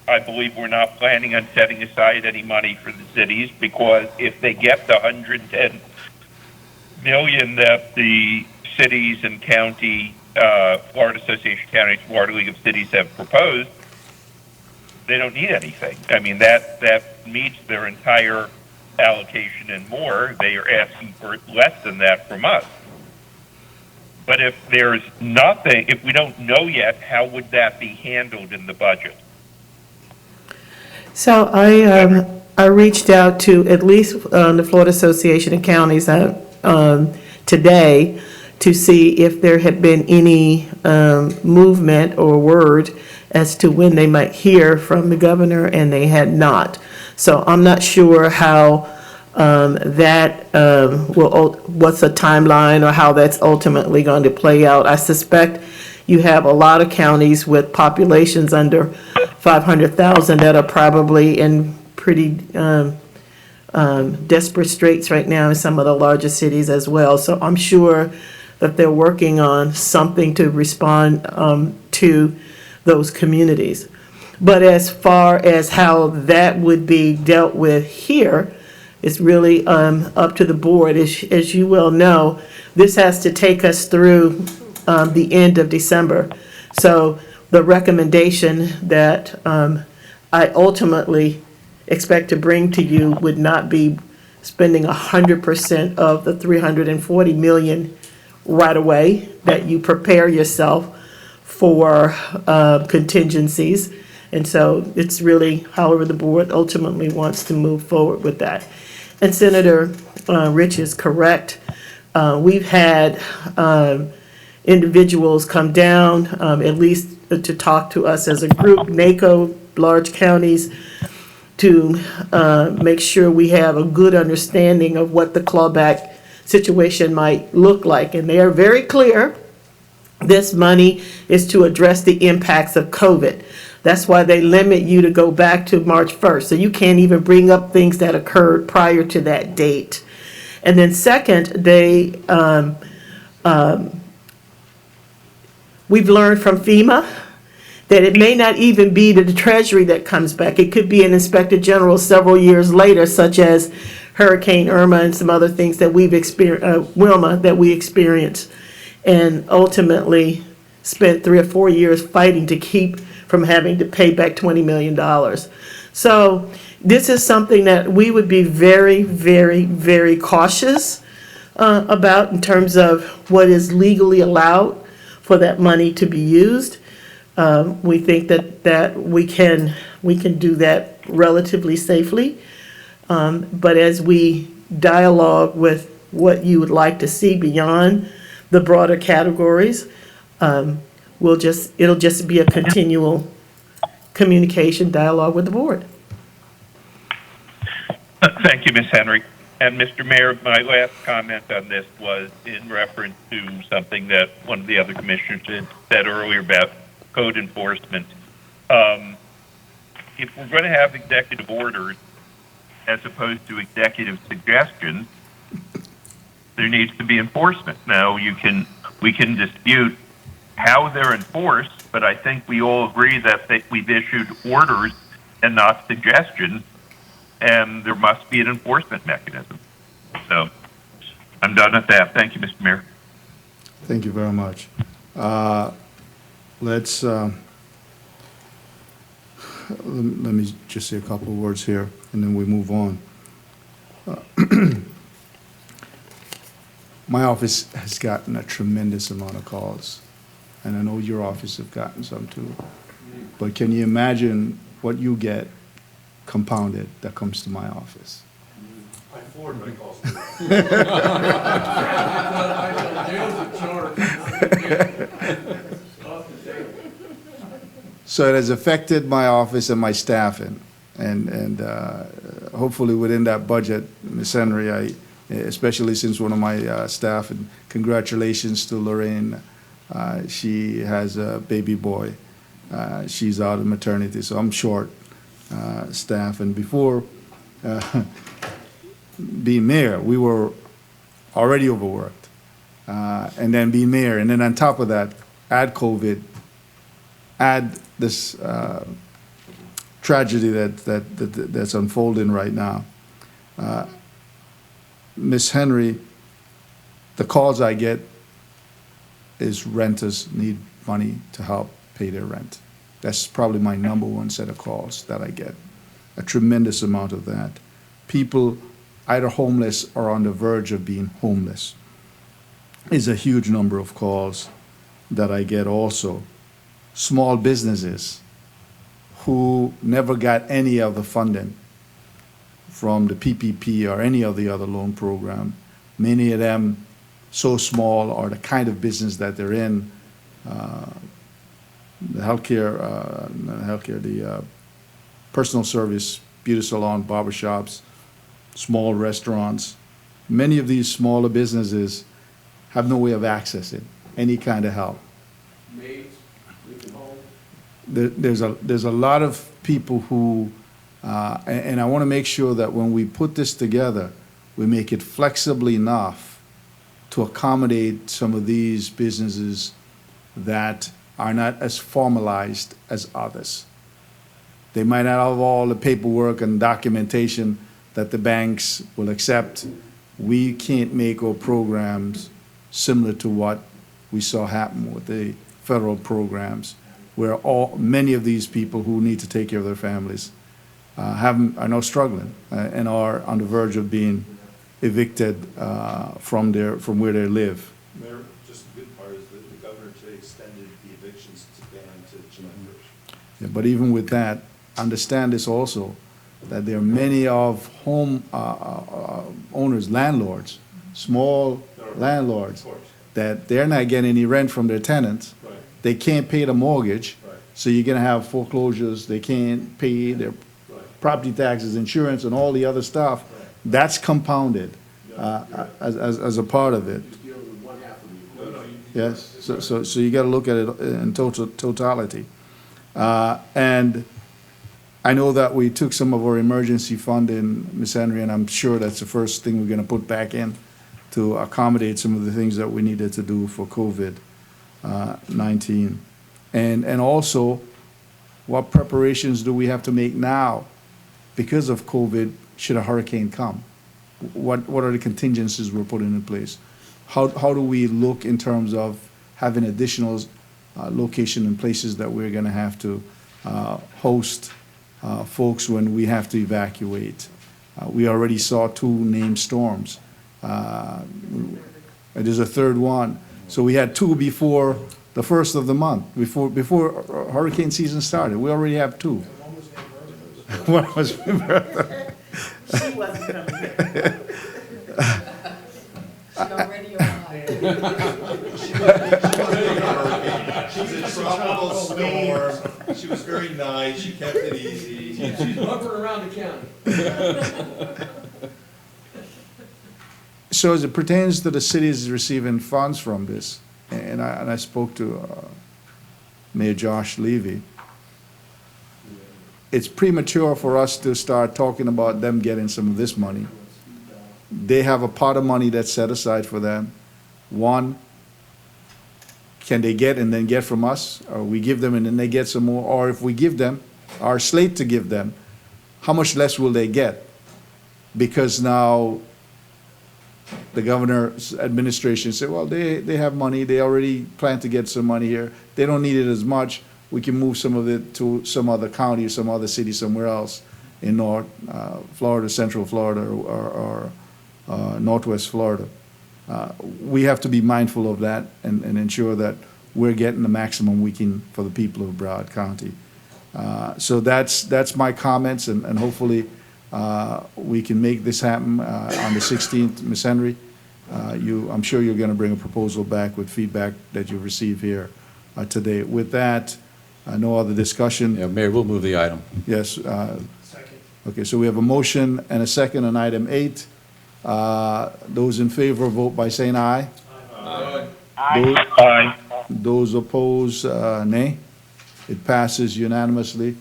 I believe we're not planning on setting aside any money for the cities because if they get the 110 million that the cities and county, Florida Association of Counties, Florida League of Cities have proposed, they don't need anything. I mean, that meets their entire allocation and more. They are asking for less than that from us. But if there's nothing, if we don't know yet, how would that be handled in the budget? So I reached out to at least the Florida Association of Counties today to see if there had been any movement or word as to when they might hear from the governor, and they had not. So I'm not sure how what's a timeline or how that's ultimately going to play out. I suspect you have a lot of counties with populations under 500,000 that are probably in pretty desperate straits right now in some of the larger cities as well. So I'm sure that they're working on something to respond to those communities. But as far as how that would be dealt with here, it's really up to the board. As you well know, this has to take us through the end of December. So the recommendation that I ultimately expect to bring to you would not be spending 100% of the $340 million right away, that you prepare yourself for contingencies. And so it's really however the board ultimately wants to move forward with that. And Senator Rich is correct. We've had individuals come down, at least to talk to us as a group, NACO, large counties, to make sure we have a good understanding of what the clawback situation might look like. And they are very clear. This money is to address the impacts of COVID. That's why they limit you to go back to March 1st. So you can't even bring up things that occurred prior to that date. And then second, we've learned from FEMA that it may not even be the Treasury that comes back. It could be an Inspector General several years later, such as Hurricane Irma and some other things that we've experienced, Wilma, that we experienced, and ultimately spent 3 or 4 years fighting to keep from having to pay back $20 million. So this is something that we would be very, very, very cautious about in terms of what is legally allowed for that money to be used. We think that we can do that relatively safely. But as we dialogue with what you would like to see beyond the broader categories, it'll just be a continual communication dialogue with the board. Thank you, Ms. Henry. And Mr. Mayor, my last comment on this was in reference to something that one of the other commissioners had said earlier about code enforcement. If we're going to have executive orders as opposed to executive suggestions, there needs to be enforcement. Now, we can dispute how they're enforced, but I think we all agree that we've issued orders and not suggestions, and there must be an enforcement mechanism. So I'm done with that. Thank you, Mr. Mayor. Thank you very much. Let's, let me just say a couple of words here, and then we move on. My office has gotten a tremendous amount of calls, and I know your office have gotten some too. But can you imagine what you get compounded that comes to my office? I forward my calls. So it has affected my office and my staffing, and hopefully within that budget, Ms. Henry, especially since one of my staff, and congratulations to Lorraine, she has a baby boy. She's out of maternity, so I'm short staff. And before being mayor, we were already overworked. And then being mayor, and then on top of that, add COVID, add this tragedy that's unfolding right now. Ms. Henry, the calls I get is renters need money to help pay their rent. That's probably my number one set of calls that I get, a tremendous amount of that. People either homeless or on the verge of being homeless is a huge number of calls that I get also. Small businesses who never got any of the funding from the PPP or any of the other loan program. Many of them so small or the kind of business that they're in, the the personal service, beauty salon, barbershops, small restaurants. Many of these smaller businesses have no way of accessing any kind of help. There's a lot of people who, and I want to make sure that when we put this together, we make it flexible enough to accommodate some of these businesses that are not as formalized as others. They might not have all the paperwork and documentation that the banks will accept. We can't make our programs similar to what we saw happen with the federal programs, where many of these people who need to take care of their families are now struggling and are on the verge of being evicted from where they live. Mayor, just the good part is that the governor today extended the evictions ban to July 1st. Yeah, but even with that, understand this also, that there are many of home owners, landlords, small landlords, that they're not getting any rent from their tenants. Right. They can't pay the mortgage, Right. so you're gonna have foreclosures. They can't pay their property taxes, insurance, and all the other stuff. That's compounded as a part of it. Yes, so you gotta look at it in totality. And I know that we took some of our emergency funding, Ms. Henry, and I'm sure that's the first thing we're gonna put back in to accommodate some of the things that we needed to do for COVID-19. And also, what preparations do we have to make now because of COVID should a hurricane come? What are the contingencies we're putting in place? How do we look in terms of having additional location and places that we're gonna have to host folks when we have to evacuate? We already saw 2 named storms It is a third one. So we had 2 before the first of the month, before hurricane season started. We already have 2. One was Roberta. She wasn't coming here. She was a tropical storm. She was very nice. She kept it easy. She's hovering around the county. So as it pertains to the cities receiving funds from this, and I spoke to Mayor Josh Levy, it's premature for us to start talking about them getting some of this money. They have a pot of money that's set aside for them. One, can they get and then get from us? Or we give them and then they get some more? Or if we give them, our slate to give them, how much less will they get? Because now the governor's administration said, well, they have money. They already plan to get some money here. They don't need it as much. We can move some of it to some other county or some other city somewhere else in North Florida, Central Florida, or Northwest Florida. We have to be mindful of that and ensure that we're getting the maximum we can for the people of Broward County. So that's my comments, and hopefully we can make this happen on the 16th. Ms. Henry, I'm sure you're going to bring a proposal back with feedback that you received here today. With that, no other discussion. Yeah, Mayor, we'll move the item. Yes. Second. Okay, so we have a motion and a second on item 8. Those in favor vote by saying aye. Aye. Aye. Those opposed, nay. It passes unanimously.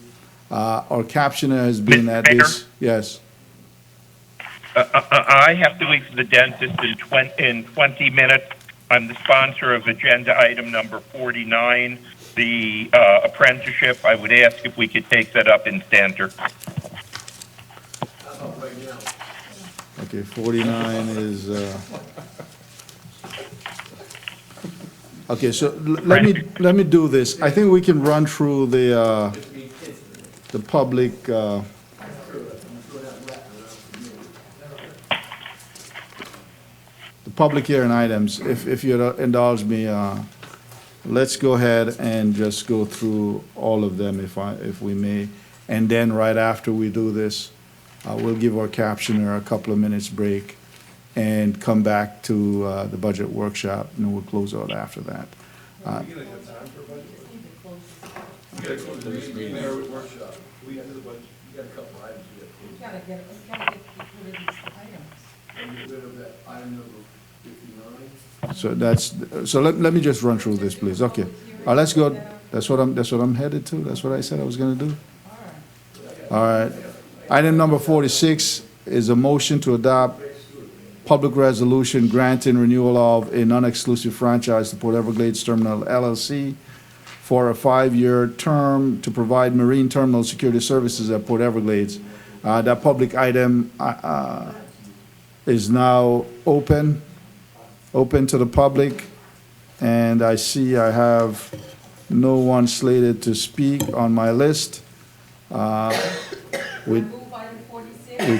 Our captioner has been at this. Yes. I have to leave for the dentist in 20 minutes. I'm the sponsor of agenda item number 49, the apprenticeship. I would ask if we could take that up in stanter. Okay, 49 is, okay, so let me do this. I think we can run through the public, the public hearing items. If you'd indulge me, let's go ahead and just go through all of them if we may. And then right after we do this, we'll give our captioner a couple of minutes break and come back to the budget workshop, and we'll close out after that. We gotta have time for a budget. We gotta close the meeting. Mayor workshop. We have the budget. You got a couple items we gotta close. We gotta get rid of these items. And get rid of that item number 59. So let me just run through this, please. Okay. Let's go. That's what I'm headed to. That's what I said I was gonna do. All right. Item number 46 is a motion to adopt public resolution granting renewal of a non-exclusive franchise to Port Everglades Terminal LLC for a 5-year term to provide marine terminal security services at Port Everglades. That public item is now open to the public, and I see I have no one slated to speak on my list. We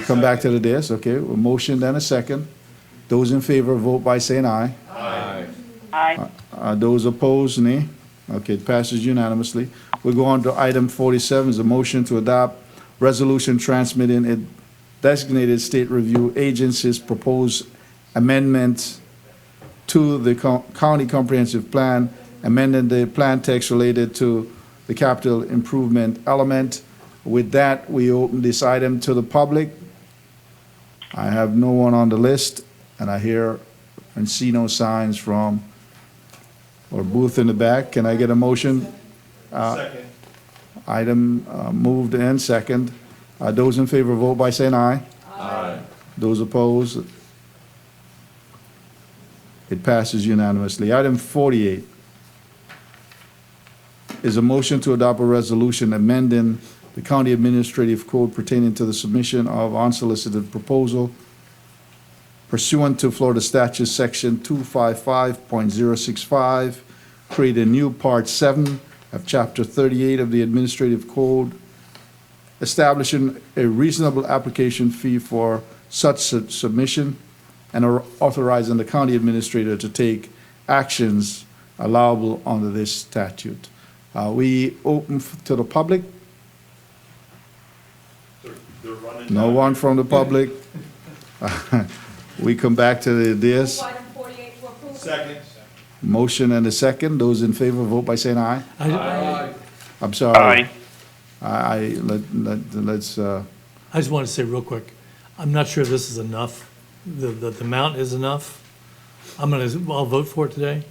come back to the dais, okay, a motion and a second. Those in favor vote by saying aye. Aye. Aye. Those opposed, nay. Okay, it passes unanimously. We go on to item 47, is a motion to adopt resolution transmitting a designated state review agency's proposed amendment to the county comprehensive plan, amending the plan text related to the capital improvement element. With that, we open this item to the public. I have no one on the list, and I hear and see no signs from or booth in the back. Can I get a motion? Second. Item moved and second. Those in favor vote by saying aye. Aye. Those opposed? It passes unanimously. Item 48 is a motion to adopt a resolution amending the county administrative code pertaining to the submission of unsolicited proposal pursuant to Florida statute section 255.065, create a new part 7 of chapter 38 of the administrative code, establishing a reasonable application fee for such submission, and authorizing the county administrator to take actions allowable under this statute. We open to the public. No one from the public. We come back to this. Second. Motion and a second. Those in favor, vote by saying aye. I I'm sorry. Aye. Let's, I just want to say real quick, I'm not sure this is enough, the amount is enough. I'll vote for it today,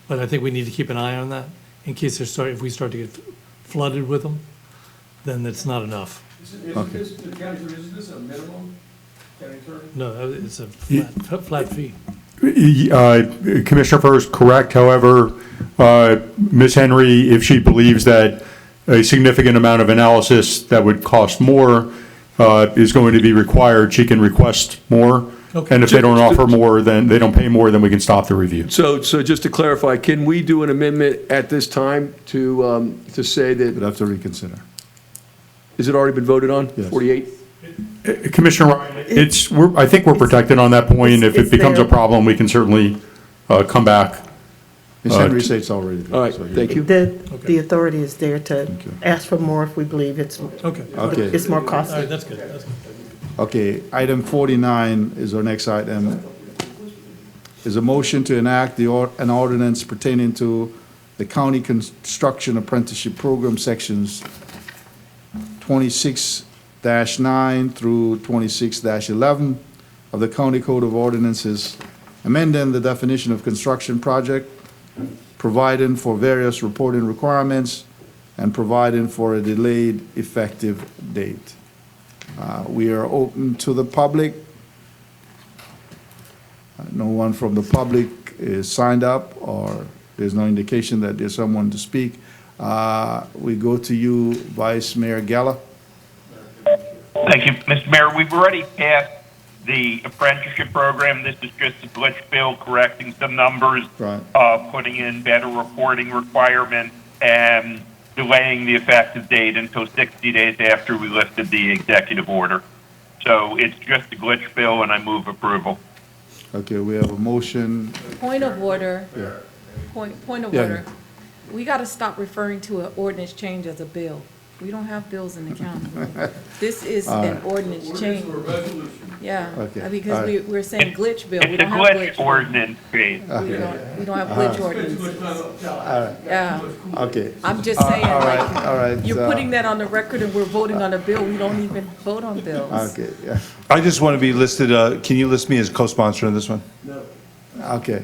but I think we need to keep an eye on that in case if we start to get flooded with them, then it's not enough. Isn't this a minimum, county attorney? No, it's a flat fee. Commissioner First, correct. However, Ms. Henry, if she believes that a significant amount of analysis that would cost more is going to be required, she can request more. Okay. And if they don't offer more, then they don't pay more, then we can stop the review. So just to clarify, can we do an amendment at this time to say we'd that, have to reconsider. has it already been voted on? Yes. 48? Commissioner Ryan, I think we're protected on that point. If it it's becomes a there. problem, we can certainly come back. Ms. Henry says it's already there. All right, so you're thank good. you. The authority is there to ask for more if we believe it's Okay. Okay. it's more All right, costly. that's good, that's good. Okay, item 49 is our next item. Is a motion to enact an ordinance pertaining to the county construction apprenticeship program sections 26-9 through 26-11 of the County Code of Ordinances, amending the definition of construction project, providing for various reporting requirements, and providing for a delayed effective date. We are open to the public. No one from the public is signed up, or there's no indication that there's someone to speak. We go to you, Vice Mayor Gala. Thank you, Mr. Mayor. We've already passed the apprenticeship program. This is just a glitch bill correcting some numbers, Right. putting in better reporting requirements, and delaying the effective date until 60 days after we lifted the executive order. So it's just a glitch bill, and I move approval. Okay, we have a motion. Point of order. Yeah. Point of Yeah. order. We got to stop referring to an ordinance change as a bill. We don't have bills in the county. This is an ordinance change. Yeah, Okay. because All right. we're saying glitch bill. We It's a don't have glitch glitch. ordinance, please. We don't have glitch ordinances. Yeah, Okay. I'm just saying, All right, like, all right. you're putting that on the record and we're voting on a bill. We don't even vote on bills. Okay, yeah, I just want to be listed, can you list me as co-sponsor on this one? okay.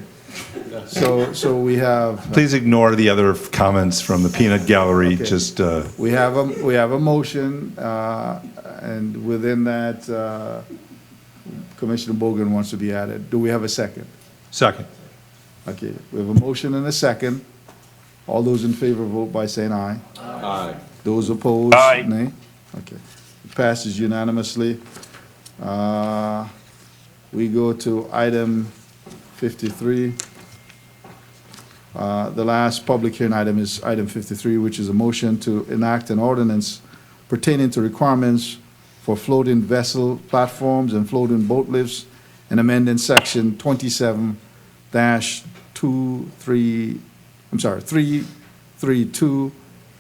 So we have, Please ignore the other comments from the peanut gallery, Okay. just, we have a motion, and within that, Commissioner Bogan wants to be added. Do we have a second? second. Okay, we have a motion and a second. All those in favor vote by saying aye. Aye. Those opposed? Aye. Nay? Okay. It passes unanimously. We go to item 53. The last public hearing item is item 53, which is a motion to enact an ordinance pertaining to requirements for floating vessel platforms and floating boat lifts and amending section 332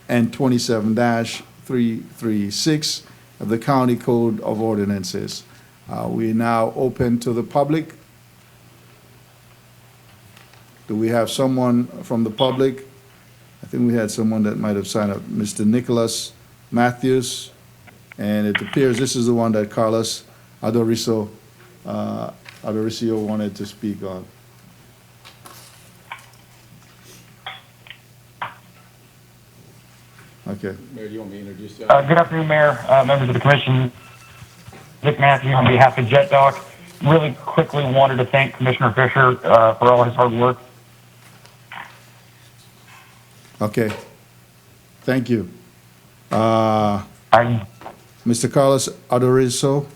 and 27-336 of the County Code of Ordinances. We now open to the public. Do we have someone from the public? I think we had someone that might have signed up, Mr. Nicholas Matthews, and it appears this is the one that Carlos Adoricio wanted to speak on. Okay. Mayor, do you want me to introduce you? Good afternoon, Mayor, members of the commission. Nick Matthews on behalf of Jet Dock. Really quickly wanted to thank Commissioner Fisher for all his hard work. Okay. Thank you. I'm Mr. Carlos Adorizo?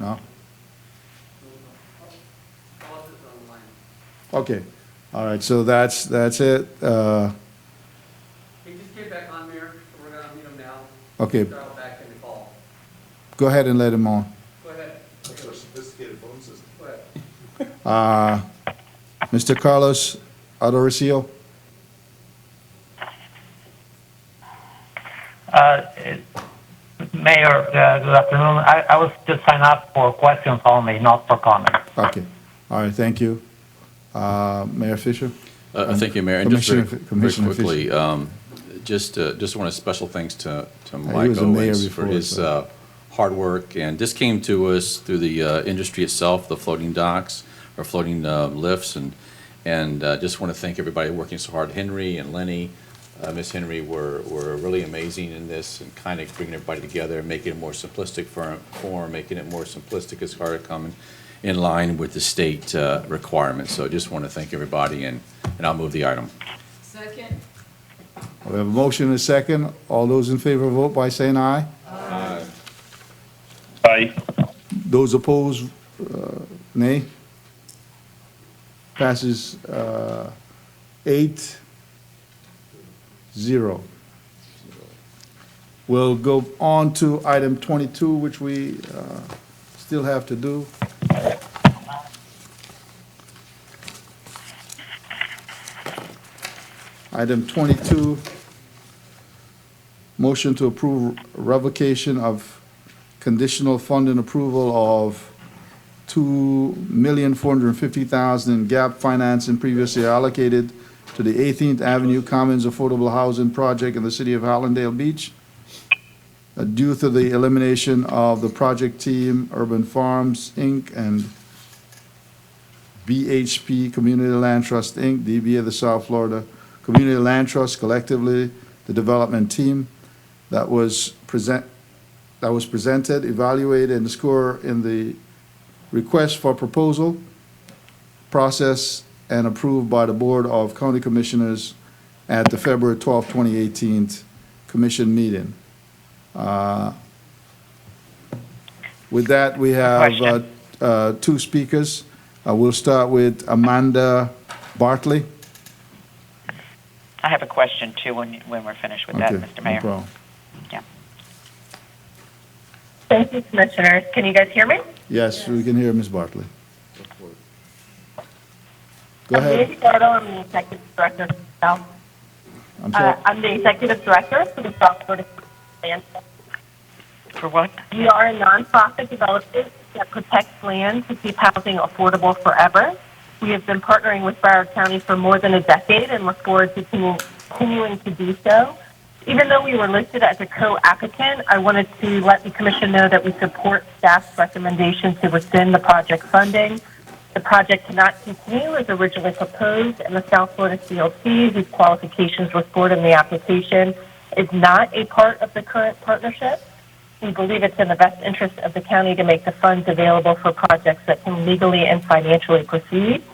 No? Okay. All right, so that's it. He just came back on, Mayor, so we're gonna meet him now. Okay. Go ahead and let him on. Sophisticated phone system. Mr. Carlos Adorcio? Mayor, good afternoon. I was just signed up for questions only, not for comments. Okay. All right, thank you. Mayor Fisher? Thank you, Mayor. And just very Commissioner quickly, just want to special thanks to He Mike was a mayor Owens for before, his so. hard work. And this came to us through the industry itself, the floating docks or floating lifts. And just want to thank everybody working so hard. Henry and Lenny, Ms. Henry were really amazing in this and kind of bringing everybody together, making it more simplistic form, making it more simplistic as far as coming in line with the state requirements. So I just want to thank everybody, and I'll move the item. Second. We have a motion and a second. All those in favor vote by saying aye. Aye. Aye. Those opposed, nay. Passes 8-0. We'll go on to item 22, which we still have to do. Item 22, motion to approve revocation of conditional funding approval of $2,450,000 in gap financing previously allocated to the 18th Avenue Commons Affordable Housing Project in the city of Hallandale Beach. Due to the elimination of the project team, Urban Farms, Inc., and BHP Community Land Trust, Inc., DBA the South Florida Community Land Trust, collectively the development team that was presented, evaluated, and scored in the request for proposal process and approved by the Board of County Commissioners at the February 12, 2018 commission meeting. With that, we have two speakers. We'll start with Amanda Bartley. I have a question too when we're finished with that, Okay, Mr. Mayor. no problem. Yeah. Thank you, Commissioners. Can you guys hear me? Yes, we can hear Ms. Bartley. Go I'm ahead. Nancy Gordo. I'm the Executive Director of South. I'm sorry. I'm the Executive Director for the South Florida Land. For what? We are a nonprofit developer that protects land to keep housing affordable forever. We have been partnering with Broward County for more than a decade and look forward to continuing to do so. Even though we were listed as a co-applicant, I wanted to let the Commission know that we support staff's recommendation to rescind the project funding. The project cannot continue as originally proposed, and the South Florida CLC, whose qualifications were scored in the application, is not a part of the current partnership. We believe it's in the best interest of the county to make the funds available for projects that can legally and financially proceed,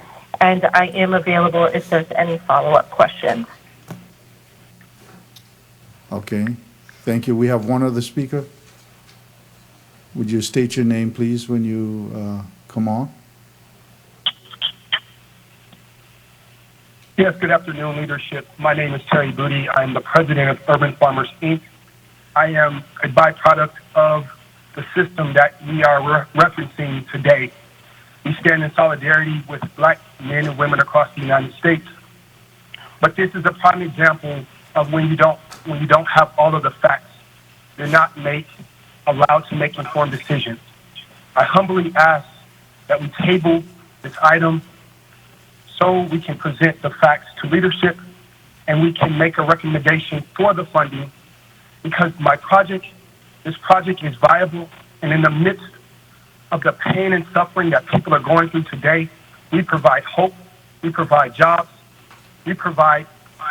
and I am available if there's any follow-up questions. Okay, thank you. We have one other speaker. Would you state your name, please, when you come on? Yes, good afternoon, leadership. My name is Terry Booty. I'm the president of Urban Farmers, Inc. I am a byproduct of the system that we are referencing today. We stand in solidarity with black men and women across the United States. But this is a prime example of when you don't have all of the facts, you're not allowed to make informed decisions. I humbly ask that we table this item so we can present the facts to leadership and we can make a recommendation for the funding, because this project is viable, and in the midst of the pain and suffering that people are going through today, we provide hope, we provide jobs, we provide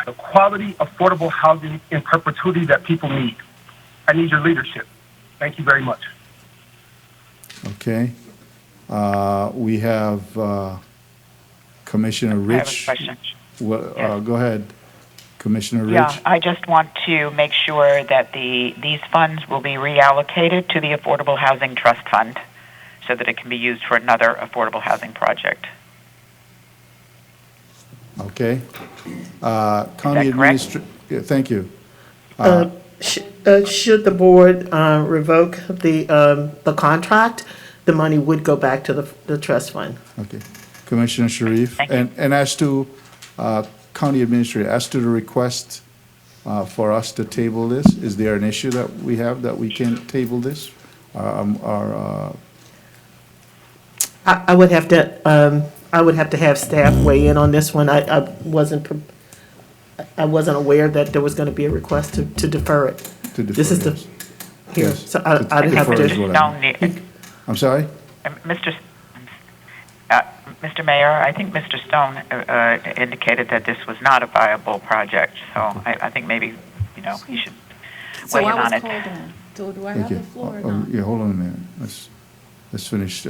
the quality, affordable housing in perpetuity that people need. I need your leadership. Thank you very much. Okay. We have Commissioner Rich. I have a question. Well, go ahead, Commissioner Rich. Yeah, I just want to make sure that these funds will be reallocated to the Affordable Housing Trust Fund so that it can be used for another affordable housing project. Okay. County Administrator, thank you. Should the board revoke the contract, the money would go back to the trust fund. Okay. Commissioner Sharif? And as to, County Administrator, as to the request for us to table this, is there an issue that we have that we can't table this? I would have to have staff weigh in on this one. I wasn't aware that there was going to be a request to defer it. This is the, here, Yes. so I'd have Defer is to. what I mean. I'm sorry? Mr. Mayor, I think Mr. Stone indicated that this was not a viable project, so I think maybe, he should So weigh in I was on it. called on. So do I Thank have you. the floor or Oh, not? yeah, hold on a minute. Let's finish.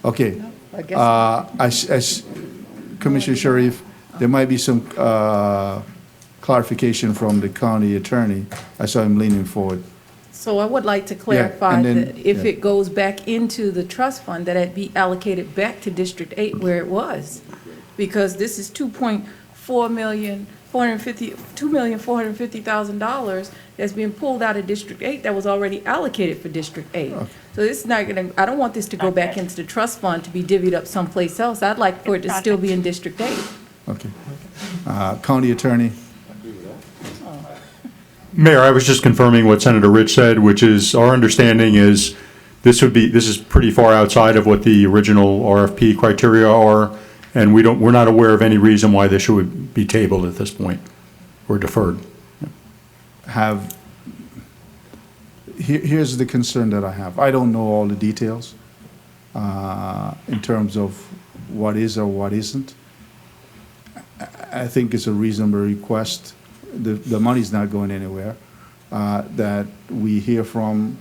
Okay. I guess- As Commissioner Sharif, there might be some clarification from the county attorney. I saw him leaning forward. So I would like to clarify and then- that if yeah. it goes back into the trust fund, that it be allocated back to District 8 where it was. Because this is $2,450,000 that's being pulled out of District 8 that was already allocated for District 8. So this is not gonna, I don't want this to go back into the trust fund to be divvied up someplace else. I'd like for it to still be in District 8. Okay. County attorney? Mayor, I was just confirming what Senator Rich said, which is, our understanding is this is pretty far outside of what the original RFP criteria are, and we're not aware of any reason why this should be tabled at this point, or deferred. Here's the concern that I have. I don't know all the details in terms of what is or what isn't. I think it's a reasonable request. The money's not going anywhere. That we hear from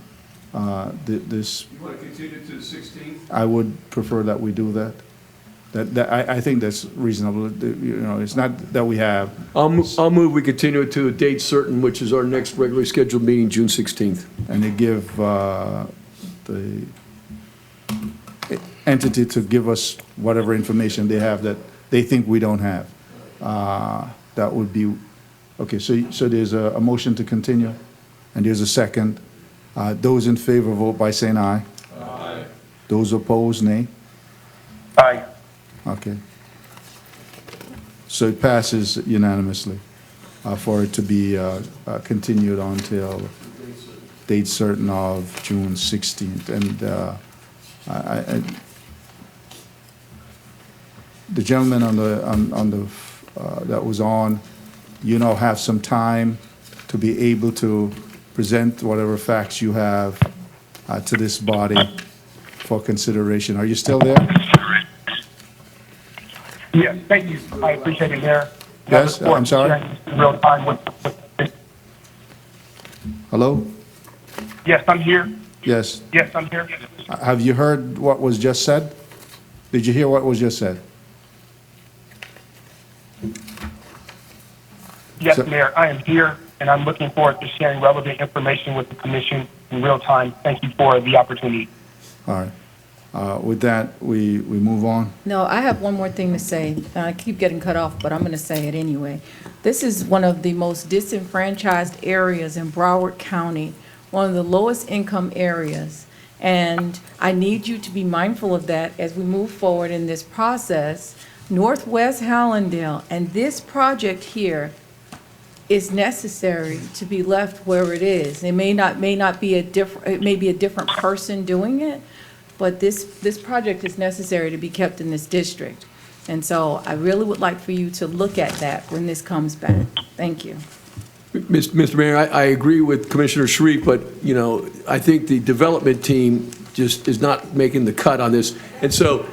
this. You want to continue to the 16th? I would prefer that we do that. I think that's reasonable. It's not that we have. I'll move we continue it to a date certain, which is our next regularly scheduled meeting, June 16th. And they give the entity to give us whatever information they have that they think we don't have. That would be, okay, so there's a motion to continue, and there's a second. Those in favor vote by saying aye. Aye. Those opposed, nay. Aye. Okay. So it passes unanimously for it to be continued until date certain of June 16th. And the gentleman on the that was on, you now have some time to be able to present whatever facts you have to this body for consideration. Are you still there? Yes, thank you. I appreciate it, Mayor. Yes, I'm sorry? In real time with, Hello? yes, I'm here. Yes. Yes, I'm here. Have you heard what was just said? Did you hear what was just said? Yes, So- Mayor, I am here, and I'm looking forward to sharing relevant information with the commission in real time. Thank you for the opportunity. All right. With that, we move on. No, I have one more thing to say. I keep getting cut off, but I'm going to say it anyway. This is one of the most disenfranchised areas in Broward County, one of the lowest income areas. And I need you to be mindful of that as we move forward in this process. Northwest Hallandale and this project here is necessary to be left where it is. It may not be it may be a different person doing it, but this project is necessary to be kept in this district. And so I really would like for you to look at that when this comes back. Thank you. Mr. Mayor, I agree with Commissioner Sharif, but, I think the development team just is not making the cut on this. And so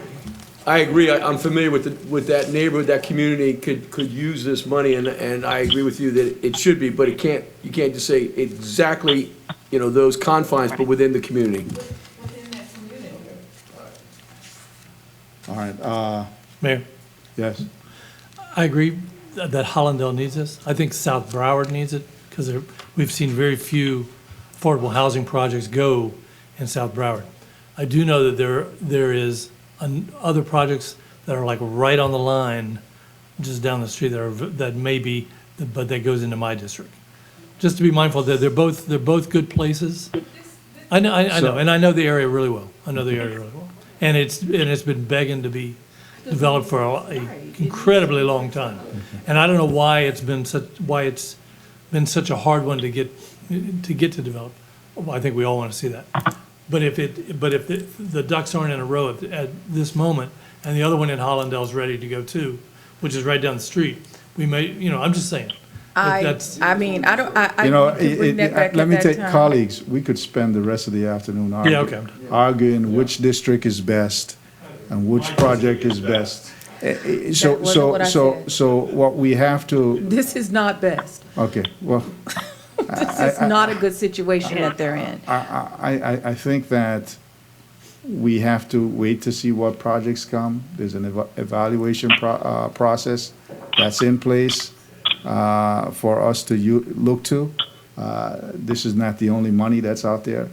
I agree, I'm familiar with that neighborhood, that community could use this money, and I agree with you that it should be, but you can't just say exactly, those confines, but within the community. All right. Mayor, Yes. I agree that Hollandale needs this. I think South Broward needs it because we've seen very few affordable housing projects go in South Broward. I do know that there is other projects that are like right on the line, just down the street, that may be, but that goes into my district. just to be mindful that they're both good places. I know, and I know the area really well. I know the area really well. And it's been begging to be developed for a incredibly long time. And I don't know why it's been such a hard one to get to develop. Well, I think we all want to see that. But if the ducks aren't in a row at this moment, and the other one in Hollandale is ready to go too, which is right down the street, we may, I'm just saying. I mean, I don't, I You know, can bring that back let at me that take time. colleagues, we could spend the rest of the afternoon arguing which district is best and which project is best. So what we have to, This is not best. okay, well. This is not a good situation that they're in. I think that we have to wait to see what projects come. There's an evaluation process that's in place for us to look to. This is not the only money that's out there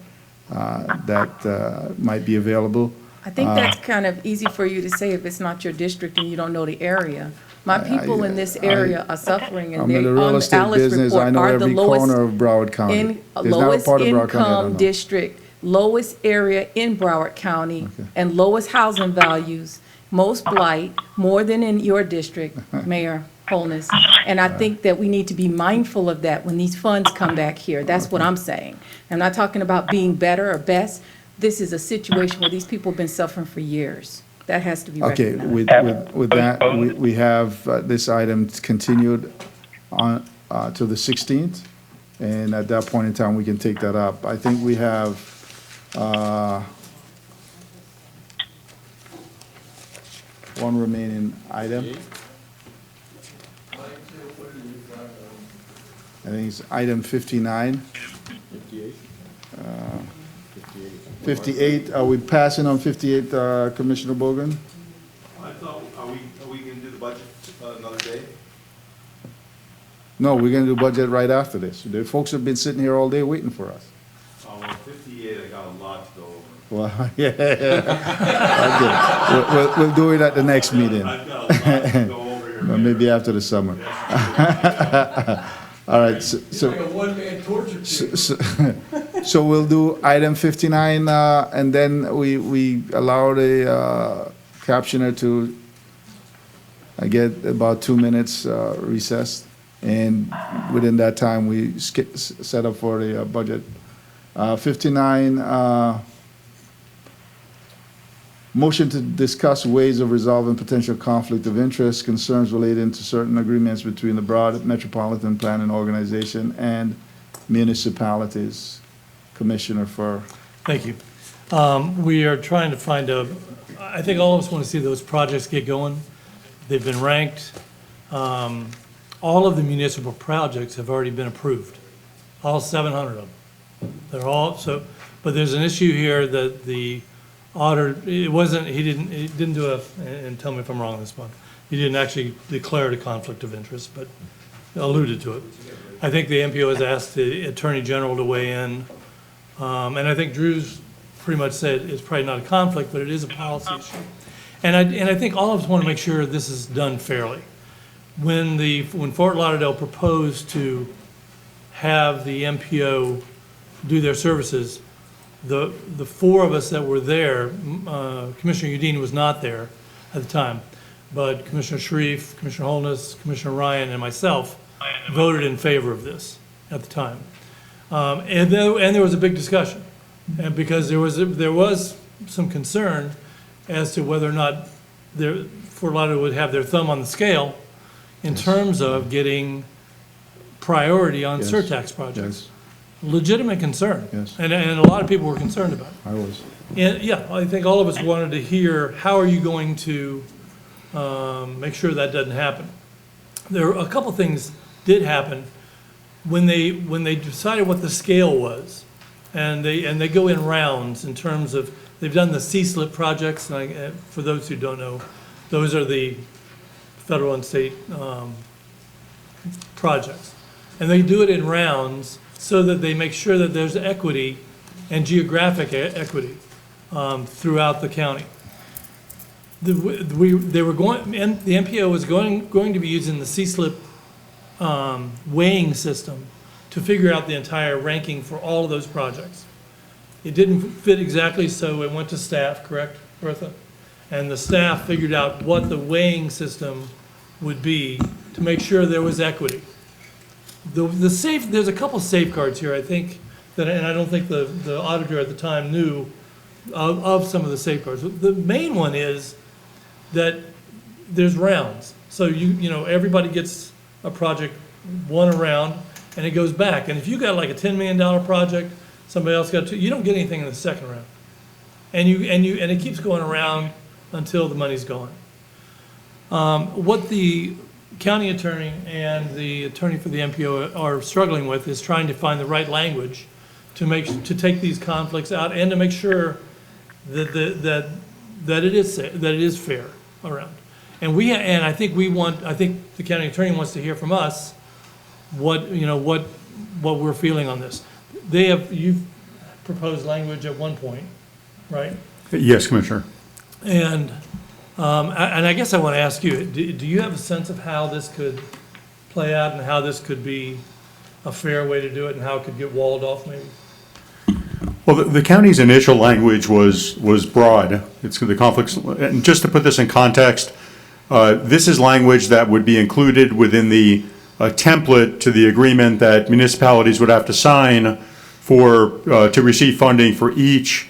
that might be available. I think that's kind of easy for you to say if it's not your district and you don't know the area. My people in this area are suffering, and I'm they, in the on real the estate Alice business. I report, know are the every corner of lowest, Broward County. There's not a lowest part of Broward County I don't income know. district, lowest area in Broward County, and lowest housing values, most blight, more than in your district, Mayor Holness. And I think that we need to be mindful of that when these funds come back here. That's what I'm saying. I'm not talking about being better or best. This is a situation where these people have been suffering for years. That has to be Okay, recognized. with that, we have this item continued on to the 16th, and at that point in time, we can take that up. I think we have one remaining item. I think it's item 59. 58, are we passing on 58, Commissioner Bogan? I thought, are we gonna do the budget another day? No, we're gonna do budget right after this. The folks have been sitting here all day waiting for us. Oh, well, 58, I got a lot to go over. Well, yeah. Okay. We'll do it at the next meeting. I've got a lot to go over here. Or maybe after the summer. All right, so. Like a one-man torture team. So we'll do item 59, and then we allow the captioner to get about 2 minutes recess. And within that time, we set up for the budget. 59, motion to discuss ways of resolving potential conflict of interest, concerns relating to certain agreements between the Broward Metropolitan Planning Organization and municipalities. Commissioner Furr. Thank you. We are trying to find I think all of us want to see those projects get going. They've been ranked. All of the municipal projects have already been approved, all 700 of them. They're all, but there's an issue here that the auditor, he didn't do and tell me if I'm wrong on this one, he didn't actually declare a conflict of interest, but alluded to it. I think the MPO has asked the Attorney General to weigh in. And I think Drew's pretty much said it's probably not a conflict, but it is a policy issue. And I think all of us want to make sure this is done fairly. When Fort Lauderdale proposed to have the MPO do their services, the four of us that were there, Commissioner Udine was not there at the time, but Commissioner Sharif, Commissioner Holness, Commissioner Ryan, and myself voted in favor of this at the time. And there was a big discussion, and because there was some concern as to whether or not Fort Lauderdale would have their thumb on the scale in terms of getting priority on surtax projects. Legitimate concern, and a lot of people were concerned about it. I was. And yeah, I think all of us wanted to hear, how are you going to make sure that doesn't happen? There are a couple things did happen when they decided what the scale was, and they go in rounds in terms of, they've done the C-SLIP projects, and for those who don't know, those are the federal and state projects. And they do it in rounds so that they make sure that there's equity and geographic equity throughout the county. They were going, and the MPO was going to be using the C-SLIP weighing system to to figure out the entire ranking for all of those projects. It didn't fit exactly, so it went to staff, correct, Bertha? And the staff figured out what the weighing system would be to make sure there was equity. There's a couple safeguards here, I think, that, and I don't think the auditor at the time knew of some of the safeguards. The main one is that there's rounds. So you know, everybody gets a project, one round, and it goes back. And if you got like a $10 million project, somebody else got two, you don't get anything in the second round. And it keeps going around until the money's gone. What the county attorney and the attorney for the MPO are struggling with is trying to find the right language to take these conflicts out and to make sure that it is fair around. And I think the county attorney wants to hear from us what we're feeling on this. You've proposed language at one point, right? Yes, Commissioner. And I guess I want to ask you, do you have a sense of how this could play out and how this could be a fair way to do it and how it could get walled off maybe? Well, the county's initial language was broad. It's the conflicts, and just to put this in context, this is language that would be included within the template to the agreement that municipalities would have to sign to receive funding for each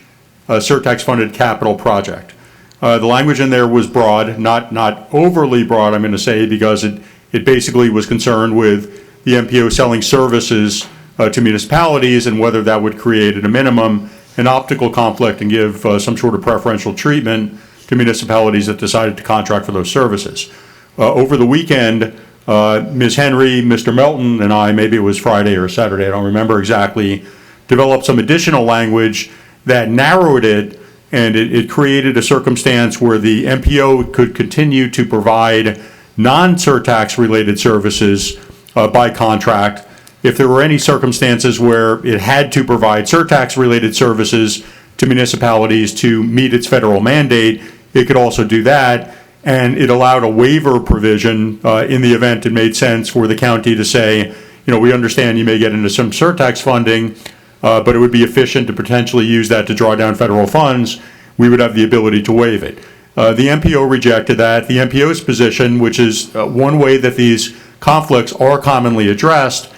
surtax-funded capital project. The language in there was broad, not overly broad, I'm going to say, because it basically was concerned with the MPO selling services to municipalities and whether that would create at a minimum an optical conflict and give some sort of preferential treatment to municipalities that decided to contract for those services. Over the weekend, Ms. Henry, Mr. Melton, and I, maybe it was Friday or Saturday, I don't remember exactly, developed some additional language that narrowed it, and it created a circumstance where the MPO could continue to provide non-surtax related services by contract. If there were any circumstances where it had to provide surtax related services to municipalities to meet its federal mandate, it could also do that. And it allowed a waiver provision in the event it made sense for the county to say, we understand you may get into some surtax funding, but it would be efficient to potentially use that to draw down federal funds. We would have the ability to waive it. The MPO rejected that. The MPO's position, which is one way that these conflicts are commonly addressed,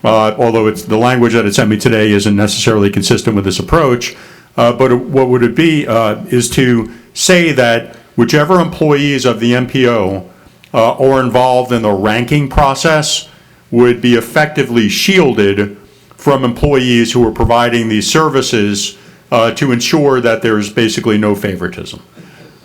although the language that it sent me today isn't necessarily consistent with this approach, but what would it be is to say that whichever employees of the MPO are involved in the ranking process would be effectively shielded from employees who are providing these services to ensure that there's basically no favoritism.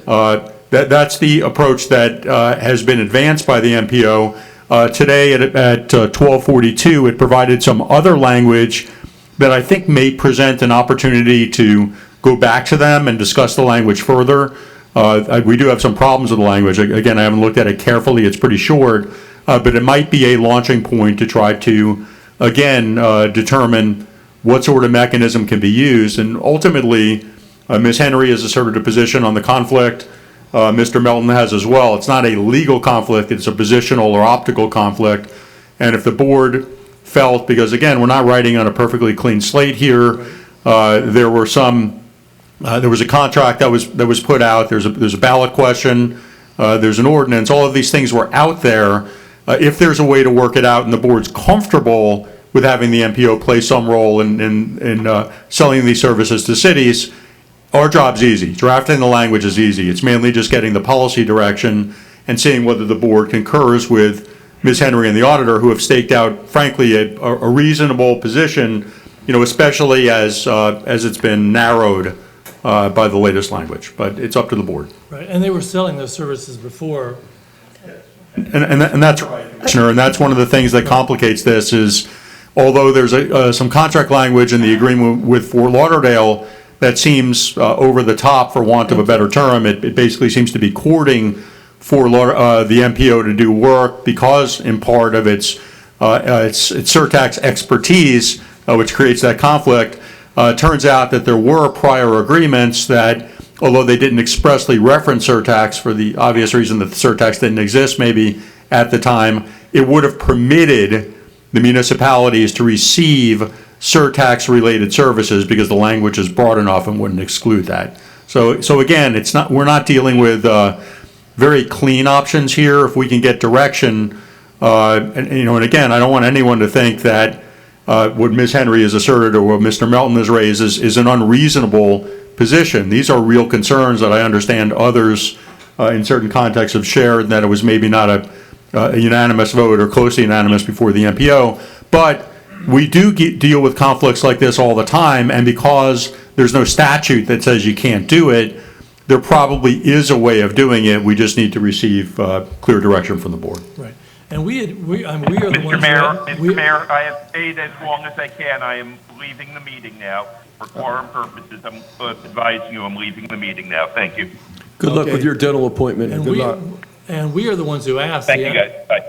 That's the approach that has been advanced by the MPO. Today at 12:42, it provided some other language that I think may present an opportunity to go back to them and discuss the language further. We do have some problems with the language. Again, I haven't looked at it carefully. It's pretty short, but it might be a launching point to try to, again, determine what sort of mechanism can be used. And ultimately, Ms. Henry has asserted a position on the conflict. Mr. Melton has as well. It's not a legal conflict. It's a positional or optical conflict. And if the board felt, because again, we're not writing on a perfectly clean slate here, there was a contract that was put out. There's a ballot question. There's an ordinance. All of these things were out there. If there's a way to work it out and the board's comfortable with having the MPO play some role in selling these services to cities, our job's easy. Drafting the language is easy. It's mainly just getting the policy direction and seeing whether the board concurs with Ms. Henry and the auditor, who have staked out, frankly, a reasonable position, especially as it's been narrowed by the latest language. But it's up to the board. Right, and they were selling those services before. And that's right, Commissioner, and that's one of the things that complicates this is, although there's some contract language in the agreement with Fort Lauderdale that seems over the top, for want of a better term, it basically seems to be courting for the MPO to do work because, in part of its surtax expertise, which creates that conflict. Turns out that there were prior agreements that, although they didn't expressly reference surtax for the obvious reason that the surtax didn't exist maybe at the time, it would have permitted the municipalities to receive surtax-related services because the language is broad enough and wouldn't exclude that. So again, we're not dealing with very clean options here. If we can get direction, and again, I don't want anyone to think that what Ms. Henry has asserted or what Mr. Melton has raised is an unreasonable position. These are real concerns that I understand others in certain contexts have shared, that it was maybe not a unanimous vote or close to unanimous before the MPO. But we do deal with conflicts like this all the time, and because there's no statute that says you can't do it, there probably is a way of doing it. We just need to receive clear direction from the board. Right. And we are the ones. Mr. Mayor, I have stayed as long as I can. I am leaving the meeting now. For quorum purposes, I'm advising you I'm leaving the meeting now. Thank you. Good luck with your dental appointment. And Good luck. And we are the ones who asked. Thank you, guys. Bye.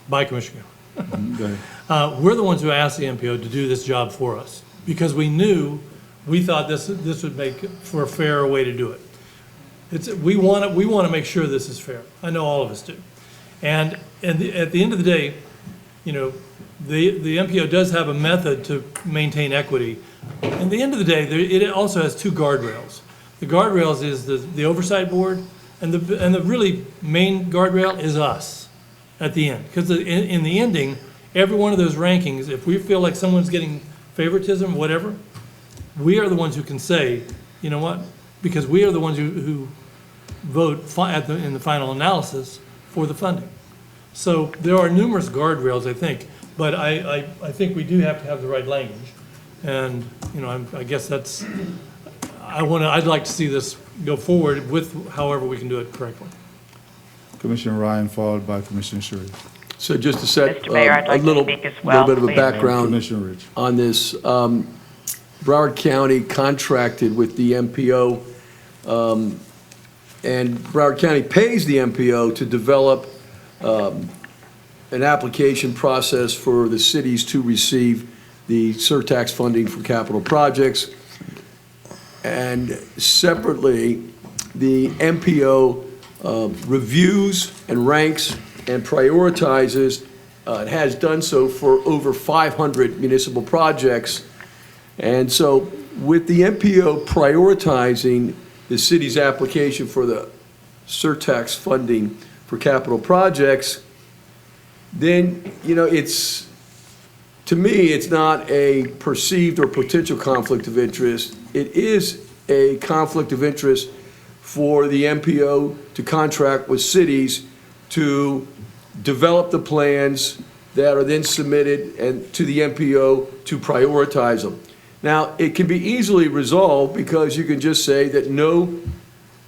Bye, Commissioner. We're the ones who asked the MPO to do this job for us because we thought this would make for a fair way to do it. We want to make sure this is fair. I know all of us do. And at the end of the day, the MPO does have a method to maintain equity. At the end of the day, it also has two guardrails. The guardrails is the oversight board, and the really main guardrail is us at the end. Because in the ending, every one of those rankings, if we feel like someone's getting favoritism, whatever, we are the ones who can say, you know what? Because we are the ones who vote in the final analysis for the funding. So there are numerous guardrails, I think, but I think we do have to have the right language. And, I guess that's, I'd like to see this go forward with however we can do it correctly. Commissioner Ryan, followed by Commissioner Sharif. So just to set Mr. Mayor, I'd like to speak as well, little bit of a please. background Commissioner Rich. on this. Broward County contracted with the MPO, and Broward County pays the MPO to develop an application process for the cities to receive the surtax funding for capital projects. And separately, the MPO reviews and ranks and prioritizes, it has done so for over 500 municipal projects. And so with the MPO prioritizing the city's application for the surtax funding for capital projects, then, to me, it's not a perceived or potential conflict of interest. It is a conflict of interest for the MPO to contract with cities to develop the plans that are then submitted and to the MPO to prioritize them. Now, it can be easily resolved because you can just say that no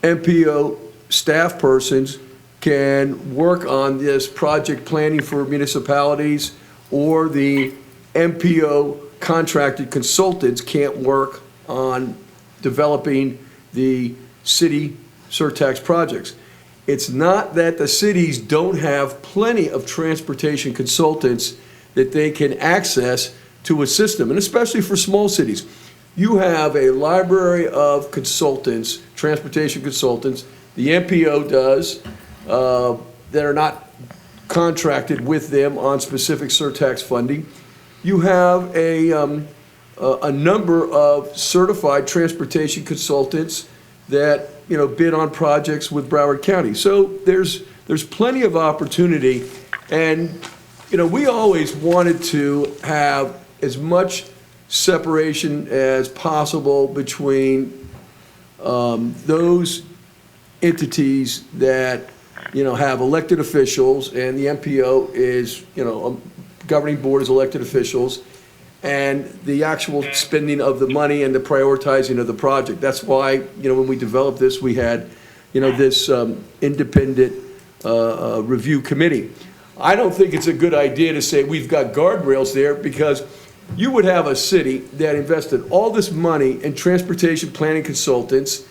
MPO staff persons can work on this project planning for municipalities, or the MPO contracted consultants can't work on developing the city surtax projects. It's not that the cities don't have plenty of transportation consultants that they can access to assist them, and especially for small cities. You have a library of consultants, transportation consultants, the MPO does, that are not contracted with them on specific surtax funding. You have a number of certified transportation consultants that bid on projects with Broward County. So there's plenty of opportunity, and we always wanted to have as much separation as possible between those entities that have elected officials, and the MPO is governing board is elected officials, and the actual spending of the money and the prioritizing of the project. That's why, when we developed this, we had, this independent review committee. I don't think it's a good idea to say we've got guardrails there, because you would have a city that invested all this money in transportation planning consultants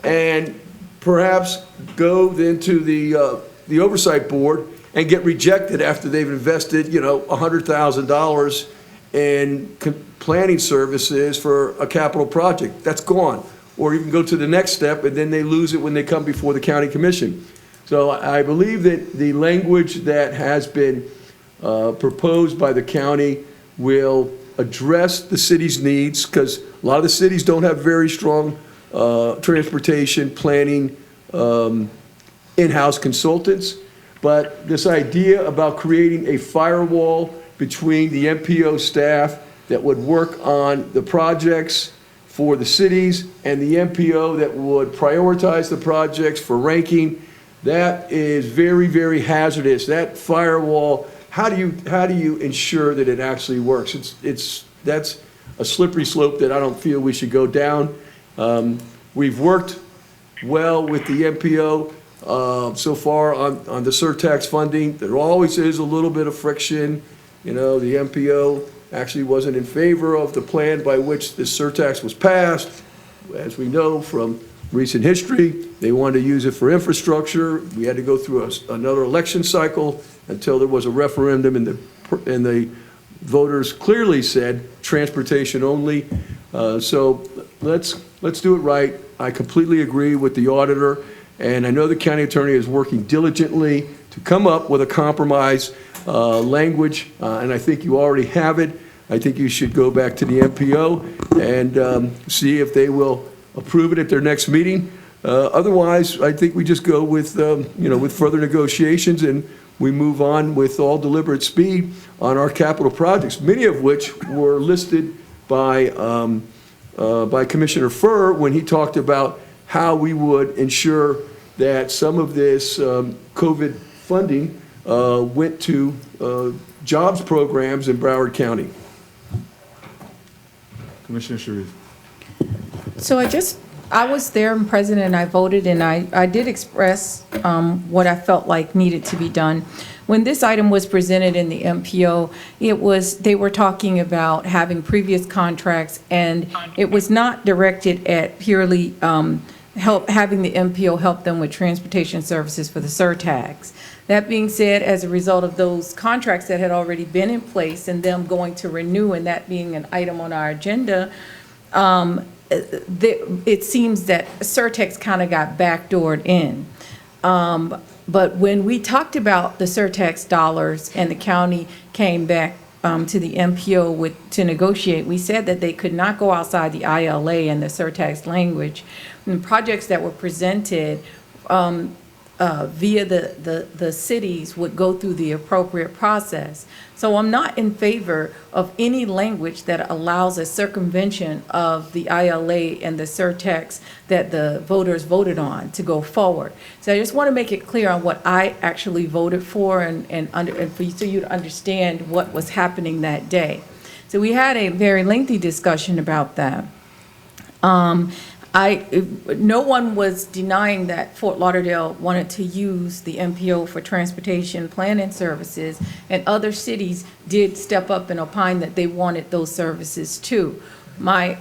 and perhaps go then to the oversight board and get rejected after they've invested, $100,000 in planning services for a capital project. That's gone. Or you can go to the next step, and then they lose it when they come before the county commission. So I believe that the language that has been proposed by the county will address the city's needs, because a lot of the cities don't have very strong transportation planning in-house consultants. But this idea about creating a firewall between the MPO staff that would work on the projects for the cities and the MPO that would prioritize the projects for ranking, that is very, very hazardous. That firewall, how do you ensure that it actually works? That's a slippery slope that I don't feel we should go down. We've worked well with the MPO so far on the surtax funding. There always is a little bit of friction. You know, the MPO actually wasn't in favor of the plan by which this surtax was passed. As we know from recent history, they wanted to use it for infrastructure. We had to go through another election cycle until there was a referendum, and the voters clearly said transportation only. So let's do it right. I completely agree with the auditor, and I know the county attorney is working diligently to come up with a compromise language, and I think you already have it. I think you should go back to the MPO and see if they will approve it at their next meeting. Otherwise, I think we just go with, with further negotiations, and we move on with all deliberate speed on our capital projects, many of which were listed by Commissioner Furr when he talked about how we would ensure that some of this COVID funding went to jobs programs in Broward County. Commissioner Sharif. So I was there and present, and I voted, and I did express what I felt like needed to be done. When this item was presented in the MPO, they were talking about having previous contracts, and it was not directed at purely having the MPO help them with transportation services for the surtax. That being said, as a result of those contracts that had already been in place and them going to renew, and that being an item on our agenda, it seems that surtax kind of got backdoored in. But when we talked about the surtax dollars and the county came back to the MPO to negotiate, we said that they could not go outside the ILA and the surtax language. And projects that were presented via the cities would go through the appropriate process. So I'm not in favor of any language that allows a circumvention of the ILA and the surtax that the voters voted on to go forward. So I just want to make it clear on what I actually voted for, and for you to understand what was happening that day. So we had a very lengthy discussion about that. No one was denying that Fort Lauderdale wanted to use the MPO for transportation planning services, and other cities did step up and opine that they wanted those services too. My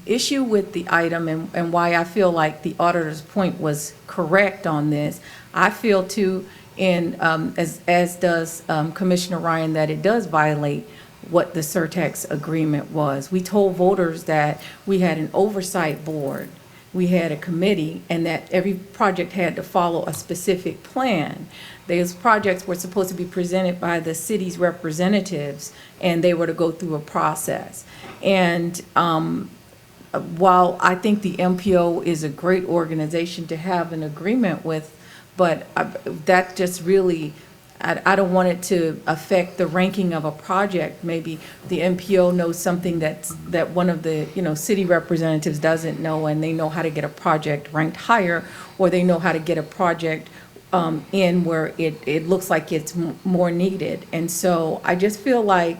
issue with the item, and why I feel like the auditor's point was correct on this, I feel too, as does Commissioner Ryan, that it does violate what the surtax agreement was. We told voters that we had an oversight board, we had a committee, and that every project had to follow a specific plan. Those projects were supposed to be presented by the city's representatives, and they were to go through a process. And while I think the MPO is a great organization to have an agreement with, but that just really, I don't want it to affect the ranking of a project. Maybe the MPO knows something that one of the city representatives doesn't know, and they know how to get a project ranked higher, or they know how to get a project in where it looks like it's more needed. And so I just feel like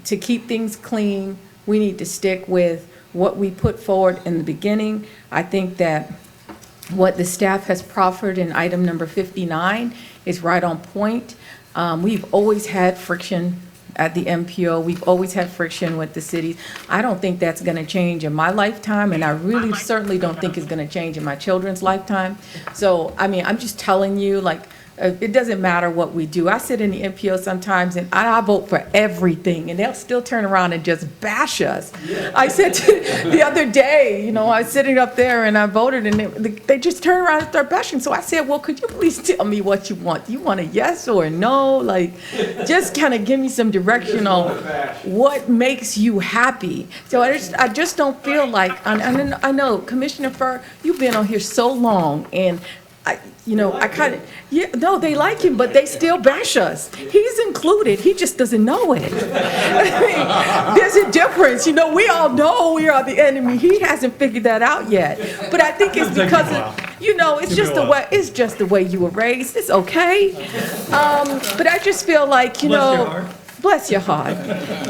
to keep things clean, we need to stick with what we put forward in the beginning. I think that what the staff has proffered in item number 59 is right on point. We've always had friction at the MPO. We've always had friction with the cities. I don't think that's going to change in my lifetime, and I really certainly don't think it's going to change in my children's lifetime. So, I mean, I'm just telling you, like, It doesn't matter what we do. I sit in the MPO sometimes and I vote for everything, and they'll still turn around and just bash us. I said the other day, you know, I was sitting up there and I voted, and they just turn around and start bashing. So I said, well, could you please tell me what you want? Do you want a yes or a no? Like, just kind of give me some direction on what makes you happy. So I just don't feel like, I know, Commissioner Furr, you've been on here so long, and I kind of, no, they like him, but they still bash us. He's included, he just doesn't know it. I mean, there's a difference, we all know we are the enemy. He hasn't figured that out yet. But I think it's because of, it's just the way you were raised. It's okay. But I just feel like, bless your heart.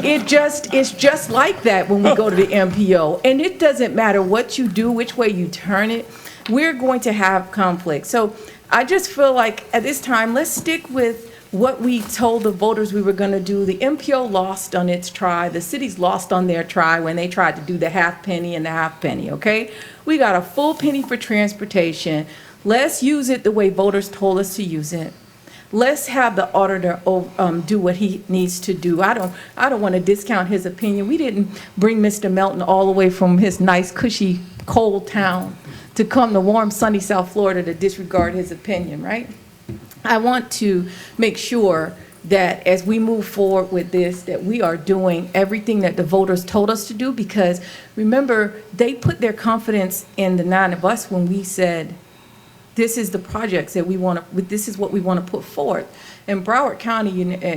It's just like that when we go to the MPO. And it doesn't matter what you do, which way you turn it, we're going to have conflict. So I just feel like at this time, let's stick with what we told the voters we were going to do. The MPO lost on its try. The city's lost on their try when they tried to do the half penny and the half penny, okay? We got a full penny for transportation. Let's use it the way voters told us to use it. Let's have the auditor do what he needs to do. I don't want to discount his opinion. We didn't bring Mr. Melton all the way from his nice, cushy, cold town to come to warm, sunny South Florida to disregard his opinion, right? I want to make sure that as we move forward with this, that we are doing everything that the voters told us to do, because remember, they put their confidence in the 9 of us when we said, this is the projects that we want to, this is what we want to put forth. And Broward County,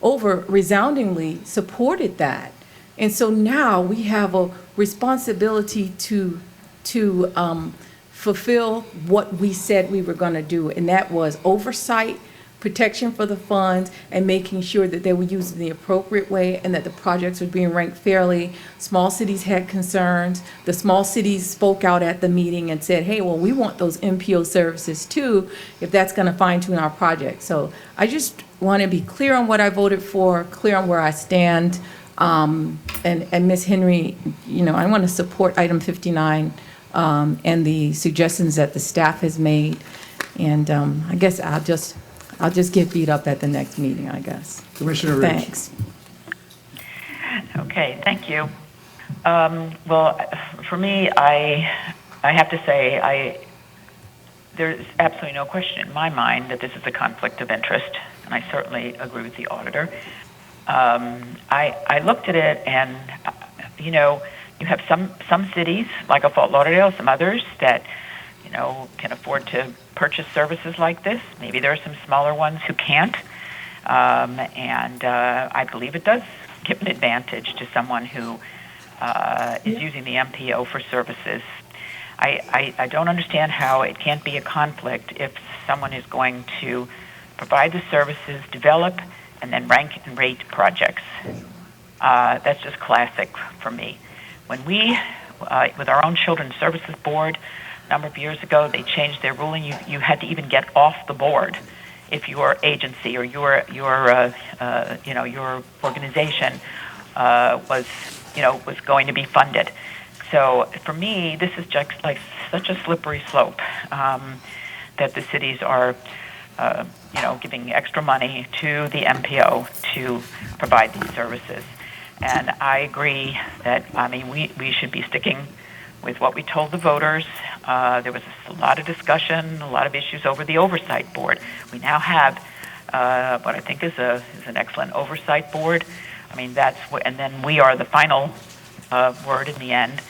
over resoundingly supported that. And so now we have a responsibility to fulfill what we said we were going to do, and that was oversight, protection for the funds, and making sure that they were used in the appropriate way and that the projects were being ranked fairly. Small cities had concerns. The small cities spoke out at the meeting and said, hey, well, we want those MPO services too, if that's going to fine-tune our project. So I just want to be clear on what I voted for, clear on where I stand. And Ms. Henry, I want to support item 59 and the suggestions that the staff has made. And I guess I'll just get beat up at the next meeting, I guess. Commissioner Rich. Thanks. Okay, thank you. Well, for me, I have to say, there's absolutely no question in my mind that this is a conflict of interest, and I certainly agree with the auditor. I looked at it, and you have some cities like Fort Lauderdale, some others that can afford to purchase services like this. Maybe there are some smaller ones who can't, and I believe it does give an advantage to someone who is using the MPO for services. I don't understand how it can't be a conflict if someone is going to provide the services, develop, and then rank and rate projects. That's just classic for me. When we, with our own Children's Services Board, a number of years ago, they changed their ruling. You had to even get off the board if your agency or your organization was going to be funded. So for me, this is just like such a slippery slope that the cities are, giving extra money to the MPO to provide these services. And I agree that, we should be sticking with what we told the voters. There was a lot of discussion, a lot of issues over the oversight board. We now have what I think is an excellent oversight board. That's what, and then we are the final word in the end.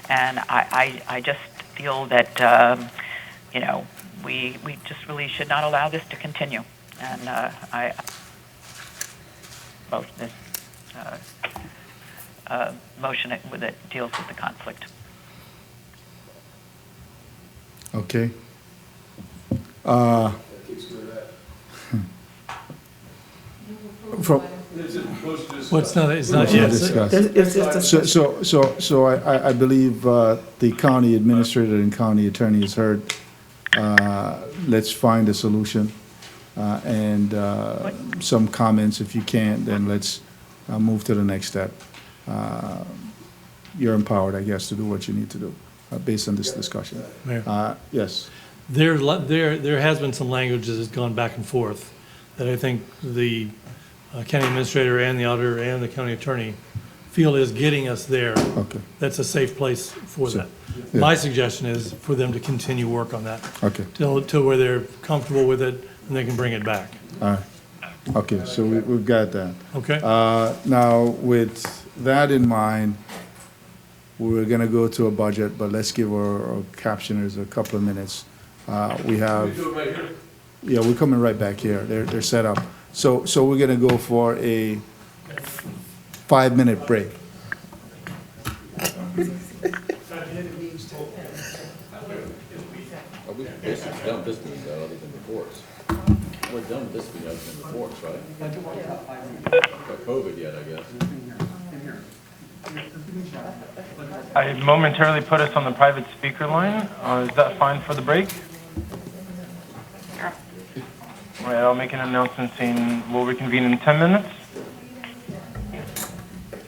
And I just feel that we just really should not allow this to continue. And I vote this motion that deals with the conflict. Okay. It's not yet. So I believe the county administrator and county attorney has heard. Let's find a solution and some comments. If you can't, then let's move to the next step. You're empowered, I guess, to do what you need to do based on this discussion. Mayor. Yes. there has been some language that has gone back and forth that I think the county administrator and the auditor and the county attorney feel is getting us there. Okay. That's a safe place for that. yeah. My suggestion is for them to continue work on that. Okay. Till where they're comfortable with it and they can bring it back. All right. Okay, so we've got that. Okay. Now, with that in mind, we're gonna go to a budget, but let's give our captioners a couple of minutes. We have. Do it right here. Yeah, we're coming right back here. They're set up. So we're gonna go for a 5-minute break. Are we basically done with this meeting other than reports? We're done with this meeting other than reports, right? Got COVID yet, I guess. I momentarily put us on the private speaker line. Is that fine for the break? Sure. All right, I'll make an announcement saying we'll reconvene in 10 minutes.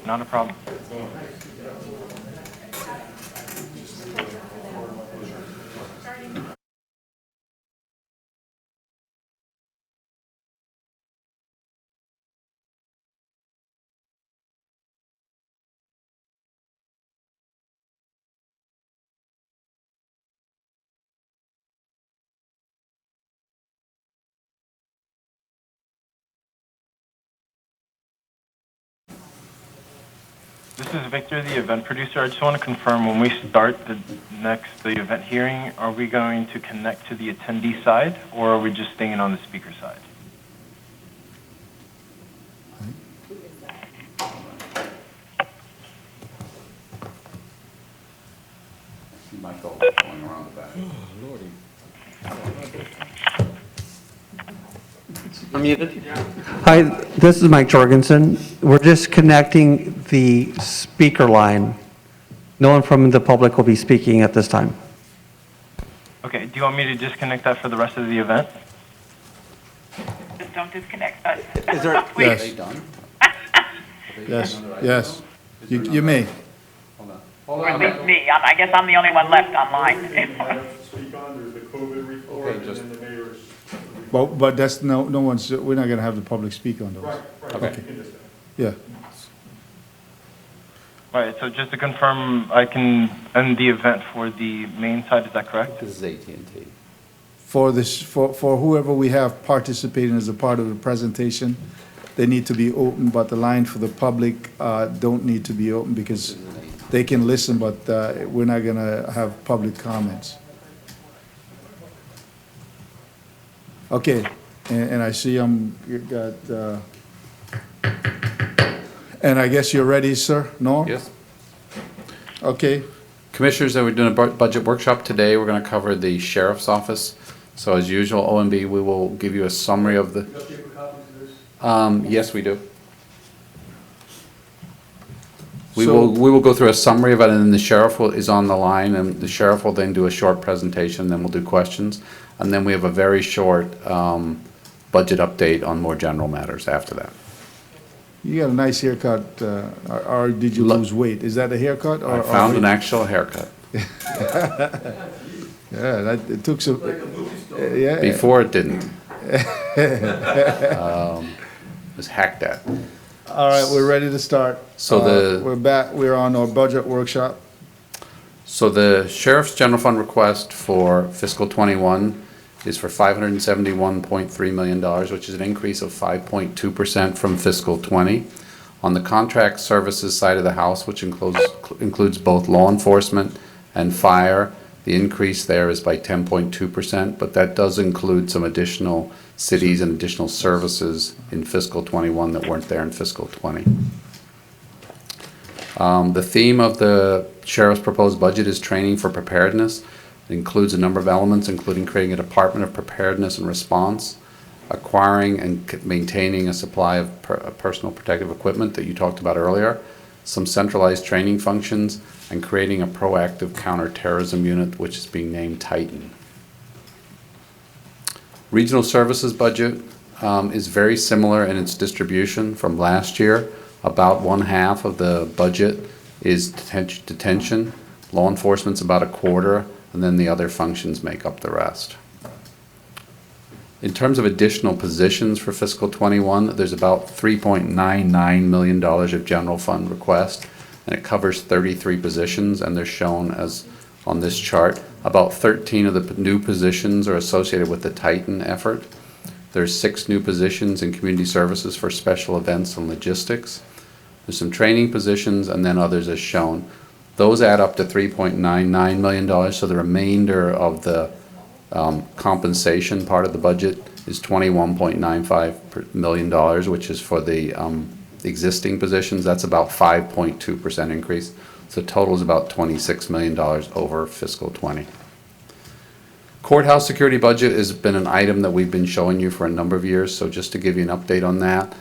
Not a problem. This is Victor, the event producer. I just want to confirm when we start the event hearing, are we going to connect to the attendee side or are we just staying on the speaker side? See Michael going around the back. Oh, Lordy. Unmuted. Hi, this is Mike Jorgensen. We're just connecting the speaker line. No one from the public will be speaking at this time. Okay, do you want me to disconnect that for the rest of the event? Just don't disconnect us. Is there, Yes. Yes, yes. You may. Or at least me. I guess I'm the only one left online. Speak on, there's the COVID report, Okay, and just- then the mayor's. But that's no one's, we're not gonna have the public speak on those. Right. Okay. Yeah. All right, so just to confirm, I can end the event for the main side, is that correct? This is AT&T. For this, for whoever we have participating as a part of the presentation, they need to be open, but the line for the public, don't need to be open because they can listen, but, we're not gonna have public comments. Okay, and I see you got, and I guess you're ready, sir? No? Yes. Okay, Commissioners, we're doing a budget workshop today. We're going to cover the sheriff's office. So as usual, OMB, we will give you a summary of the. Yes, we do. We will go through a summary of it, and then the sheriff is on the line, and the sheriff will then do a short presentation, then we'll do questions. And then we have a very short budget update on more general matters after that. you got a nice haircut, or did you lose weight? Is that a haircut or? I found an actual haircut. Yeah, it took some, yeah. Before it didn't. It was hacked at. All right, we're ready to start. So We're back, we're on our budget workshop. So the sheriff's general fund request for fiscal '21 is for $571.3 million, which is an increase of 5.2% from fiscal '20. On the contract services side of the house, which includes both law enforcement and fire, the increase there is by 10.2%, but that does include some additional cities and additional services in fiscal '21 that weren't there in fiscal '20. The theme of the sheriff's proposed budget is training for preparedness. It includes a number of elements, including creating a Department of Preparedness and Response, acquiring and maintaining a supply of personal protective equipment that you talked about earlier, some centralized training functions, and creating a proactive counterterrorism unit, which is being named Titan. Regional services budget is very similar in its distribution from last year. About 1/2 of the budget is detention. Law enforcement's about 1/4, and then the other functions make up the rest. In terms of additional positions for fiscal '21, there's about $3.99 million of general fund request, and it covers 33 positions, and they're shown as on this chart. About 13 of the new positions are associated with the Titan effort. There's 6 new positions in community services for special events and logistics. There's some training positions, and then others as shown. Those add up to $3.99 million, so the remainder of the compensation part of the budget is $21.95 million, which is for the existing positions. That's about 5.2% increase. So total is about $26 million over fiscal '20. Courthouse security budget has been an item that we've been showing you for a number of years, so just to give you an update on that,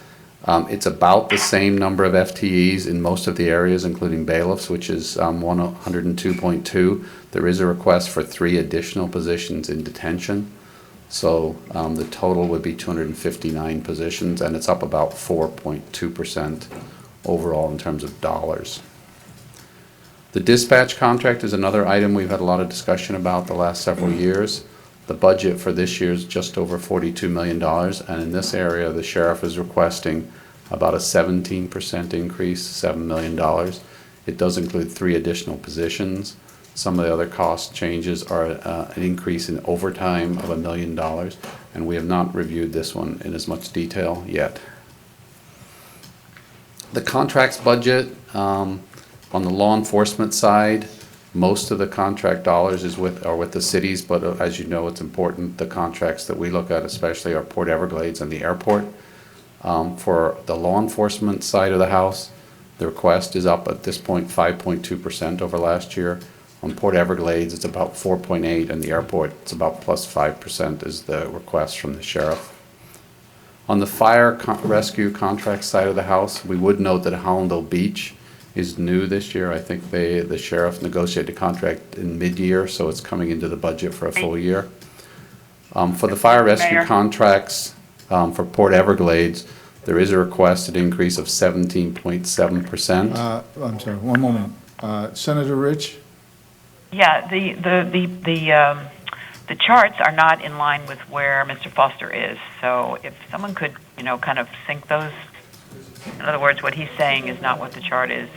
it's about the same number of FTEs in most of the areas, including bailiffs, which is 102.2. There is a request for 3 additional positions in detention. So the total would be 259 positions, and it's up about 4.2% overall in terms of dollars. The dispatch contract is another item we've had a lot of discussion about the last several years. The budget for this year is just over $42 million, and in this area, the sheriff is requesting about a 17% increase, $7 million. It does include 3 additional positions. Some of the other cost changes are an increase in overtime of $1 million, and we have not reviewed this one in as much detail yet. The contracts budget, on the law enforcement side, most of the contract dollars are with the cities, but as you know, it's important, the contracts that we look at especially are Port Everglades and the airport. For the law enforcement side of the house, the request is up at this point 5.2% over last year. On Port Everglades, it's about 4.8%, and the airport, it's about plus 5% is the request from the sheriff. On the fire rescue contract side of the house, we would note that Hollandale Beach is new this year. I think the sheriff negotiated the contract in mid-year, so it's coming into the budget for a full year. For the fire rescue contracts for Port Everglades, there is a requested increase of 17.7%. I'm sorry, one moment. Senator Rich? Yeah, the charts are not in line with where Mr. Foster is. So if someone could, kind of sync those. In other words, what he's saying is not what the chart is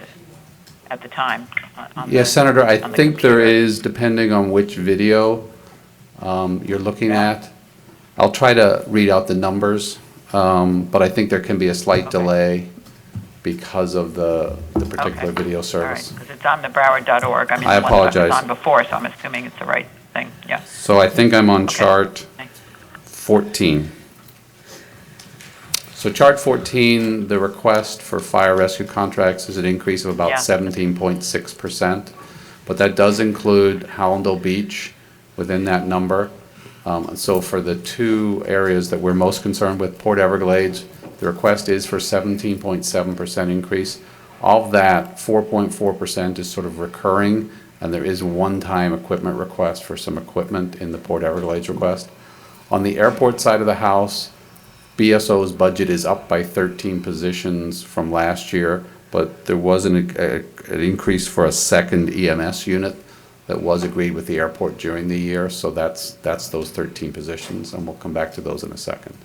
at the time. Yes, Senator, I think there is, depending on which video you're looking at. I'll try to read out the numbers, but I think there can be a slight delay because of the particular video service. Because it's on the Broward.org. I apologize. It was on before, so I'm assuming it's the right thing. Yeah. So I think I'm on chart 14. So chart 14, the request for fire rescue contracts is an increase of about 17.6%, but that does include Hollandale Beach within that number. So for the 2 areas that we're most concerned with, Port Everglades, the request is for 17.7% increase. Of that, 4.4% is sort of recurring, and there is one-time equipment request for some equipment in the Port Everglades request. On the airport side of the house, BSO's budget is up by 13 positions from last year, but there was an increase for a second EMS unit that was agreed with the airport during the year, so that's those 13 positions, and we'll come back to those in a second.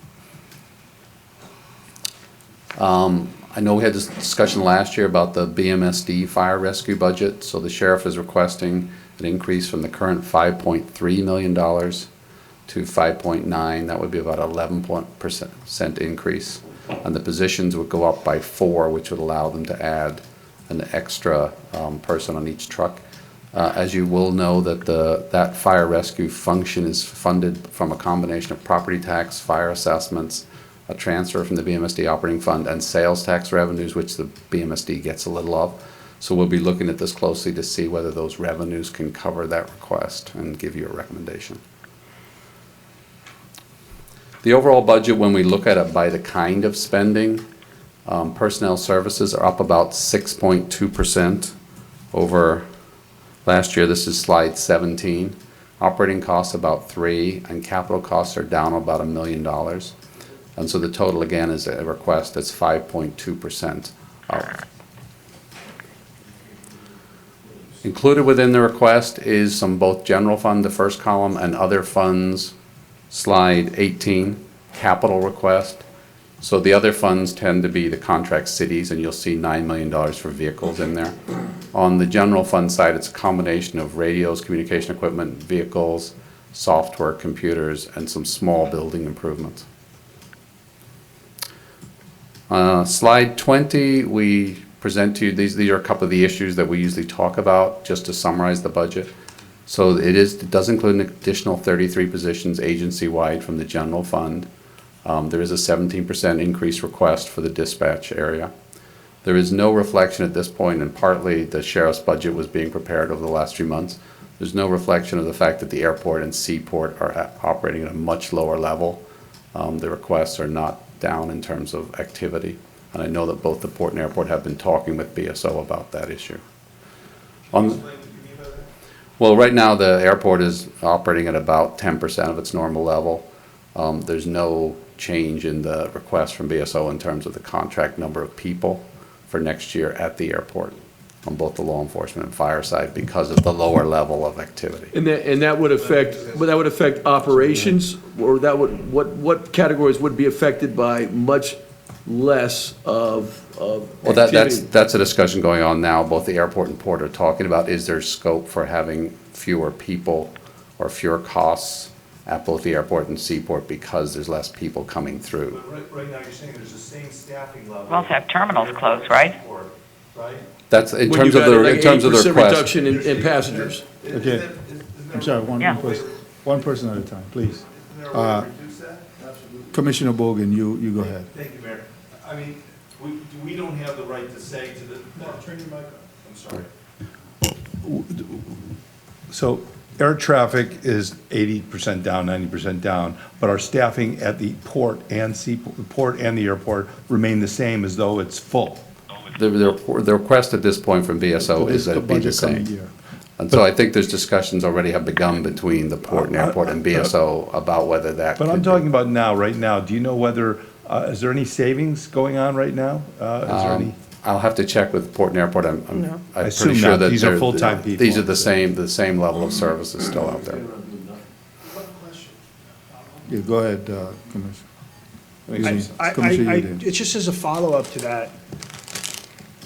I know we had this discussion last year about the BMSD fire rescue budget, so the sheriff is requesting an increase from the current $5.3 million to 5.9. That would be about 11% increase, and the positions would go up by 4, which would allow them to add an extra person on each truck. As you will know, that fire rescue function is funded from a combination of property tax, fire assessments, a transfer from the BMSD operating fund, and sales tax revenues, which the BMSD gets a little of. So we'll be looking at this closely to see whether those revenues can cover that request and give you a recommendation. The overall budget, when we look at it by the kind of spending, personnel services are up about 6.2% over last year. This is slide 17. Operating costs about 3%, and capital costs are down about $1 million. And so the total, again, is a request that's 5.2% up. Included within the request is some both general fund, the first column, and other funds, slide 18, capital request. So the other funds tend to be the contract cities, and you'll see $9 million for vehicles in there. On the general fund side, it's a combination of radios, communication equipment, vehicles, software, computers, and some small building improvements. Slide 20, we present to you, these are a couple of the issues that we usually talk about, just to summarize the budget. So it does include an additional 33 positions agency-wide from the general fund. There is a 17% increase request for the dispatch area. There is no reflection at this point, and partly the sheriff's budget was being prepared over the last few months. There's no reflection of the fact that the airport and seaport are operating at a much lower level. The requests are not down in terms of activity. And I know that both the port and airport have been talking with BSO about that issue. Well, right now the airport is operating at about 10% of its normal level. There's no change in the request from BSO in terms of the contract number of people for next year at the airport on both the law enforcement and fire side because of the lower level of activity. And that would affect operations, or that would, what categories would be affected by much less of Well, that's a discussion going on now. Both the airport and port are talking about, is there scope for having fewer people or fewer costs at both the airport and seaport because there's less people coming through. But right now, you're saying there's the same staffing level. We'll have terminals closed, right? Right? That's in When terms you of got the, like in terms of the 8% request. reduction in passengers. Okay. I'm sorry, Yeah. one person at a time, please. Isn't there a way to reduce that? Absolutely. Commissioner Bogan, you go ahead. Thank you, Mayor. I mean, we don't have the right to say to the, no, turn your mic on. I'm sorry. So air traffic is 80% down, 90% down, but our staffing at the port and port and the airport remain the same as though it's full. The request at this point from BSO is that it be the budget coming same. year. And so I think there's discussions already have begun between the port and airport and BSO about whether that But I'm could be- talking about now, right now. Do you know whether, is there any savings going on right now? Is there any? I'll have to check with port and airport. I'm I pretty assume sure not. that These are they're- full-time people. These are the same level of service is still out there. Yeah, go ahead, Commissioner. Commissioner Udine. It's just as a follow-up to that.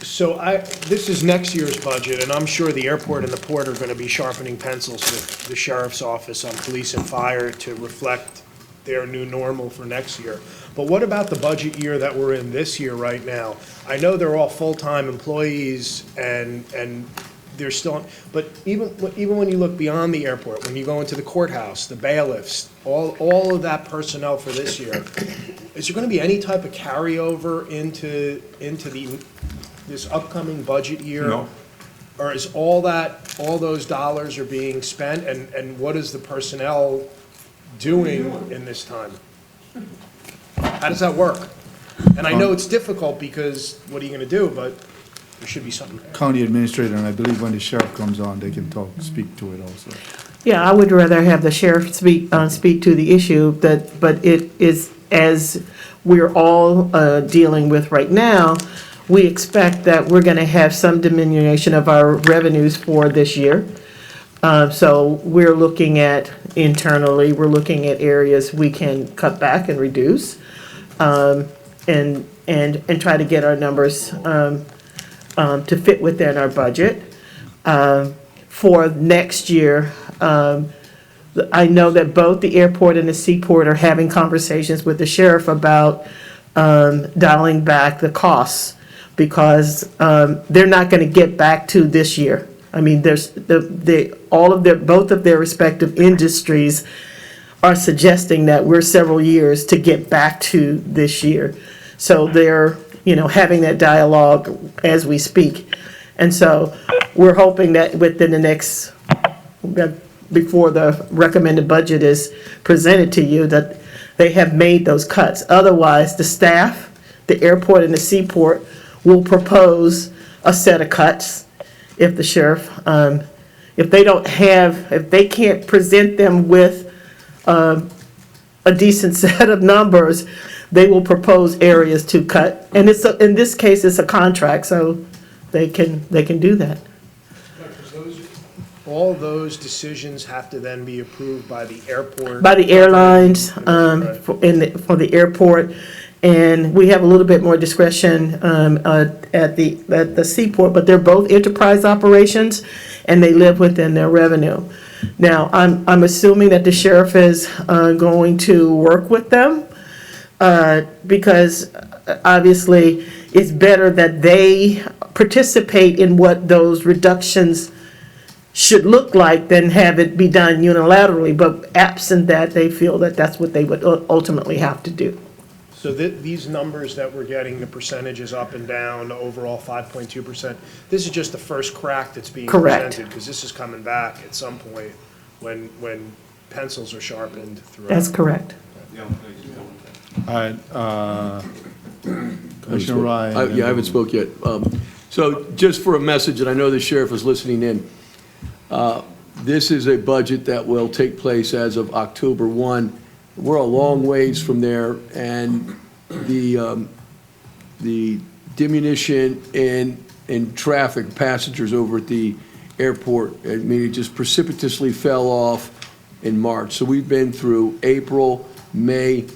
So this is next year's budget, and I'm sure the airport and the port are going to be sharpening pencils with the sheriff's office on police and fire to reflect their new normal for next year. But what about the budget year that we're in this year right now? I know they're all full-time employees and they're still, but even when you look beyond the airport, when you go into the courthouse, the bailiffs, all of that personnel for this year, is there going to be any type of carryover into this upcoming budget year? No. Or is all those dollars are being spent, and what is the personnel doing in this time? How does that work? And I know it's difficult because what are you gonna do, but there should be something there. County Administrator, and I believe when the sheriff comes on, they can speak to it also. Yeah, I would rather have the sheriff speak to the issue, but it is, as we're all dealing with right now, we expect that we're gonna have some diminution of our revenues for this year. So we're looking at, internally, we're looking at areas we can cut back and reduce, and try to get our numbers to fit within our budget. For next year, I know that both the airport and the seaport are having conversations with the sheriff about dialing back the costs, because they're not going to get back to this year. I mean, there's both of their respective industries are suggesting that we're several years to get back to this year. So they're, having that dialogue as we speak. And so we're hoping that within the next, before the recommended budget is presented to you, that they have made those cuts. Otherwise, the staff, the airport and the seaport will propose a set of cuts if the sheriff, if they can't present them with a decent set of numbers, they will propose areas to cut. And in this case, it's a contract, so they can do that. Because those all those decisions have to then be approved by the airport? By the airlines, for the airport, and we have a little bit more discretion at the seaport, but they're both enterprise operations, and they live within their revenue. Now, I'm assuming that the sheriff is going to work with them, because obviously it's better that they participate in what those reductions should look like than have it be done unilaterally, but absent that, they feel that that's what they would ultimately have to do. So these numbers that we're getting, the percentages up and down, the overall 5.2%, this is just the first crack that's being Correct. presented, because this is coming back at some point when pencils are sharpened throughout. That's correct. All right, Commissioner Ryan. Yeah, I haven't spoke yet. So just for a message, and I know the sheriff is listening in, this is a budget that will take place as of October 1. We're a long ways from there, and the diminution in traffic, passengers over at the airport, I mean, it just precipitously fell off in March. So we've been through April, May,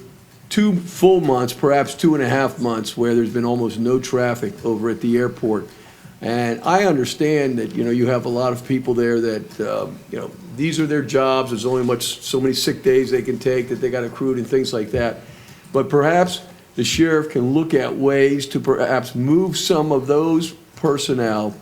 2 full months, perhaps 2.5 months, where there's been almost no traffic over at the airport. And I understand that, you have a lot of people there that, these are their jobs. There's only so many sick days they can take that they got accrued and things like that. But perhaps the sheriff can look at ways to perhaps move some of those personnel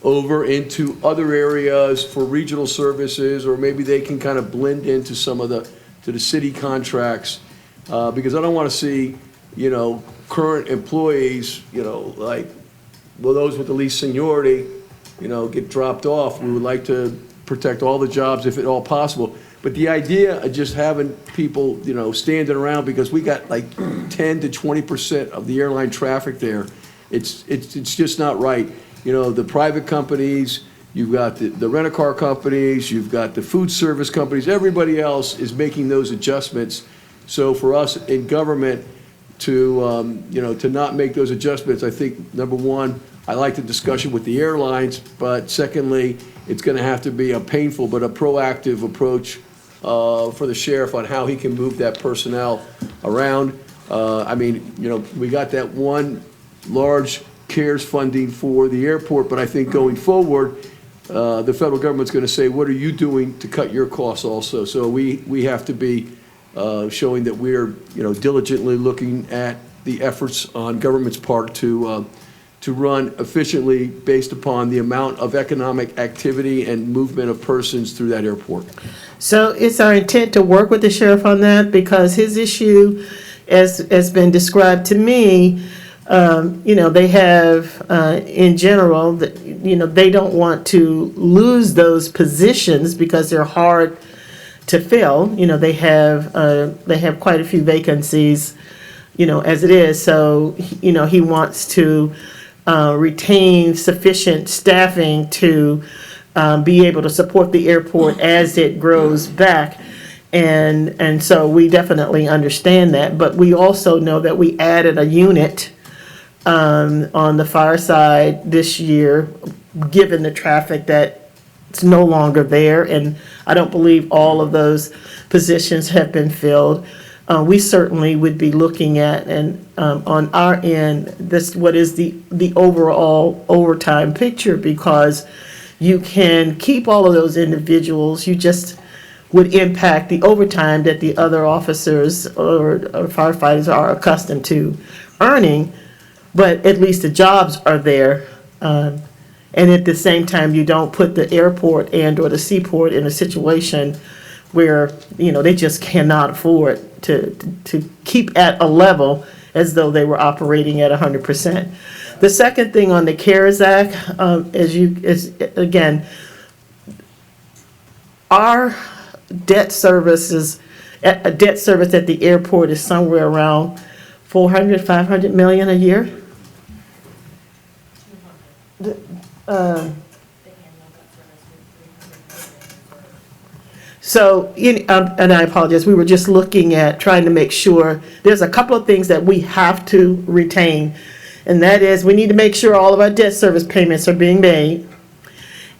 over into other areas for regional services, or maybe they can kind of blend into some of the city contracts. Because I don't want to see, current employees, those with the least seniority, get dropped off. We would like to protect all the jobs if at all possible. But the idea of just having people, standing around, because we got like 10 to 20% of the airline traffic there, it's just not right. The private companies, you've got the rent-a-car companies, you've got the food service companies, everybody else is making those adjustments. So for us in government to not make those adjustments, I think, number one, I like the discussion with the airlines, but secondly, it's going to have to be a painful but a proactive approach for the sheriff on how he can move that personnel around. We got that one large CARES funding for the airport, but I think going forward, the federal government's going to say, what are you doing to cut your costs also? So we have to be showing that we're, diligently looking at the efforts on government's part to run efficiently based upon the amount of economic activity and movement of persons through that airport. So it's our intent to work with the sheriff on that, because his issue, as has been described to me, they have, in general, they don't want to lose those positions because they're hard to fill. They have quite a few vacancies, as it is. So, he wants to retain sufficient staffing to be able to support the airport as it grows back. And so we definitely understand that. But we also know that we added a unit on the fire side this year, given the traffic that's no longer there. And I don't believe all of those positions have been filled. We certainly would be looking at, and on our end, what is the overall overtime picture, because you can keep all of those individuals, you just would impact the overtime that the other officers or firefighters are accustomed to earning, but at least the jobs are there. And at the same time, you don't put the airport and or the seaport in a situation where, they just cannot afford to keep at a level as though they were operating at 100%. The second thing on the CARES Act, again, our debt service at the airport is somewhere around 500 million a year. So, and I apologize, we were just looking at trying to make sure, there's a couple of things that we have to retain. And that is, we need to make sure all of our debt service payments are being made.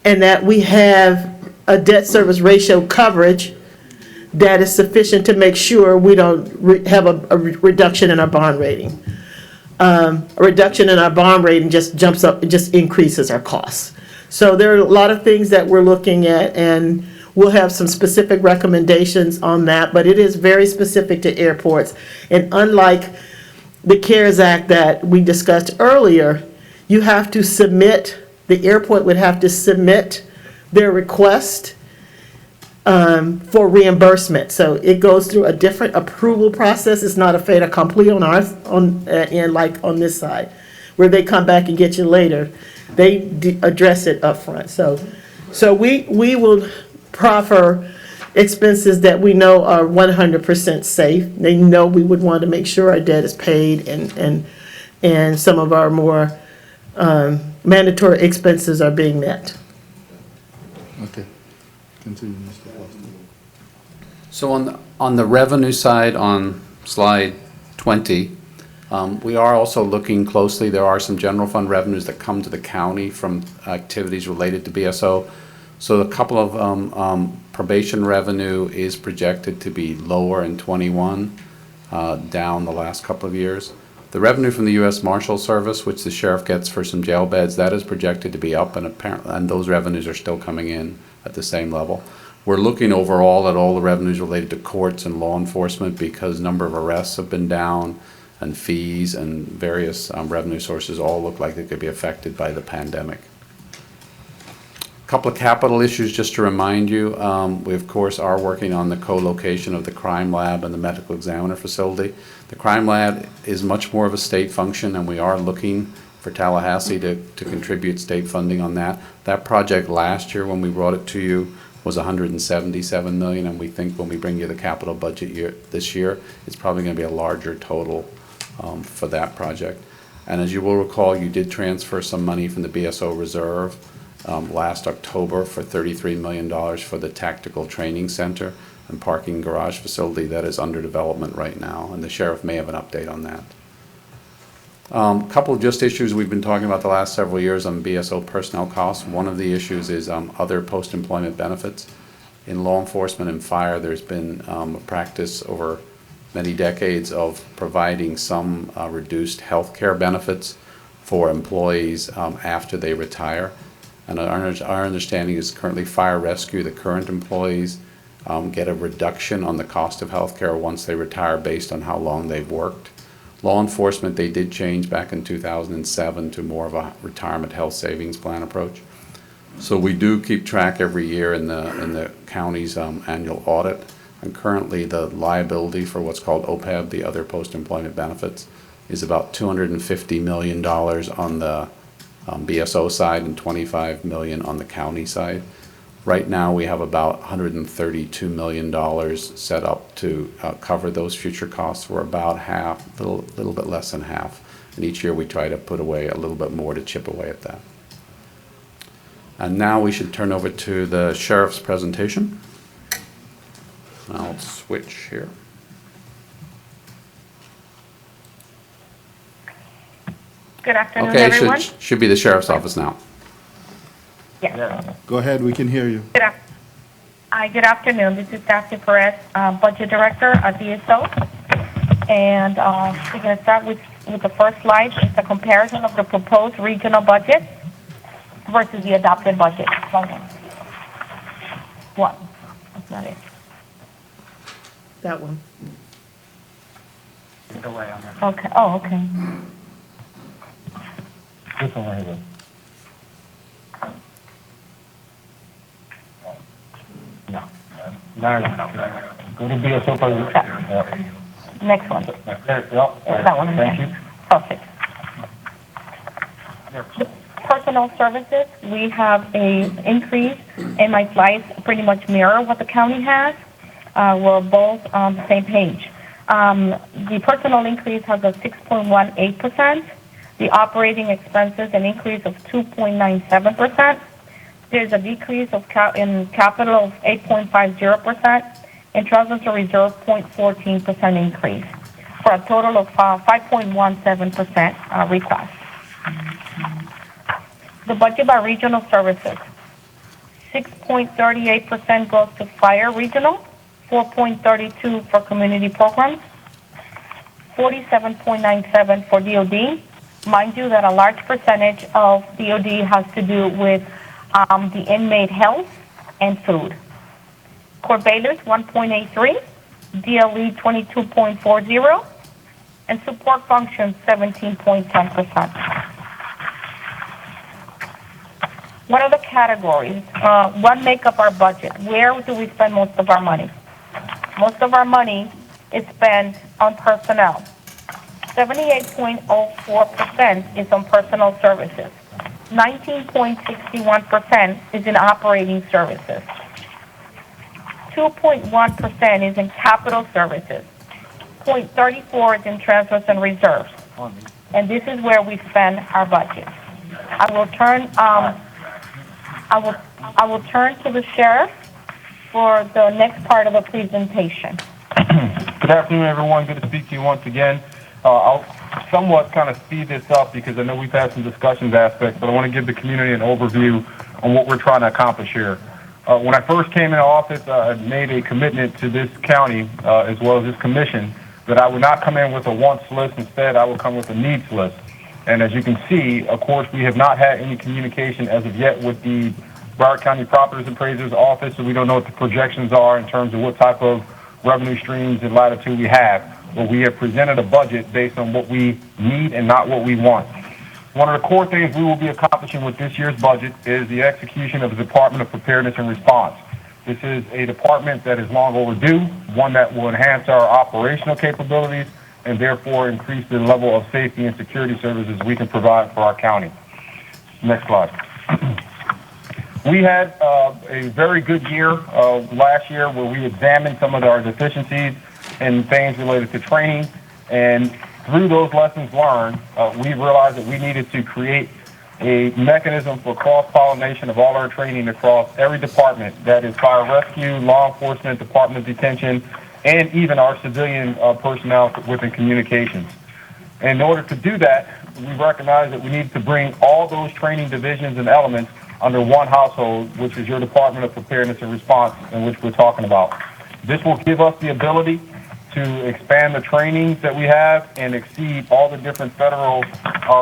and that we have a debt service ratio coverage that is sufficient to make sure we don't have a reduction in our bond rating. A reduction in our bond rating just jumps up, it just increases our costs. So there are a lot of things that we're looking at, and we'll have some specific recommendations on that, but it is very specific to airports. And unlike the CARES Act that we discussed earlier, you have to submit, the airport would have to submit their request for reimbursement. So it goes through a different approval process. It's not a fait accompli on our, and like on this side, where they come back and get you later. They address it up front. So we will proffer expenses that we know are 100% safe. They know we would want to make sure our debt is paid, and some of our more mandatory expenses are being met. Okay. Continue, Mr. Foster. So on the revenue side, on slide 20, we are also looking closely. There are some general fund revenues that come to the county from activities related to BSO. So a couple of probation revenue is projected to be lower in 21, down the last couple of years. The revenue from the U.S. Marshal Service, which the sheriff gets for some jail beds, that is projected to be up, and those revenues are still coming in at the same level. We're looking overall at all the revenues related to courts and law enforcement because number of arrests have been down, and fees and various revenue sources all look like they could be affected by the pandemic. A couple of capital issues just to remind you. We of course are working on the co-location of the crime lab and the medical examiner facility. The crime lab is much more of a state function, and we are looking for Tallahassee to contribute state funding on that. That project last year when we brought it to you was $177 million, and we think when we bring you the capital budget this year, it's probably going to be a larger total for that project. And as you will recall, you did transfer some money from the BSO reserve last October for $33 million for the tactical training center and parking garage facility that is under development right now, and the sheriff may have an update on that. Couple of just issues we've been talking about the last several years on BSO personnel costs. One of the issues is other post-employment benefits. In law enforcement and fire, there's been a practice over many decades of providing some reduced health care benefits for employees after they retire. And our understanding is currently fire rescue, the current employees get a reduction on the cost of health care once they retire based on how long they've worked. Law enforcement, they did change back in 2007 to more of a retirement health savings plan approach. So we do keep track every year in the county's annual audit. And currently the liability for what's called OPEB, the other post-employment benefits, is about $250 million on the BSO side and $25 million on the county side. Right now we have about $132 million set up to cover those future costs. We're about half, a little bit less than half. And each year we try to put away a little bit more to chip away at that. And now we should turn over to the sheriff's presentation. I'll switch here. Good afternoon, Okay, everyone. should be the sheriff's office now. Yes. Go ahead, we can hear you. Good afternoon. This is Daphne Perez, Budget Director at DSO. And we're going to start with the first slide. It's a comparison of the proposed regional budget versus the adopted budget. One. That's not it. That one. Okay. Oh, okay. This one right here. No. Go to BSO president. Next one. There, yep. That one. Thank you. Perfect. Personal services, we have a increase, and my slides pretty much mirror what the county has. We're both on the same page. The personal increase has a 6.18%. The operating expenses, an increase of 2.97%. There's a decrease in capital of 8.50%, and trust and reserve 0.14% increase, for a total of 5.17% request. The budget by regional services. 6.38% goes to fire regional, 4.32 for community programs, 47.97 for DOD. Mind you that a large percentage of DOD has to do with the inmate health and food. Core bailiffs 1.83, DLE 22.40, and support functions 17.10%. What are the categories? What make up our budget? Where do we spend most of our money? Most of our money is spent on personnel. 78.04% is on personal services. 19.61% is in operating services. 2.1% is in capital services. 0.34 is in transfers and reserves. And this is where we spend our budget. I will turn to the sheriff for the next part of the presentation. Good afternoon, everyone. Good to speak to you once again. I'll somewhat kind of speed this up because I know we've had some discussions aspects, but I want to give the community an overview on what we're trying to accomplish here. When I first came into office, I made a commitment to this county, as well as this commission, that I would not come in with a wants list. Instead, I would come with a needs list. And as you can see, of course, we have not had any communication as of yet with the Broward County Properties Appraiser's office, so we don't know what the projections are in terms of what type of revenue streams and latitude we have. But we have presented a budget based on what we need and not what we want. One of the core things we will be accomplishing with this year's budget is the execution of the Department of Preparedness and Response. This is a department that is long overdue, one that will enhance our operational capabilities and therefore increase the level of safety and security services we can provide for our county. Next slide. We had a very good year last year where we examined some of our deficiencies and things related to training, and through those lessons learned, we realized that we needed to create a mechanism for cross-pollination of all our training across every department, that is fire rescue, law enforcement, Department of Detention, and even our civilian personnel within communications. In order to do that, we recognized that we needed to bring all those training divisions and elements under one household, which is your Department of Preparedness and Response, in which we're talking about. This will give us the ability to expand the trainings that we have and exceed all the different federal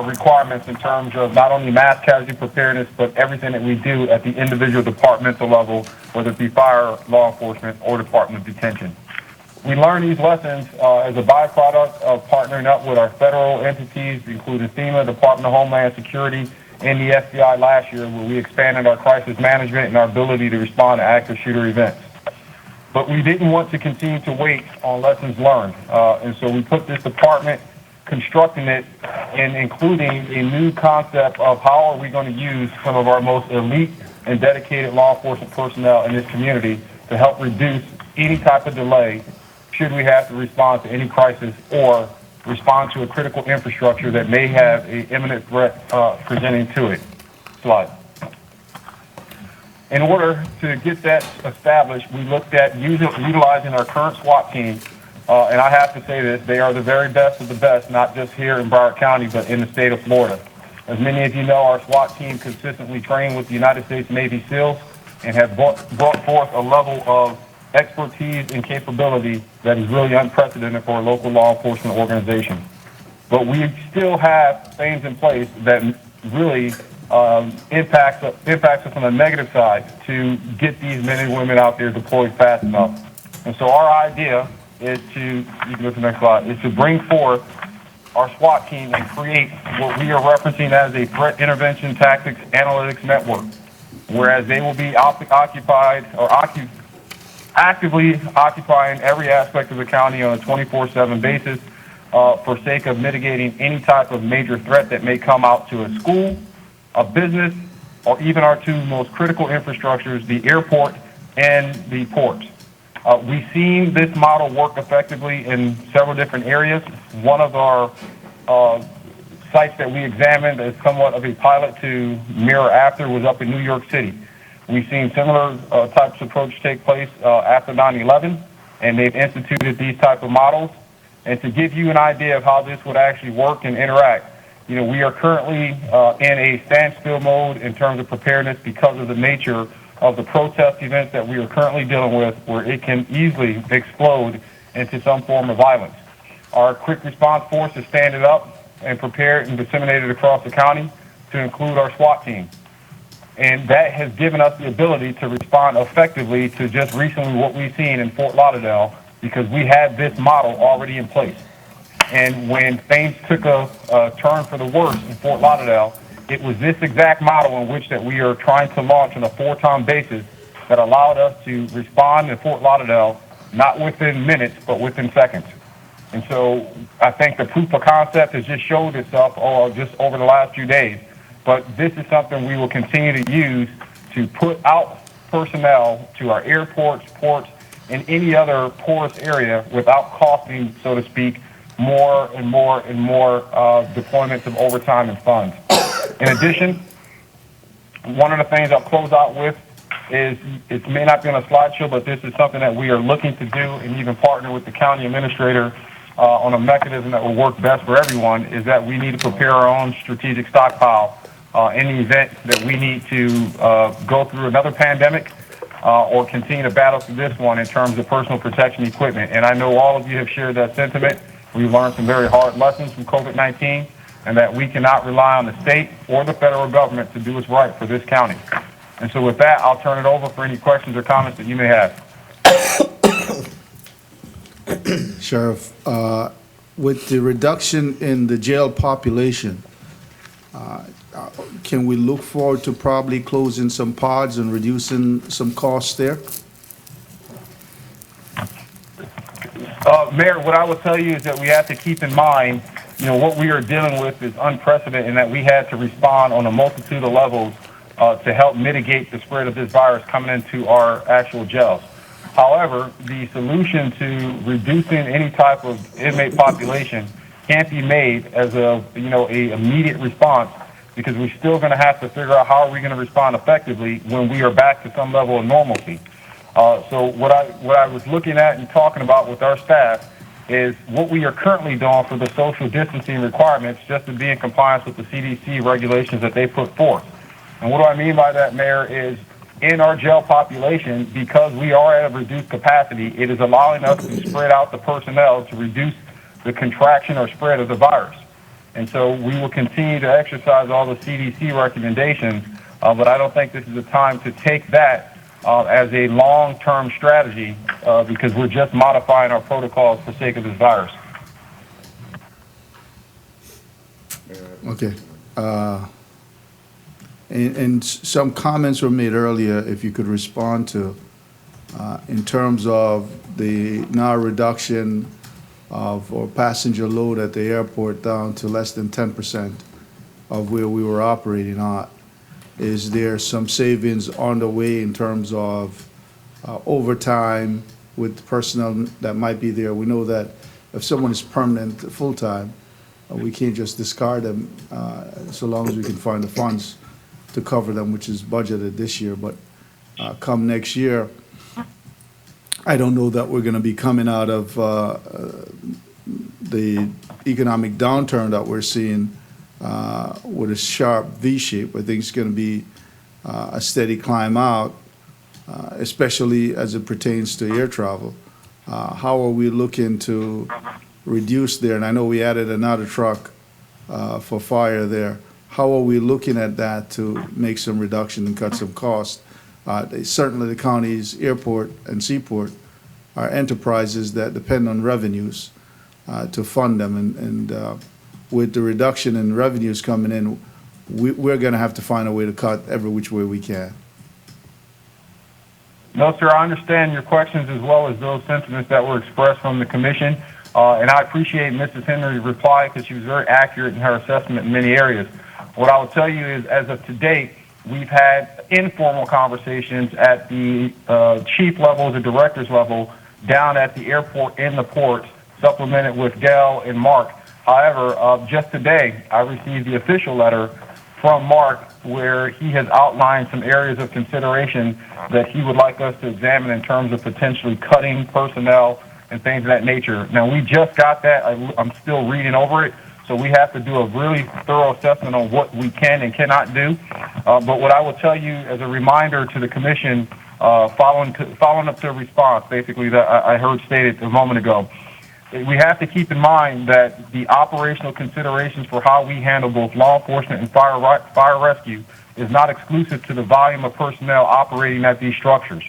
requirements in terms of not only mass casualty preparedness, but everything that we do at the individual departmental level, whether it be fire, law enforcement, or Department of Detention. We learned these lessons as a byproduct of partnering up with our federal entities, including FEMA, Department of Homeland Security, and the FBI last year, where we expanded our crisis management and our ability to respond to active shooter events. But we didn't want to continue to wait on lessons learned. And so we put this department, constructing it, and including a new concept of how are we going to use some of our most elite and dedicated law enforcement personnel in this community to help reduce any type of delay should we have to respond to any crisis or respond to a critical infrastructure that may have an imminent threat presenting to it. Slide. In order to get that established, we looked at utilizing our current SWAT team, and I have to say this, they are the very best of the best, not just here in Broward County, but in the state of Florida. As many of you know, our SWAT team consistently trained with the United States Navy SEALs and have brought forth a level of expertise and capability that is really unprecedented for a local law enforcement organization. But we still have things in place that really impacts us on the negative side to get these men and women out there deployed fast enough. And so our idea is to, you can go to the next slide, is to bring forth our SWAT team and create what we are referencing as a threat intervention tactics analytics network, whereas they will be actively occupying every aspect of the county on a 24/7 basis for sake of mitigating any type of major threat that may come out to a school, a business, or even our two most critical infrastructures, the airport and the ports. We've seen this model work effectively in several different areas. One of our sites that we examined as somewhat of a pilot to mirror after was up in New York City. We've seen similar types of approach take place after 9/11, and they've instituted these type of models. And to give you an idea of how this would actually work and interact, we are currently in a standstill mode in terms of preparedness because of the nature of the protest events that we are currently dealing with, where it can easily explode into some form of violence. Our quick response force is standing up and prepared and disseminated across the county, to include our SWAT team. And that has given us the ability to respond effectively to just recently what we've seen in Fort Lauderdale, because we had this model already in place. And when things took a turn for the worse in Fort Lauderdale, it was this exact model in which that we are trying to launch on a 4-time basis that allowed us to respond in Fort Lauderdale, not within minutes, but within seconds. And so I think the proof of concept has just showed itself just over the last few days. But this is something we will continue to use to put out personnel to our airports, ports, and any other porous area without costing, so to speak, more and more and more deployments of overtime and funds. In addition, one of the things I'll close out with is, it may not be on a slideshow, but this is something that we are looking to do, and even partner with the county administrator on a mechanism that will work best for everyone, is that we need to prepare our own strategic stockpile in the event that we need to go through another pandemic or continue to battle through this one in terms of personal protection equipment. And I know all of you have shared that sentiment. We've learned some very hard lessons from COVID-19, and that we cannot rely on the state or the federal government to do what's right for this county. And so with that, I'll turn it over for any questions or comments that you may have. Sheriff, with the reduction in the jail population, can we look forward to probably closing some pods and reducing some costs there? Mayor, what I will tell you is that we have to keep in mind, what we are dealing with is unprecedented, in that we had to respond on a multitude of levels to help mitigate the spread of this virus coming into our actual jails. However, the solution to reducing any type of inmate population can't be made as a immediate response, because we're still going to have to figure out how are we going to respond effectively when we are back to some level of normalcy. So what I was looking at and talking about with our staff is what we are currently doing for the social distancing requirements, just to be in compliance with the CDC regulations that they put forth. And what do I mean by that, Mayor, is in our jail population, because we are at a reduced capacity, it is allowing us to spread out the personnel to reduce the contraction or spread of the virus. And so we will continue to exercise all the CDC recommendations, but I don't think this is the time to take that as a long-term strategy, because we're just modifying our protocols for the sake of this virus. Okay. And some comments were made earlier, if you could respond to, in terms of the now reduction of our passenger load at the airport down to less than 10% of where we were operating at. Is there some savings on the way in terms of overtime with personnel that might be there? We know that if someone is permanent, full-time, we can't just discard them so long as we can find the funds to cover them, which is budgeted this year. But come next year, I don't know that we're going to be coming out of the economic downturn that we're seeing with a sharp V shape. I think it's going to be a steady climb out, especially as it pertains to air travel. How are we looking to reduce there? And I know we added another truck for fire there. How are we looking at that to make some reduction and cut some costs? Certainly the county's airport and seaport are enterprises that depend on revenues to fund them. And with the reduction in revenues coming in, we're going to have to find a way to cut every which way we can. No, sir, I understand your questions as well as those sentiments that were expressed from the commission. And I appreciate Mrs. Henry's reply, because she was very accurate in her assessment in many areas. What I will tell you is, as of today, we've had informal conversations at the chief level, the director's level, down at the airport in the ports, supplemented with Gail and Mark. However, just today, I received the official letter from Mark where he has outlined some areas of consideration that he would like us to examine in terms of potentially cutting personnel and things of that nature. Now, we just got that. I'm still reading over it. So we have to do a really thorough assessment on what we can and cannot do. But what I will tell you as a reminder to the commission, following up to a response, basically, that I heard stated a moment ago, we have to keep in mind that the operational considerations for how we handle both law enforcement and fire rescue is not exclusive to the volume of personnel operating at these structures.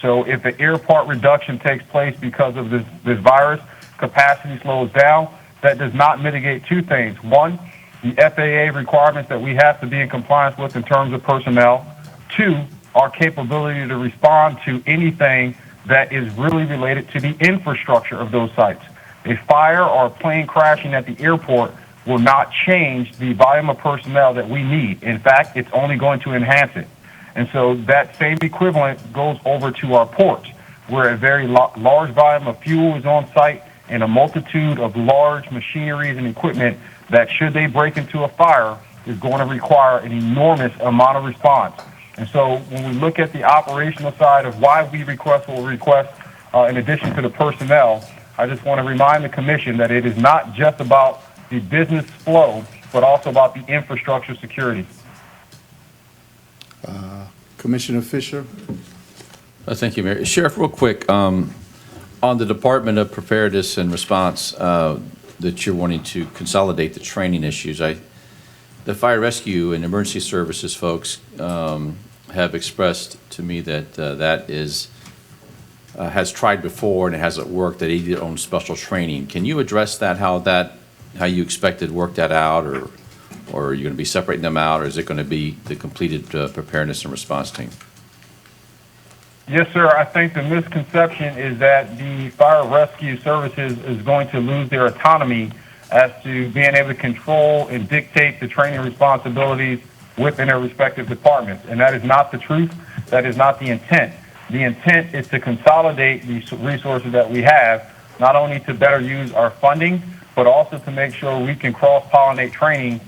So if the air part reduction takes place because of this virus, capacity slows down, that does not mitigate two things. One, the FAA requirements that we have to be in compliance with in terms of personnel. Two, our capability to respond to anything that is really related to the infrastructure of those sites. A fire or a plane crashing at the airport will not change the volume of personnel that we need. In fact, it's only going to enhance it. And so that same equivalent goes over to our ports, where a very large volume of fuel is on site and a multitude of large machineries and equipment that, should they break into a fire, is going to require an enormous amount of response. And so when we look at the operational side of why we request what we request, in addition to the personnel, I just want to remind the commission that it is not just about the business flow, but also about the infrastructure security. Commissioner Fisher? Thank you, Mayor. Sheriff, real quick, on the Department of Preparedness and Response, that you're wanting to consolidate the training issues, the fire rescue and emergency services folks have expressed to me that that is has tried before and it hasn't worked, that he did own special training. Can you address that, how you expected to work that out, or are you going to be separating them out, or is it going to be the completed preparedness and response team? Yes, sir. I think the misconception is that the fire rescue services is going to lose their autonomy as to being able to control and dictate the training responsibilities within their respective departments. And that is not the truth. That is not the intent. The intent is to consolidate the resources that we have, not only to better use our funding, but also to make sure we can cross-pollinate training,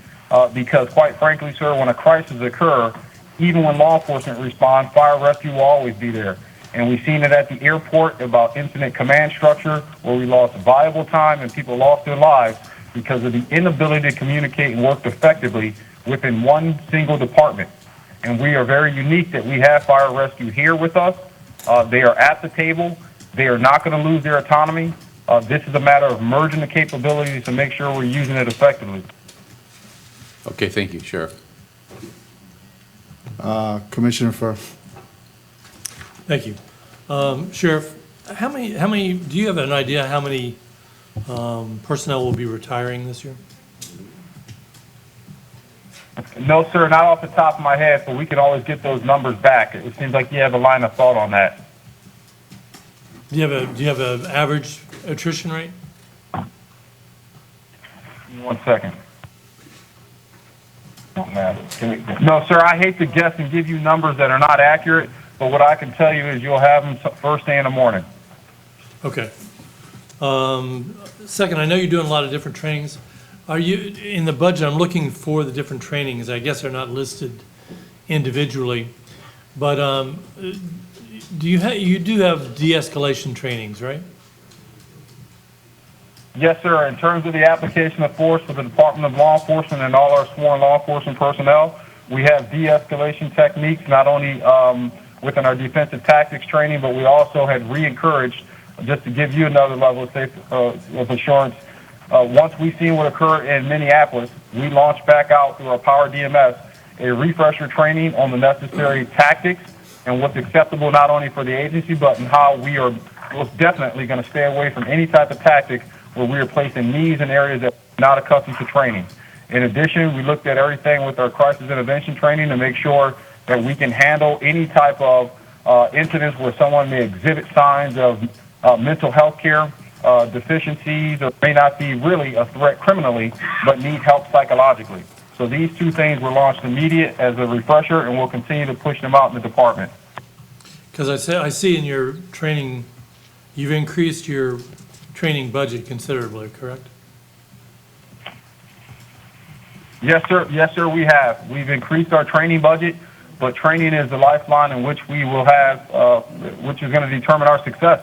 because quite frankly, sir, when a crisis occurs, even when law enforcement respond, fire rescue will always be there. And we've seen it at the airport about incident command structure, where we lost valuable time and people lost their lives because of the inability to communicate and work effectively within one single department. And we are very unique that we have fire rescue here with us. They are at the table. They are not going to lose their autonomy. This is a matter of merging the capabilities to make sure we're using it effectively. Okay, thank you, Sheriff. Commissioner Furr. Thank you. Sheriff, how many, do you have an idea how many personnel will be retiring this year? No, sir, not off the top of my head, but we can always get those numbers back. It seems like you have a line of thought on that. Do you have an average attrition rate? Give me 1 second. No, sir, I hate to guess and give you numbers that are not accurate, but what I can tell you is you'll have them first thing in the morning. Okay. Second, I know you're doing a lot of different trainings. Are you, in the budget, I'm looking for the different trainings. I guess they're not listed individually, but you do have de-escalation trainings, right? Yes, sir. In terms of the application of force for the Department of Law Enforcement and all our sworn law enforcement personnel, we have de-escalation techniques, not only within our defensive tactics training, but we also had re-encouraged, just to give you another level of safe of assurance, once we seen what occurred in Minneapolis, we launched back out through our Power DMS a refresher training on the necessary tactics and what's acceptable not only for the agency, but in how we are most definitely going to stay away from any type of tactic where we are placing knees in areas that are not accustomed to training. In addition, we looked at everything with our crisis intervention training to make sure that we can handle any type of incidents where someone may exhibit signs of mental health care deficiencies, or may not be really a threat criminally, but need help psychologically. So these two things were launched immediate as a refresher, and we'll continue to push them out in the department. Because I see in your training, you've increased your training budget considerably, correct? Yes, sir. Yes, sir, we have. We've increased our training budget, but training is the lifeline in which we will have, which is going to determine our success.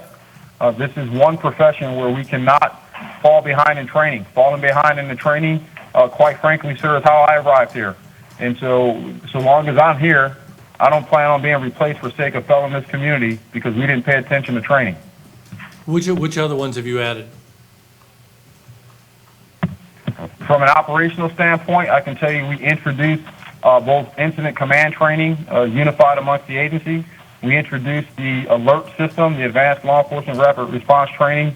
This is one profession where we cannot fall behind in training. Falling behind in the training, quite frankly, sir, is how I arrived here. And so long as I'm here, I don't plan on being replaced for sake of fellow in this community because we didn't pay attention to training. Which other ones have you added? From an operational standpoint, I can tell you we introduced both incident command training, unified amongst the agency. We introduced the alert system, the Advanced Law Enforcement Rapid Response Training,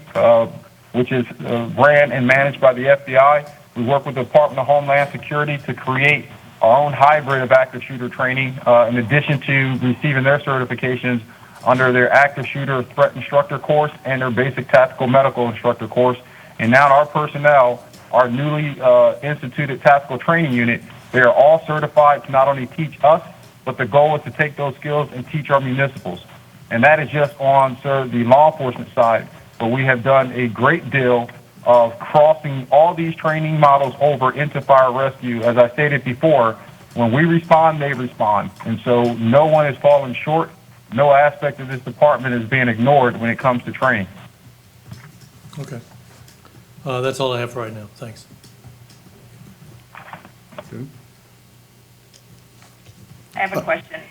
which is ran and managed by the FBI. We work with the Department of Homeland Security to create our own hybrid of active shooter training, in addition to receiving their certifications under their active shooter threat instructor course and their basic tactical medical instructor course. And now our personnel, our newly instituted tactical training unit, they are all certified to not only teach us, but the goal is to take those skills and teach our municipals. And that is just on, sir, the law enforcement side. But we have done a great deal of crossing all these training models over into fire rescue. As I stated before, when we respond, they respond. And so no one is falling short. No aspect of this department is being ignored when it comes to training. Okay. That's all I have for right now. Thanks. Okay. I have a question.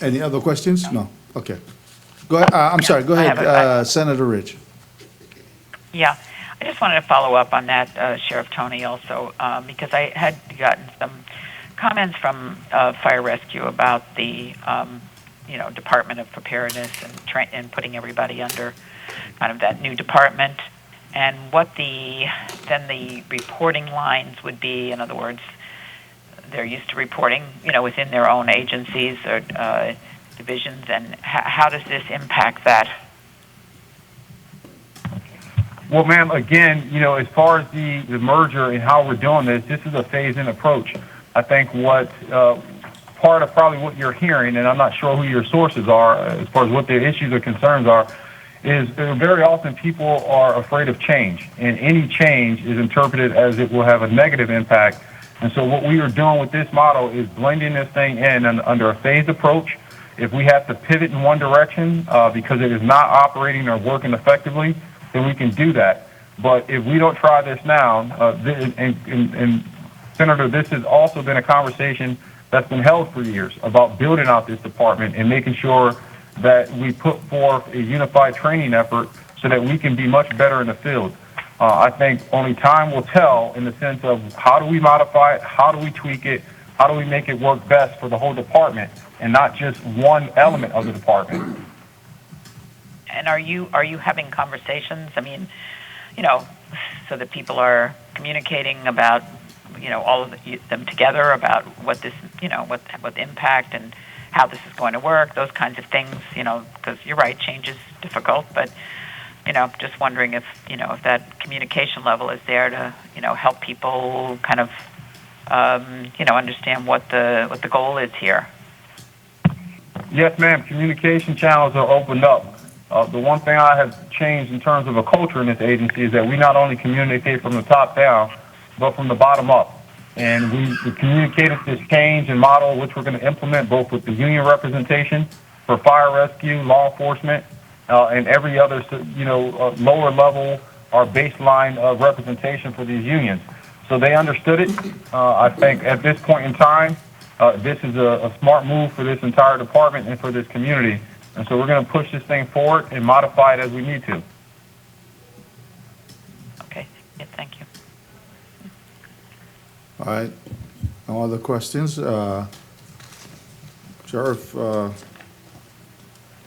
Any other questions? No. Okay. Go ahead. I'm sorry. Go I have ahead, Senator Rich. Yeah, I just wanted to follow up on that, Sheriff Tony, also, because I had gotten some comments from Fire Rescue about the, Department of Preparedness and putting everybody under kind of that new department, and what the reporting lines would be. In other words, they're used to reporting, within their own agencies or divisions, and how does this impact that? Well, ma'am, again, as far as the merger and how we're doing this is a phase-in approach. I think what part of probably what you're hearing, and I'm not sure who your sources are as far as what their issues or concerns are, is very often people are afraid of change, and any change is interpreted as it will have a negative impact. And so what we are doing with this model is blending this thing in under a phased approach. If we have to pivot in one direction because it is not operating or working effectively, then we can do that. But if we don't try this now, and Senator, this has also been a conversation that's been held for years about building out this department and making sure that we put forth a unified training effort so that we can be much better in the field. I think only time will tell in the sense of how do we modify it, how do we tweak it, how do we make it work best for the whole department and not just one element of the department. And are you having conversations? I mean, so that people are communicating about, all of them together about what this, what the impact and how this is going to work, those kinds of things, because you're right, change is difficult, but, just wondering if that communication level is there to, help people kind of, understand what the goal is here. Yes, ma'am, communication channels are opened up. The one thing I have changed in terms of a culture in this agency is that we not only communicate from the top down, but from the bottom up. And we communicated this change and model, which we're going to implement both with the union representation for fire rescue, law enforcement, and every other, lower level or baseline representation for these unions. So they understood it. I think at this point in time, this is a smart move for this entire department and for this community. And so we're going to push this thing forward and modify it as we need to. Okay. Yeah, thank you. All right. No other questions? Sheriff,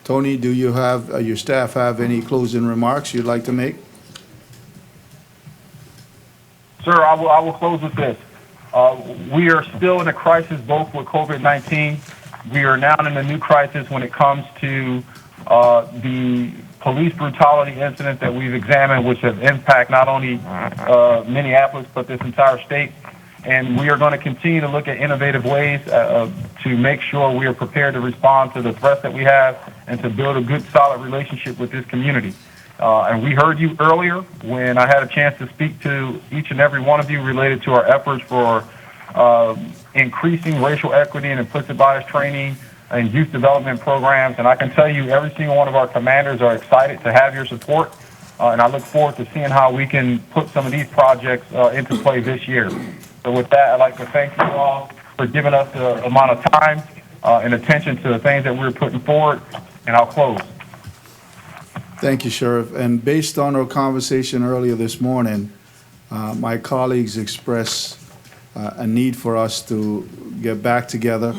Tony, do you have, your staff have any closing remarks you'd like to make? Sir, I will close with this. We are still in a crisis both with COVID-19. We are now in a new crisis when it comes to the police brutality incident that we've examined, which have impacted not only Minneapolis, but this entire state. And we are going to continue to look at innovative ways to make sure we are prepared to respond to the threats that we have and to build a good, solid relationship with this community. And we heard you earlier when I had a chance to speak to each and every one of you related to our efforts for increasing racial equity and implicit bias training and youth development programs. And I can tell you every single one of our commanders are excited to have your support. And I look forward to seeing how we can put some of these projects into play this year. So with that, I'd like to thank you all for giving us the amount of time and attention to the things that we're putting forward, and I'll close. Thank you, Sheriff. And based on our conversation earlier this morning, my colleagues expressed a need for us to get back together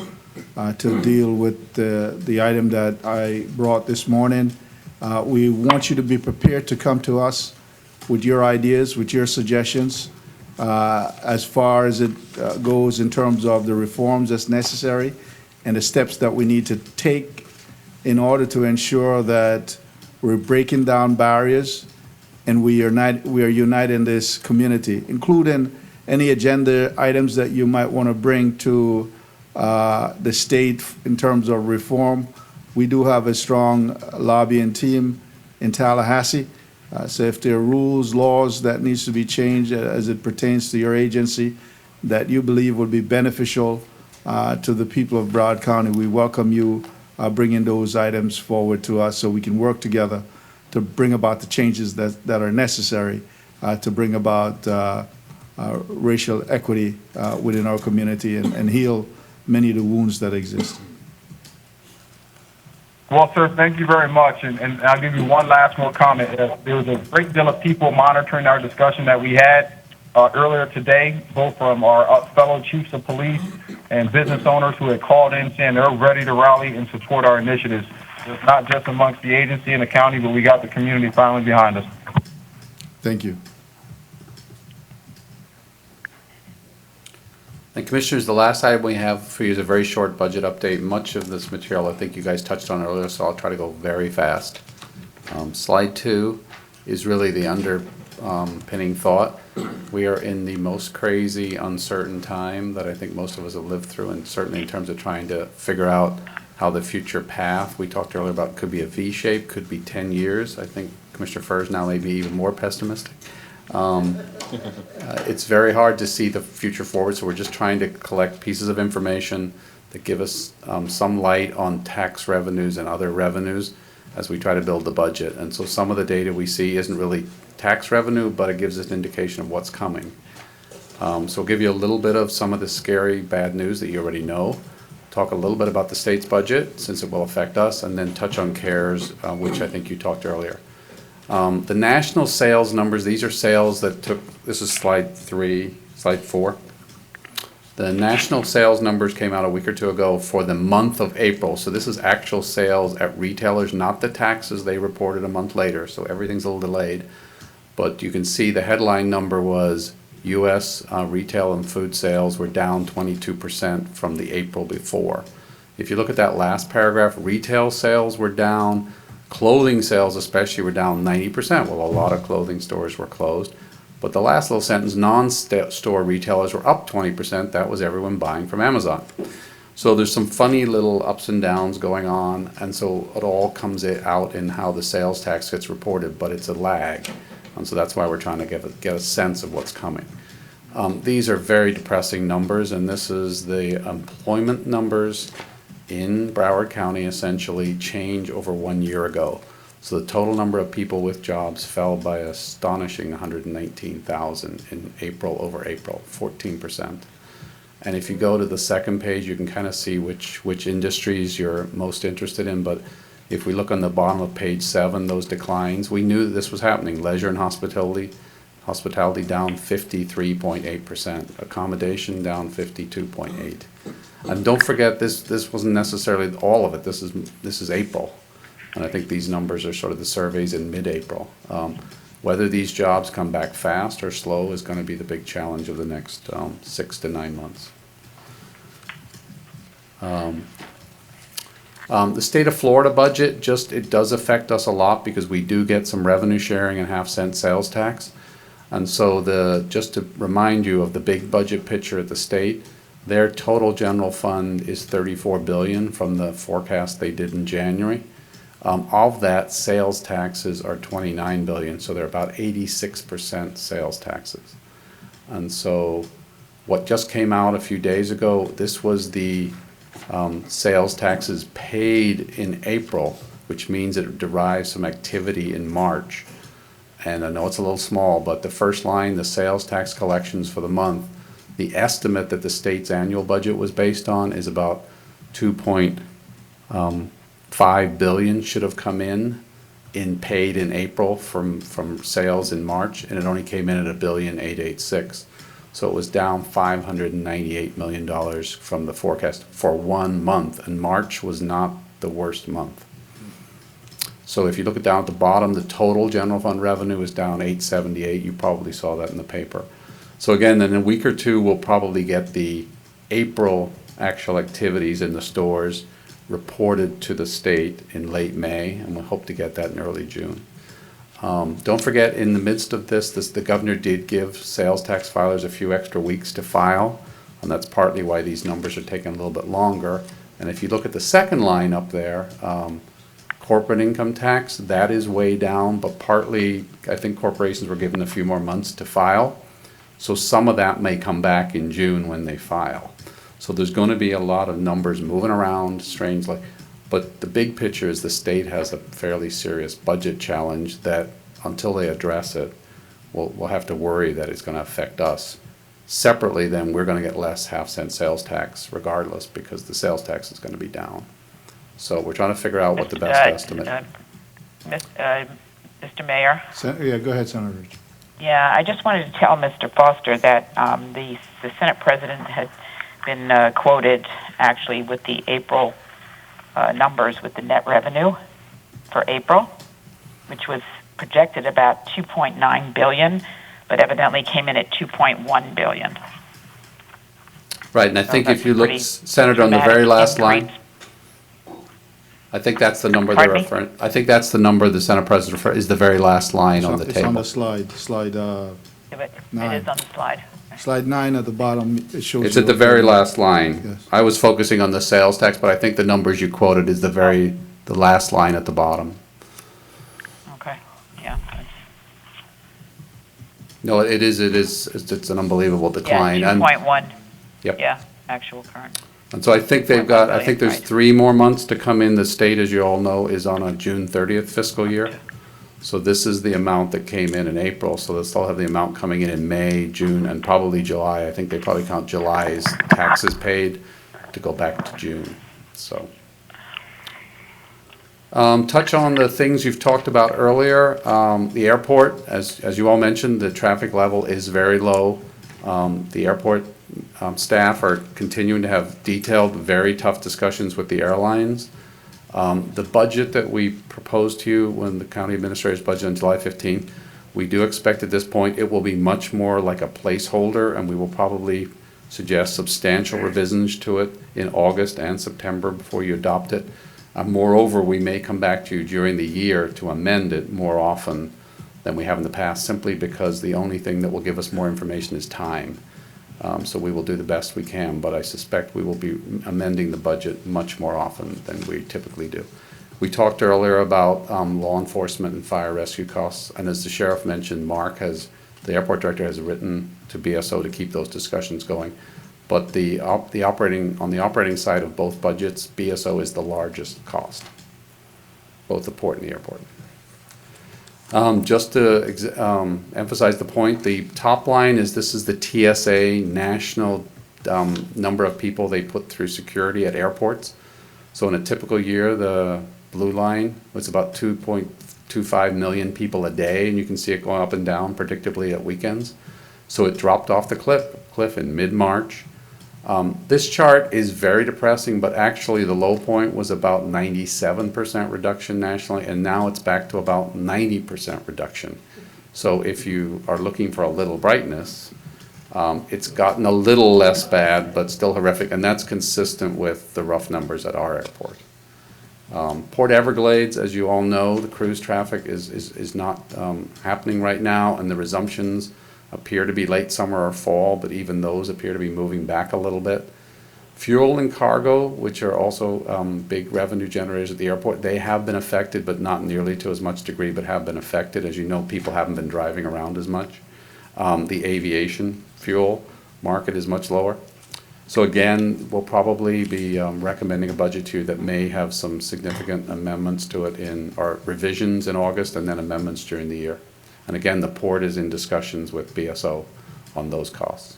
to deal with the item that I brought this morning. We want you to be prepared to come to us with your ideas, with your suggestions, as far as it goes in terms of the reforms that's necessary and the steps that we need to take in order to ensure that we're breaking down barriers and we are uniting this community, including any agenda items that you might want to bring to the state in terms of reform. We do have a strong lobbying team in Tallahassee. So if there are rules, laws that needs to be changed as it pertains to your agency that you believe would be beneficial to the people of Broward County, we welcome you bringing those items forward to us so we can work together to bring about the changes that are necessary to bring about racial equity within our community and heal many of the wounds that exist. Well, sir, thank you very much. And I'll give you one last more comment. There was a great deal of people monitoring our discussion that we had earlier today, both from our fellow chiefs of police and business owners who had called in saying they're ready to rally and support our initiatives. It's not just amongst the agency and the county, but we got the community finally behind us. Thank you. And Commissioners, the last item we have for you is a very short budget update. Much of this material I think you guys touched on earlier, so I'll try to go very fast. Slide 2 is really the underpinning thought. We are in the most crazy, uncertain time that I think most of us have lived through, and certainly in terms of trying to figure out how the future path, we talked earlier about could be a V shape, could be 10 years. I think Commissioner Furs now may be even more pessimistic. It's very hard to see the future forward, so we're just trying to collect pieces of information that give us some light on tax revenues and other revenues as we try to build the budget. And so some of the data we see isn't really tax revenue, but it gives us an indication of what's coming. So we'll give you a little bit of some of the scary bad news that you already know, talk a little bit about the state's budget, since it will affect us, and then touch on CARES, which I think you talked earlier. The national sales numbers, these are sales that took, this is slide 4. The national sales numbers came out a week or two ago for the month of April. So this is actual sales at retailers, not the taxes they reported a month later. So everything's a little delayed. But you can see the headline number was U.S. Retail and food sales were down 22% from the April before. If you look at that last paragraph, retail sales were down. Clothing sales especially were down 90%. Well, a lot of clothing stores were closed. But the last little sentence, non-store retailers were up 20%. That was everyone buying from Amazon. So there's some funny little ups and downs going on. And so it all comes out in how the sales tax gets reported, but it's a lag. And so that's why we're trying to get a sense of what's coming. These are very depressing numbers, and this is the employment numbers in Broward County essentially change over 1 year ago. So the total number of people with jobs fell by an astonishing 119,000 in April over April, 14%. And if you go to the second page, you can kind of see which industries you're most interested in. But if we look on the bottom of page 7, those declines, we knew that this was happening. Leisure and hospitality down 53.8%, accommodation down 52.8%. And don't forget, this wasn't necessarily all of it. This is April, and I think these numbers are sort of the surveys in mid-April. Whether these jobs come back fast or slow is going to be the big challenge of the next 6 to 9 months. The state of Florida budget, it does affect us a lot because we do get some revenue sharing and half-cent sales tax. And so just to remind you of the big budget picture at the state, their total general fund is $34 billion from the forecast they did in January. Of that, sales taxes are $29 billion, so they're about 86% sales taxes. And so what just came out a few days ago, this was the sales taxes paid in April, which means it derives some activity in March. And I know it's a little small, but the first line, the sales tax collections for the month, The estimate that the state's annual budget was based on is about 2.5 billion should have come in paid in April from sales in March, and it only came in at $1,886,000,000. So it was down $598 million from the forecast for 1 month, and March was not the worst month. So if you look down at the bottom, the total general fund revenue is down 878. You probably saw that in the paper. So again, in a week or two, we'll probably get the April actual activities in the stores reported to the state in late May, and we hope to get that in early June. Don't forget, in the midst of this, the governor did give sales tax filers a few extra weeks to file, and that's partly why these numbers are taking a little bit longer. And if you look at the second line up there, corporate income tax, that is way down, but partly, I think corporations were given a few more months to file. So some of that may come back in June when they file. So there's going to be a lot of numbers moving around strangely. But the big picture is the state has a fairly serious budget challenge that until they address it, we'll have to worry that it's going to affect us. Separately, then, we're going to get less half-cent sales tax regardless because the sales tax is going to be down. So we're trying to figure out what the best estimate is. Mr. Mayor? Yeah, go ahead, Senator Rich. Yeah, I just wanted to tell Mr. Foster that the Senate President had been quoted actually with the April numbers with the net revenue for April, which was projected about $2.9 billion, but evidently came in at $2.1 billion. Right, and I think if you look, Senator, on the very last line, I think that's the number they're referring. I think that's the number the Senate President referred is the very last line on the table. It's on the slide 9. It is on the slide. Slide 9 at the bottom, it shows. It's at the very last line. Yes. I was focusing on the sales tax, but I think the numbers you quoted is the last line at the bottom. Okay, yeah. No, it's an unbelievable decline. Yeah, 2.1. Yep. Yeah, actual current. And so I think they've got, I think there's 3 more months to come in. The state, as you all know, is on a June 30th fiscal year. So this is the amount that came in April. So they'll still have the amount coming in May, June, and probably July. I think they probably count July's taxes paid to go back to June, so. Touch on the things you've talked about earlier. The airport, as you all mentioned, the traffic level is very low. The airport staff are continuing to have detailed, very tough discussions with the airlines. The budget that we proposed to you when the county administrator's budget on July 15th, we do expect at this point it will be much more like a placeholder, and we will probably suggest substantial revisions to it in August and September before you adopt it. Moreover, we may come back to you during the year to amend it more often than we have in the past, simply because the only thing that will give us more information is time. So we will do the best we can, but I suspect we will be amending the budget much more often than we typically do. We talked earlier about law enforcement and fire rescue costs, and as the sheriff mentioned, the airport director has written to BSO to keep those discussions going. But on the operating side of both budgets, BSO is the largest cost, both the port and the airport. Just to emphasize the point, the top line is this is the TSA national number of people they put through security at airports. So in a typical year, the blue line was about 2.25 million people a day, and you can see it going up and down predictably at weekends. So it dropped off the cliff in mid-March. This chart is very depressing, but actually the low point was about 97% reduction nationally, and now it's back to about 90% reduction. So if you are looking for a little brightness, it's gotten a little less bad, but still horrific, and that's consistent with the rough numbers at our airport. Port Everglades, as you all know, the cruise traffic is not happening right now, and the resumptions appear to be late summer or fall, but even those appear to be moving back a little bit. Fuel and cargo, which are also big revenue generators at the airport, they have been affected, but not nearly to as much degree, but have been affected. As you know, people haven't been driving around as much. The aviation fuel market is much lower. So again, we'll probably be recommending a budget to you that may have some significant amendments to it or revisions in August and then amendments during the year. And again, the port is in discussions with BSO on those costs.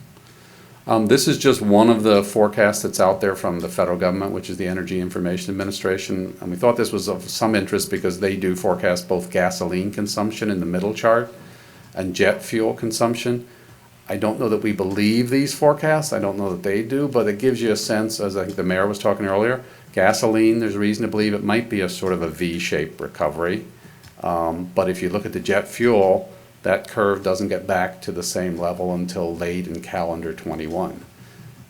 This is just one of the forecasts that's out there from the federal government, which is the Energy Information Administration. And we thought this was of some interest because they do forecast both gasoline consumption in the middle chart and jet fuel consumption. I don't know that we believe these forecasts. I don't know that they do, but it gives you a sense, as I think the mayor was talking earlier, gasoline, there's reason to believe it might be a sort of a V-shaped recovery. But if you look at the jet fuel, that curve doesn't get back to the same level until late in calendar 21.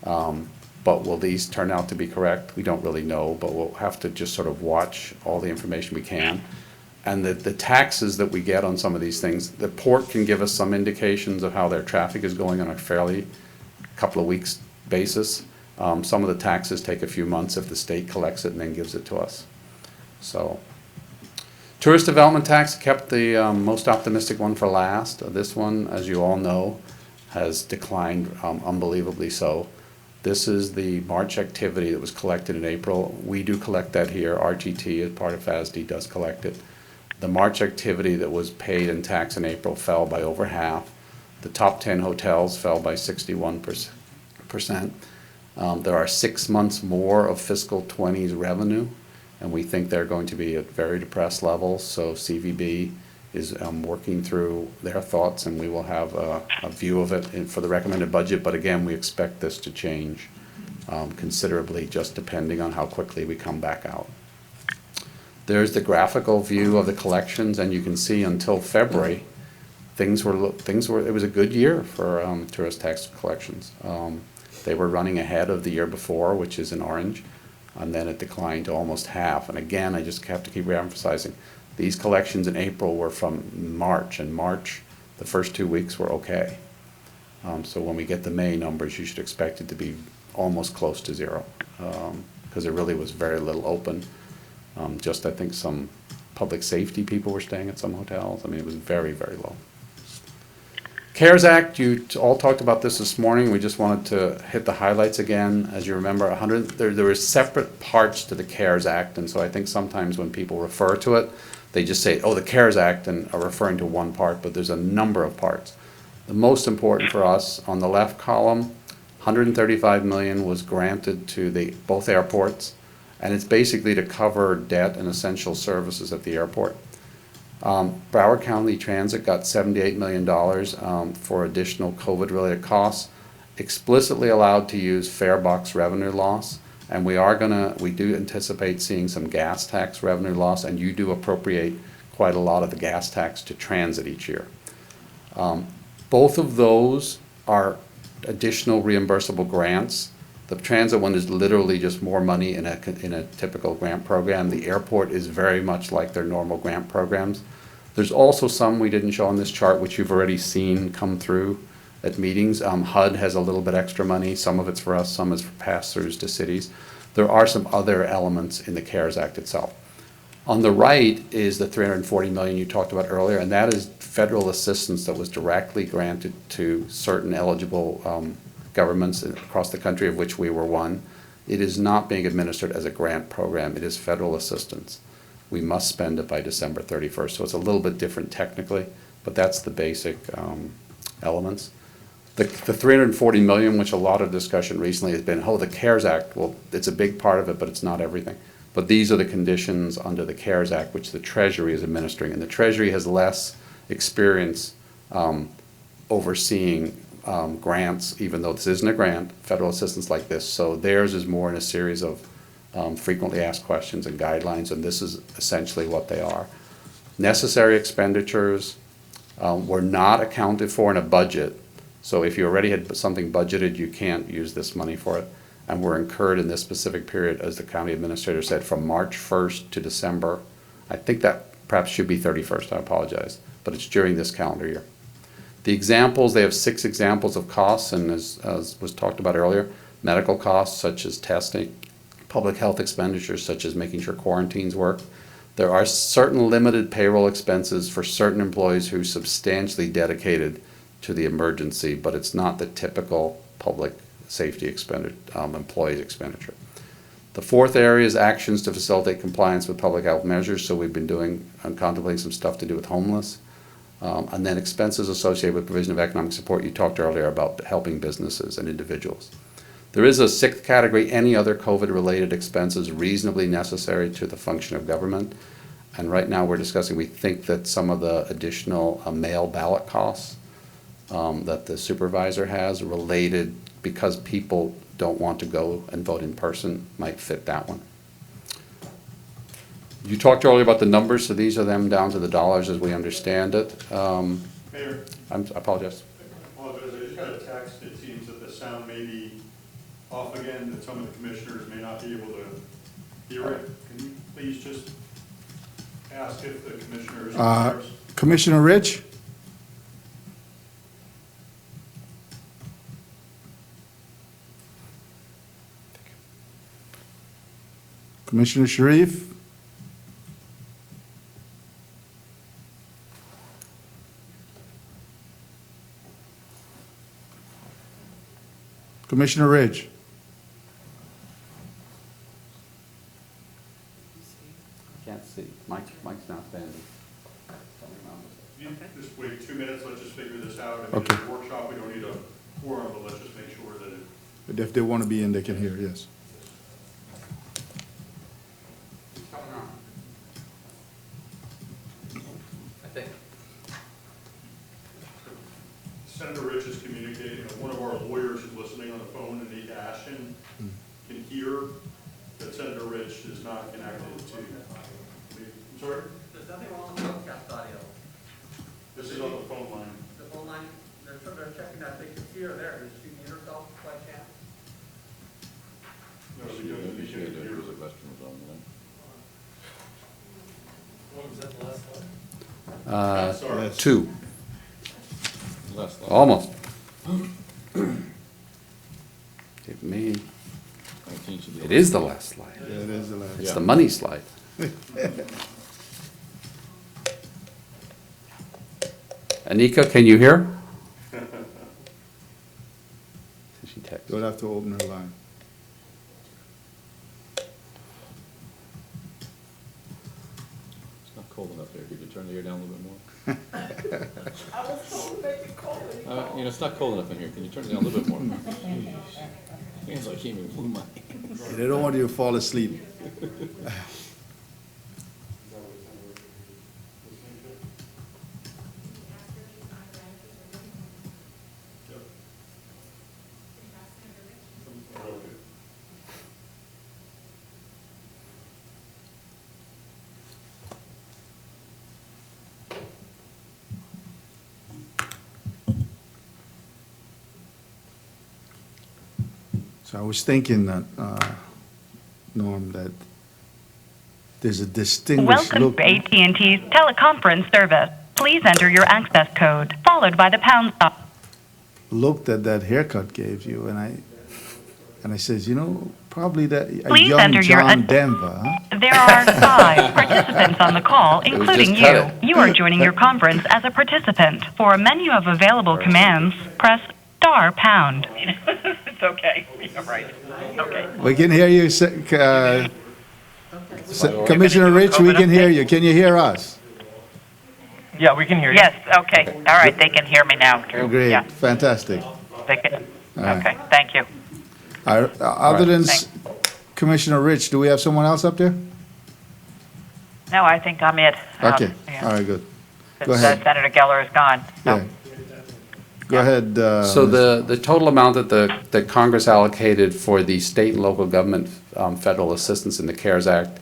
But will these turn out to be correct? We don't really know, but we'll have to just sort of watch all the information we can. And the taxes that we get on some of these things, the port can give us some indications of how their traffic is going on a fairly couple of weeks basis. Some of the taxes take a few months if the state collects it and then gives it to us. So, tourist development tax kept the most optimistic one for last. This one, as you all know, has declined unbelievably so. This is the March activity that was collected in April. We do collect that here. RGT, as part of FASD, does collect it. The March activity that was paid in tax in April fell by over half. The top 10 hotels fell by 61%. There are 6 months more of fiscal 20's revenue, and we think they're going to be at very depressed levels. So CVB is working through their thoughts, and we will have a view of it for the recommended budget. But again, we expect this to change considerably, just depending on how quickly we come back out. There's the graphical view of the collections, and you can see until February, it was a good year for tourist tax collections. They were running ahead of the year before, which is in orange, and then it declined to almost half. And again, I just have to keep re-emphasizing, these collections in April were from March, and March, the first 2 weeks were okay. So when we get the May numbers, you should expect it to be almost close to zero, because there really was very little open. Just I think some public safety people were staying at some hotels. I mean, it was very, very low. CARES Act, you all talked about this morning. We just wanted to hit the highlights again. As you remember, there were separate parts to the CARES Act, and so I think sometimes when people refer to it, they just say, oh, the CARES Act, and are referring to one part, but there's a number of parts. The most important for us, on the left column, $135 million was granted to both airports, and it's basically to cover debt and essential services at the airport. Broward County Transit got $78 million for additional COVID-related costs, explicitly allowed to use fare box revenue loss, and we do anticipate seeing some gas tax revenue loss, and you do appropriate quite a lot of the gas tax to transit each year. Both of those are additional reimbursable grants. The transit one is literally just more money in a typical grant program. The airport is very much like their normal grant programs. There's also some we didn't show on this chart, which you've already seen come through at meetings. HUD has a little bit extra money. Some of it's for us, some is for pass-throughs to cities. There are some other elements in the CARES Act itself. On the right is the $340 million you talked about earlier, and that is federal assistance that was directly granted to certain eligible governments across the country, of which we were one. It is not being administered as a grant program. It is federal assistance. We must spend it by December 31st. So it's a little bit different technically, but that's the basic elements. The $340 million, which a lot of discussion recently has been, oh, the CARES Act, well, it's a big part of it, but it's not everything. But these are the conditions under the CARES Act, which the Treasury is administering. And the Treasury has less experience overseeing grants, even though this isn't a grant, federal assistance like this. So theirs is more in a series of frequently asked questions and guidelines, and this is essentially what they are. Necessary expenditures were not accounted for in a budget. So if you already had something budgeted, you can't use this money for it. And were incurred in this specific period, as the county administrator said, from March 1st to December. I think that perhaps should be 31st, I apologize, but it's during this calendar year. The examples, they have 6 examples of costs, and as was talked about earlier, medical costs such as testing, public health expenditures such as making sure quarantines work. There are certain limited payroll expenses for certain employees who substantially dedicated to the emergency, but it's not the typical public safety employees expenditure. The fourth area is actions to facilitate compliance with public health measures. So we've been doing and contemplating some stuff to do with homeless. And then expenses associated with provision of economic support. You talked earlier about helping businesses and individuals. There is a sixth category, any other COVID-related expenses reasonably necessary to the function of government. And right now we're discussing, we think that some of the additional mail ballot costs that the supervisor has related because people don't want to go and vote in person might fit that one. You talked earlier about the numbers, so these are them down to the dollars as we understand it. Mayor, I apologize. I apologize, I just got a text, it seems that the sound may be off again, that some of the commissioners may not be able to hear it. Can you please just ask if the commissioners are Commissioner Rich? Commissioner Sharif? Commissioner Ridge? Can't see. Mike's not standing. You just wait 2 minutes, let's just figure this out. If Okay. it's a workshop, we don't need a quorum, but let's just make sure that it. If they want to be in, they can hear, yes. I think. Senator Rich is communicating, one of our lawyers is listening on the phone, and Nate Ashton can hear that Senator Rich is not connected to. I'm sorry? There's nothing wrong with the broadcast audio. This is on the phone line. The phone line, they're checking that they can hear there. Did she mute herself by chance? No, we can hear. What was that, the last one? Sorry. 2. Last slide. Almost. It may. 19 should be It is the last slide. Yeah, it is the last. It's the money slide. Anika, can you hear? She texted. You'll have to open her line. It's not cold enough there. Could you turn the air down a little bit more? I was told to make it cold. It's not cold enough in here. Can you turn it down a little bit more? It's like came and blew my. They don't want you to fall asleep. So I was thinking that, Norm, that there's a distinguished Welcome look. to AT&T's teleconference service. Please enter your access code, followed by the pound sign. Looked at that haircut gave you, and I says, probably that a Please young enter your John Denver, huh? There are 5 participants on the call, was including just cut you. it. You are joining your conference as a participant. For a menu of available commands, press *#. It's okay. You're right. Okay. We can hear you, Commissioner Rich, we can hear you. Can you hear us? Yeah, we can hear you. Yes, okay. All right, they can hear me now, Drew. Great, Yeah, fantastic. they can. All right. Okay, thank you. Other than Commissioner Rich, do we have someone else up there? No, I think I'm it. Okay, Yeah. all right, good. Go Since ahead. Senator Geller is gone. Yeah. Go ahead. So the total amount that Congress allocated for the state and local government federal assistance in the CARES Act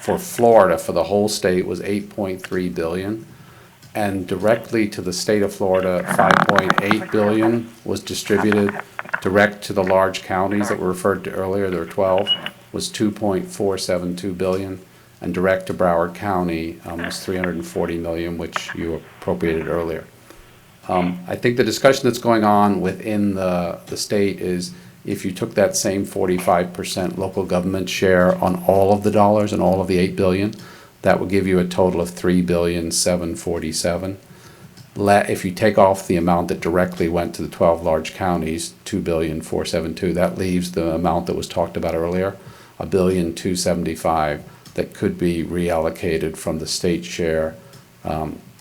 for Florida, for the whole state, was $8.3 billion. And directly to the state of Florida, $5.8 billion was distributed direct to the large counties that were referred to earlier. There were 12, was $2.472 billion. And direct to Broward County was $340 million, which you appropriated earlier. I think the discussion that's going on within the state is if you took that same 45% local government share on all of the dollars and all of the $8 billion, that would give you a total of $3,747,000,000. If you take off the amount that directly went to the 12 large counties, $2,472,000,000, that leaves the amount that was talked about earlier, $1,275,000,000, that could be reallocated from the state share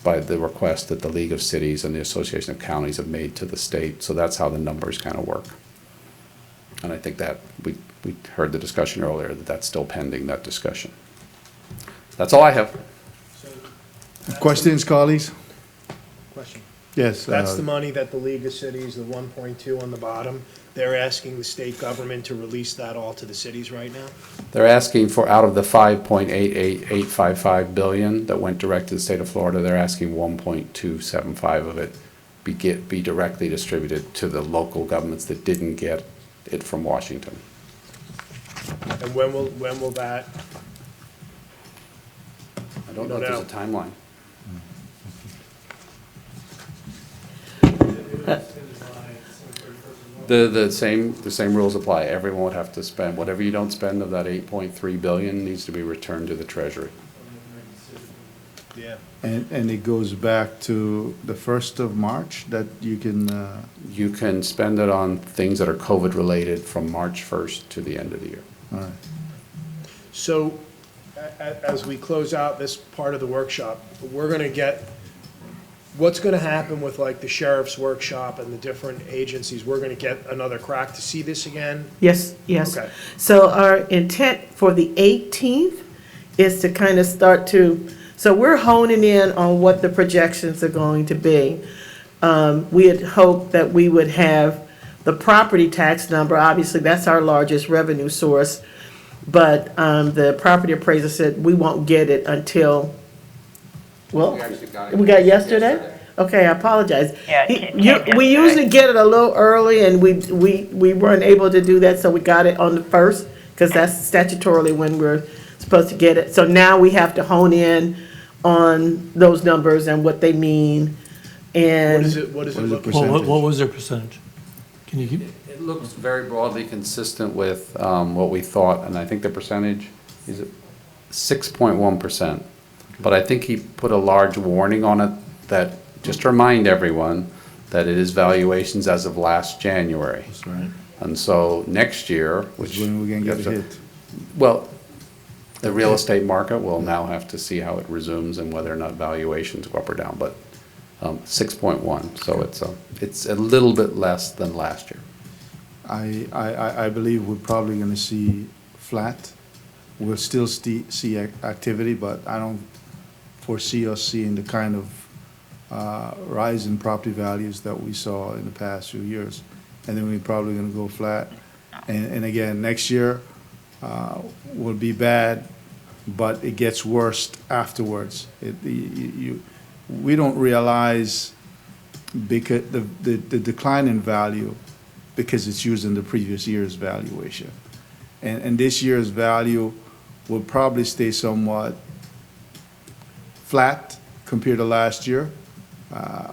by the request that the League of Cities and the Association of Counties have made to the state. So that's how the numbers kind of work. And I think that we heard the discussion earlier, that that's still pending, that discussion. That's all I have. Questions, colleagues? Question. Yes. That's the money that the League of Cities, the 1.2 on the bottom, they're asking the state government to release that all to the cities right now? They're asking for, out of the 5.88855 billion that went direct to the state of Florida, they're asking 1.275 of it be directly distributed to the local governments that didn't get it from Washington. And when will that? I don't know if there's a timeline. The same rules apply. Everyone would have to spend, whatever you don't spend of that 8.3 billion needs to be returned to the Treasury. Yeah. And it goes back to the 1st of March that you can... You can spend it on things that are COVID-related from March 1st to the end of the year. All right. So, as we close out this part of the workshop, we're gonna get, what's gonna happen with like the sheriff's workshop and the different agencies? We're gonna get another crack to see this again? Yes, yes. Okay. So our intent for the 18th is to kind of start to, so we're honing in on what the projections are going to be. We had hoped that we would have the property tax number, obviously that's our largest revenue source, but the property appraiser said we won't get it until, well, we got yesterday? Okay, I apologize. Yeah, He- can't you- get We today. usually get it a little early, and we weren't able to do that, so we got it on the 1st, because that's statutorily when we're supposed to get it. So now we have to hone in on those numbers and what they mean, and. What is it look? What was their percentage? Can you keep? It looks very broadly consistent with what we thought, and I think the percentage is 6.1%. But I think he put a large warning on it that, just to remind everyone, that it is valuations as of last January. That's right. And so next year, which. When we're gonna get a hit. Well, the real estate market will now have to see how it resumes and whether or not valuations go up or down, but 6.1, so it's a little bit less than last year. I believe we're probably gonna see flat. We'll still see activity, but I don't foresee us seeing the kind of rise in property values that we saw in the past few years. And then we're probably gonna go flat. And again, next year will be bad, but it gets worse afterwards. We don't realize because the decline in value because it's using the previous year's valuation. And this year's value will probably stay somewhat flat compared to last year,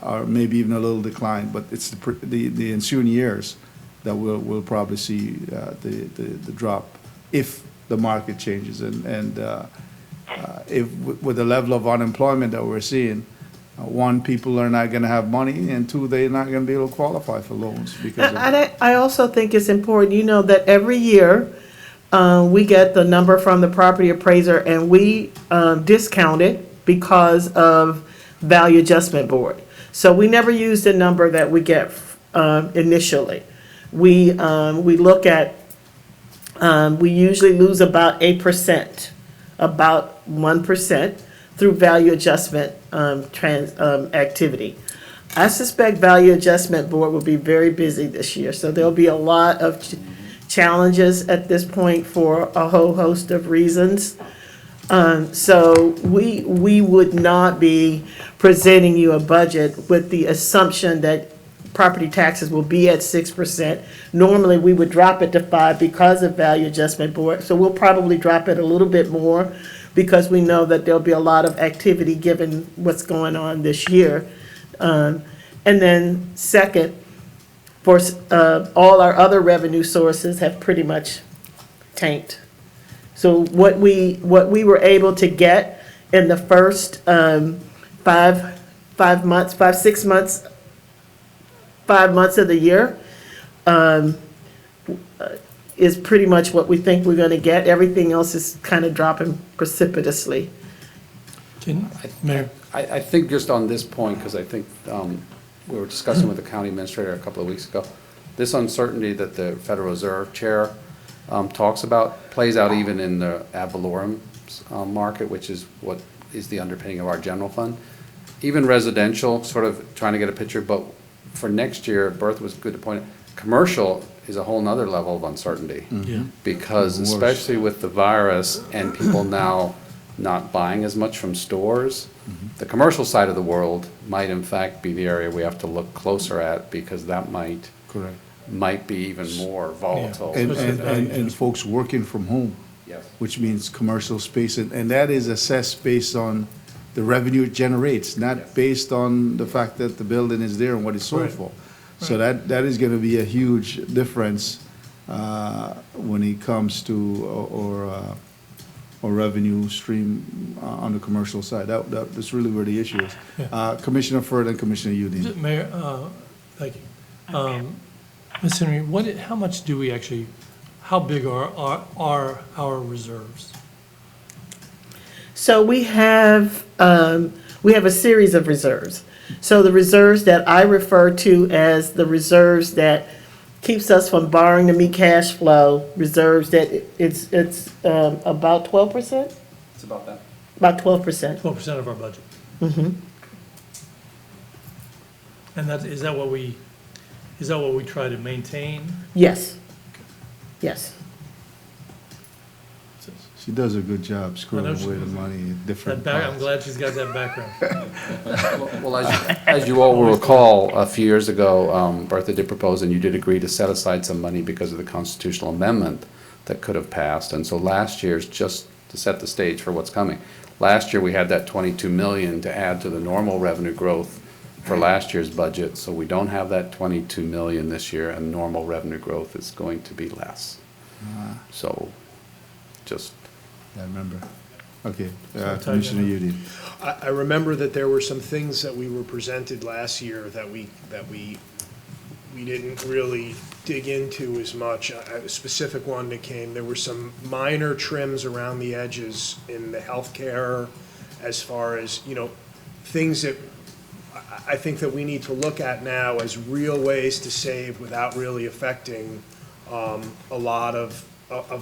or maybe even a little decline, but it's the ensuing years that we'll probably see the drop if the market changes. And if with the level of unemployment that we're seeing, one, people are not going to have money, and two, they're not going to be able to qualify for loans because of. I also think it's important, you know, that every year, we get the number from the property appraiser and we discount it because of value adjustment board. So we never use the number that we get initially. We look at, we usually lose about 8%, about 1% through value adjustment activity. I suspect value adjustment board will be very busy this year, so there'll be a lot of challenges at this point for a whole host of reasons. So we would not be presenting you a budget with the assumption that property taxes will be at 6%. Normally, we would drop it to 5% because of value adjustment board. So we'll probably drop it a little bit more because we know that there'll be a lot of activity given what's going on this year. And then second, for all our other revenue sources have pretty much tanked. So what we were able to get in the first 5 months of the year is pretty much what we think we're going to get. Everything else is kind of dropping precipitously. Mayor? I think just on this point, because I think we were discussing with the county administrator a couple of weeks ago, this uncertainty that the Federal Reserve Chair talks about plays out even in the ad valorem market, which is what is the underpinning of our general fund. Even residential, sort of trying to get a picture, but for next year, Bertha was good to point out, commercial is a whole nother level of uncertainty. Yeah. Because especially with the virus and people now not buying as much from stores, the commercial side of the world might in fact be the area we have to look closer at, because that might Correct. might be even more volatile. And folks working from home. Yes. Which means commercial space, and that is assessed based on the revenue it generates, not based on the fact that the building is there and what it's sold Right. for. So that is gonna be a huge difference when it comes to or revenue stream on the commercial side. That's really where the issue is. Commissioner Ferd and Commissioner Udine. Mayor, thank you. Ms. Henry, how much do we actually, how big are our reserves? So we have a series of reserves. So the reserves that I refer to as the reserves that keeps us from borrowing to meet cash flow, reserves that it's about 12%? It's about that. About 12%. 12% of our budget. Mm-hmm. And is that what we try to maintain? Yes. Yes. She does a good job screwing I know she away the does. money in different I'm parts. glad she's got that background. Well, as you all will recall, a few years ago, Bertha did propose, and you did agree to set aside some money because of the constitutional amendment that could have passed. And so last year's, just to set the stage for what's coming, last year we had that 22 million to add to the normal revenue growth for last year's budget. So we don't have that 22 million this year, and normal revenue growth is going to be less. So just. I remember. Okay, So Commissioner Udine. I remember that there were some things that we were presented last year that we didn't really dig into as much. A specific one that came, there were some minor trims around the edges in the healthcare, as far as, things that I think that we need to look at now as real ways to save without really affecting a lot of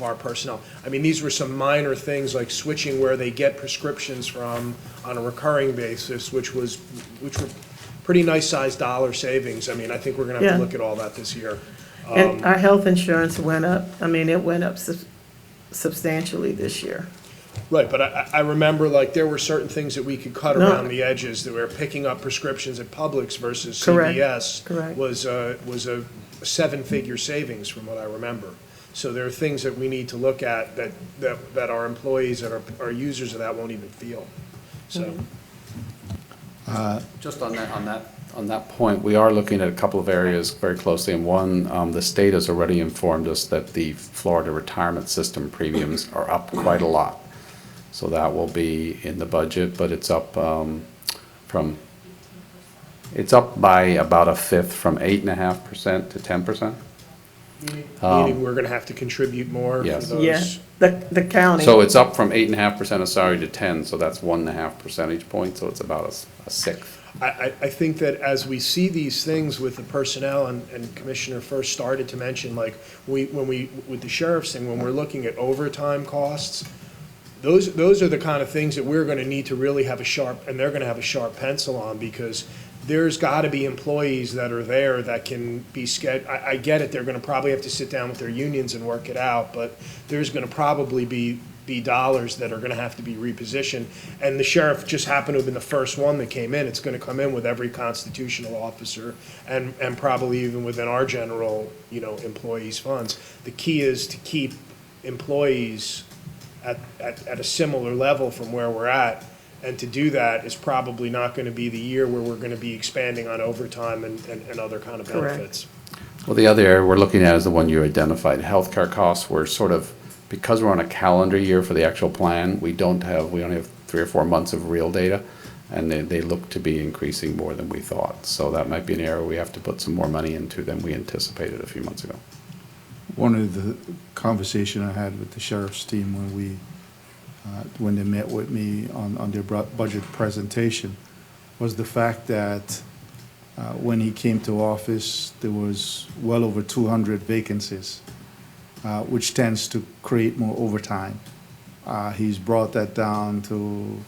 our personnel. I mean, these were some minor things like switching where they get prescriptions from on a recurring basis, which were pretty nice sized dollar savings. I mean, I think we're gonna have to Yeah. look at all that this year. And our health insurance went up. I mean, it went up substantially this year. Right, but I remember like there were certain things that we could cut No. around the edges, that were picking up prescriptions at Publix versus Correct, CVS. correct. Was a seven-figure savings from what I remember. So there are things that we need to look at that our employees, that our users of that won't even feel, so. Just on that point, we are looking at a couple of areas very closely. And one, the state has already informed us that the Florida retirement system premiums are up quite a lot. So that will be in the budget, but it's up it's up by about a fifth, from 8.5% to 10%. Meaning we're gonna have to contribute more for Yes. those. Yeah, the county. So it's up from 8.5% of salary to 10, so that's 1.5 percentage points, so it's about a sixth. I think that as we see these things with the personnel, and Commissioner first started to mention, like, with the sheriff's thing, when we're looking at overtime costs, those are the kind of things that we're gonna need to really have a sharp, and they're gonna have a sharp pencil on, because there's gotta be employees that are there that can be I get it, they're gonna probably have to sit down with their unions and work it out, but there's gonna probably be dollars that are gonna have to be repositioned. And the sheriff just happened to have been the first one that came in. It's gonna come in with every constitutional officer and probably even within our general, employees' funds. The key is to keep employees at a similar level from where we're at. And to do that is probably not gonna be the year where we're gonna be expanding on overtime and other kind of Correct. benefits. Well, the other area we're looking at is the one you identified, healthcare costs. We're sort of, because we're on a calendar year for the actual plan, we only have 3 or 4 months of real data, and they look to be increasing more than we thought. So that might be an area we have to put some more money into than we anticipated a few months ago. One of the conversation I had with the sheriff's team when we when they met with me on their budget presentation, was the fact that when he came to office, there was well over 200 vacancies, which tends to create more overtime. He's brought that down to,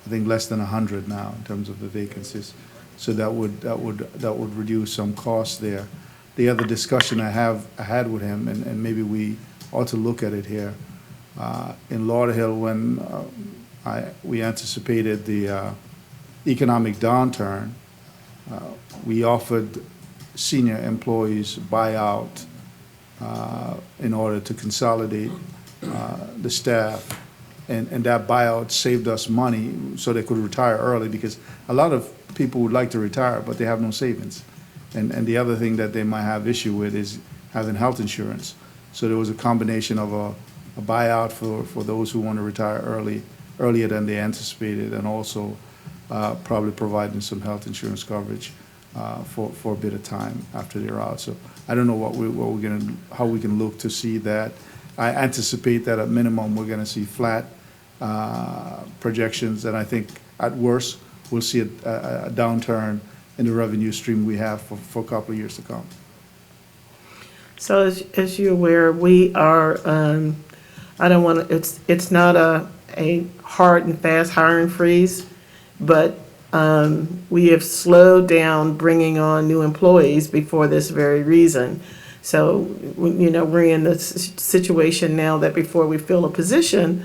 I think, less than 100 now in terms of the vacancies. So that would reduce some costs there. The other discussion I had with him, and maybe we ought to look at it here, in Lauderhill, when we anticipated the economic downturn, we offered senior employees buyout in order to consolidate the staff. And that buyout saved us money so they could retire early, because a lot of people would like to retire, but they have no savings. And the other thing that they might have issue with is having health insurance. So there was a combination of a buyout for those who want to retire earlier than they anticipated, and also probably providing some health insurance coverage for a bit of time after they're out. So I don't know how we can look to see that. I anticipate that at minimum we're going to see flat projections, and I think at worst we'll see a downturn in the revenue stream we have for a couple of years to come. So as you're aware, we are, I don't want to, it's not a hard and fast hiring freeze, but we have slowed down bringing on new employees before this very reason. So, we're in the situation now that before we fill a position,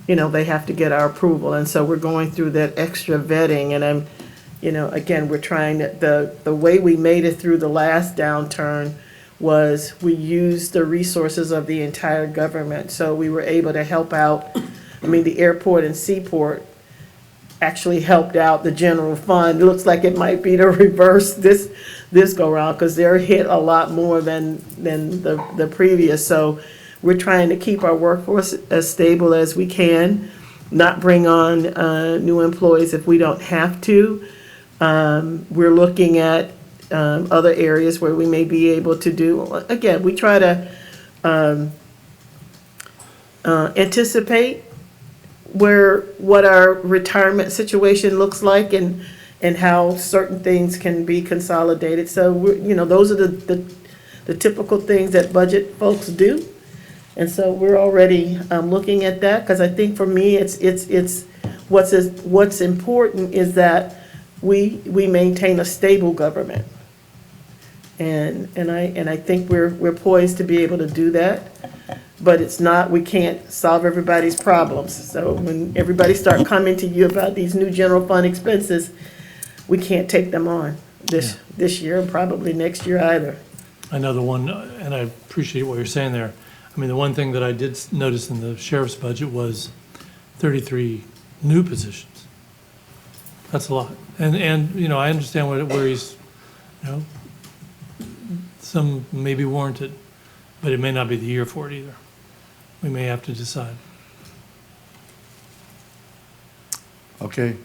they have to get our approval. And so we're going through that extra vetting, and again, we're trying to, the way we made it through the last downturn was we used the resources of the entire government. So we were able to help out. The airport and seaport actually helped out the general fund. It looks like it might be the reverse this go around, because they're hit a lot more than the previous. So we're trying to keep our workforce as stable as we can, not bring on new employees if we don't have to. We're looking at other areas where we may be able to do. Again, we try to anticipate what our retirement situation looks like, and how certain things can be consolidated. So those are the typical things that budget folks do, and so we're already looking at that, because I think for me it's what's important is that we maintain a stable government, and I think we're poised to be able to do that. But we can't solve everybody's problems. So when everybody start coming to you about these new general fund expenses, we can't take them on this year, and probably next year either. I know the one, and I appreciate what you're saying there. The one thing that I did notice in the sheriff's budget was 33 new positions. That's a lot. And I understand where he's, some may be warranted, but it may not be the year for it either. We may have to decide. Okay.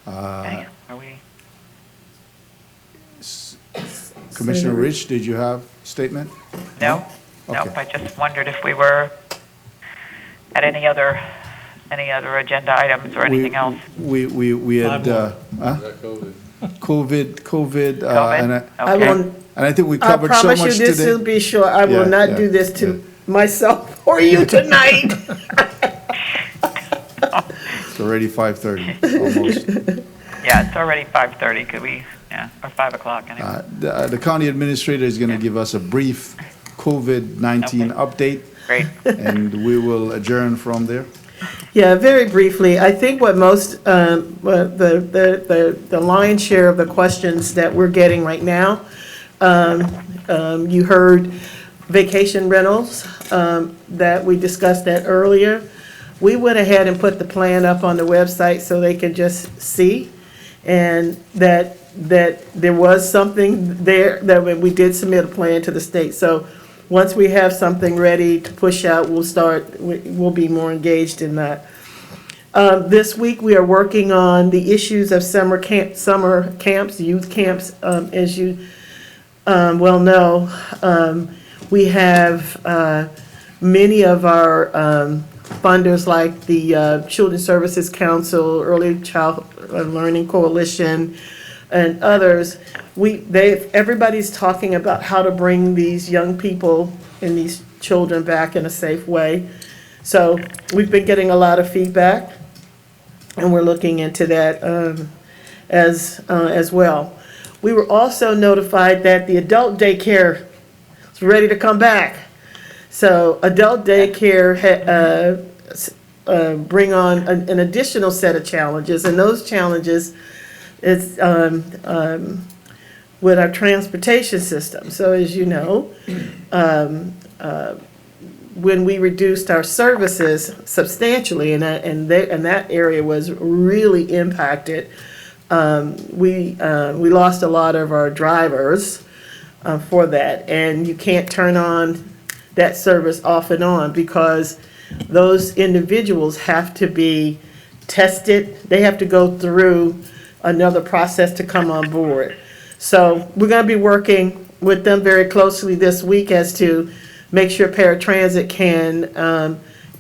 Okay, are we? Commissioner Rich, did you have a statement? No, Okay. nope, I just wondered if we were at any other agenda items or anything else. We had, COVID, and I think we covered so much today. I promise you this will be short. I will not do this to myself or you tonight. It's already 5:30, almost. Yeah, it's already 5:30, or 5 o'clock anyway. The county administrator is going to give us a brief COVID-19 update. Great. And we will adjourn from there. Yeah, very briefly, I think what most, the lion's share of the questions that we're getting right now, you heard vacation rentals, that we discussed that earlier. We went ahead and put the plan up on the website so they can just see, and that there was something there, that we did submit a plan to the state. So once we have something ready to push out, we'll be more engaged in that. This week, we are working on the issues of summer camps, youth camps, as you well know. We have many of our funders like the Children's Services Council, Early Child Learning Coalition, and others, everybody's talking about how to bring these young people and these children back in a safe way. So we've been getting a lot of feedback, and we're looking into that as well. We were also notified that the adult daycare is ready to come back. So adult daycare bring on an additional set of challenges, and those challenges is with our transportation system. So as you know, when we reduced our services substantially, and that area was really impacted, we lost a lot of our drivers for that, and you can't turn on that service off and on because those individuals have to be tested. They have to go through another process to come on board. So we're going to be working with them very closely this week as to make sure paratransit can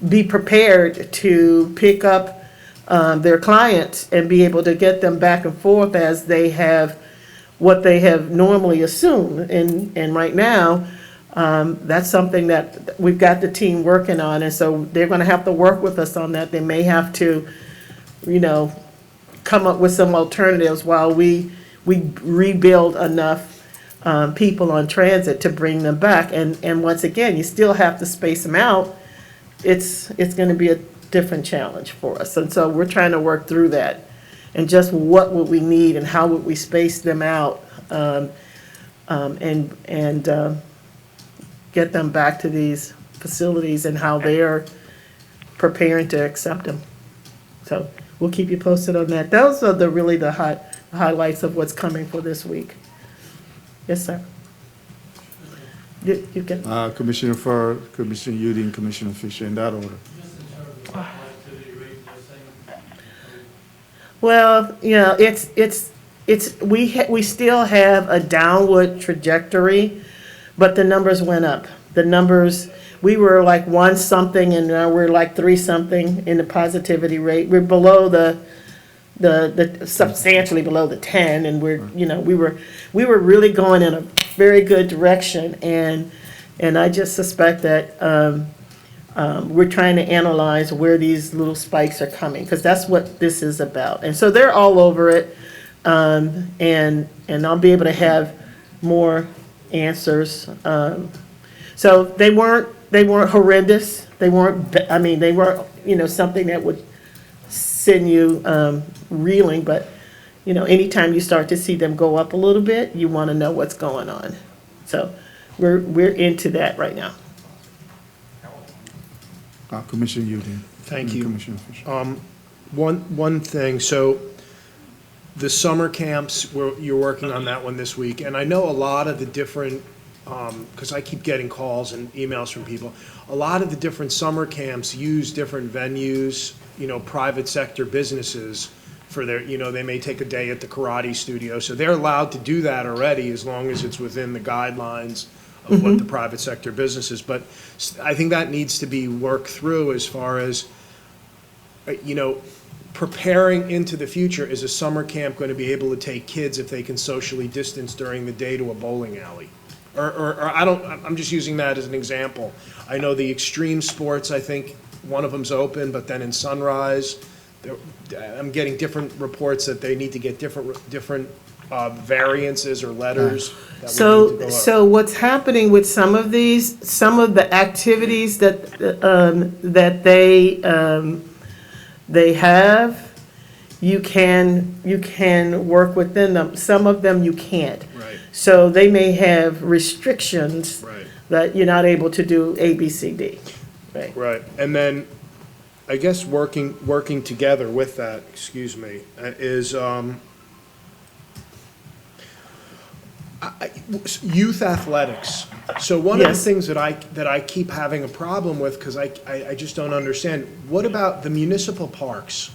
be prepared to pick up their clients and be able to get them back and forth as they have what they have normally assumed. And right now, that's something that we've got the team working on, and so they're going to have to work with us on that. They may have to, come up with some alternatives while we rebuild enough people on transit to bring them back. And once again, you still have to space them out. It's going to be a different challenge for us, and so we're trying to work through that, and just what would we need and how would we space them out, and get them back to these facilities and how they're preparing to accept them. So we'll keep you posted on that. Those are the highlights of what's coming for this week. Yes, sir. You can. Commissioner Farr, Commissioner Udine, Commissioner Fisher, in that order. Well, we still have a downward trajectory, but the numbers went up. The numbers, we were like 1 something and now we're like 3 something in the positivity rate. We're below the substantially below the 10, and we were really going in a very good direction, and I just suspect that we're trying to analyze where these little spikes are coming, because that's what this is about. And so they're all over it, and I'll be able to have more answers. So they weren't horrendous. They weren't something that would send you reeling, but anytime you start to see them go up a little bit, you want to know what's going on. So we're into that right now. Commissioner Udine. Thank you. Commissioner Fisher. One thing, so the summer camps, you're working on that one this week, and I know a lot of the different, because I keep getting calls and emails from people, a lot of the different summer camps use different venues, private sector businesses for their, they may take a day at the karate studio, so they're allowed to do that already as long as it's within the guidelines of what the private sector business is. But I think that needs to be worked through as far as, preparing into the future. Is a summer camp going to be able to take kids, if they can socially distance during the day, to a bowling alley? Or I'm just using that as an example. I know the extreme sports, I think one of them's open, but then in Sunrise, I'm getting different reports that they need to get different variances or letters that we need to go up. So what's happening with some of the activities that they have, you can work within them. Some of them you can't. Right. So they may have restrictions. Right. That you're not able to do A, B, C, D. Right. Right, and then, I guess working together with that, is youth athletics. So one of the things that I keep having a problem with, because I just don't understand, what about the municipal parks?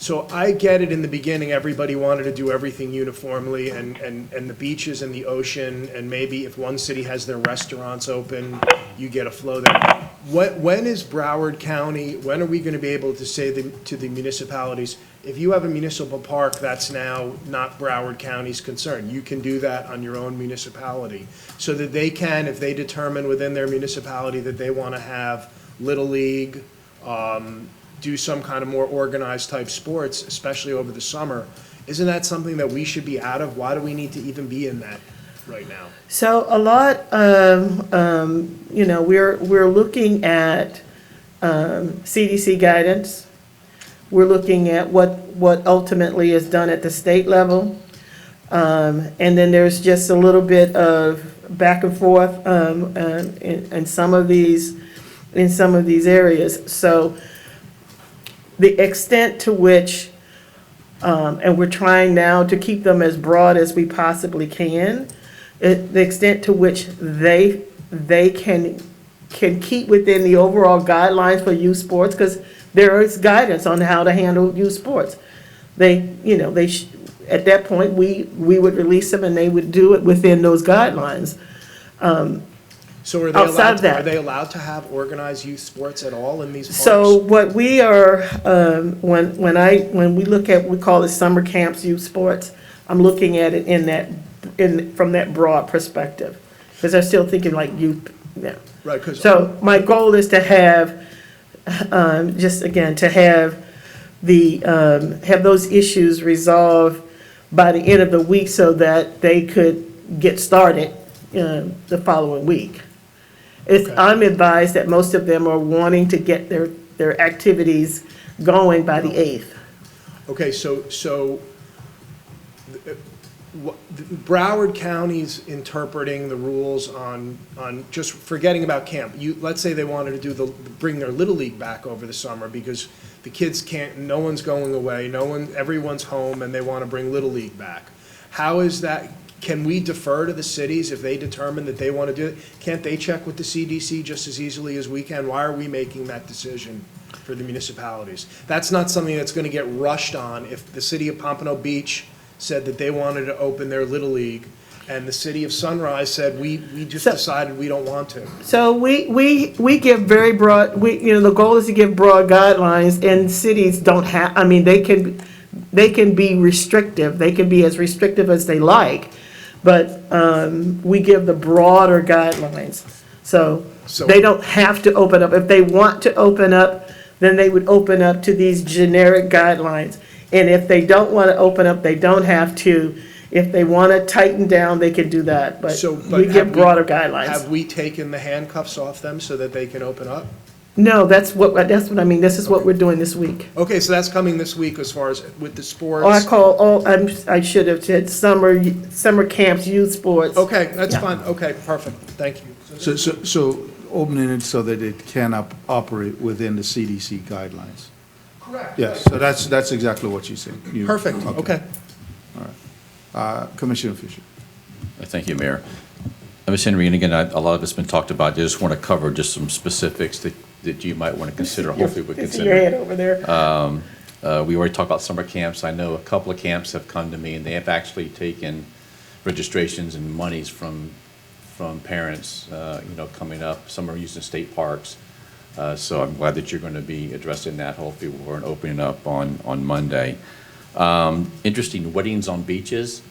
So I get it, in the beginning, everybody wanted to do everything uniformly, and the beaches and the ocean, and maybe if one city has their restaurants open, you get a flow there. When is Broward County, when are we going to be able to say to the municipalities, if you have a municipal park, that's now not Broward County's concern. You can do that on your own municipality. So that they can, if they determine within their municipality that they want to have Little League, do some kind of more organized type sports, especially over the summer, isn't that something that we should be out of? Why do we need to even be in that right now? So a lot of, we're looking at CDC guidance. We're looking at what ultimately is done at the state level. And then there's just a little bit of back and forth in some of these areas. So the extent to which, and we're trying now to keep them as broad as we possibly can, the extent to which they can keep within the overall guidelines for youth sports, because there is guidance on how to handle youth sports. At that point, we would release them and they would do it within those guidelines. So are they allowed to have organized youth sports at all in these parks? So what we are, when we look at, we call it summer camps, youth sports, I'm looking at it from that broad perspective, because I'm still thinking like youth, yeah. Right, so my goal is to have, have those issues resolved by the end of the week so that they could get started the following week. I'm advised that most of them are wanting to get their activities going by the 8th. Okay, so Broward County's interpreting the rules on just forgetting about camp. Let's say they wanted to bring their Little League back over the summer because the kids can't, no one's going away, everyone's home, and they want to bring Little League back. How is that? Can we defer to the cities if they determine that they want to do it? Can't they check with the CDC just as easily as we can? Why are we making that decision for the municipalities? That's not something that's going to get rushed on. If the city of Pompano Beach said that they wanted to open their Little League, and the city of Sunrise said, we just decided we don't want to. So we give very broad, the goal is to give broad guidelines, and cities don't have, they can be restrictive. They can be as restrictive as they like, but we give the broader guidelines. So they don't have to open up. If they want to open up, then they would open up to these generic guidelines. And if they don't want to open up, they don't have to. If they want to tighten down, they can do that, but we give broader guidelines. Have we taken the handcuffs off them so that they can open up? No, that's what I mean. This is what we're doing this week. Okay, so that's coming this week as far as with the sports. I should have said summer camps, youth sports. Okay, that's fine. Okay, perfect. Thank you. So opening it so that it can operate within the CDC guidelines. Correct. Yes, so that's exactly what you're saying. Perfect, okay. All right. Commissioner Fisher. Thank you, Mayor. Ms. Henry, and again, a lot of it's been talked about. I just want to cover just some specifics that you might want to consider, hopefully we consider. Your head over there. We already talked about summer camps. I know a couple of camps have come to me, and they have actually taken registrations and monies from parents, coming up. Some are using state parks. So I'm glad that you're going to be addressing that. Hopefully we're opening up on Monday. Interesting, weddings on beaches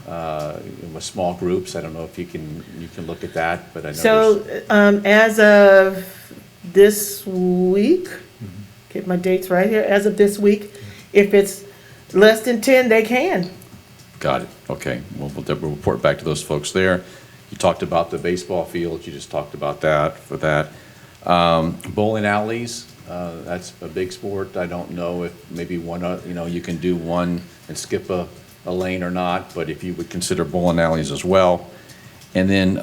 with small groups. I don't know if you can look at that, but I know. So as of this week, get my dates right here. As of this week, if it's less than 10, they can. Got it. Okay. We'll report back to those folks there. You talked about the baseball field. You just talked about that for that. Bowling alleys, that's a big sport. I don't know if maybe one, you can do one and skip a lane or not, but if you would consider bowling alleys as well. And then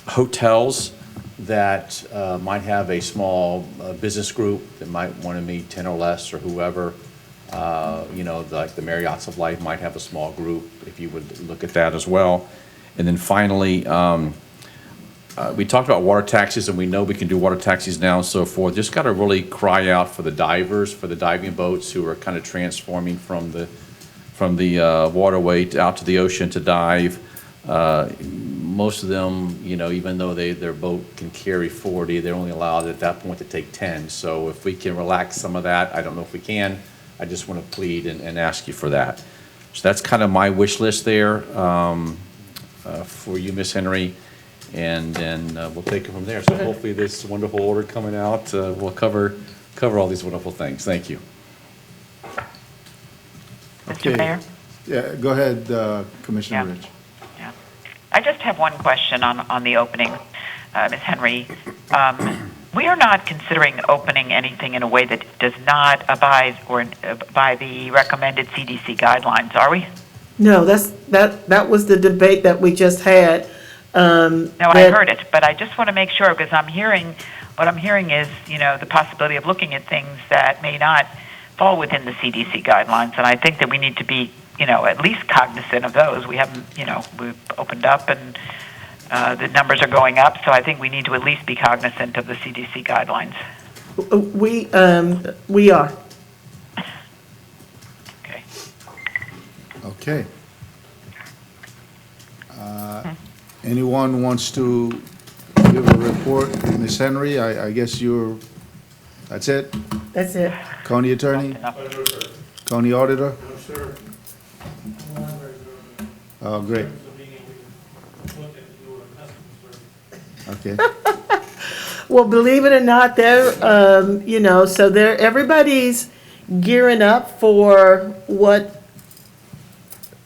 hotels that might have a small business group that might want to meet 10 or less or whoever, like the Marriotts of Life might have a small group, if you would look at that as well. And then finally, we talked about water taxis, and we know we can do water taxis now and so forth. Just got to really cry out for the divers, for the diving boats who are kind of transforming from the waterway out to the ocean to dive. most of them, you know, even though their boat can carry 40, they're only allowed at that point to take 10. So if we can relax some of that, I don't know if we can. I just want to plead and ask you for that. So that's kind of my wish list there for you, Miss Henry, and then we'll take it from there. So hopefully this wonderful order coming out will cover all these wonderful things. Thank you. Okay. Mr. Mayor? Yeah, go ahead, Commissioner Rich. I just have one question on the opening, Ms. Henry. We are not considering opening anything in a way that does not abide by the recommended CDC guidelines, are we? No, that was the debate that we just had. No, I heard it, but I just want to make sure, because what I'm hearing is, you know, the possibility of looking at things that may not fall within the CDC guidelines, and I think that we need to be, you know, at least cognizant of those. We haven't, you know, we've opened up and the numbers are going up, so I think we need to at least be cognizant of the CDC guidelines. We are. Okay. Anyone wants to give a report? Ms. Henry, I guess that's it? That's it. County Attorney? County Auditor? No, sir. Oh, great. Okay. Well, believe it or not, you know, so everybody's gearing up for what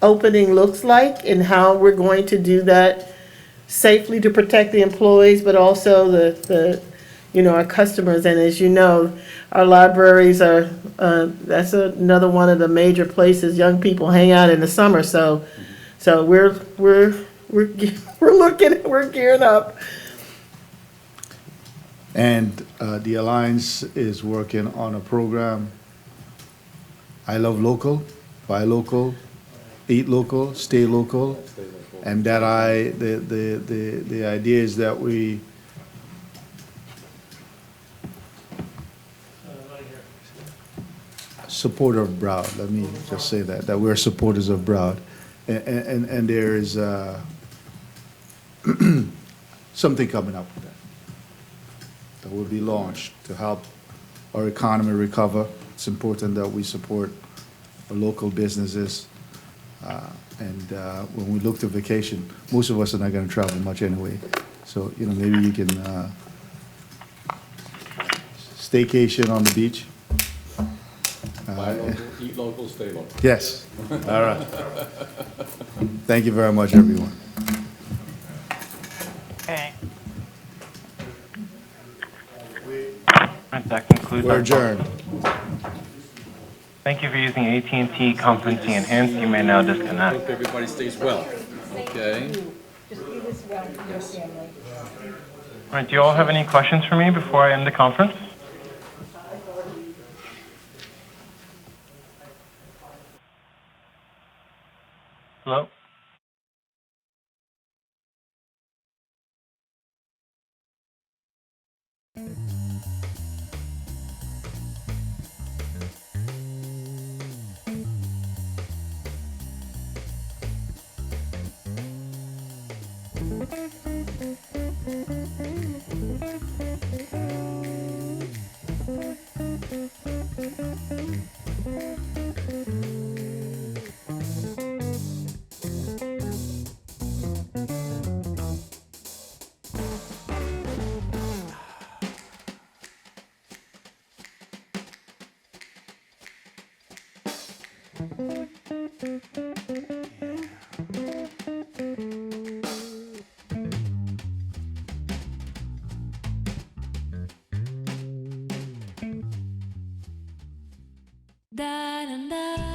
opening looks like and how we're going to do that safely to protect the employees, but also the you know, our customers. And as you know, our libraries are, that's another one of the major places young people hang out in the summer. So we're gearing up. And the Alliance is working on a program, I Love Local, Buy Local, Eat Local, Stay Local. And that the idea is that we supporter of Broward, let me just say that we're supporters of Broward. And there is something coming up with that will be launched to help our economy recover. It's important that we support our local businesses. And when we look to vacation, most of us are not going to travel much anyway. So, you know, maybe you can staycation on the beach. Buy local, eat local, stay local. Yes. All right. Thank you very much, everyone. Okay. That concludes We're our adjourned. Thank you for using AT&T Conferencing Enhanced. You may now disconnect. Hope everybody stays well. Okay. All right, do you all have any questions for me before I end the conference? Hello? Da da da.